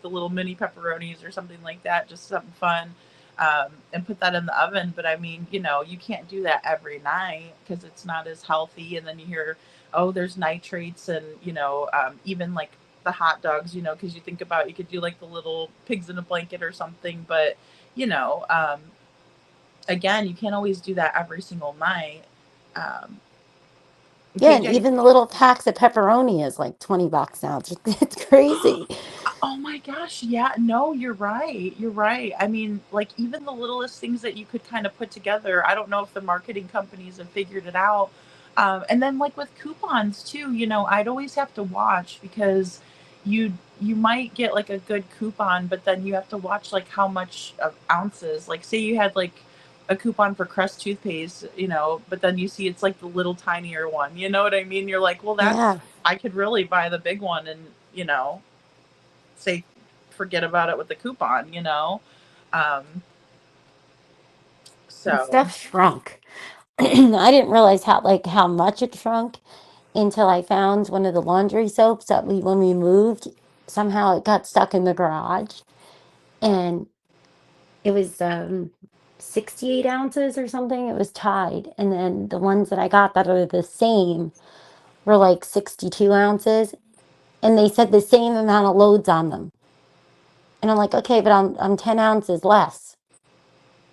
the little mini pepperonis or something like that, just something fun. And put that in the oven. But I mean, you can't do that every night because it's not as healthy. And then you hear, oh, there's nitrates, and, even like the hot dogs, because you think about, you could do like the little pigs in a blanket or something. But, you know, um, again, you can't always do that every single night. Um, Yeah, because and yeah, even the little packs of pepperoni is like $20 now. It's crazy. oh my gosh, yeah, no, you're right. You're right. I mean, like even the littlest things that you could kind of put together. I don't know if the marketing companies have figured it out. And then like with coupons too, I'd always have to watch because you might get like a good coupon, but then you have to watch like how much of ounces. Like say you had like a coupon for Crest toothpaste, but then you see it's like the little tinier one. You know what I mean? You're like, well, that's Yeah. I could really buy the big one, and say forget about it with the coupon. Um, And so stuff shrunk. I didn't realize how much it shrunk until I found one of the laundry soaps that when we moved, somehow it got stuck in the garage, and it was 68 ounces or something. It was tied. And then the ones that I got that are the same were like 62 ounces, and they said the same amount of loads on them. And I'm like, okay, but I'm 10 ounces less.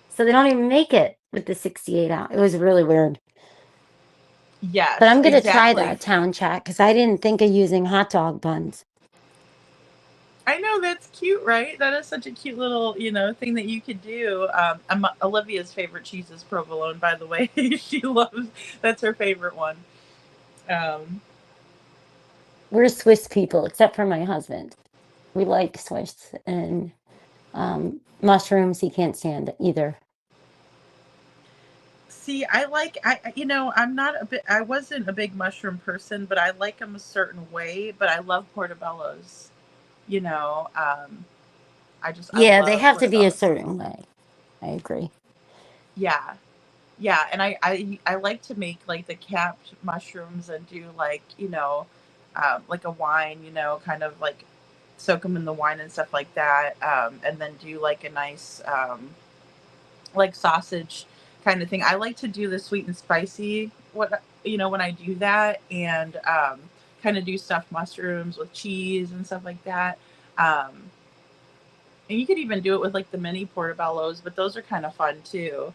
So they don't even make it with the 68 ounce. It was really weird. But yes, I'm gonna try exactly. that town chat because I didn't think of using hot dog buns. I know that's cute, right? That is such a cute little thing that you could do. Olivia's favorite cheese is provolone, by the way. She loves that's her favorite one. Um, We're Swiss people, except for my husband. We like Swiss, and mushrooms he can't stand either. See, I'm not a bit. I wasn't a big mushroom person, but I like them a certain way. But I love portobellos. You know, um, I Yeah, they love have to be a portobellos. certain way. I agree. Yeah, yeah, and I like to make like the capped mushrooms and do like like a wine, kind of like soak them in the wine and stuff like that, and then do like a nice like sausage kind of thing. I like to do the sweet and spicy when I do that, and kind of do stuffed mushrooms with cheese and stuff like that. Um, and you could even do it with like the mini portobellos, but those are kind of fun too.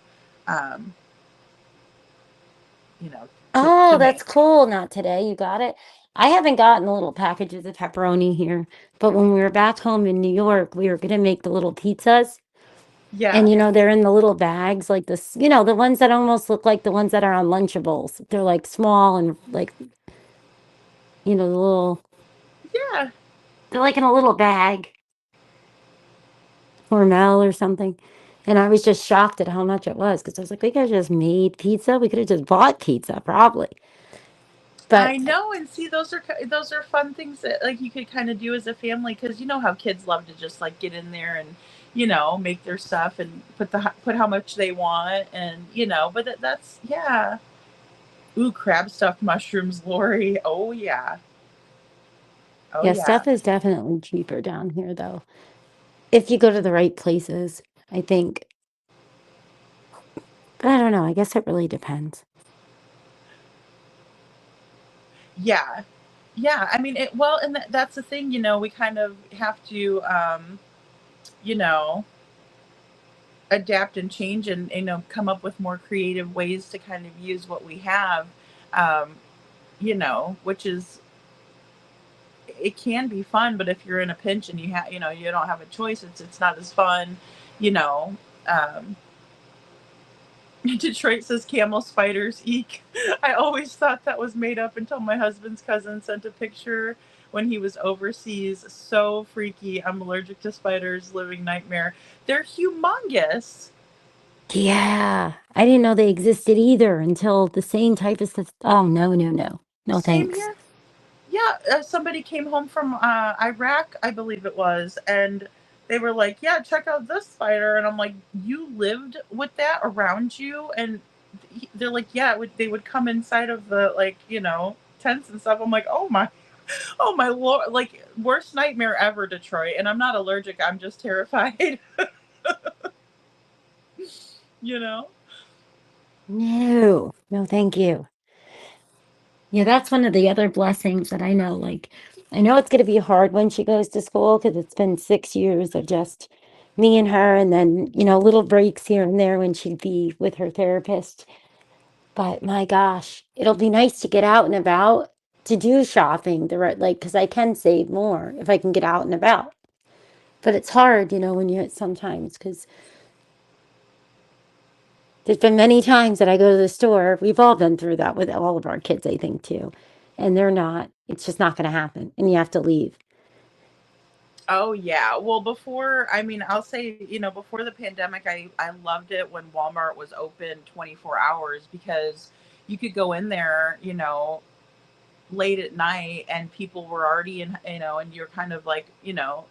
Um, to Oh, that's make. cool. Not today. You got it. I haven't gotten the little packages of pepperoni here, but when we were back home in New York, we were gonna make the little pizzas. And Yeah. they're in the little bags like this, the ones that almost look like the ones that are on Lunchables. They're like small and like, the little, Yeah. they're like in a little bag, Hormel or something. And I was just shocked at how much it was because I was like, we could have just made pizza. We could have just bought pizza, probably. I But know, and see, those are fun things that like you could kind of do as a family, because you know how kids love to just like get in there and make their stuff and put how much they want, and but that's yeah. Ooh, crab stuffed mushrooms, Lori. Oh yeah. Oh yeah, yeah. stuff is definitely cheaper down here, though. If you go to the right places, I think. But I don't know. I guess it really depends. Yeah. Yeah. I mean, well, and that's the thing, we kind of have to, you know, adapt and change and, come up with more creative ways to kind of use what we have, um, which is, it can be fun, but if you're in a pinch and you don't have a choice, it's not as fun, you know. Um, Detroit says camel spiders, eek. I always thought that was made up until my husband's cousin sent a picture when he was overseas. So freaky. I'm allergic to spiders, living nightmare. They're humongous. Yeah, I didn't know they existed either until the same type of stuff. Oh, no, no, no. No, Same thanks. here. Yeah, somebody came home from Iraq, I believe it was, and they were like, "Yeah, check out this spider," and I'm like, "You lived with that around you?" And they're like, "Yeah, they would come inside of the tents and stuff." I'm like, oh my lord, like worst nightmare ever, Detroit. And I'm not allergic; I'm just terrified. you know. No, no, thank you. Yeah, that's one of the other blessings that I know. Like, I know it's going to be hard when she goes to school because it's been 6 years of just me and her, and then, little breaks here and there when she'd be with her therapist. But my gosh, it'll be nice to get out and about to do shopping, because I can save more if I can get out and about. But it's hard, when you sometimes, because there's been many times that I go to the store. We've all been through that with all of our kids, I think, too. And it's just not going to happen. And you have to leave. Oh yeah. Well, I mean, I'll say, before the pandemic, I loved it when Walmart was open 24 hours because you could go in there, late at night and people were already in, and you're kind of like,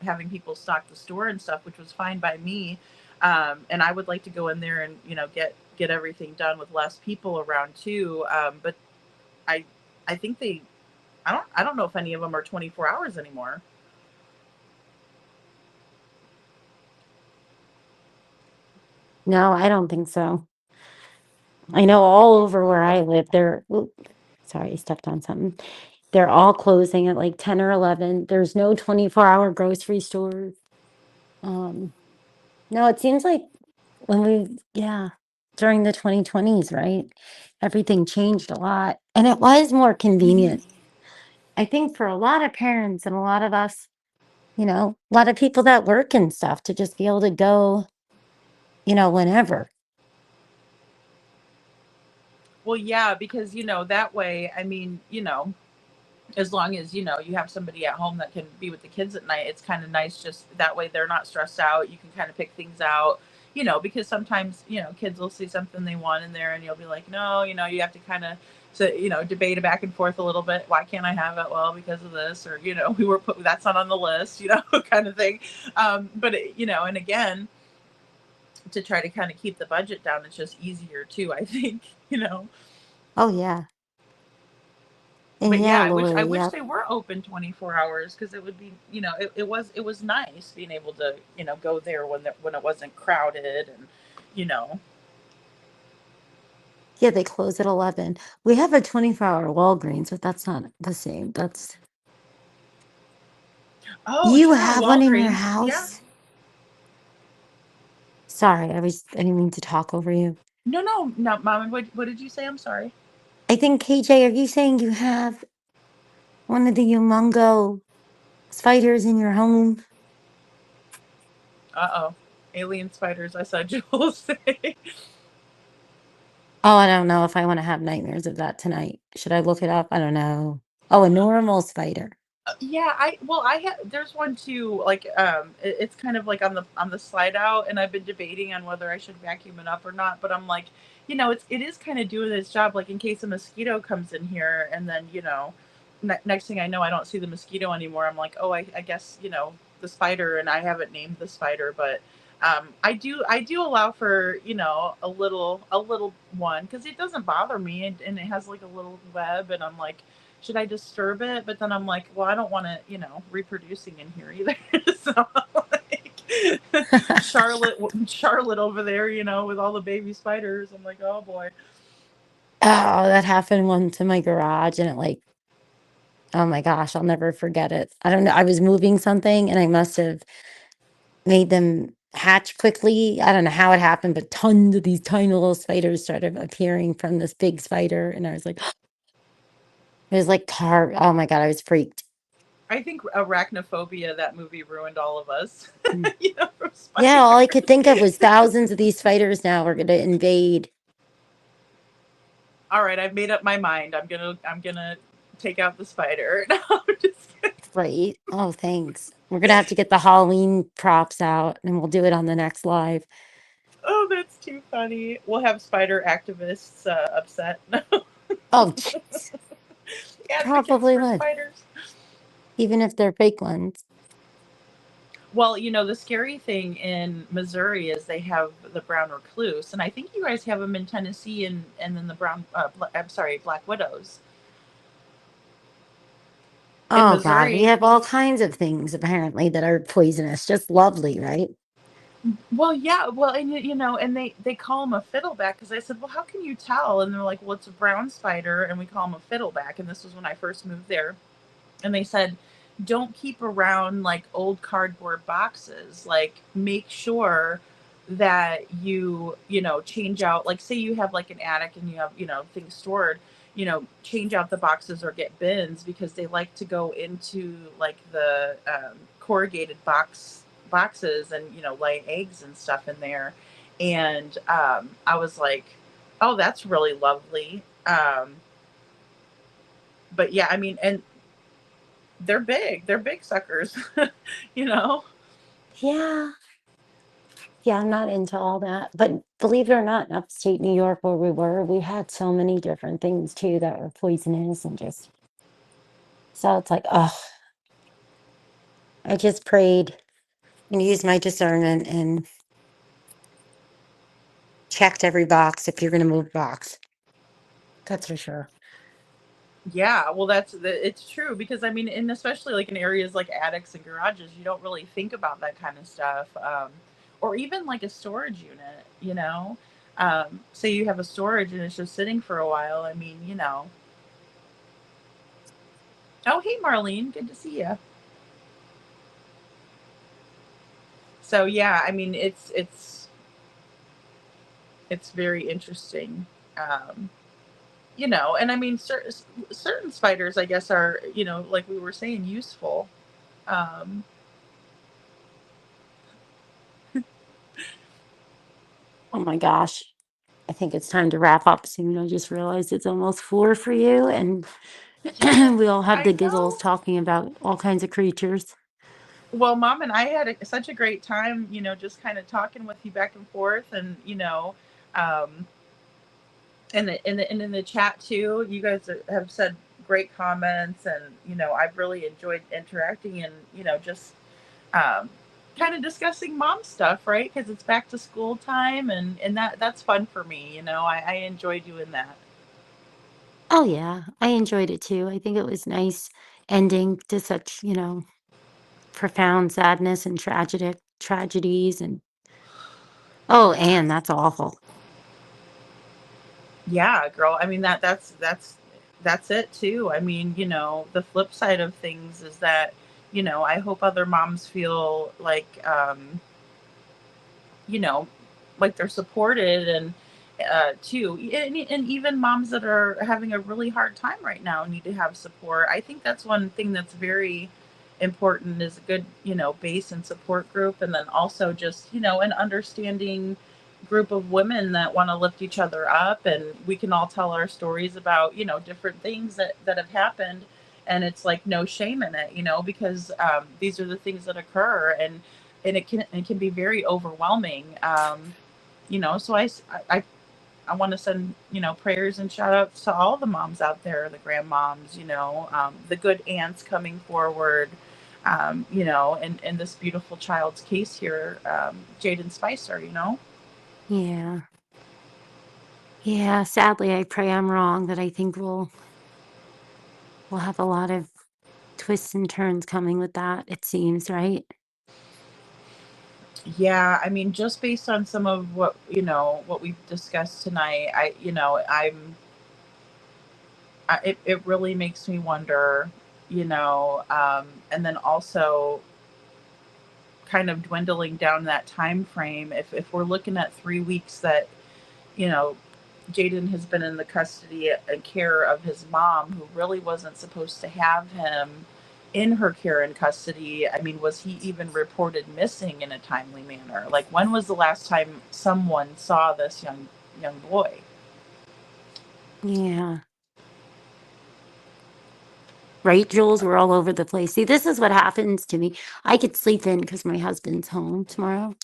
having people stock the store and stuff, which was fine by me. And I would like to go in there and, get everything done with less people around too. But I, I think I don't know if any of them are 24 hours anymore. No, I don't think so. I know all over where I live, sorry, I stepped on something. They're all closing at like 10 or 11. There's no 24-hour grocery stores. Um, no, it seems like yeah, during the 2020s, right? Everything changed a lot and it was more convenient. I think for a lot of parents and a lot of us, a lot of people that work and stuff to just be able to go, whenever. Well, yeah, because that way, I mean, as long as you have somebody at home that can be with the kids at night, it's kind of nice. Just that way, they're not stressed out. You can kind of pick things out, because sometimes kids will see something they want in there, and you'll be like, no, you have to kind of debate it back and forth a little bit. Why can't I have it? Well, because of this, or we were put that's not on the list, kind of thing. But and again, to try to kind of keep the budget down, it's just easier too. I think, Oh yeah. And But yeah, yeah, I Lori, wish yep. they were open 24 hours because it would be, it was nice being able to, go there when it wasn't crowded and, you know. Yeah, they close at 11. We have a 24-hour Walgreens, but that's not the same. Oh, You true, have one in your Walgreens. Yeah. house? Sorry, I didn't mean to talk over you. No, no, no, Mom. What did you say? I'm sorry. I think, KJ, are you saying you have one of the humongo spiders in your home? Uh-oh. Alien spiders, I saw Jules say. Oh, I don't know if I want to have nightmares of that tonight. Should I look it up? I don't know. Oh, a normal spider. Yeah, I have there's one too, like it's kind of like on the slide out, and I've been debating on whether I should vacuum it up or not, but I'm like, it is kind of doing its job, like in case a mosquito comes in here, and then next thing I know, I don't see the mosquito anymore. I'm like, oh, I guess the spider, and I haven't named the spider, but I do allow for a little one because it doesn't bother me, and it has like a little web, and I'm like, should I disturb it? But then I'm like, well, I don't want it, reproducing in here either. So like Charlotte over there, with all the baby spiders. I'm like, oh boy. Oh, that happened once in my garage and it like Oh my gosh, I'll never forget it. I don't know. I was moving something and I must have made them hatch quickly. I don't know how it happened, but tons of these tiny little spiders started appearing from this big spider. And I was like, it was like oh my God, I was freaked. I think Arachnophobia, that movie, ruined all of us. Mm. From Yeah, all I could think of spiders. was thousands of these spiders now are going to invade. All right, I've made up my mind. I'm gonna take out the spider. No, I'm just kidding. Right. Oh, thanks. We're going to have to get the Halloween props out and we'll do it on the next live. Oh, that's too funny. We'll have spider activists upset. Oh, jeez. Advocates Probably for would, spiders. even if they're fake ones. Well, the scary thing in Missouri is they have the brown recluse, and I think you guys have them in Tennessee, and then the black widows in Oh God, we Missouri. have all kinds of things apparently that are poisonous. Just lovely, right? Well, yeah, well, and and they call them a fiddleback because I said, well, how can you tell? And they're like, well, it's a brown spider, and we call them a fiddleback. And this was when I first moved there, and they said, don't keep around like old cardboard boxes. Like, make sure that you change out, like, say you have like an attic and you have things stored, change out the boxes or get bins, because they like to go into like the corrugated boxes and lay eggs and stuff in there. And I was like, oh, that's really lovely. But yeah, I mean, and they're big suckers. you know Yeah. Yeah, I'm not into all that. But believe it or not, in upstate New York where we were, we had so many different things too that were poisonous and just so it's like, oh, I just prayed and used my discernment and checked every box if you're gonna move a box. That's for sure. Yeah, well, it's true, because I mean, and especially like in areas like attics and garages, you don't really think about that kind of stuff, or even like a storage unit. Say you have a storage and it's just sitting for a while. I mean, Oh, hey, Marlene, good to see you. So yeah, I mean, it's very interesting. Um, and I mean, certain spiders, I guess, are, like we were saying, useful. Um, Oh my gosh. I think it's time to wrap up soon. I just realized it's almost 4 for you, and we all have I the giggles know. talking about all kinds of creatures. Well, Mom and I had such a great time, just kind of talking with you back and forth, and um, and in the chat too. You guys have said great comments, and I've really enjoyed interacting, and just um, kind of discussing mom stuff, right? Because it's back to school time, and that's fun for me. I enjoy doing that. Oh yeah, I enjoyed it too. I think it was nice ending to such, profound sadness and tragic tragedies and oh, and that's awful. Yeah, girl. I mean, that's it too. I mean, the flip side of things is that, I hope other moms feel like, you know, like they're supported, and too, and even moms that are having a really hard time right now need to have support. I think that's one thing that's very important, is a good, base and support group, and then also just, an understanding group of women that want to lift each other up, and we can all tell our stories about, different things that have happened, and it's like no shame in it, because these are the things that occur, and it can be very overwhelming. So I want to send, prayers and shout outs to all the moms out there, the grandmoms, the good aunts coming forward, and this beautiful child's case here, Jaden Spicer. Yeah. Yeah, sadly I pray I'm wrong, but I think we'll have a lot of twists and turns coming with that, it seems, right? Yeah, I mean, just based on some of what we've discussed tonight, it really makes me wonder, and then also kind of dwindling down that time frame. If we're looking at 3 weeks that, you know, Jaden has been in the custody and care of his mom, who really wasn't supposed to have him in her care and custody. I mean, was he even reported missing in a timely manner? Like, when was the last time someone saw this young boy? Yeah. Right, Jules? We're all over the place. See, this is what happens to me. I could sleep in because my husband's home tomorrow.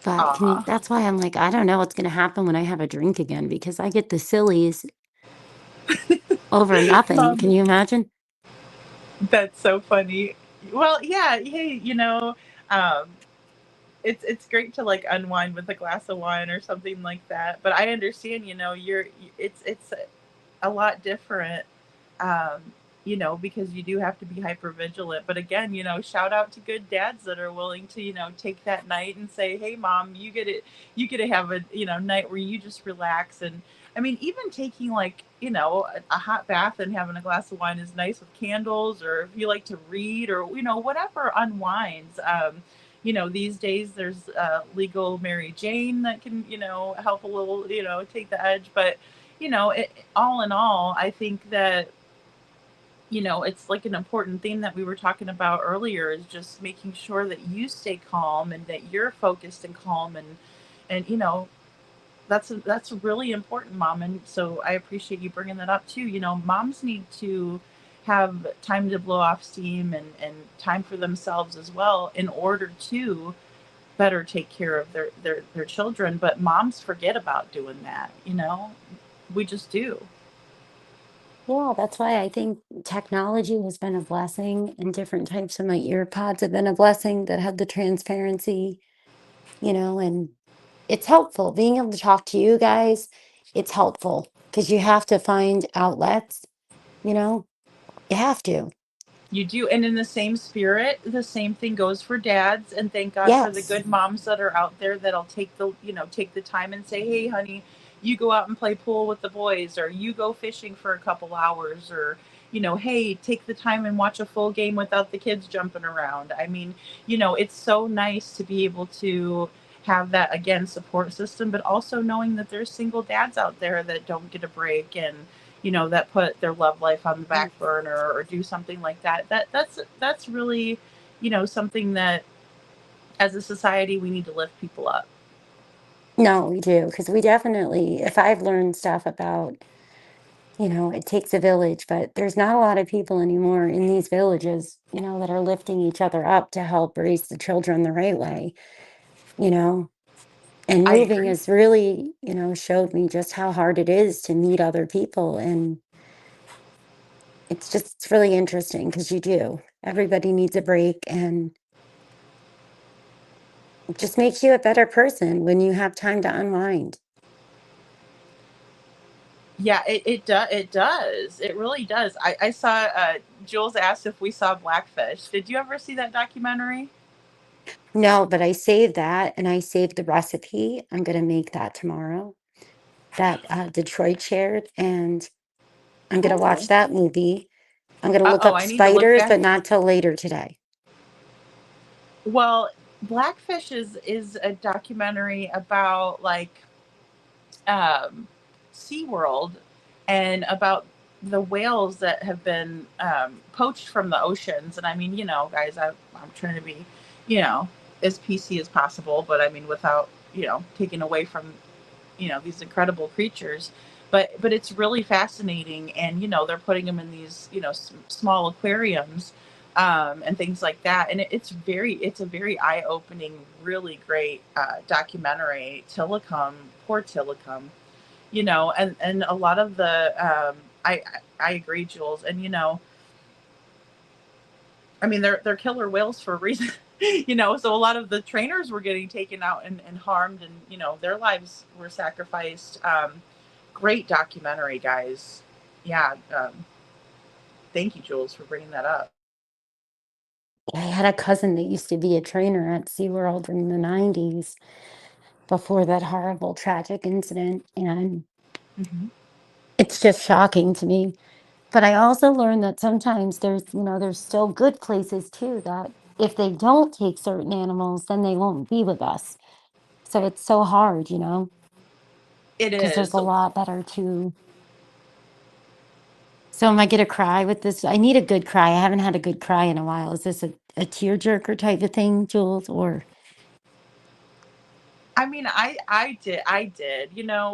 But Uh-huh. that's why I'm like, I don't know what's going to happen when I have a drink again because I get the sillies over nothing. Can Mom, you imagine? that's so funny. Well, yeah, hey, um, it's great to like unwind with a glass of wine or something like that. But I understand, it's a lot different, um, because you do have to be hyper vigilant. But again, shout out to good dads that are willing to, take that night and say, "Hey, mom, you get to have a night where you just relax." And I mean, even taking like a hot bath and having a glass of wine is nice with candles, or if you like to read, or whatever unwinds. These days there's legal Mary Jane that can help a little, take the edge. But all in all, I think that it's like an important theme that we were talking about earlier, is just making sure that you stay calm and that you're focused and calm, and that's really important, mom. And so I appreciate you bringing that up too. Moms need to have time to blow off steam, and time for themselves as well, in order to better take care of their children. But moms forget about doing that. We just do. Yeah, that's why I think technology has been a blessing, and different types of my ear pods have been a blessing that have the transparency, and it's helpful. Being able to talk to you guys, it's helpful because you have to find outlets, you know, you have to. You do. And in the same spirit, the same thing goes for dads. And thank God for the Yes. good moms that are out there that'll take the time and say, "Hey, honey, you go out and play pool with the boys, or you go fishing for a couple hours, or, hey, take the time and watch a full game without the kids jumping around." I mean, it's so nice to be able to have that, again, support system, but also knowing that there's single dads out there that don't get a break, and that put their love life on the Mm. back burner, or do something like that. That's really, something that, as a society, we need to lift people up. No, we do, because we definitely, if I've learned stuff about, it takes a village, but there's not a lot of people anymore in these villages, that are lifting each other up to help raise the children the right way, you know. And I moving agree. has really, showed me just how hard it is to meet other people. And it's really interesting because you do. Everybody needs a break, and it just makes you a better person when you have time to unwind. Yeah, it does, it really does. I saw, Jules asked if we saw Blackfish. Did you ever see that documentary? No, but I saved that and I saved the recipe. I'm going to make that tomorrow that Detroit shared. And I'm going to watch Cool. that movie. I'm going to look Oh, up I need to look spiders, back. but not till later today. Well, Blackfish is a documentary about, like, um, SeaWorld, and about the whales that have been poached from the oceans. And I mean, guys, I'm trying to be, you know, as PC as possible, but I mean, without, taking away from, these incredible creatures. But it's really fascinating. And, they're putting them in these, small aquariums, and things like that. And it's a very eye opening, really great documentary. Tillicum, poor Tillicum, and a lot of the I agree, Jules. And I mean, they're killer whales for a reason. So a lot of the trainers were getting taken out and harmed, and their lives were sacrificed. Great documentary, guys. Yeah. Thank you, Jules, for bringing that up. I had a cousin that used to be a trainer at SeaWorld in the 90s before that horrible, tragic incident. And Hmm. it's just shocking to me But I also learned that sometimes there's still good places too that if they don't take certain animals, then they won't be with us. So it's so hard, It because is. there's a lot that are too. So am I gonna cry with this? I need a good cry. I haven't had a good cry in a while. Is this a tearjerker type of thing, Jules? Or I mean, I did,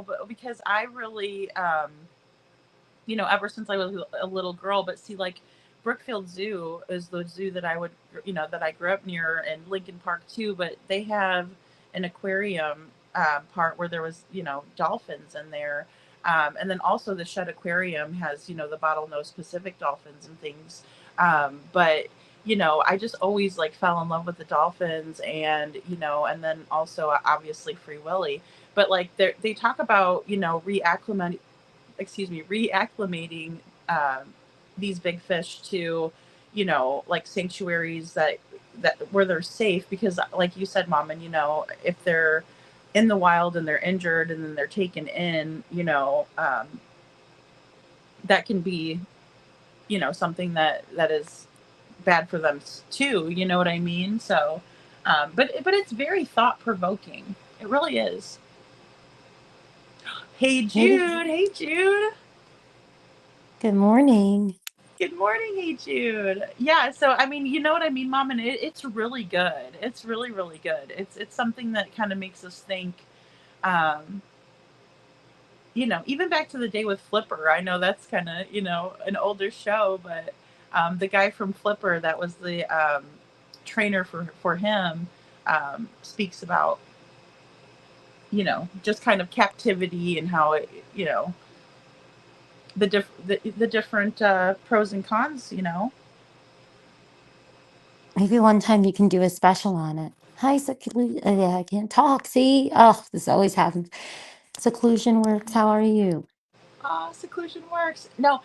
but because I really, ever since I was a little girl. But see, like Brookfield Zoo is the zoo that that I grew up near, and Lincoln Park too. But they have an aquarium part where there was, dolphins in there. And then also the Shedd Aquarium has, the bottlenose Pacific dolphins and things. But I just always like fell in love with the dolphins, and then also obviously Free Willy. But like they talk about, reacclimating um, these big fish to, like sanctuaries that where they're safe, because like you said, Mom, and if they're in the wild and they're injured and then they're taken in, that can be, something that is bad for them too. You know what I mean? So, but it's very thought provoking. It really is. Hey maybe Jude. Hey Jude. good morning. Good morning, hey Jude. Yeah, so I mean, you know what I mean, Mom, and it's really good. It's really, really good. It's something that kind of makes us think. Um, Even back to the day with Flipper. I know that's kind of an older show, but the guy from Flipper that was the trainer for him speaks about just kind of captivity and how it the different pros and cons. Maybe one time you can do a special on it. Hi, yeah, I can't talk. See? Oh, this always happens. Seclusion works. How are you? Seclusion works. No,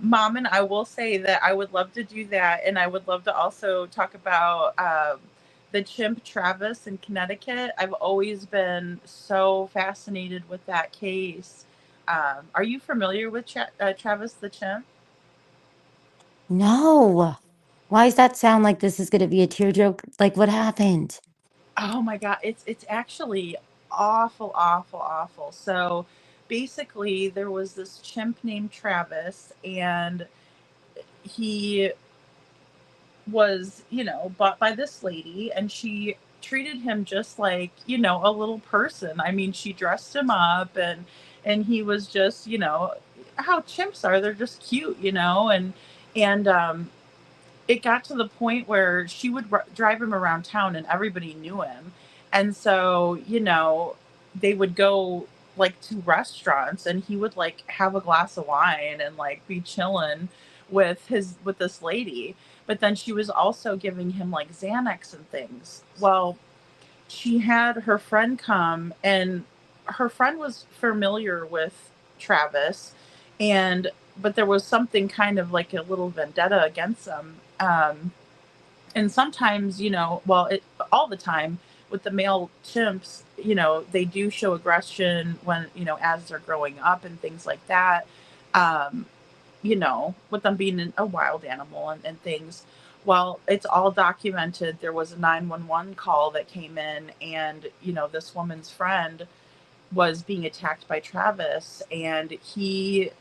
Mom, and I will say that I would love to do that, and I would love to also talk about the chimp Travis in Connecticut. I've always been so fascinated with that case. Are you familiar with Travis the chimp? No. Why does that sound like this is going to be a tear joke? Like, what happened? Oh my God, it's actually awful, awful, awful. So basically, there was this chimp named Travis, and he was, bought by this lady, and she treated him just like, a little person. I mean, she dressed him up, and he was just, how chimps are. They're just cute, and it got to the point where she would drive him around town and everybody knew him. And so, they would go like to restaurants, and he would like have a glass of wine and like be chilling with this lady. But then she was also giving him like Xanax and things. Well, she had her friend come, and her friend was familiar with Travis, and but there was something kind of like a little vendetta against them. And sometimes, all the time with the male chimps, they do show aggression when, as they're growing up and things like that. Um, with them being a wild animal and things. Well, it's all documented. There was a 911 call that came in, and, this woman's friend was being attacked by Travis, and he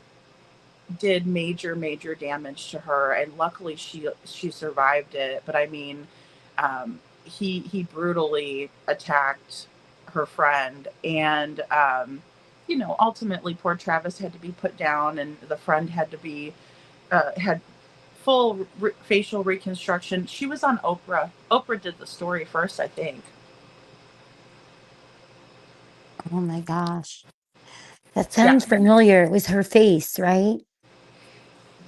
did major, major damage to her. And luckily she survived it. But I mean, he brutally attacked her friend, and, ultimately poor Travis had to be put down, and the friend had to be had full facial reconstruction. She was on Oprah. Oprah did the story first, I think. Oh my gosh. That Yeah. sounds familiar. It was her face, right?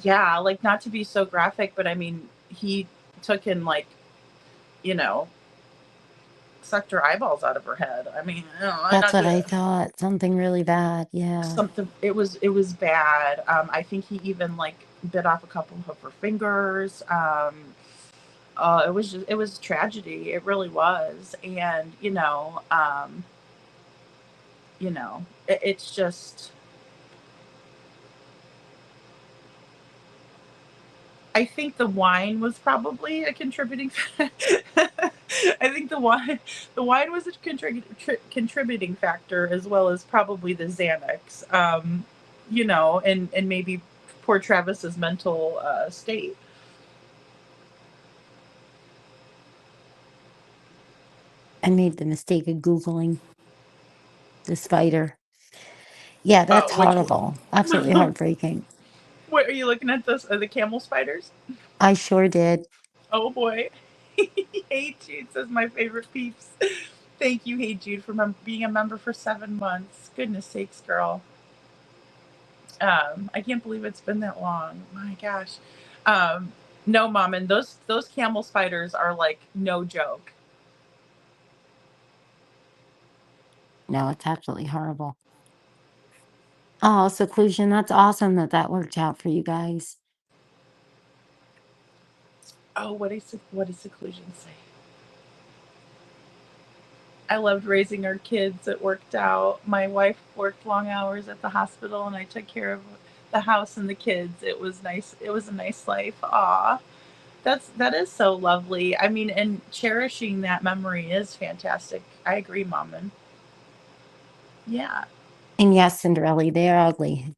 Yeah, like not to be so graphic, but I mean, he took in like, you know, sucked her eyeballs out of her head. I mean, That's not what I to thought. Something really bad. Yeah. something. It was bad. I think he even like bit off a couple of her fingers. It was tragedy. It really was. And it's just I think the wine was probably a contributing. I think the wine was a contributing factor, as well as probably the Xanax. And maybe poor Travis's mental state. I made the mistake of Googling the spider. Yeah, that's Which horrible. Absolutely heartbreaking. what are you looking at? This the camel spiders? I sure did. Oh boy. Hey Jude says my favorite peeps. Thank you, Hey Jude, for being a member for 7 months. Goodness sakes, girl. I can't believe it's been that long. My gosh. No, Mom, and those camel spiders are like no joke. No, it's absolutely horrible. Oh, seclusion. That's awesome that worked out for you guys. Oh, what does seclusion say? I loved raising our kids. It worked out. My wife worked long hours at the hospital, and I took care of the house and the kids. It was nice. It was a nice life. Aw, that is so lovely. I mean, and cherishing that memory is fantastic. I agree, Mommin. Yeah. And yes, Cinderella, they're ugly.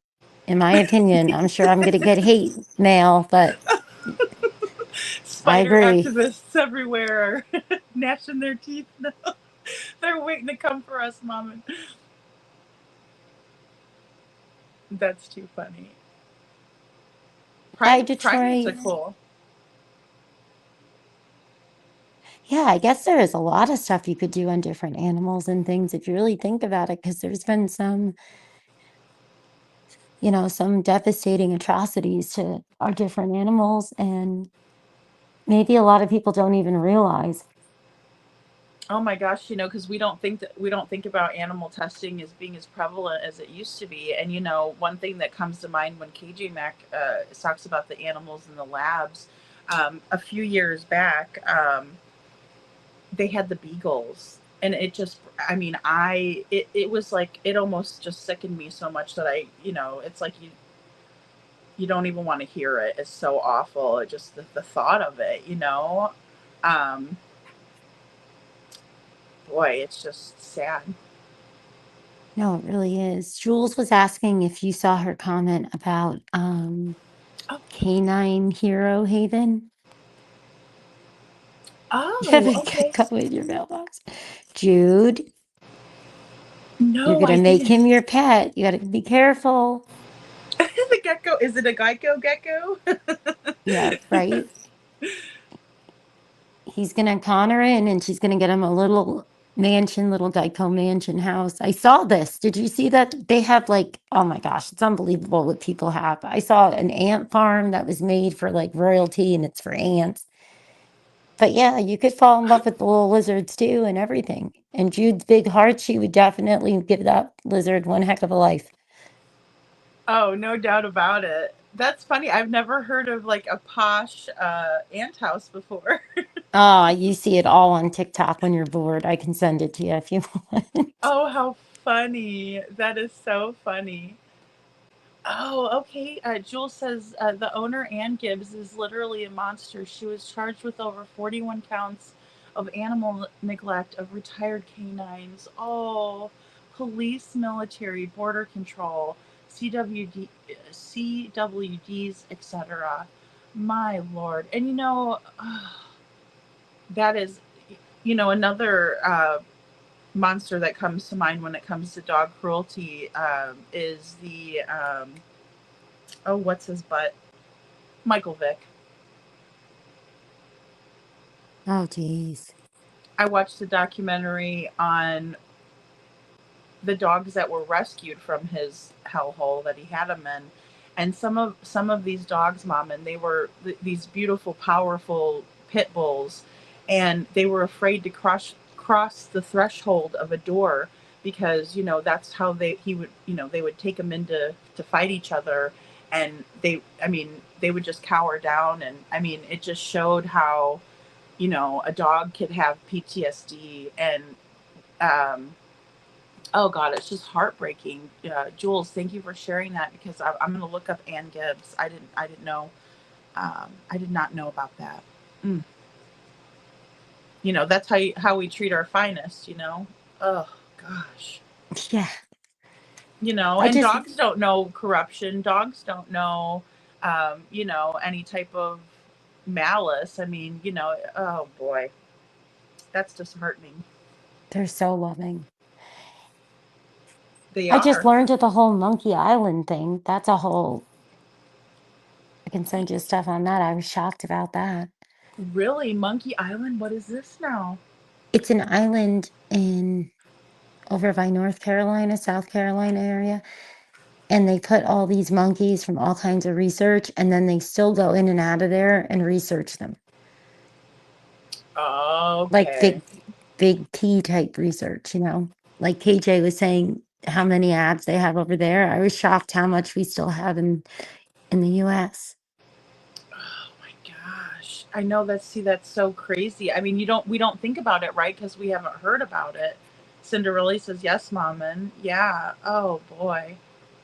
In my opinion, I'm sure I'm going to get hate mail, but I Spider agree. activists everywhere are gnashing their teeth now. They're waiting to come for us, Mommin. That's too funny. Hi, Primates are Detroit. cool. Yeah, I guess there is a lot of stuff you could do on different animals and things if you really think about it, because there's been some devastating atrocities to our different animals, and maybe a lot of people don't even realize. Oh my gosh, because we don't think about animal testing as being as prevalent as it used to be. And one thing that comes to mind when KJ Mac talks about the animals in the labs, a few years back, they had the beagles, and it just, I mean, it was like it almost just sickened me so much that it's like you don't even want to hear it. It's so awful. It just the thought of it. Um, Boy, it's just sad. No, it really is. Jules was asking if you saw her comment about Oh, Canine Hero Haven. You have oh, a okay. gecko in your mailbox. Jude, you're No, gonna I make him didn't. your pet. You gotta be careful. The gecko, is it a Geico gecko? Yeah, right. He's gonna con her in, and she's gonna get him a little mansion, little Geico mansion house. I saw this. Did you see that? They have like, oh my gosh, it's unbelievable what people have. I saw an ant farm that was made for like royalty, and it's for ants. But yeah, you could fall in love with the little lizards too, and everything. And Jude's big heart, she would definitely give that lizard one heck of a life. Oh, no doubt about it. That's funny. I've never heard of like a posh ant house before. Ah, you see it all on TikTok when you're bored. I can send it to you if you want. Oh, how funny. That is so funny. Oh, okay. Jules says the owner, Ann Gibbs, is literally a monster. She was charged with over 41 counts of animal neglect of retired canines. Oh, police, military, border control, CWD, CWDs, etc. My lord. And that is, another monster that comes to mind when it comes to dog cruelty is the oh, what's his butt? Michael Vick. Oh, geez. I watched a documentary on the dogs that were rescued from his hellhole that he had them in, and some of these dogs, Mom, and they were these beautiful, powerful pit bulls, and they were afraid to cross the threshold of a door because that's how they would take them in to fight each other, and they would just cower down, and it just showed how a dog could have PTSD, and oh God, it's just heartbreaking. Jules, thank you for sharing that, because I'm going to look up Ann Gibbs. I didn't know I did not know about that. You know, that's how we treat our finest, you know? Oh, gosh. Yeah. You know, I and just, dogs don't know corruption. Dogs don't know, you know, any type of malice. I mean, you know, oh boy, that's disheartening. they're so loving. They I just are. learned of the whole Monkey Island thing. That's a whole, I can send you stuff on that. I was shocked about that. Really? Monkey Island? What is this now? It's an island in over by North Carolina, South Carolina area. And they put all these monkeys from all kinds of research, and then they still go in and out of there and research them. Like Okay. big T type research, you know? Like KJ was saying how many ads they have over there. I was shocked how much we still have in the US. Oh my gosh. I know that's so crazy. I mean, we don't think about it, right? Because we haven't heard about it. Cinderella says, yes, Mommin. Yeah. Oh boy.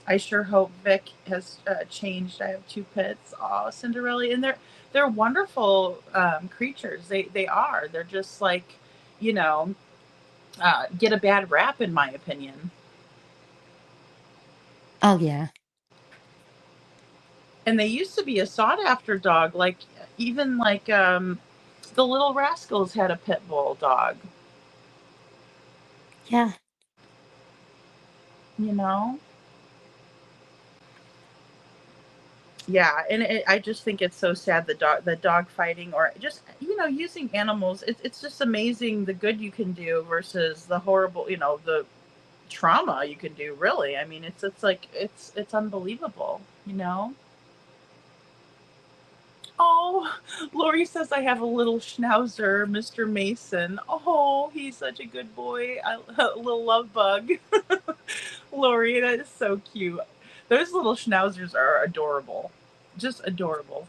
I sure hope Vic has changed. I have 2 pits. Oh, Cinderella, and they're wonderful creatures. They are. They're just like, you know, get a bad rap in my opinion. Oh, yeah. And they used to be a sought after dog. Like even like the Little Rascals had a pit bull dog. Yeah. You know. Yeah, and I just think it's so sad the dog fighting or just you know using animals. It's just amazing the good you can do versus the horrible you know the trauma you can do. Really, I mean it's like it's unbelievable. You know. Oh, Lori says I have a little schnauzer, Mr. Mason. Oh, he's such a good boy. A little love bug. Lori, that is so cute. Those little schnauzers are adorable. Just adorable.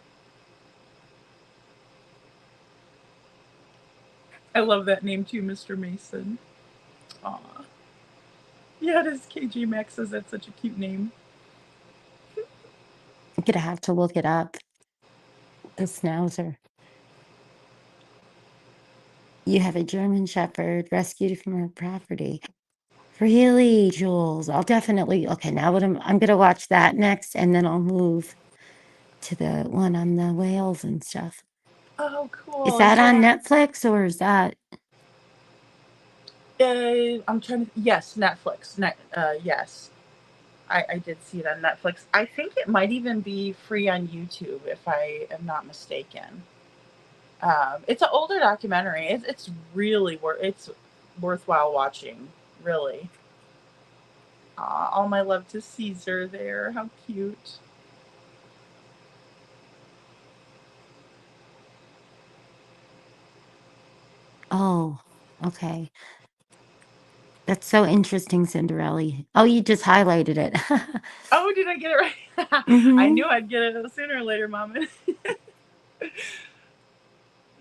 I love that name too, Mr. Mason. Aw. Yeah, it is. KJ Maxx says that's such a cute name. I'm gonna have to look it up. The Schnauzer. You have a German Shepherd rescued from a property. Really, Jules? I'll definitely okay, now what I'm gonna watch that next, and then I'll move to the one on the whales and stuff. Oh, Is cool. that on Yeah. Netflix or is that I'm trying to. Yes, Netflix. Yes. I did see it on Netflix. I think it might even be free on YouTube if I am not mistaken. It's an older documentary. It's really it's worthwhile watching. Really. All my love to Caesar there. How cute. oh, okay. That's so interesting, Cinderella. Oh, you just highlighted it. Oh, did I get it right? I Mhm. knew I'd get it sooner or later, Mom.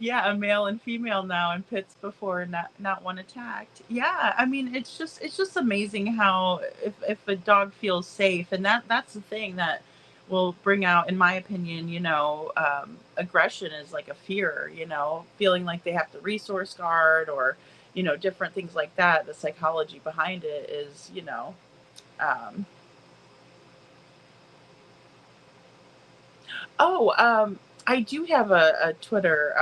Yeah, a male and female now in pits before not one attacked. Yeah, I mean it's just amazing how if a dog feels safe and that's the thing that will bring out in my opinion, you know, aggression is like a fear, you know, feeling like they have to resource guard or you know different things like that. The psychology behind it is, you know, um oh, I do have a Twitter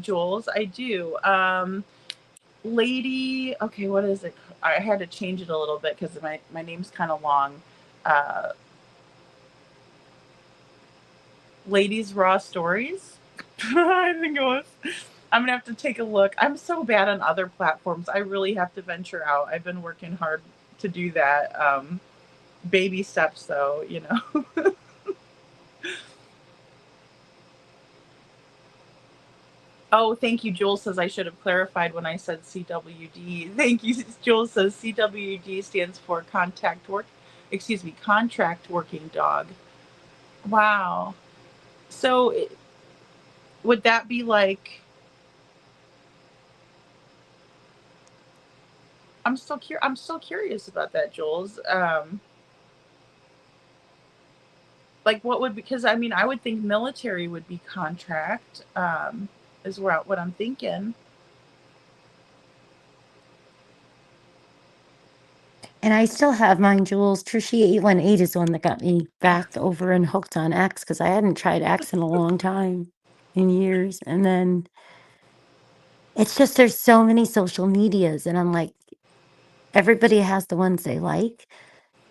Jules. I do. Lady, okay, what is it? I had to change it a little bit because my name's kind of long. Uh, Ladies Raw Stories. I think it was. I'm gonna have to take a look. I'm so bad on other platforms. I really have to venture out. I've been working hard to do that. Baby steps, though, you know. Oh, thank you. Jules says I should have clarified when I said CWD. Thank you. Jules says CWD stands for contract working dog. Wow. So would that be like? I'm still curious about that, Jules. Like what would, because I mean, I would think military would be contract, is what I'm thinking. And I still have mine, Jules. Trishy818 is the one that got me back over and hooked on X because I hadn't tried X in a long time, in years. And then it's just there's so many social medias, and I'm like, everybody has the ones they like.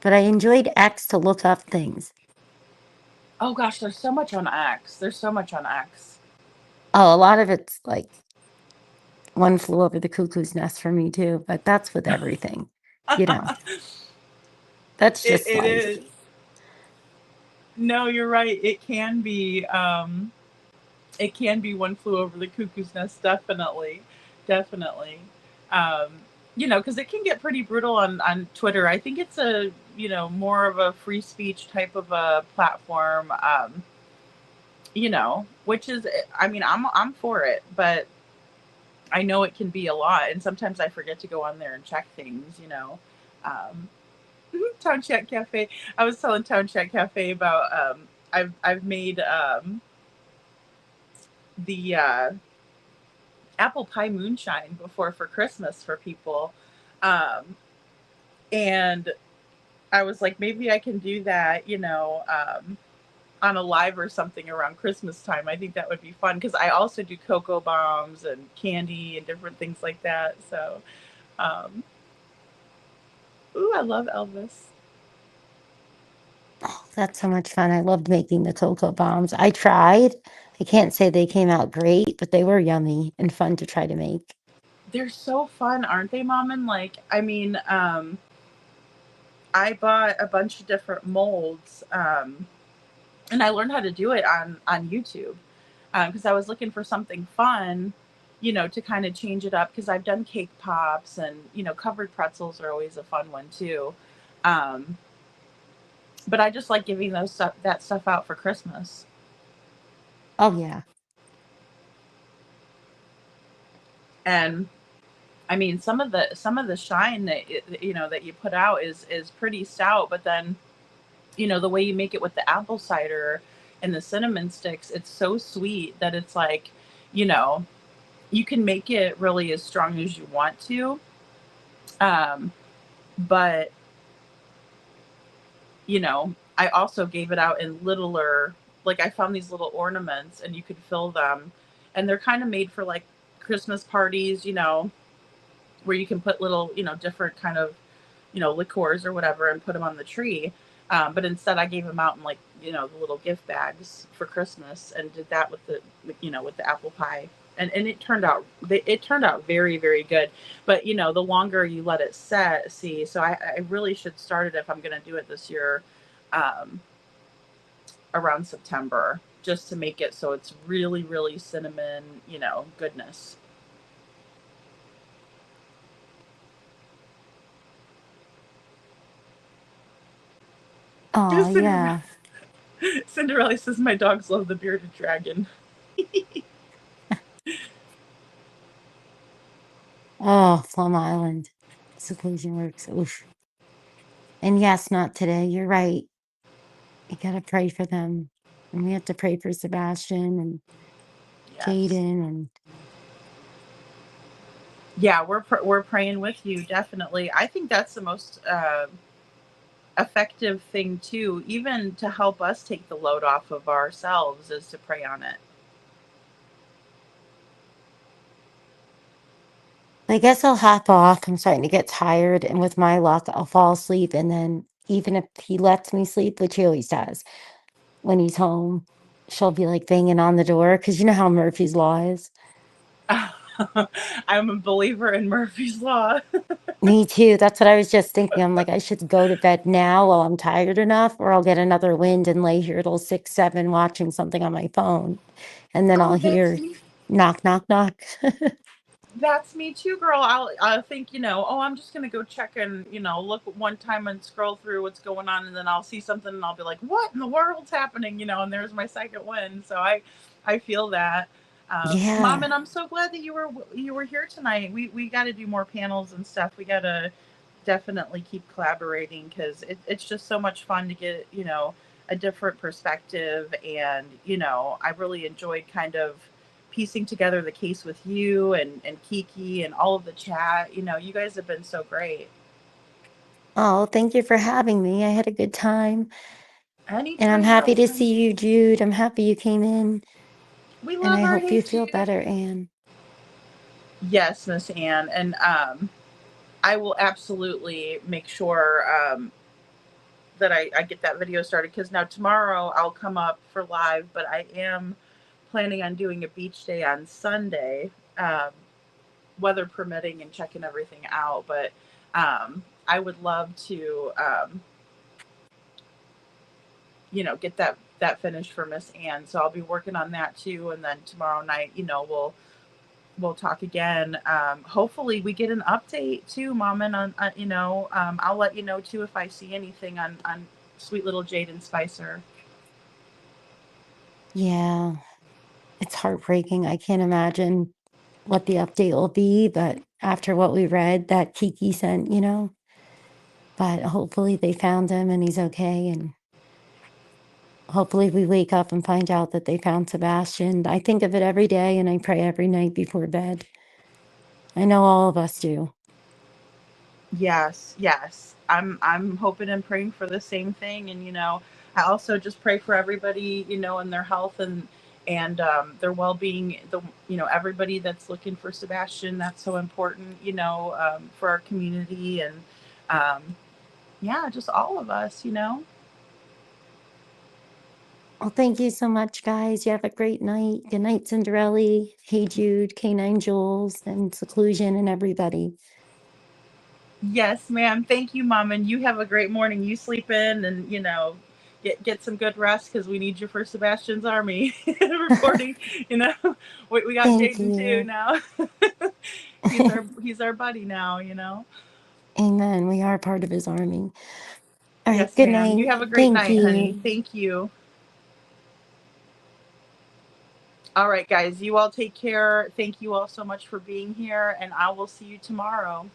But I enjoyed X to look up things. Oh gosh, there's so much on X. There's so much on X. Oh, a lot of it's like One Flew Over the Cuckoo's Nest for me too, but that's with everything, you know. That's just It life. is. No, you're right. It can be One Flew Over the Cuckoo's Nest, definitely. Definitely. Um, because it can get pretty brutal on Twitter. I think it's a, more of a free speech type of a platform, which is, I mean, I'm for it, but I know it can be a lot. And sometimes I forget to go on there and check things. Um, Town Chat Cafe. I was telling Town Chat Cafe about, I've made, the apple pie moonshine before for Christmas for people. And I was like, maybe I can do that, on a live or something around Christmas time. I think that would be fun because I also do cocoa bombs and candy and different things like that. So, um, ooh, I love Elvis. Oh, that's so much fun. I loved making the cocoa bombs. I tried. I can't say they came out great, but they were yummy and fun to try to make. They're so fun, aren't they, Mommin? Like, I mean, I bought a bunch of different molds, and I learned how to do it on YouTube because I was looking for something fun, to kind of change it up because I've done cake pops and covered pretzels are always a fun one too. Um, but I just like giving that stuff out for Christmas. Oh, yeah. And I mean, some of the shine that you put out is pretty stout, but then the way you make it with the apple cider and the cinnamon sticks, it's so sweet that it's like, you know, you can make it really as strong as you want to. Um, but I also gave it out in littler, like I found these little ornaments and you could fill them, and they're kind of made for like Christmas parties, where you can put little, different kind of, liqueurs or whatever and put them on the tree. But instead I gave them out in like, the little gift bags for Christmas and did that with with the apple pie. And it turned out very, very good. But, the longer you let it set, so I really should start it if I'm going to do it this year, um, around September, just to make it so it's really, really cinnamon, goodness. Oh, Cinderella, yeah. Cinderella says my dogs love the bearded dragon. Oh, Plum Island. Seclusion works. Oof. And yes, not today. You're right. You gotta pray for them. And we have to pray for Sebastian and Yes. Jaden and Yeah, we're praying with you, definitely. I think that's the most effective thing too, even to help us take the load off of ourselves, is to pray on it. I guess I'll hop off. I'm starting to get tired, and with my luck, I'll fall asleep. And then, even if he lets me sleep, which he always does, when he's home, she'll be like banging on the door because you know how Murphy's Law is. I'm a believer in Murphy's Law. Me too. That's what I was just thinking. I'm like, I should go to bed now while I'm tired enough, or I'll get another wind and lay here till 6, 7 watching something on my phone. And then I'll Oh, that's hear me. knock, knock, knock. That's me too, girl. I'll think, oh, I'm just gonna go check and, look one time and scroll through what's going on, and then I'll see something and I'll be like, what in the world's happening? And there's my second win. So I feel that. Mom, Yeah. and I'm so glad that you were here tonight. We got to do more panels and stuff. We got to definitely keep collaborating because it's just so much fun to get, a different perspective. And, I really enjoyed kind of piecing together the case with you and Kiki and all of the chat. You guys have been so great. Oh, thank you for having me. I had a good time. And I'm Anytime, happy to girlfriend. see you, Jude. I'm happy you came in. We And love I our hope you Hey feel Jude. better, Anne. Yes, Miss Anne. And I will absolutely make sure that I get that video started, because now tomorrow I'll come up for live, but I am planning on doing a beach day on Sunday, weather permitting, and checking everything out. But I would love to, get that finished for Miss Anne. So I'll be working on that too. And then tomorrow night, we'll talk again. Hopefully we get an update too, Mommin, on, I'll let you know too if I see anything on sweet little Jaden Spicer. Yeah, it's heartbreaking. I can't imagine what the update will be, but after what we read that Kiki sent, but hopefully they found him and he's okay. And hopefully we wake up and find out that they found Sebastian. I think of it every day and I pray every night before bed. I know all of us do. Yes, yes. I'm hoping and praying for the same thing. And I also just pray for everybody, and their health and their well-being. Everybody that's looking for Sebastian, that's so important, for our community. And yeah, just all of us. Well, thank you so much, guys. You have a great night. Good night, Cinderella. Hey Jude, K9 Jules, and Seclusion, and everybody. Yes, ma'am. Thank you, Mom. And you have a great morning. You sleep in and, get some good rest, because we need you for Sebastian's Army reporting. You know, we got Thank Jaden too you. now. he's our buddy now. Amen. We are part of his army. All right. Yes, Good ma'am. night. You have a great Thank night, honey. you. Thank you. All right, guys. You all take care. Thank you all so much for being here, and I will see you tomorrow.